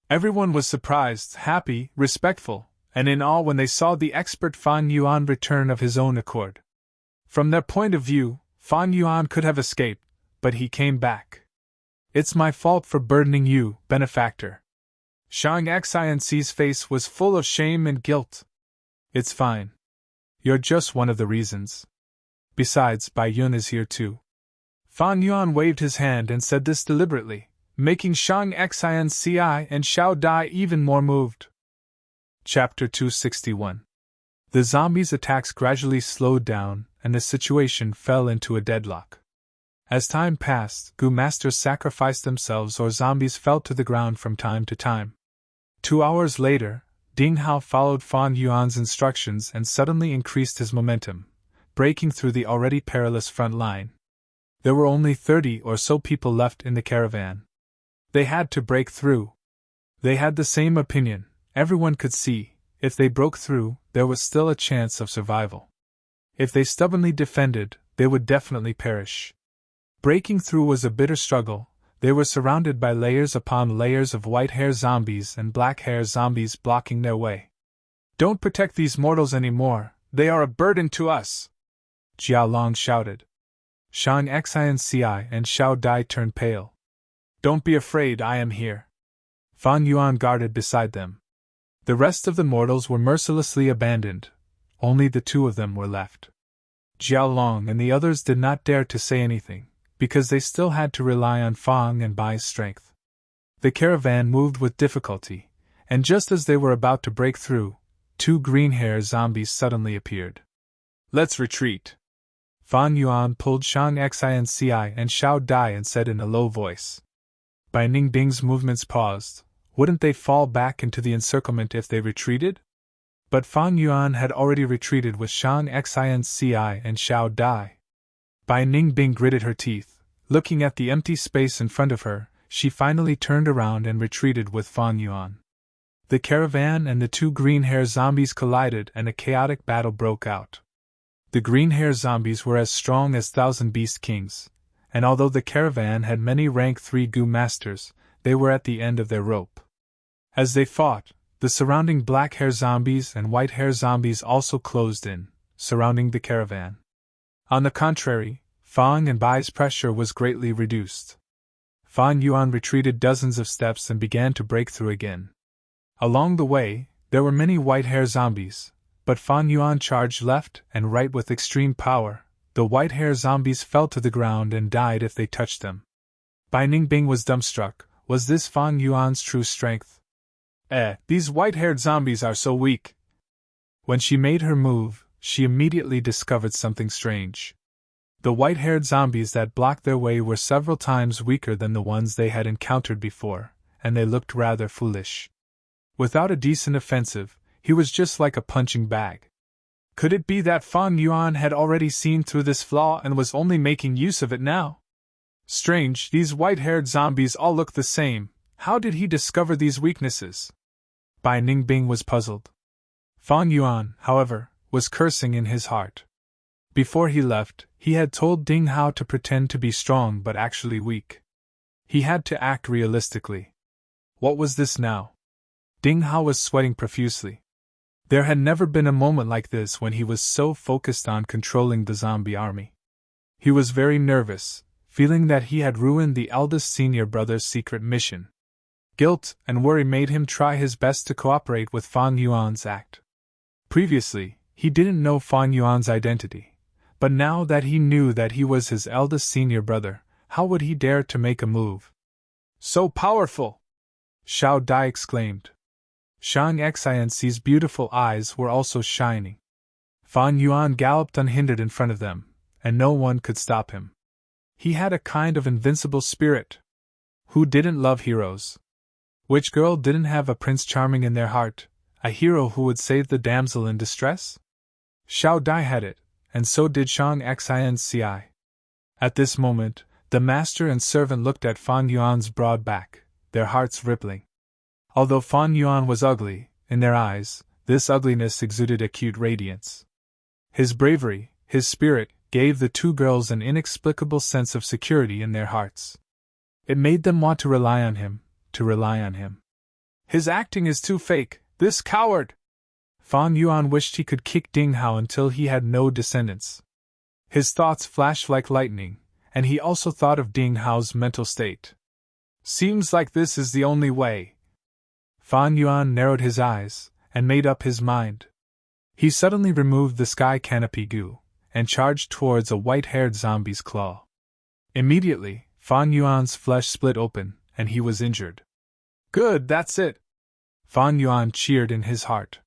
Everyone was surprised, happy, respectful, and in awe when they saw the expert Fan Yuan return of his own accord. From their point of view, Fan Yuan could have escaped, but he came back. "It's my fault for burdening you, benefactor." Shang Xinc's face was full of shame and guilt. "It's fine. You're just one of the reasons. Besides, Bai Yun is here too." Fan Yuan waved his hand and said this deliberately, making Shang Xinci and Xiao Dai even more moved. Chapter 261. The zombies' attacks gradually slowed down, and the situation fell into a deadlock. As time passed, Gu masters sacrificed themselves or zombies fell to the ground from time to time. 2 hours later, Ding Hao followed Fan Yuan's instructions and suddenly increased his momentum, breaking through the already perilous front line. There were only 30 or so people left in the caravan. They had to break through. They had the same opinion. Everyone could see, if they broke through, there was still a chance of survival. If they stubbornly defended, they would definitely perish. Breaking through was a bitter struggle. They were surrounded by layers upon layers of white-hair zombies and black-hair zombies blocking their way. "Don't protect these mortals anymore, they are a burden to us!" Jiao Long shouted. Shang Xinci and Xiao Dai turned pale. "Don't be afraid, I am here." Fan Yuan guarded beside them. The rest of the mortals were mercilessly abandoned. Only the 2 of them were left. Jiao Long and the others did not dare to say anything, because they still had to rely on Fang and Bai's strength. The caravan moved with difficulty, and just as they were about to break through, 2 green-haired zombies suddenly appeared. "Let's retreat." Fan Yuan pulled Shang Xinci and Xiao Dai and said in a low voice. Bai Ningbing's movements paused. Wouldn't they fall back into the encirclement if they retreated? But Fan Yuan had already retreated with Shang Xinci and Xiao Dai. Bai Ningbing gritted her teeth. Looking at the empty space in front of her, she finally turned around and retreated with Fan Yuan. The caravan and the 2 green-haired zombies collided and a chaotic battle broke out. The green-haired zombies were as strong as 1,000 beast kings, and although the caravan had many rank 3 Gu masters, they were at the end of their rope. As they fought, the surrounding black-haired zombies and white-haired zombies also closed in, surrounding the caravan. On the contrary, Fang and Bai's pressure was greatly reduced. Fan Yuan retreated dozens of steps and began to break through again. Along the way, there were many white-haired zombies, but Fan Yuan charged left and right with extreme power. The white-haired zombies fell to the ground and died if they touched them. Bai Ningbing was dumbstruck. Was this Fan Yuan's true strength? These white-haired zombies are so weak. When she made her move, she immediately discovered something strange. The white-haired zombies that blocked their way were several times weaker than the ones they had encountered before, and they looked rather foolish. Without a decent offensive, he was just like a punching bag. Could it be that Fan Yuan had already seen through this flaw and was only making use of it now? Strange, these white-haired zombies all look the same. How did he discover these weaknesses? Bai Ningbing was puzzled. Fan Yuan, however, was cursing in his heart. Before he left, he had told Ding Hao to pretend to be strong but actually weak. He had to act realistically. What was this now? Ding Hao was sweating profusely. There had never been a moment like this when he was so focused on controlling the zombie army. He was very nervous, feeling that he had ruined the eldest senior brother's secret mission. Guilt and worry made him try his best to cooperate with Fan Yuan's act. Previously, he didn't know Fan Yuan's identity, but now that he knew that he was his eldest senior brother, How would he dare to make a move? So powerful! Xiao Dai exclaimed. Shang Xian's beautiful eyes were also shining. Fan Yuan galloped unhindered in front of them, and no one could stop him. He had a kind of invincible spirit. Who didn't love heroes? Which girl didn't have a Prince Charming in their heart, a hero who would save the damsel in distress? Xiao Dai had it, and so did Shang Xinci. At this moment, the master and servant looked at Fan Yuan's broad back, their hearts rippling. Although Fan Yuan was ugly, in their eyes, this ugliness exuded acute radiance. His bravery, his spirit, gave the two girls an inexplicable sense of security in their hearts. It made them want to rely on him, to rely on him. His acting is too fake, this coward! Fan Yuan wished he could kick Ding Hao until he had no descendants. His thoughts flashed like lightning, and he also thought of Ding Hao's mental state. Seems like this is the only way. Fan Yuan narrowed his eyes, and made up his mind. He suddenly removed the sky canopy goo, and charged towards a white-haired zombie's claw. Immediately, Fan Yuan's flesh split open, and he was injured. Good, that's it! Fan Yuan cheered in his heart.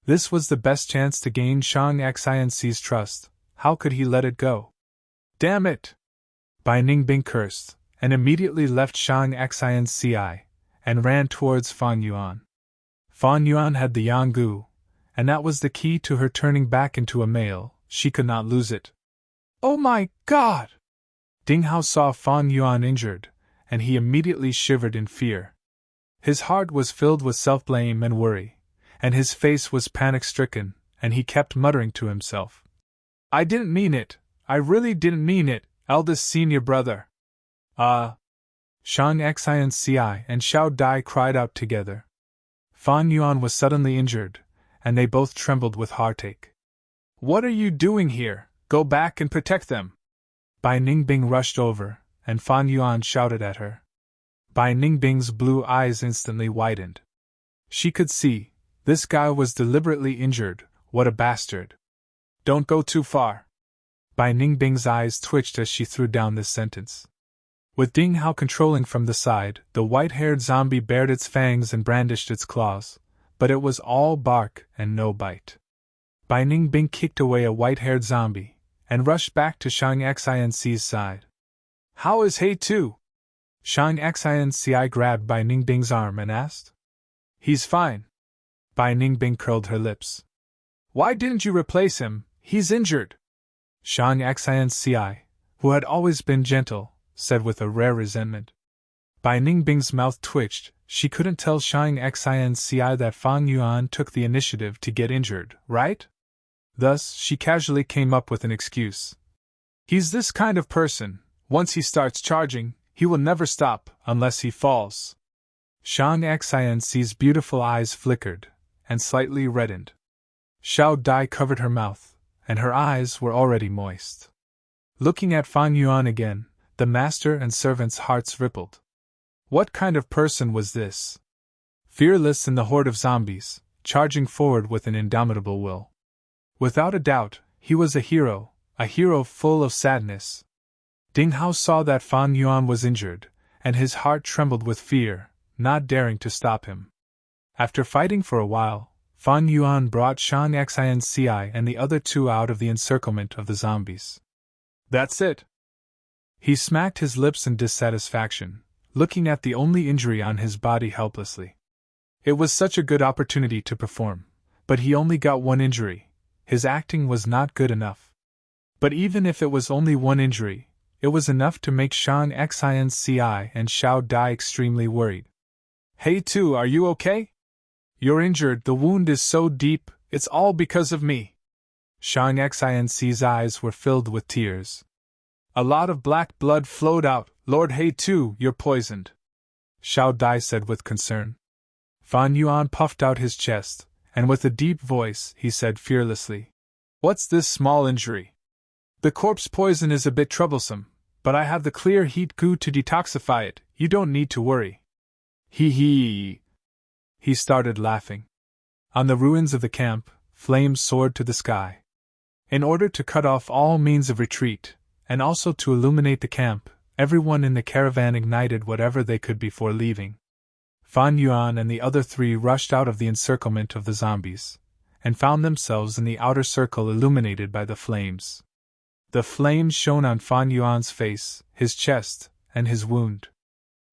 This was the best chance to gain Shang Xian's trust. How could he let it go? Damn it! Bai Ningbing cursed, and immediately left Shang Xinci, and ran towards Fan Yuan. Fan Yuan had the Yanggu, and that was the key to her turning back into a male. She could not lose it. Oh my God! Ding Hao saw Fan Yuan injured, and he immediately shivered in fear. His heart was filled with self-blame and worry, and his face was panic-stricken, and he kept muttering to himself. I didn't mean it, I really didn't mean it, eldest senior brother. Shang Xinci and Xiao Dai cried out together. Fan Yuan was suddenly injured, and they both trembled with heartache. What are you doing here? Go back and protect them! Bai Ningbing rushed over, and Fan Yuan shouted at her. Bai Ningbing's blue eyes instantly widened. She could see, this guy was deliberately injured, what a bastard. Don't go too far. Bai Ningbing's eyes twitched as she threw down this sentence. With Ding Hao controlling from the side, the white-haired zombie bared its fangs and brandished its claws, but it was all bark and no bite. Bai Ningbing kicked away a white-haired zombie, and rushed back to Shang Xian's side. How is He Tu? Shang Xinci grabbed Bai Ningbing's arm and asked. He's fine. Bai Ningbing curled her lips. Why didn't you replace him? He's injured. Shang Xinci, who had always been gentle, said with a rare resentment. Bai Ningbing's mouth twitched. She couldn't tell Shang Xinci that Fan Yuan took the initiative to get injured, right? Thus, she casually came up with an excuse. He's this kind of person, once he starts charging, he will never stop, unless he falls. Shang Xin's beautiful eyes flickered, and slightly reddened. Xiao Dai covered her mouth, and her eyes were already moist. Looking at Fan Yuan again, the master and servants' hearts rippled. What kind of person was this? Fearless in the horde of zombies, charging forward with an indomitable will. Without a doubt, he was a hero full of sadness. Ding Hao saw that Fan Yuan was injured, and his heart trembled with fear, not daring to stop him. After fighting for a while, Fan Yuan brought Shang Xinci and the other two out of the encirclement of the zombies. That's it! He smacked his lips in dissatisfaction, looking at the only injury on his body helplessly. It was such a good opportunity to perform, but he only got one injury. His acting was not good enough. But even if it was only one injury, it was enough to make Shang Xinci and Xiao Dai extremely worried. Hey Tu, are you okay? You're injured, the wound is so deep, it's all because of me. Shang Xinci's eyes were filled with tears. A lot of black blood flowed out. Lord He Tu, you're poisoned. Xiao Dai said with concern. Fan Yuan puffed out his chest, and with a deep voice he said fearlessly. What's this small injury? The corpse poison is a bit troublesome, but I have the clear heat goo to detoxify it, you don't need to worry. He started laughing. On the ruins of the camp, flames soared to the sky. In order to cut off all means of retreat, and also to illuminate the camp, everyone in the caravan ignited whatever they could before leaving. Fan Yuan and the other three rushed out of the encirclement of the zombies, and found themselves in the outer circle illuminated by the flames. The flames shone on Fan Yuan's face, his chest, and his wound.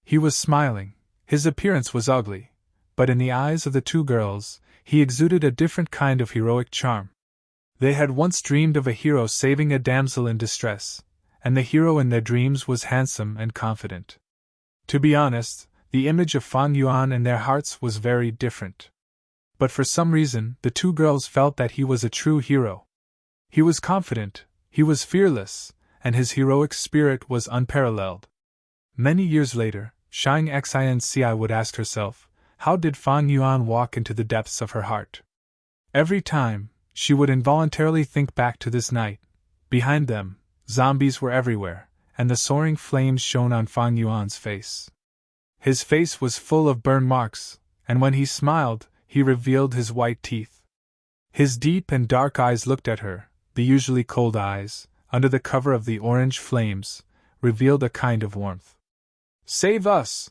He was smiling. His appearance was ugly, but in the eyes of the two girls, he exuded a different kind of heroic charm. They had once dreamed of a hero saving a damsel in distress, and the hero in their dreams was handsome and confident. To be honest, the image of Fan Yuan in their hearts was very different. But for some reason, the two girls felt that he was a true hero. He was confident, he was fearless, and his heroic spirit was unparalleled. Many years later, Shang Xinci would ask herself, how did Fan Yuan walk into the depths of her heart? Every time, she would involuntarily think back to this night. Behind them, zombies were everywhere, and the soaring flames shone on Fan Yuan's face. His face was full of burn marks, and when he smiled, he revealed his white teeth. His deep and dark eyes looked at her, the usually cold eyes, under the cover of the orange flames, revealed a kind of warmth. Save us!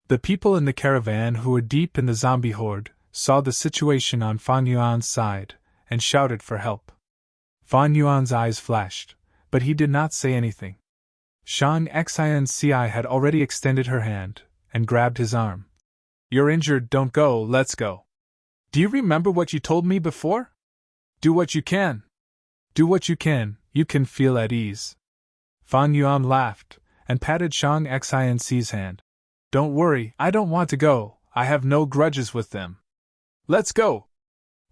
The people in the caravan who were deep in the zombie horde saw the situation on Fan Yuan's side, and shouted for help. Fan Yuan's eyes flashed, but he did not say anything. Shang Xinci had already extended her hand, and grabbed his arm. You're injured, don't go, let's go. Do you remember what you told me before? Do what you can. Do what you can feel at ease. Fan Yuan laughed, and patted Shang Xinci's hand. Don't worry, I don't want to go, I have no grudges with them. Let's go!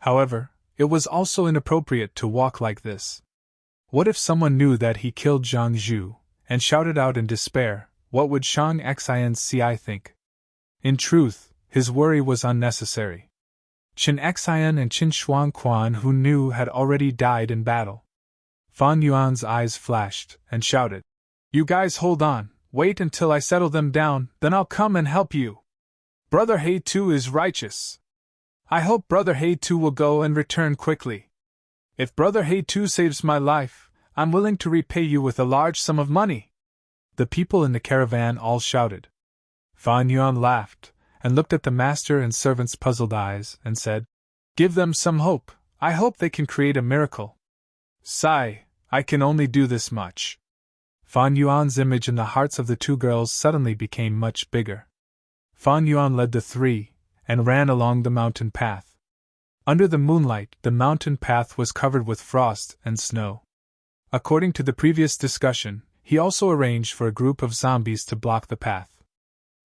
However, it was also inappropriate to walk like this. What if someone knew that he killed Zhang Zhu, and shouted out in despair, what would Shang Xinci think? In truth, his worry was unnecessary. Qin Xian and Qin Shuangquan, who knew, had already died in battle. Fan Yuan's eyes flashed, and shouted, You guys hold on, wait until I settle them down, then I'll come and help you. Brother He too is righteous. I hope Brother He too will go and return quickly. If Brother He too saves my life, I'm willing to repay you with a large sum of money. The people in the caravan all shouted. Fan Yuan laughed, and looked at the master and servant's puzzled eyes, and said, Give them some hope, I hope they can create a miracle. Sigh, I can only do this much. Fan Yuan's image in the hearts of the two girls suddenly became much bigger. Fan Yuan led the three, and ran along the mountain path. Under the moonlight, the mountain path was covered with frost and snow. According to the previous discussion, he also arranged for a group of zombies to block the path.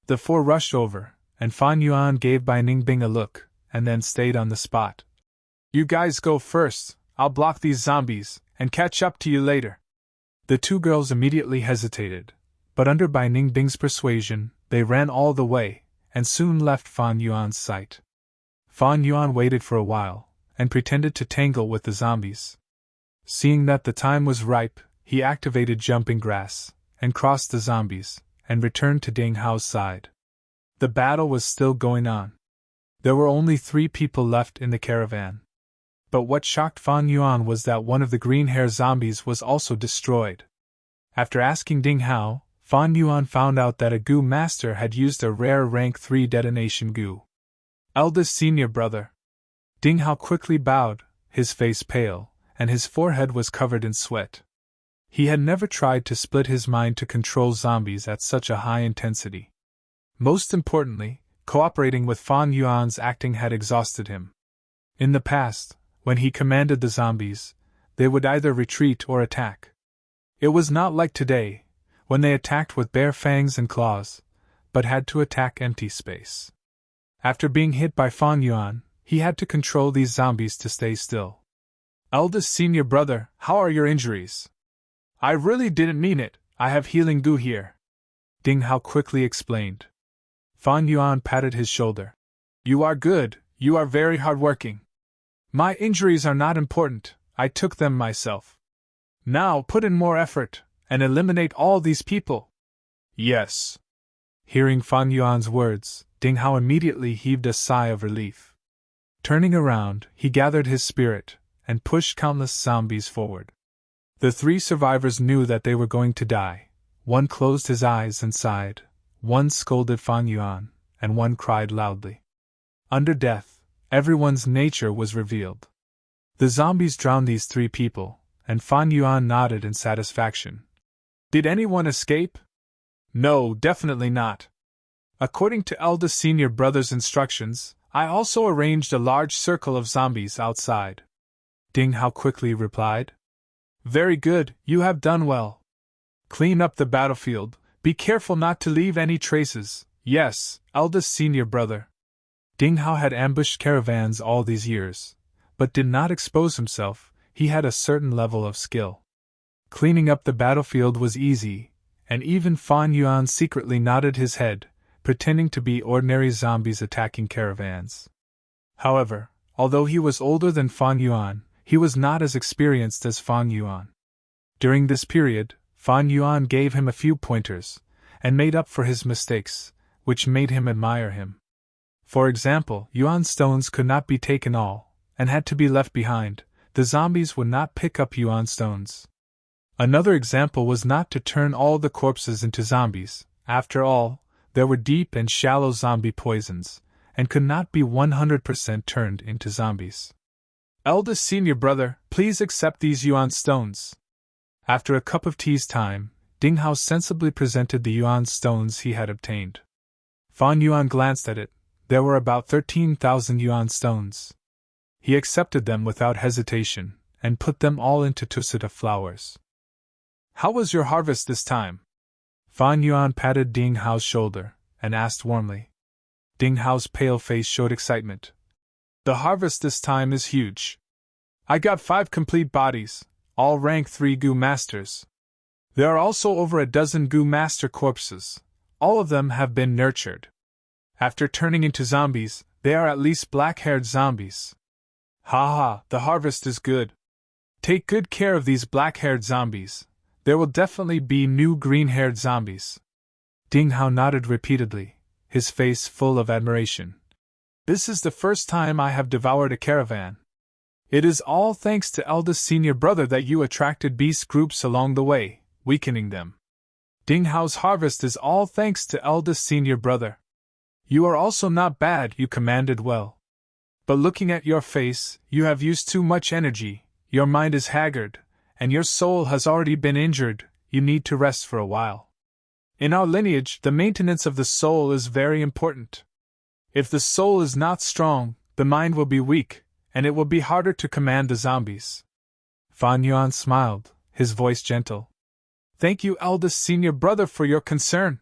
The four rushed over, and Fan Yuan gave Bai Ningbing a look, and then stayed on the spot. You guys go first, I'll block these zombies, and catch up to you later. The two girls immediately hesitated, but under Bai Ningbing's persuasion, they ran all the way, and soon left Fan Yuan's sight. Fan Yuan waited for a while, and pretended to tangle with the zombies. Seeing that the time was ripe, he activated jumping grass, and crossed the zombies, and returned to Ding Hao's side. The battle was still going on. There were only 3 people left in the caravan. But what shocked Fan Yuan was that one of the green-hair zombies was also destroyed. After asking Ding Hao, Fan Yuan found out that a goo master had used a rare rank 3 detonation goo. Eldest senior brother. Ding Hao quickly bowed, his face pale, and his forehead was covered in sweat. He had never tried to split his mind to control zombies at such a high intensity. Most importantly, cooperating with Fan Yuan's acting had exhausted him. In the past, when he commanded the zombies, they would either retreat or attack. It was not like today, when they attacked with bare fangs and claws, but had to attack empty space. After being hit by Fan Yuan, he had to control these zombies to stay still. Eldest senior brother, how are your injuries? I really didn't mean it, I have healing goo here. Ding Hao quickly explained. Fan Yuan patted his shoulder. You are good, you are very hardworking. My injuries are not important, I took them myself. Now put in more effort, and eliminate all these people. Yes. Hearing Fan Yuan's words, Ding Hao immediately heaved a sigh of relief. Turning around, he gathered his spirit, and pushed countless zombies forward. The 3 survivors knew that they were going to die, One closed his eyes and sighed, one scolded Fang Yuan, and one cried loudly. Under death, everyone's nature was revealed. The zombies drowned these three people, and Fang Yuan nodded in satisfaction. Did anyone escape? No, definitely not. According to eldest senior brother's instructions, I also arranged a large circle of zombies outside. Ding Hao quickly replied. Very good, you have done well. Clean up the battlefield, be careful not to leave any traces. Yes, eldest senior brother. Ding Hao had ambushed caravans all these years, but did not expose himself. He had a certain level of skill. Cleaning up the battlefield was easy, and even Fan Yuan secretly nodded his head, pretending to be ordinary zombies attacking caravans. However, although he was older than Fan Yuan, he was not as experienced as Fan Yuan. During this period, Fan Yuan gave him a few pointers, and made up for his mistakes, which made him admire him. For example, Yuan stones could not be taken all, and had to be left behind. The zombies would not pick up Yuan stones. Another example was not to turn all the corpses into zombies. After all, there were deep and shallow zombie poisons, and could not be 100% turned into zombies. Eldest senior brother, please accept these Yuan stones. After a cup of tea's time, Ding Hao sensibly presented the Yuan stones he had obtained. Fan Yuan glanced at it. There were about 13,000 Yuan stones. He accepted them without hesitation, and put them all into tusseta flowers. How was your harvest this time? Fan Yuan patted Ding Hao's shoulder, and asked warmly. Ding Hao's pale face showed excitement. The harvest this time is huge. I got 5 complete bodies, all rank 3 Gu Masters. There are also over a dozen Gu Master corpses. All of them have been nurtured. After turning into zombies, they are at least black-haired zombies. Ha ha, the harvest is good. Take good care of these black-haired zombies. There will definitely be new green-haired zombies. Ding Hao nodded repeatedly, his face full of admiration. This is the first time I have devoured a caravan. It is all thanks to eldest senior brother that you attracted beast groups along the way, weakening them. Ding Hao's harvest is all thanks to eldest senior brother. You are also not bad, you commanded well. But looking at your face, you have used too much energy, your mind is haggard, and your soul has already been injured. You need to rest for a while. In our lineage, the maintenance of the soul is very important. If the soul is not strong, the mind will be weak, and it will be harder to command the zombies. Fan Yuan smiled, his voice gentle. Thank you, eldest senior brother, for your concern.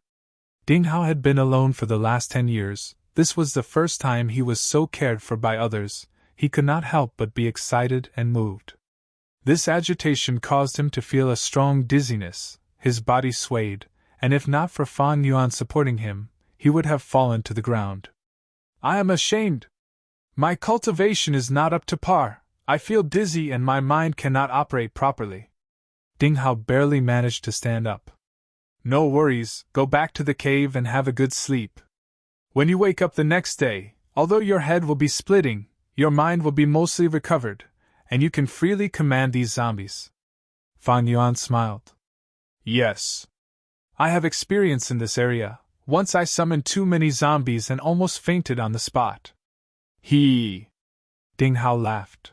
Ding Hao had been alone for the last 10 years. This was the first time he was so cared for by others. He could not help but be excited and moved. This agitation caused him to feel a strong dizziness, his body swayed, and if not for Fan Yuan supporting him, he would have fallen to the ground. I am ashamed. My cultivation is not up to par. I feel dizzy and my mind cannot operate properly. Ding Hao barely managed to stand up. No worries, go back to the cave and have a good sleep. When you wake up the next day, although your head will be splitting, your mind will be mostly recovered, and you can freely command these zombies. Fan Yuan smiled. Yes. I have experience in this area. Once I summoned too many zombies and almost fainted on the spot. Ding Hao laughed.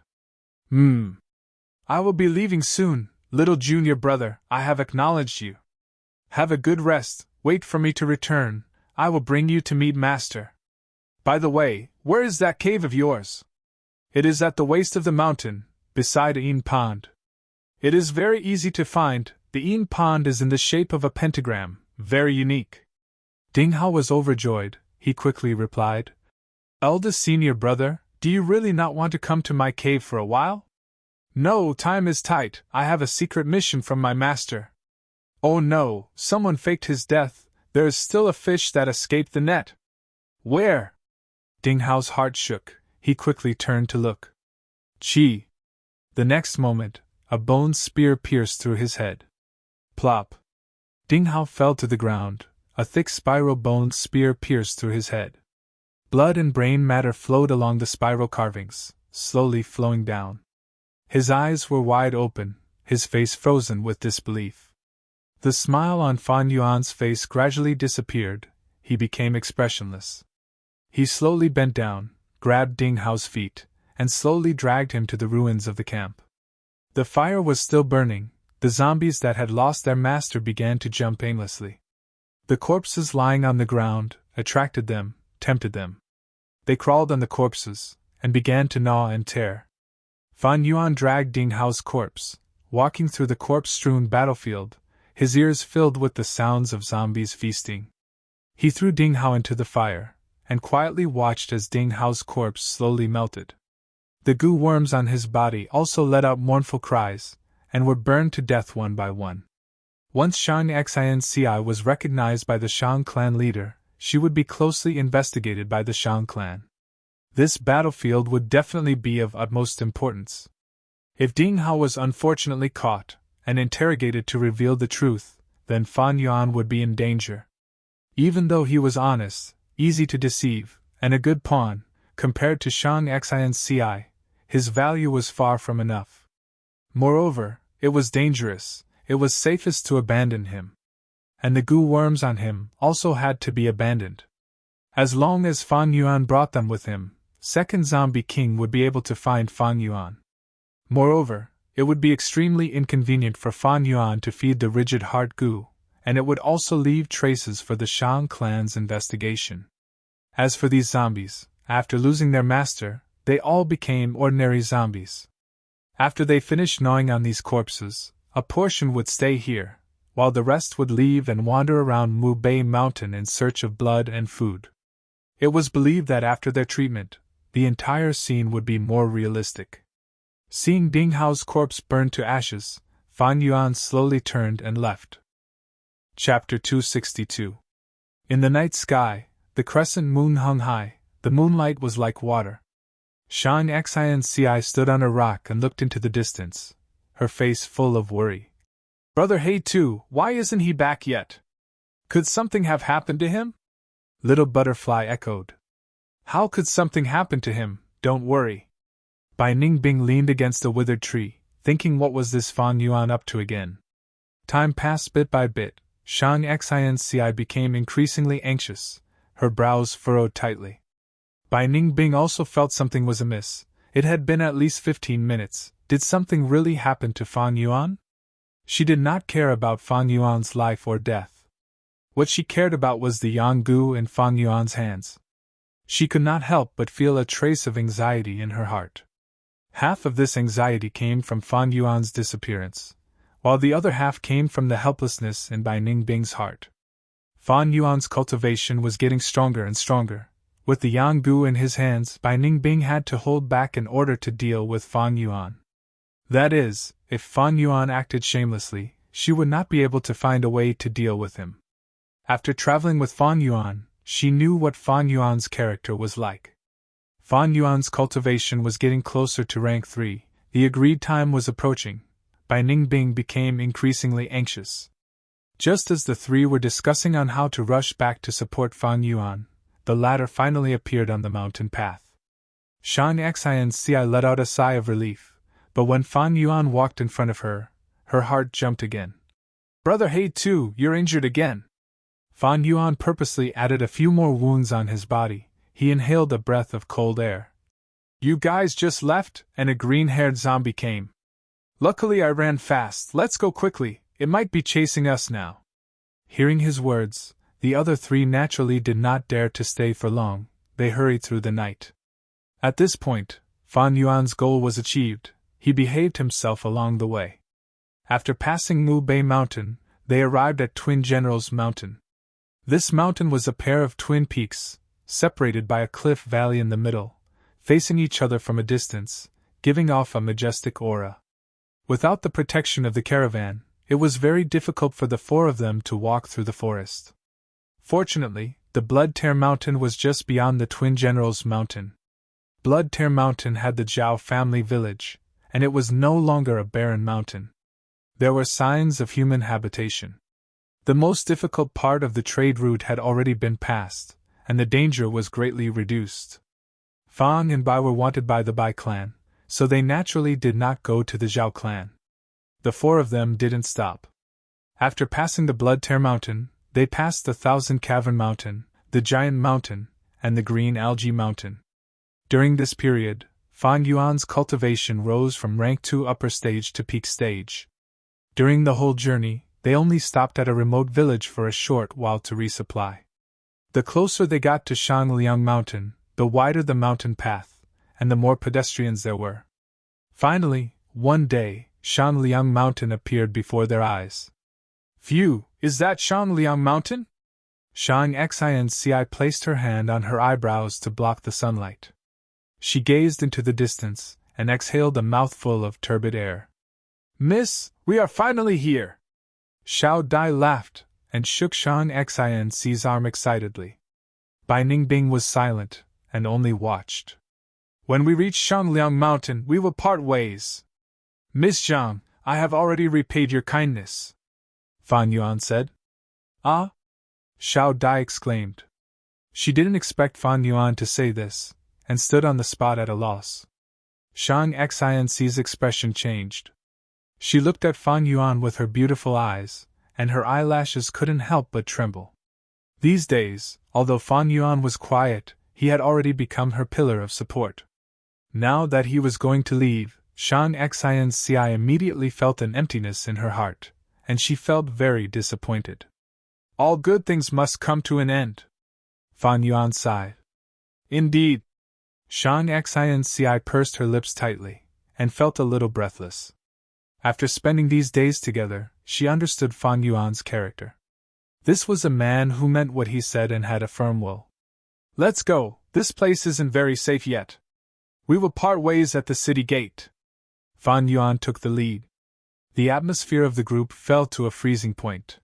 I will be leaving soon, little junior brother, I have acknowledged you. Have a good rest, wait for me to return, I will bring you to meet Master. By the way, where is that cave of yours? It is at the waist of the mountain, beside Een Pond. It is very easy to find, the Een Pond is in the shape of a pentagram, very unique. Ding Hao was overjoyed, he quickly replied. Eldest senior brother, do you really not want to come to my cave for a while? No, time is tight, I have a secret mission from my master. Oh no, someone faked his death, there is still a fish that escaped the net. Where? Ding Hao's heart shook, he quickly turned to look. Chi! The next moment, a bone spear pierced through his head. Plop! Ding Hao fell to the ground, a thick spiral bone spear pierced through his head. Blood and brain matter flowed along the spiral carvings, slowly flowing down. His eyes were wide open, his face frozen with disbelief. The smile on Fan Yuan's face gradually disappeared, he became expressionless. He slowly bent down, grabbed Ding Hao's feet, and slowly dragged him to the ruins of the camp. The fire was still burning, the zombies that had lost their master began to jump aimlessly. The corpses lying on the ground attracted them, tempted them. They crawled on the corpses, and began to gnaw and tear. Fan Yuan dragged Ding Hao's corpse, walking through the corpse-strewn battlefield, his ears filled with the sounds of zombies feasting. He threw Ding Hao into the fire, and quietly watched as Ding Hao's corpse slowly melted. The goo worms on his body also let out mournful cries, and were burned to death one by one. Once Shang Xinci was recognized by the Shang clan leader, she would be closely investigated by the Shang clan. This battlefield would definitely be of utmost importance. If Ding Hao was unfortunately caught and interrogated to reveal the truth, then Fan Yuan would be in danger. Even though he was honest, easy to deceive, and a good pawn, compared to Shang Xinci, his value was far from enough. Moreover, it was dangerous, it was safest to abandon him. And the goo worms on him also had to be abandoned. As long as Fan Yuan brought them with him, Second Zombie King would be able to find Fan Yuan. Moreover, it would be extremely inconvenient for Fan Yuan to feed the rigid heart goo, and it would also leave traces for the Shang clan's investigation. As for these zombies, after losing their master, they all became ordinary zombies. After they finished gnawing on these corpses, a portion would stay here, while the rest would leave and wander around Mu Bei Mountain in search of blood and food. It was believed that after their treatment, the entire scene would be more realistic. Seeing Ding Hao's corpse burned to ashes, Fan Yuan slowly turned and left. Chapter 262. In the night sky, the crescent moon hung high, the moonlight was like water. Shang Xinci stood on a rock and looked into the distance, her face full of worry. Brother He too, why isn't he back yet? Could something have happened to him? Little Butterfly echoed. How could something happen to him? Don't worry. Bai Ningbing leaned against a withered tree, thinking what was this Fan Yuan up to again. Time passed bit by bit. Shang Xinci became increasingly anxious, her brows furrowed tightly. Bai Ningbing also felt something was amiss. It had been at least 15 minutes. Did something really happen to Fan Yuan? She did not care about Fan Yuan's life or death. What she cared about was the yang gu in Fan Yuan's hands. She could not help but feel a trace of anxiety in her heart. Half of this anxiety came from Fan Yuan's disappearance, while the other half came from the helplessness in Bai Ningbing's heart. Fan Yuan's cultivation was getting stronger and stronger. With the yang gu in his hands, Bai Ningbing had to hold back in order to deal with Fan Yuan. That is, if Fan Yuan acted shamelessly, she would not be able to find a way to deal with him. After traveling with Fan Yuan, she knew what Fan Yuan's character was like. Fan Yuan's cultivation was getting closer to rank 3, the agreed time was approaching. Bai Ningbing became increasingly anxious. Just as the three were discussing on how to rush back to support Fan Yuan, the latter finally appeared on the mountain path. Shang Xinci let out a sigh of relief, but when Fan Yuan walked in front of her, her heart jumped again. Brother He too, you're injured again. Fan Yuan purposely added a few more wounds on his body. He inhaled a breath of cold air. You guys just left, and a green-haired zombie came. Luckily I ran fast. Let's go quickly, it might be chasing us now. Hearing his words, the other three naturally did not dare to stay for long. They hurried through the night. At this point, Fan Yuan's goal was achieved. He behaved himself along the way. After passing Mu Bei Mountain, they arrived at Twin Generals Mountain. This mountain was a pair of twin peaks, separated by a cliff valley in the middle, facing each other from a distance, giving off a majestic aura. Without the protection of the caravan, it was very difficult for the four of them to walk through the forest. Fortunately, the Blood Tear Mountain was just beyond the Twin Generals Mountain. Blood Tear Mountain had the Zhao family village, and it was no longer a barren mountain. There were signs of human habitation. The most difficult part of the trade route had already been passed, and the danger was greatly reduced. Fang and Bai were wanted by the Bai clan, so they naturally did not go to the Zhao clan. The four of them didn't stop. After passing the Blood Tear Mountain, they passed the Thousand Cavern Mountain, the Giant Mountain, and the Green Algae Mountain. During this period, Fan Yuan's cultivation rose from rank 2 upper stage to peak stage. During the whole journey, they only stopped at a remote village for a short while to resupply. The closer they got to Shangliang Mountain, the wider the mountain path, and the more pedestrians there were. Finally, one day, Shangliang Mountain appeared before their eyes. Phew, is that Shangliang Mountain? Shang Xinci placed her hand on her eyebrows to block the sunlight. She gazed into the distance, and exhaled a mouthful of turbid air. Miss, we are finally here! Xiao Dai laughed, and shook Shang Xinci's arm excitedly. Bai Ningbing was silent, and only watched. When we reach Shangliang Mountain, we will part ways. Miss Zhang, I have already repaid your kindness, Fan Yuan said. Ah? Xiao Dai exclaimed. She didn't expect Fan Yuan to say this, and stood on the spot at a loss. Shang Xinci's expression changed. She looked at Fan Yuan with her beautiful eyes, and her eyelashes couldn't help but tremble. These days, although Fan Yuan was quiet, he had already become her pillar of support. Now that he was going to leave, Shang Xinci immediately felt an emptiness in her heart, and she felt very disappointed. All good things must come to an end, Fan Yuan sighed. Indeed. Shang Xinci pursed her lips tightly, and felt a little breathless. After spending these days together, she understood Fan Yuan's character. This was a man who meant what he said and had a firm will. Let's go, this place isn't very safe yet. We will part ways at the city gate. Fan Yuan took the lead. The atmosphere of the group fell to a freezing point.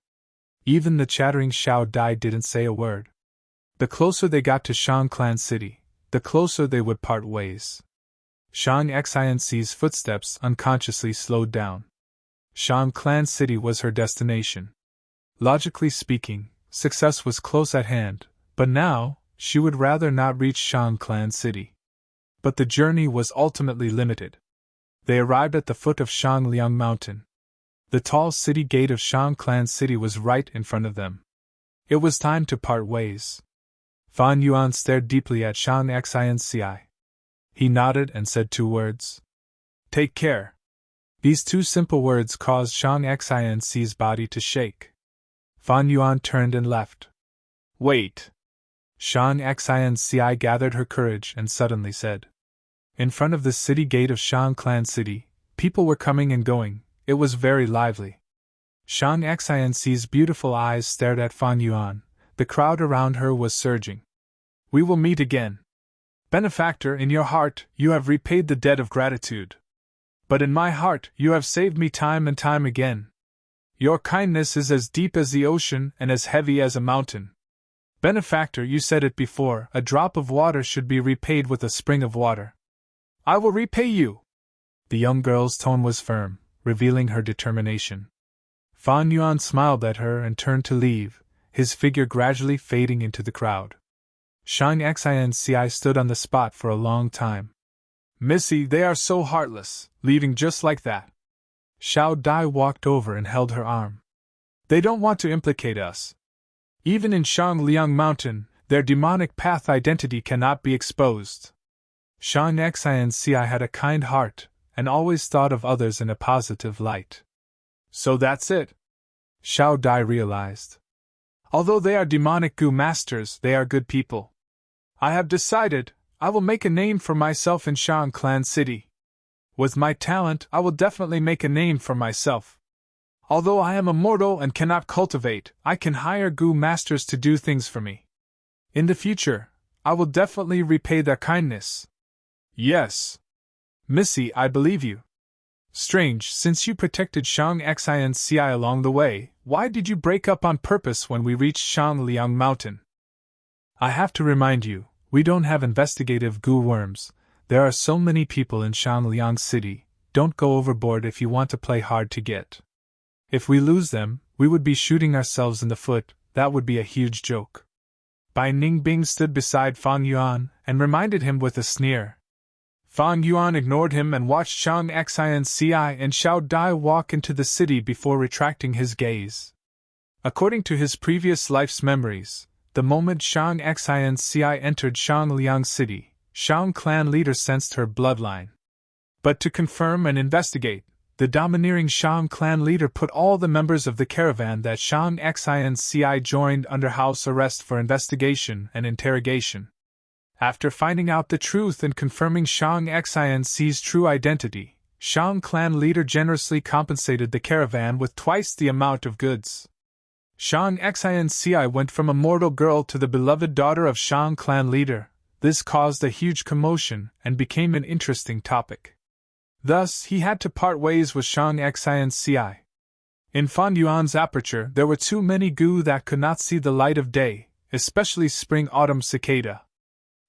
Even the chattering Xiao Dai didn't say a word. The closer they got to Shang Clan City, the closer they would part ways. Shang Xinci's footsteps unconsciously slowed down. Shang Clan City was her destination. Logically speaking, success was close at hand, but now, she would rather not reach Shang Clan City. But the journey was ultimately limited. They arrived at the foot of Shangliang Mountain. The tall city gate of Shang Clan City was right in front of them. It was time to part ways. Fan Yuan stared deeply at Shang Xinci. He nodded and said 2 words. Take care. These 2 simple words caused Shang Xinci's body to shake. Fan Yuan turned and left. Wait. Shang Xinci gathered her courage and suddenly said. In front of the city gate of Shang Clan City, people were coming and going. It was very lively. Shang Xinci's beautiful eyes stared at Fan Yuan. The crowd around her was surging. We will meet again. Benefactor, in your heart, you have repaid the debt of gratitude. But in my heart, you have saved me time and time again. Your kindness is as deep as the ocean and as heavy as a mountain. Benefactor, you said it before, a drop of water should be repaid with a spring of water. I will repay you. The young girl's tone was firm, revealing her determination. Fan Yuan smiled at her and turned to leave, his figure gradually fading into the crowd. Shang Xinci stood on the spot for a long time. Missy, they are so heartless, leaving just like that. Xiao Dai walked over and held her arm. They don't want to implicate us. Even in Shangliang Mountain, their demonic path identity cannot be exposed. Shang Xinci had a kind heart, and always thought of others in a positive light. So that's it. Xiao Dai realized. Although they are demonic goo masters, they are good people. I have decided, I will make a name for myself in Shang Clan City. With my talent, I will definitely make a name for myself. Although I am a mortal and cannot cultivate, I can hire goo masters to do things for me. In the future, I will definitely repay their kindness. Yes. Missy, I believe you. Strange, since you protected Shang Xinci along the way, why did you break up on purpose when we reached Shangliang Mountain? I have to remind you, we don't have investigative goo worms. There are so many people in Shangliang City. Don't go overboard if you want to play hard to get. If we lose them, we would be shooting ourselves in the foot. That would be a huge joke. Bai Ningbing stood beside Fan Yuan and reminded him with a sneer. Fang Yuan ignored him and watched Shang Xinci and Xiao Dai walk into the city before retracting his gaze. According to his previous life's memories, the moment Shang Xinci entered Shangliang City, Shang clan leader sensed her bloodline. But to confirm and investigate, the domineering Shang clan leader put all the members of the caravan that Shang Xinci joined under house arrest for investigation and interrogation. After finding out the truth and confirming Shang Xinci's true identity, Shang clan leader generously compensated the caravan with twice the amount of goods. Shang Xinci went from a mortal girl to the beloved daughter of Shang clan leader. This caused a huge commotion and became an interesting topic. Thus, he had to part ways with Shang Xinci. In Fan Yuan's aperture, there were too many goo that could not see the light of day, especially spring-autumn cicada.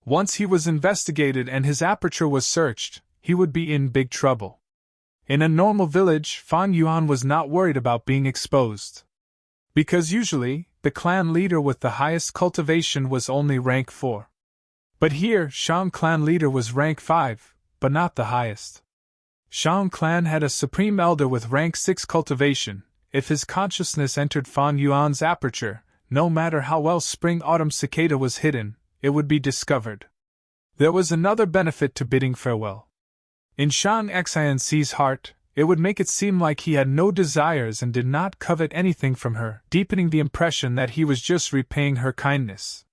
Once he was investigated and his aperture was searched, he would be in big trouble. In a normal village, Fan Yuan was not worried about being exposed. Because usually, the clan leader with the highest cultivation was only rank 4. But here, Shang clan leader was rank 5, but not the highest. Shang clan had a supreme elder with rank 6 cultivation. If his consciousness entered Fan Yuan's aperture, no matter how well spring-autumn cicada was hidden, it would be discovered. There was another benefit to bidding farewell. In Shang Xinci's heart, it would make it seem like he had no desires and did not covet anything from her, deepening the impression that he was just repaying her kindness.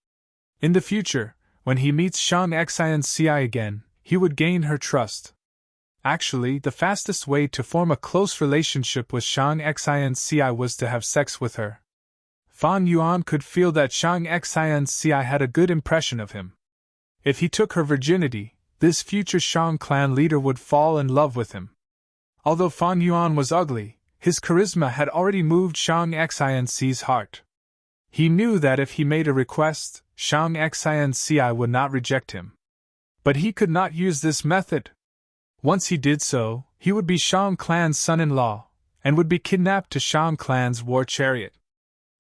In the future, when he meets Shang Xinci again, he would gain her trust. Actually, the fastest way to form a close relationship with Shang Xinci was to have sex with her. Fan Yuan could feel that Shang Xinci had a good impression of him. If he took her virginity, this future Shang clan leader would fall in love with him. Although Fan Yuan was ugly, his charisma had already moved Shang Xinci's heart. He knew that if he made a request, Shang Xinci would not reject him. But he could not use this method. Once he did so, he would be Shang clan's son-in-law, and would be kidnapped to Shang clan's war chariot.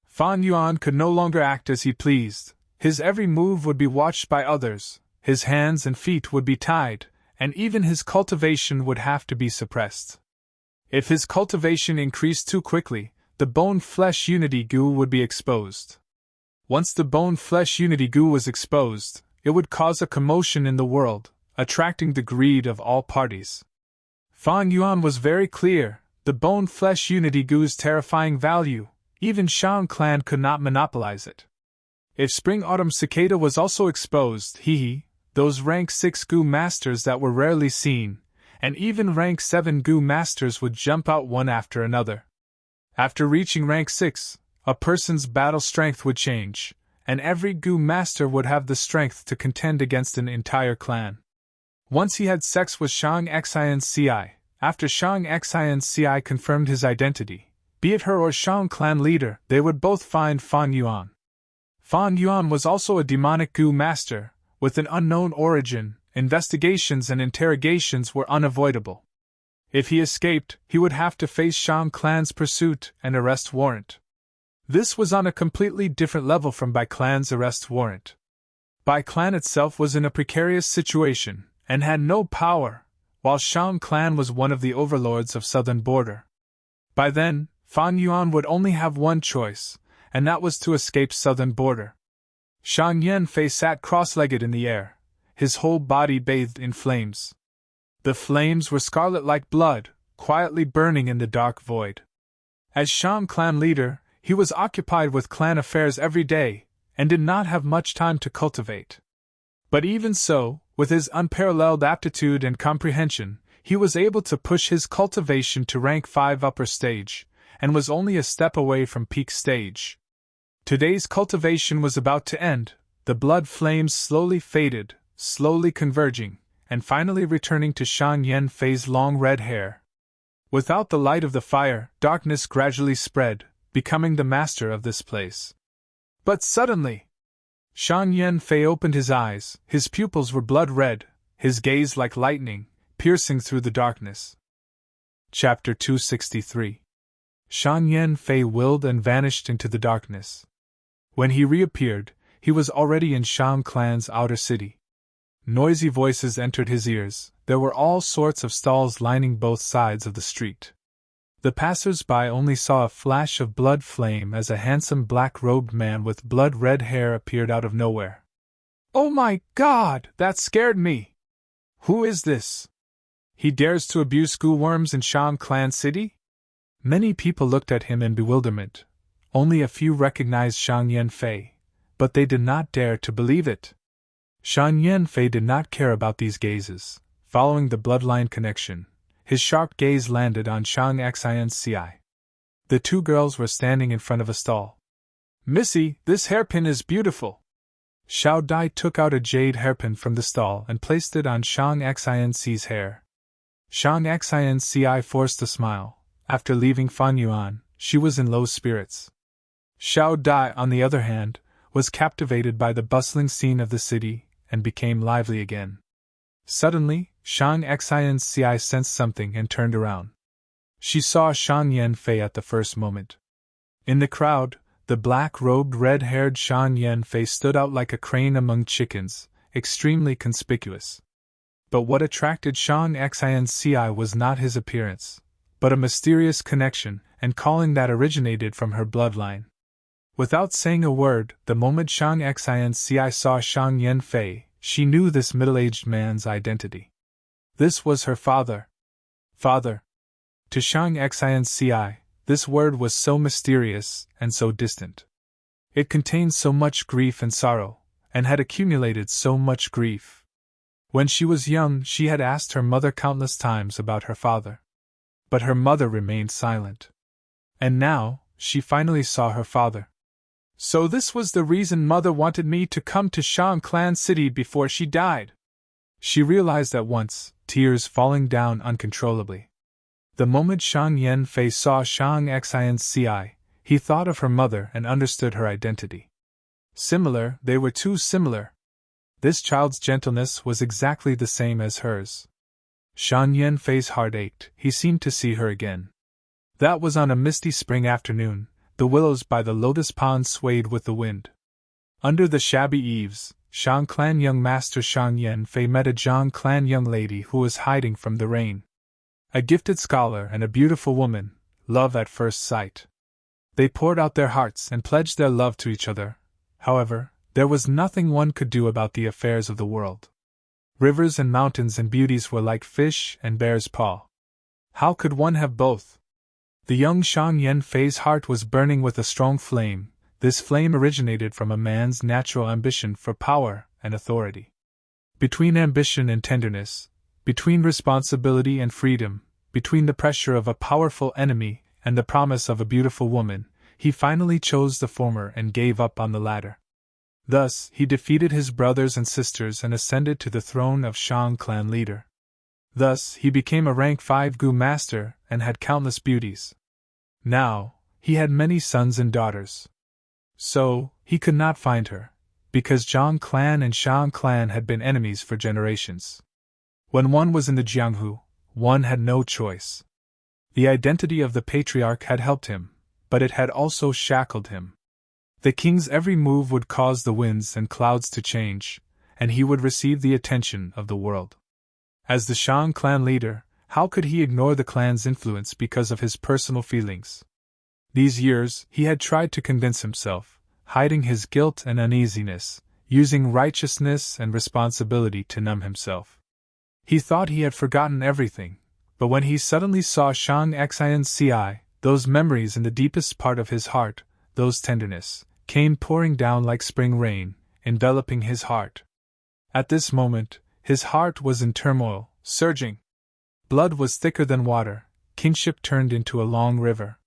Fan Yuan could no longer act as he pleased. His every move would be watched by others, his hands and feet would be tied, and even his cultivation would have to be suppressed. If his cultivation increased too quickly, the bone-flesh unity goo would be exposed. Once the bone-flesh unity goo was exposed, it would cause a commotion in the world, attracting the greed of all parties. Fan Yuan was very clear, the bone-flesh unity goo's terrifying value, even Shang clan could not monopolize it. If spring-autumn cicada was also exposed, those rank 6 goo masters that were rarely seen, and even rank 7 goo masters would jump out one after another. After reaching rank 6, a person's battle strength would change, and every goo master would have the strength to contend against an entire clan. Once he had sex with Shang Xinci, after Shang Xinci confirmed his identity, be it her or Shang clan leader, they would both find Fan Yuan. Fan Yuan was also a demonic goo master, with an unknown origin. Investigations and interrogations were unavoidable. If he escaped, he would have to face Shang clan's pursuit and arrest warrant. This was on a completely different level from Bai clan's arrest warrant. Bai clan itself was in a precarious situation, and had no power, while Shang clan was one of the overlords of southern border. By then, Fan Yuan would only have one choice, and that was to escape southern border. Shang Yanfei sat cross-legged in the air, his whole body bathed in flames. The flames were scarlet like blood, quietly burning in the dark void. As Shang clan leader, he was occupied with clan affairs every day, and did not have much time to cultivate. But even so, with his unparalleled aptitude and comprehension, he was able to push his cultivation to rank 5 upper stage, and was only a step away from peak stage. Today's cultivation was about to end, the blood flames slowly faded, slowly converging, and finally returning to Shang Yanfei's long red hair. Without the light of the fire, darkness gradually spread, becoming the master of this place. But suddenly, Shang Yanfei opened his eyes, his pupils were blood red, his gaze like lightning, piercing through the darkness. Chapter 263. Shang Yanfei willed and vanished into the darkness. When he reappeared, he was already in Shang clan's outer city. Noisy voices entered his ears. There were all sorts of stalls lining both sides of the street. The passers-by only saw a flash of blood flame as a handsome black-robed man with blood-red hair appeared out of nowhere. "Oh my God, that scared me! Who is this? He dares to abuse schoolworms in Shang Clan City?" Many people looked at him in bewilderment. Only a few recognized Shang Yanfei, but they did not dare to believe it. Shang Yanfei did not care about these gazes. Following the bloodline connection, his sharp gaze landed on Shang Xianci. The two girls were standing in front of a stall. "Missy, this hairpin is beautiful." Xiao Dai took out a jade hairpin from the stall and placed it on Shang Xianci's hair. Shang Xianci forced a smile. After leaving Fan Yuan, she was in low spirits. Xiao Dai, on the other hand, was captivated by the bustling scene of the city and became lively again. Suddenly, Shang Xianci sensed something and turned around. She saw Shang Yanfei at the first moment. In the crowd, the black-robed, red-haired Shang Yanfei stood out like a crane among chickens, extremely conspicuous. But what attracted Shang Xianci was not his appearance, but a mysterious connection and calling that originated from her bloodline. Without saying a word, the moment Shang Xianci saw Shang Yanfei, she knew this middle-aged man's identity. This was her father. Father. To Shang Xianci, this word was so mysterious and so distant. It contained so much grief and sorrow, and had accumulated so much grief. When she was young, she had asked her mother countless times about her father. But her mother remained silent. And now, she finally saw her father. So this was the reason Mother wanted me to come to Shang Clan City before she died. She realized at once, tears falling down uncontrollably. The moment Shang Yanfei saw Shang Xianci, he thought of her mother and understood her identity. Similar, they were too similar. This child's gentleness was exactly the same as hers. Shang Yanfei's heart ached. He seemed to see her again. That was on a misty spring afternoon. The willows by the lotus pond swayed with the wind. Under the shabby eaves, Shang Clan young master Shang Yanfei met a Zhang Clan young lady who was hiding from the rain. A gifted scholar and a beautiful woman, love at first sight. They poured out their hearts and pledged their love to each other. However, there was nothing one could do about the affairs of the world. Rivers and mountains and beauties were like fish and bear's paw. How could one have both? The young Shang Yanfei's heart was burning with a strong flame. This flame originated from a man's natural ambition for power and authority. Between ambition and tenderness, between responsibility and freedom, between the pressure of a powerful enemy and the promise of a beautiful woman, he finally chose the former and gave up on the latter. Thus, he defeated his brothers and sisters and ascended to the throne of Shang Clan leader. Thus, he became a rank 5 Gu master and had countless beauties. Now, he had many sons and daughters. So, he could not find her, because Zhang Clan and Shang Clan had been enemies for generations. When one was in the Jianghu, one had no choice. The identity of the patriarch had helped him, but it had also shackled him. The king's every move would cause the winds and clouds to change, and he would receive the attention of the world. As the Shang Clan leader, how could he ignore the clan's influence because of his personal feelings? These years, he had tried to convince himself, hiding his guilt and uneasiness, using righteousness and responsibility to numb himself. He thought he had forgotten everything, but when he suddenly saw Shang Xianci, those memories in the deepest part of his heart, those tenderness, came pouring down like spring rain, enveloping his heart. At this moment, his heart was in turmoil, surging. Blood was thicker than water, kingship turned into a long river.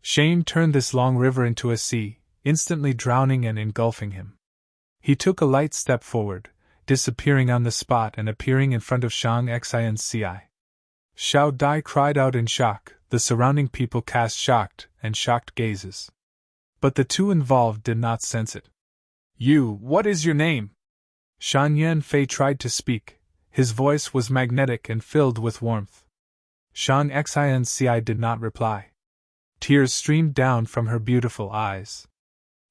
Shame turned this long river into a sea, instantly drowning and engulfing him. He took a light step forward, disappearing on the spot and appearing in front of Shang Xianci. Xiao Dai cried out in shock, the surrounding people cast shocked and shocked gazes. But the two involved did not sense it. What is your name? Shang Yanfei tried to speak. His voice was magnetic and filled with warmth. Shang Xianci did not reply. Tears streamed down from her beautiful eyes.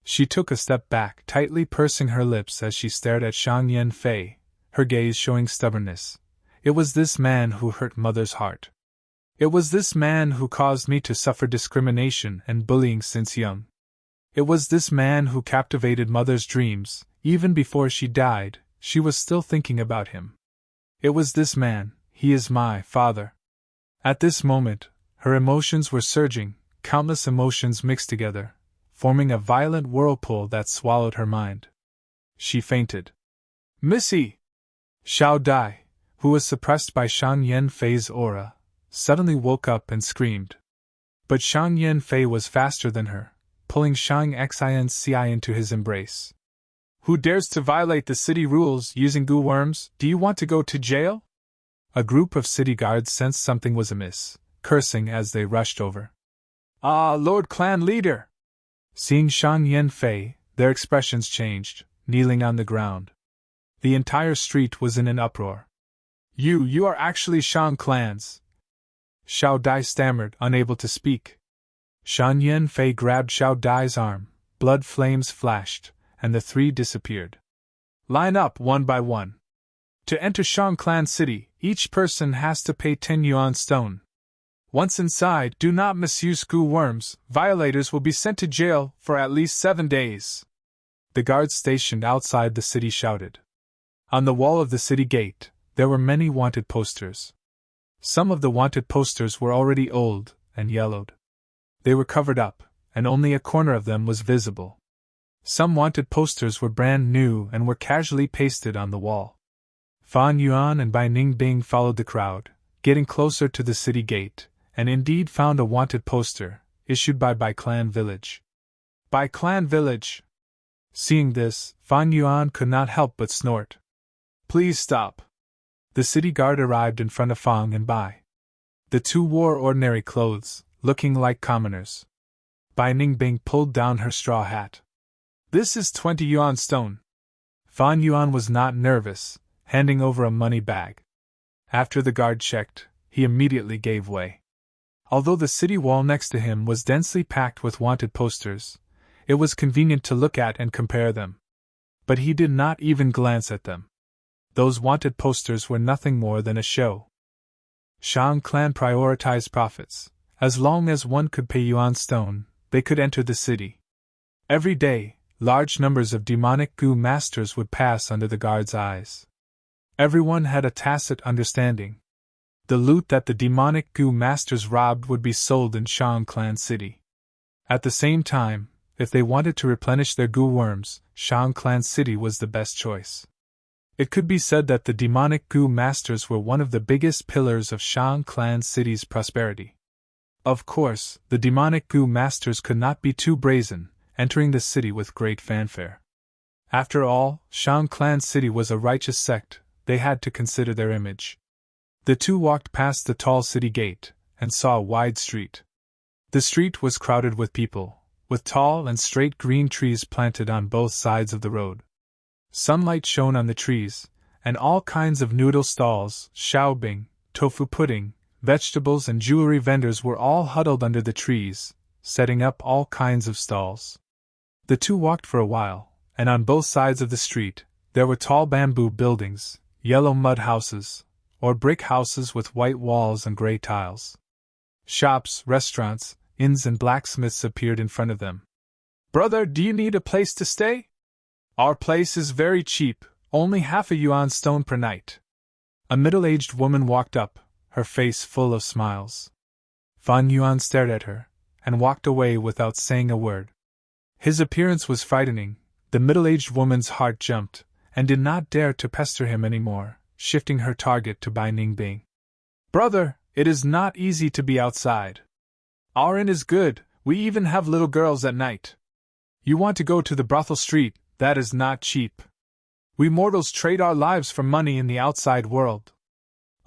She took a step back, tightly pursing her lips as she stared at Shang Yanfei, her gaze showing stubbornness. It was this man who hurt Mother's heart. It was this man who caused me to suffer discrimination and bullying since young. It was this man who captivated Mother's dreams. Even before she died, she was still thinking about him. It was this man. He is my father. At this moment, her emotions were surging, countless emotions mixed together, forming a violent whirlpool that swallowed her mind. She fainted. Missy! Xiao Dai, who was suppressed by Shang Yanfei's aura, suddenly woke up and screamed. But Shang Yanfei was faster than her, pulling Shang Xinci into his embrace. Who dares to violate the city rules using goo worms? Do you want to go to jail? A group of city guards sensed something was amiss, cursing as they rushed over. Ah, Lord Clan Leader! Seeing Shang Yanfei, their expressions changed, kneeling on the ground. The entire street was in an uproar. You are actually Shang Clans! Xiao Dai stammered, unable to speak. Shang Yanfei grabbed Xiao Dai's arm, blood flames flashed, and the three disappeared. Line up one by one. To enter Shang Clan City, each person has to pay 10 yuan stone. Once inside, do not misuse goo worms. Violators will be sent to jail for at least 7 days. The guards stationed outside the city shouted. On the wall of the city gate, there were many wanted posters. Some of the wanted posters were already old and yellowed. They were covered up, and only a corner of them was visible. Some wanted posters were brand new and were casually pasted on the wall. Fan Yuan and Bai Ningbing followed the crowd, getting closer to the city gate, and indeed found a wanted poster, issued by Bai Clan Village. Bai Clan Village! Seeing this, Fan Yuan could not help but snort. Please stop. The city guard arrived in front of Fang and Bai. The two wore ordinary clothes, looking like commoners. Bai Ningbing pulled down her straw hat. This is 20 yuan stone. Fan Yuan was not nervous, handing over a money bag. After the guard checked, he immediately gave way. Although the city wall next to him was densely packed with wanted posters, it was convenient to look at and compare them. But he did not even glance at them. Those wanted posters were nothing more than a show. Shang Clan prioritized profits. As long as one could pay yuan stone, they could enter the city. Every day, large numbers of demonic goo masters would pass under the guards' eyes. Everyone had a tacit understanding. The loot that the demonic goo masters robbed would be sold in Shang Clan City. At the same time, if they wanted to replenish their goo worms, Shang Clan City was the best choice. It could be said that the demonic goo masters were one of the biggest pillars of Shang Clan City's prosperity. Of course, the demonic goo masters could not be too brazen, entering the city with great fanfare. After all, Shang Clan City was a righteous sect. They had to consider their image. The two walked past the tall city gate, and saw a wide street. The street was crowded with people, with tall and straight green trees planted on both sides of the road. Sunlight shone on the trees, and all kinds of noodle stalls, xiaobing, tofu pudding, vegetables and jewelry vendors were all huddled under the trees, setting up all kinds of stalls. The two walked for a while, and on both sides of the street, there were tall bamboo buildings, yellow mud houses, or brick houses with white walls and gray tiles. Shops, restaurants, inns and blacksmiths appeared in front of them. Brother, do you need a place to stay? Our place is very cheap, only half a yuan stone per night. A middle-aged woman walked up, her face full of smiles. Fan Yuan stared at her, and walked away without saying a word. His appearance was frightening. The middle-aged woman's heart jumped, and did not dare to pester him any more, shifting her target to Bai Ningbing. Brother, it is not easy to be outside. Our inn is good, we even have little girls at night. You want to go to the brothel street, that is not cheap. We mortals trade our lives for money in the outside world.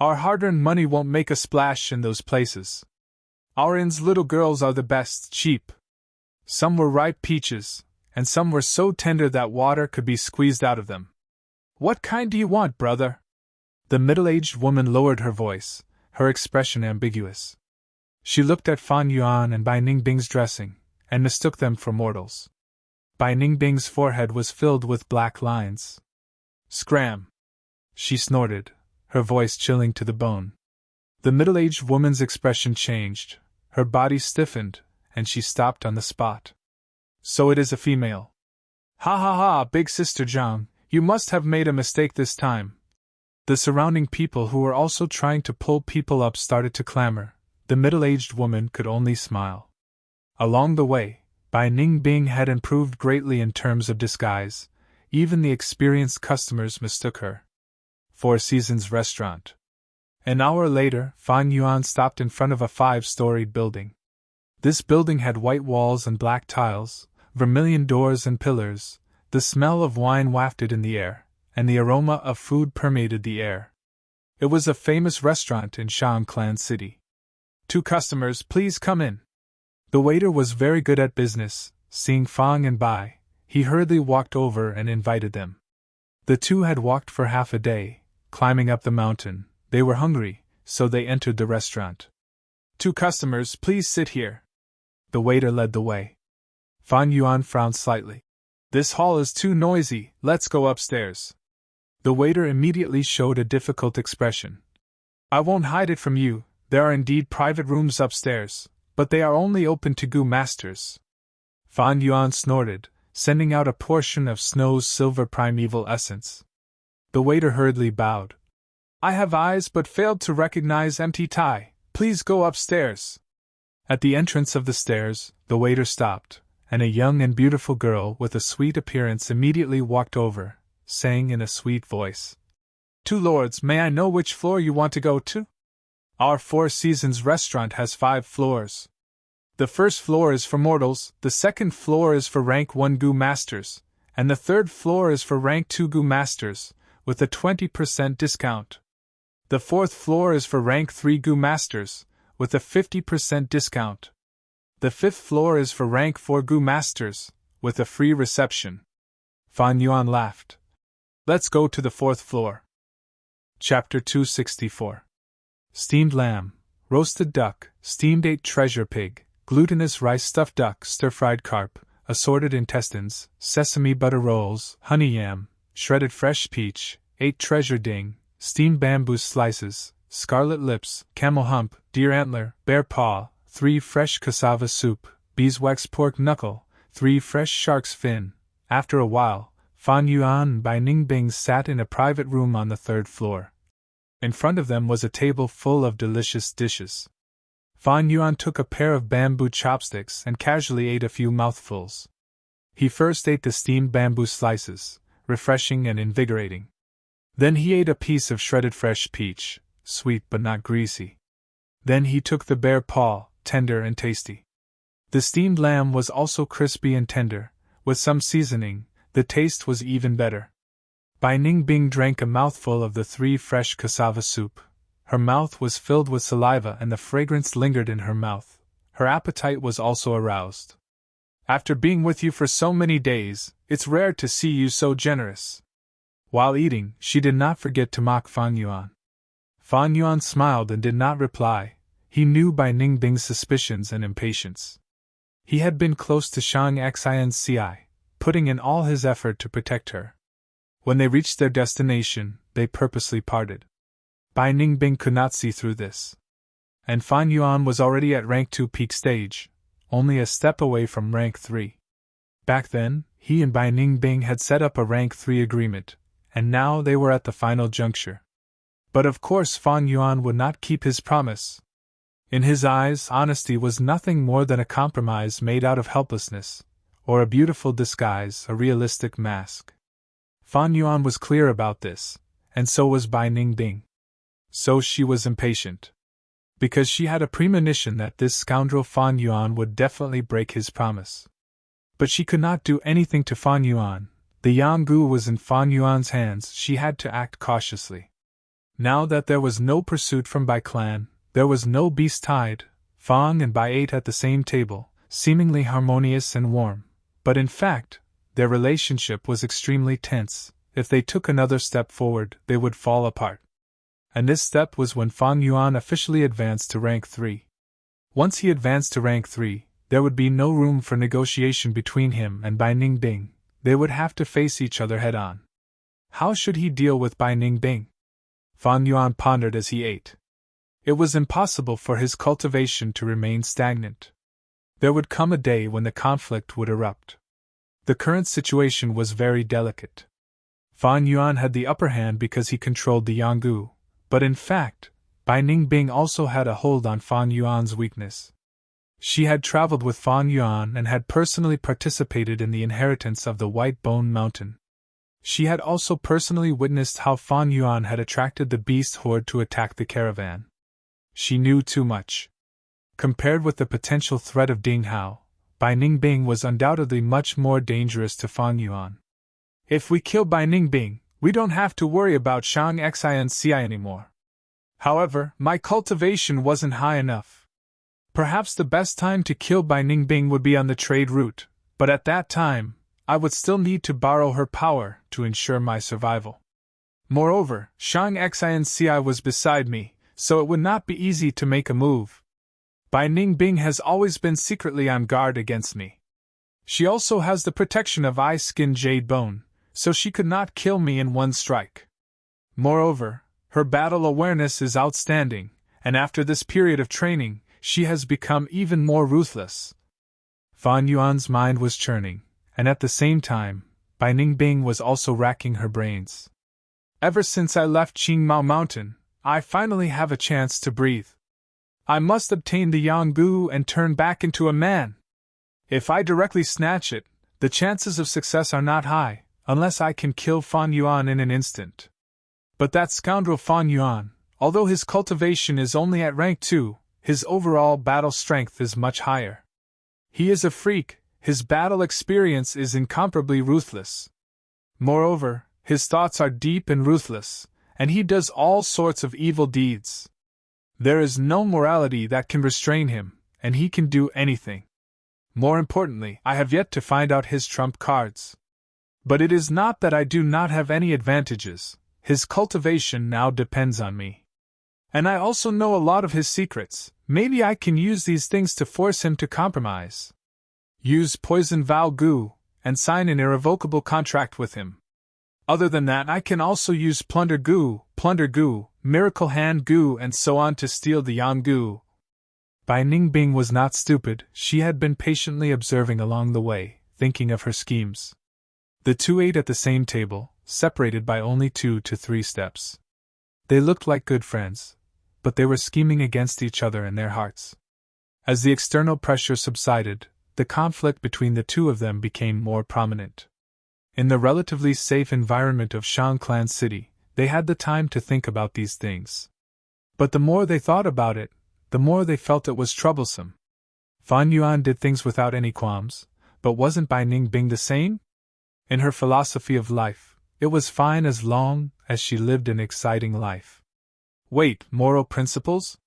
Our hard-earned money won't make a splash in those places. Our inn's little girls are the best, cheap. Some were ripe peaches, and some were so tender that water could be squeezed out of them. What kind do you want, brother? The middle-aged woman lowered her voice, her expression ambiguous. She looked at Fan Yuan and Bai Ningbing's dressing, and mistook them for mortals. Bai Ningbing's forehead was filled with black lines. Scram! she snorted, her voice chilling to the bone. The middle-aged woman's expression changed, her body stiffened, and she stopped on the spot. So it is a female. Ha ha ha, big sister Zhang, you must have made a mistake this time. The surrounding people who were also trying to pull people up started to clamor. The middle-aged woman could only smile. Along the way, Bai Ningbing had improved greatly in terms of disguise. Even the experienced customers mistook her. Four Seasons Restaurant. An hour later, Fan Yuan stopped in front of a 5-storied building. This building had white walls and black tiles, vermilion doors and pillars. The smell of wine wafted in the air, and the aroma of food permeated the air. It was a famous restaurant in Shangclan City. 2 customers, please come in. The waiter was very good at business. Seeing Fang and Bai, he hurriedly walked over and invited them. The 2 had walked for half a day, climbing up the mountain. They were hungry, so they entered the restaurant. 2 customers, please sit here. The waiter led the way. Fan Yuan frowned slightly. This hall is too noisy, let's go upstairs. The waiter immediately showed a difficult expression. I won't hide it from you, there are indeed private rooms upstairs, but they are only open to Gu masters. Fan Yuan snorted, sending out a portion of Snow's silver primeval essence. The waiter hurriedly bowed. I have eyes but failed to recognize empty Tai. Please go upstairs. At the entrance of the stairs, the waiter stopped, and a young and beautiful girl with a sweet appearance immediately walked over, saying in a sweet voice, 2 lords, may I know which floor you want to go to? Our 4 Seasons restaurant has 5 floors. The first floor is for mortals, the second floor is for rank 1 Gu masters, and the third floor is for rank 2 Gu masters, with a 20% discount. The fourth floor is for rank 3 Gu masters, with a 50% discount. The fifth floor is for rank 4 Gu masters, with a free reception. Fan Yuan laughed. Let's go to the 4th floor. Chapter 264. Steamed lamb, roasted duck, steamed 8 treasure pig, glutinous rice stuffed duck, stir-fried carp, assorted intestines, sesame butter rolls, honey yam, shredded fresh peach, 8 treasure ding, steamed bamboo slices, scarlet lips, camel hump, deer antler, bear paw, 3 fresh cassava soup, beeswax pork knuckle, 3 fresh shark's fin. After a while, Fan Yuan and Bai Ningbing sat in a private room on the 3rd floor. In front of them was a table full of delicious dishes. Fan Yuan took a pair of bamboo chopsticks and casually ate a few mouthfuls. He first ate the steamed bamboo slices, refreshing and invigorating. Then he ate a piece of shredded fresh peach, sweet but not greasy. Then he took the bear paw, tender and tasty. The steamed lamb was also crispy and tender. With some seasoning, the taste was even better. Bai Ningbing drank a mouthful of the 3 fresh cassava soup. Her mouth was filled with saliva and the fragrance lingered in her mouth. Her appetite was also aroused. After being with you for so many days, it's rare to see you so generous. While eating, she did not forget to mock Fan Yuan. Fan Yuan smiled and did not reply. He knew Bai Ningbing's suspicions and impatience. He had been close to Shang Xinci, putting in all his effort to protect her. When they reached their destination, they purposely parted. Bai Ningbing could not see through this. And Fan Yuan was already at rank 2 peak stage, only a step away from rank 3. Back then, he and Bai Ningbing had set up a rank 3 agreement, and now they were at the final juncture. But of course Fan Yuan would not keep his promise. In his eyes, honesty was nothing more than a compromise made out of helplessness, or a beautiful disguise, a realistic mask. Fan Yuan was clear about this, and so was Bai Ningbing. So she was impatient. Because she had a premonition that this scoundrel Fan Yuan would definitely break his promise. But she could not do anything to Fan Yuan. The Yanggu was in Fan Yuan's hands, she had to act cautiously. Now that there was no pursuit from Bai clan, there was no beast tied, Fang and Bai ate at the same table, seemingly harmonious and warm. But in fact, their relationship was extremely tense. If they took another step forward, they would fall apart. And this step was when Fan Yuan officially advanced to rank 3. Once he advanced to rank 3, there would be no room for negotiation between him and Bai Ningbing. They would have to face each other head-on. How should he deal with Bai Ningbing? Fan Yuan pondered as he ate. It was impossible for his cultivation to remain stagnant. There would come a day when the conflict would erupt. The current situation was very delicate. Fan Yuan had the upper hand because he controlled the Yanggu, but in fact, Bai Ningbing also had a hold on Fan Yuan's weakness. She had traveled with Fan Yuan and had personally participated in the inheritance of the White Bone Mountain. She had also personally witnessed how Fan Yuan had attracted the beast horde to attack the caravan. She knew too much. Compared with the potential threat of Ding Hao, Bai Ningbing was undoubtedly much more dangerous to Fan Yuan. If we kill Bai Ningbing, we don't have to worry about Shang Xinci anymore. However, my cultivation wasn't high enough. Perhaps the best time to kill Bai Ningbing would be on the trade route, but at that time, I would still need to borrow her power to ensure my survival. Moreover, Shang Xinci was beside me, so it would not be easy to make a move. Bai Ningbing has always been secretly on guard against me. She also has the protection of eye-skin jade bone, so she could not kill me in one strike. Moreover, her battle awareness is outstanding, and after this period of training, she has become even more ruthless. Fan Yuan's mind was churning, and at the same time, Bai Ningbing was also racking her brains. Ever since I left Qingmao Mountain, I finally have a chance to breathe. I must obtain the Yanggu and turn back into a man. If I directly snatch it, the chances of success are not high, unless I can kill Fan Yuan in an instant. But that scoundrel Fan Yuan, although his cultivation is only at rank 2, his overall battle strength is much higher. He is a freak, his battle experience is incomparably ruthless. Moreover, his thoughts are deep and ruthless, and he does all sorts of evil deeds. There is no morality that can restrain him, and he can do anything. More importantly, I have yet to find out his trump cards. But it is not that I do not have any advantages, his cultivation now depends on me. And I also know a lot of his secrets, maybe I can use these things to force him to compromise. Use poison Val Gu, and sign an irrevocable contract with him. Other than that, I can also use Plunder Gu, Miracle Hand Gu, and so on to steal the Yanggu. Bai Ningbing was not stupid, she had been patiently observing along the way, thinking of her schemes. The two ate at the same table, separated by only 2 to 3 steps. They looked like good friends, but they were scheming against each other in their hearts. As the external pressure subsided, the conflict between the two of them became more prominent. In the relatively safe environment of Shangclan City, they had the time to think about these things. But the more they thought about it, the more they felt it was troublesome. Fan Yuan did things without any qualms, but wasn't Bai Ningbing the same? In her philosophy of life, it was fine as long as she lived an exciting life. Wait, moral principles?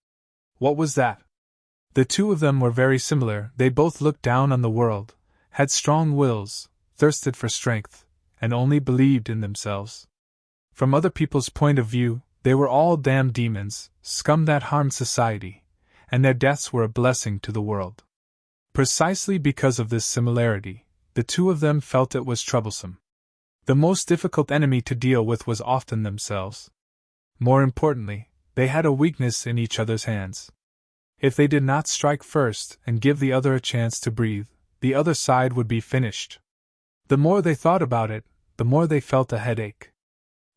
What was that? The two of them were very similar, they both looked down on the world, had strong wills, thirsted for strength, and only believed in themselves. From other people's point of view, they were all damned demons, scum that harmed society, and their deaths were a blessing to the world. Precisely because of this similarity, the two of them felt it was troublesome. The most difficult enemy to deal with was often themselves. More importantly, they had a weakness in each other's hands. If they did not strike first and give the other a chance to breathe, the other side would be finished. The more they thought about it, the more they felt a headache.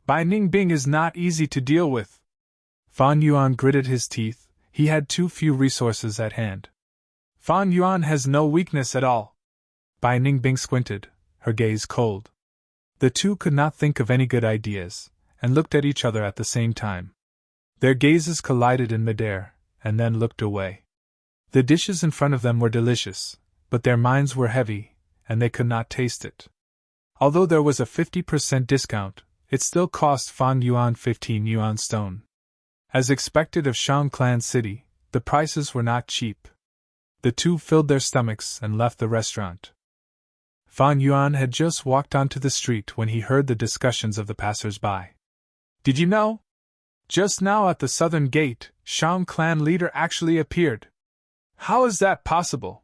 Bai Ningbing is not easy to deal with. Fan Yuan gritted his teeth, he had too few resources at hand. Fan Yuan has no weakness at all. Bai Ningbing squinted, her gaze cold. The two could not think of any good ideas, and looked at each other at the same time. Their gazes collided in midair, and then looked away. The dishes in front of them were delicious, but their minds were heavy, and they could not taste it. Although there was a 50% discount, it still cost Fan Yuan 15 yuan stone. As expected of Shangclan City, the prices were not cheap. The two filled their stomachs and left the restaurant. Fan Yuan had just walked onto the street when he heard the discussions of the passers-by. Did you know? Just now at the southern gate, Shangclan leader actually appeared. How is that possible?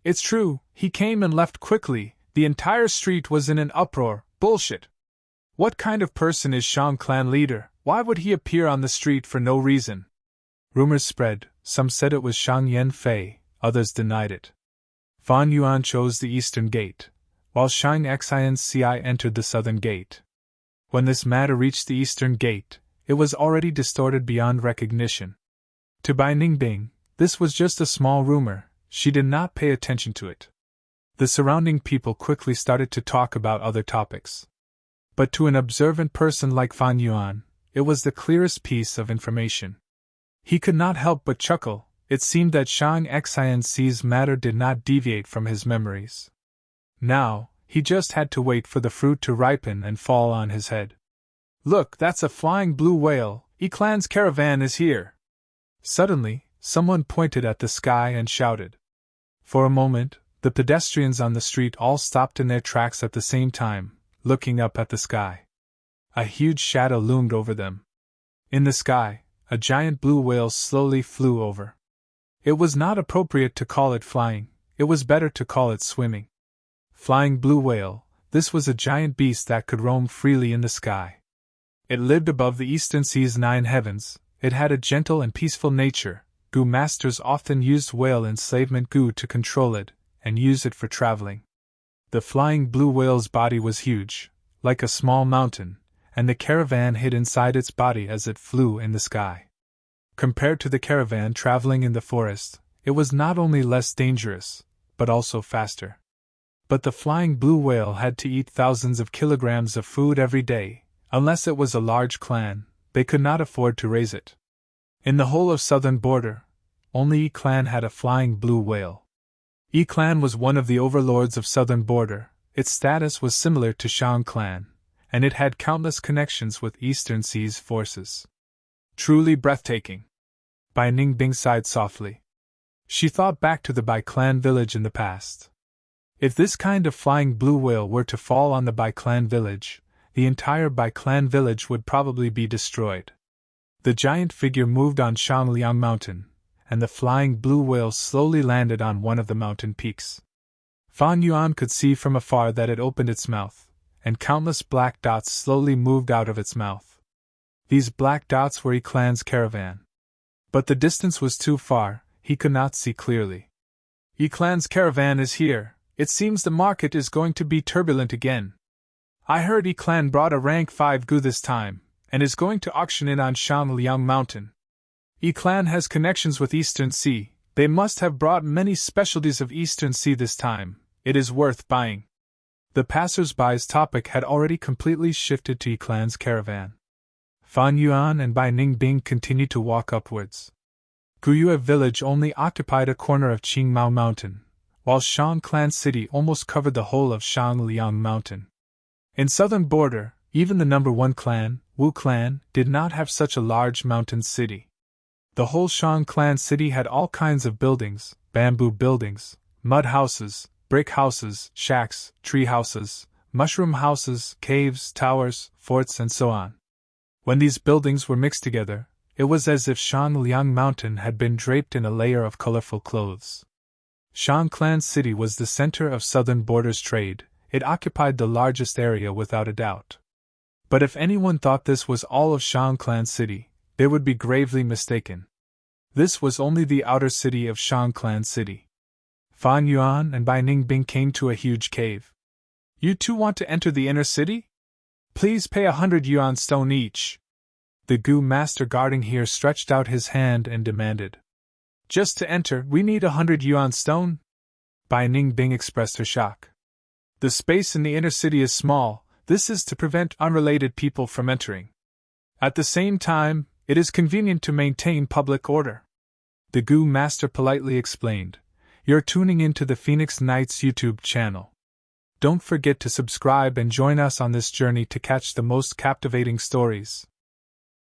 It's true, he came and left quickly, the entire street was in an uproar, bullshit. What kind of person is Shang clan leader? Why would he appear on the street for no reason? Rumors spread, some said it was Shang Yanfei, others denied it. Fan Yuan chose the eastern gate, while Shang Xinci entered the southern gate. When this matter reached the eastern gate, it was already distorted beyond recognition. To Bai Ningbing, this was just a small rumor, she did not pay attention to it. The surrounding people quickly started to talk about other topics. But to an observant person like Fan Yuan, it was the clearest piece of information. He could not help but chuckle. It seemed that Shang Xinci's matter did not deviate from his memories. Now, he just had to wait for the fruit to ripen and fall on his head. Look, that's a flying blue whale, Yi-clan's caravan is here! Suddenly, someone pointed at the sky and shouted. For a moment, the pedestrians on the street all stopped in their tracks at the same time, looking up at the sky. A huge shadow loomed over them. In the sky, a giant blue whale slowly flew over. It was not appropriate to call it flying, it was better to call it swimming. Flying blue whale, this was a giant beast that could roam freely in the sky. It lived above the eastern sea's 9 heavens, it had a gentle and peaceful nature. Gu masters often used whale enslavement gu to control it, and use it for traveling. The flying blue whale's body was huge, like a small mountain, and the caravan hid inside its body as it flew in the sky. Compared to the caravan traveling in the forest, it was not only less dangerous, but also faster. But the flying blue whale had to eat thousands of kilograms of food every day. Unless it was a large clan, they could not afford to raise it. In the whole of southern border, only Yi-clan had a flying blue whale. Yi-clan was one of the overlords of southern border, its status was similar to Shang clan, and it had countless connections with eastern sea's forces. Truly breathtaking. Bai Ningbing sighed softly. She thought back to the Bai clan village in the past. If this kind of flying blue whale were to fall on the Bai clan village, the entire Bai clan village would probably be destroyed. The giant figure moved on Shangliang Mountain, and the flying blue whale slowly landed on one of the mountain peaks. Fan Yuan could see from afar that it opened its mouth, and countless black dots slowly moved out of its mouth. These black dots were Yi-clan's caravan. But the distance was too far, he could not see clearly. Yi-clan's caravan is here, it seems the market is going to be turbulent again. I heard Yi-clan brought a rank 5 gu this time, and is going to auction it on Shangliang Mountain. Yi-clan has connections with Eastern Sea, they must have brought many specialties of Eastern Sea this time, it is worth buying. The passers-by's topic had already completely shifted to Yi-clan's caravan. Fan Yuan and Bai Ningbing continued to walk upwards. Guyue village only occupied a corner of Qingmao Mountain, while Shang clan city almost covered the whole of Shangliang Mountain. In southern border, even the number 1 clan, Wu clan, did not have such a large mountain city. The whole Shang clan city had all kinds of buildings, bamboo buildings, mud houses, brick houses, shacks, tree houses, mushroom houses, caves, towers, forts and so on. When these buildings were mixed together, it was as if Shangliang Mountain had been draped in a layer of colorful clothes. Shang clan city was the center of southern border's trade. It occupied the largest area without a doubt. But if anyone thought this was all of Shang clan city, they would be gravely mistaken. This was only the outer city of Shang clan city. Fan Yuan and Bai Ningbing came to a huge cave. You two want to enter the inner city? Please pay 100 yuan stone each. The Gu master guarding here stretched out his hand and demanded. Just to enter, we need 100 yuan stone? Bai Ningbing expressed her shock. The space in the inner city is small, this is to prevent unrelated people from entering. At the same time, it is convenient to maintain public order. The Gu master politely explained. You're tuning into the Phoenix Knights YouTube channel. Don't forget to subscribe and join us on this journey to catch the most captivating stories.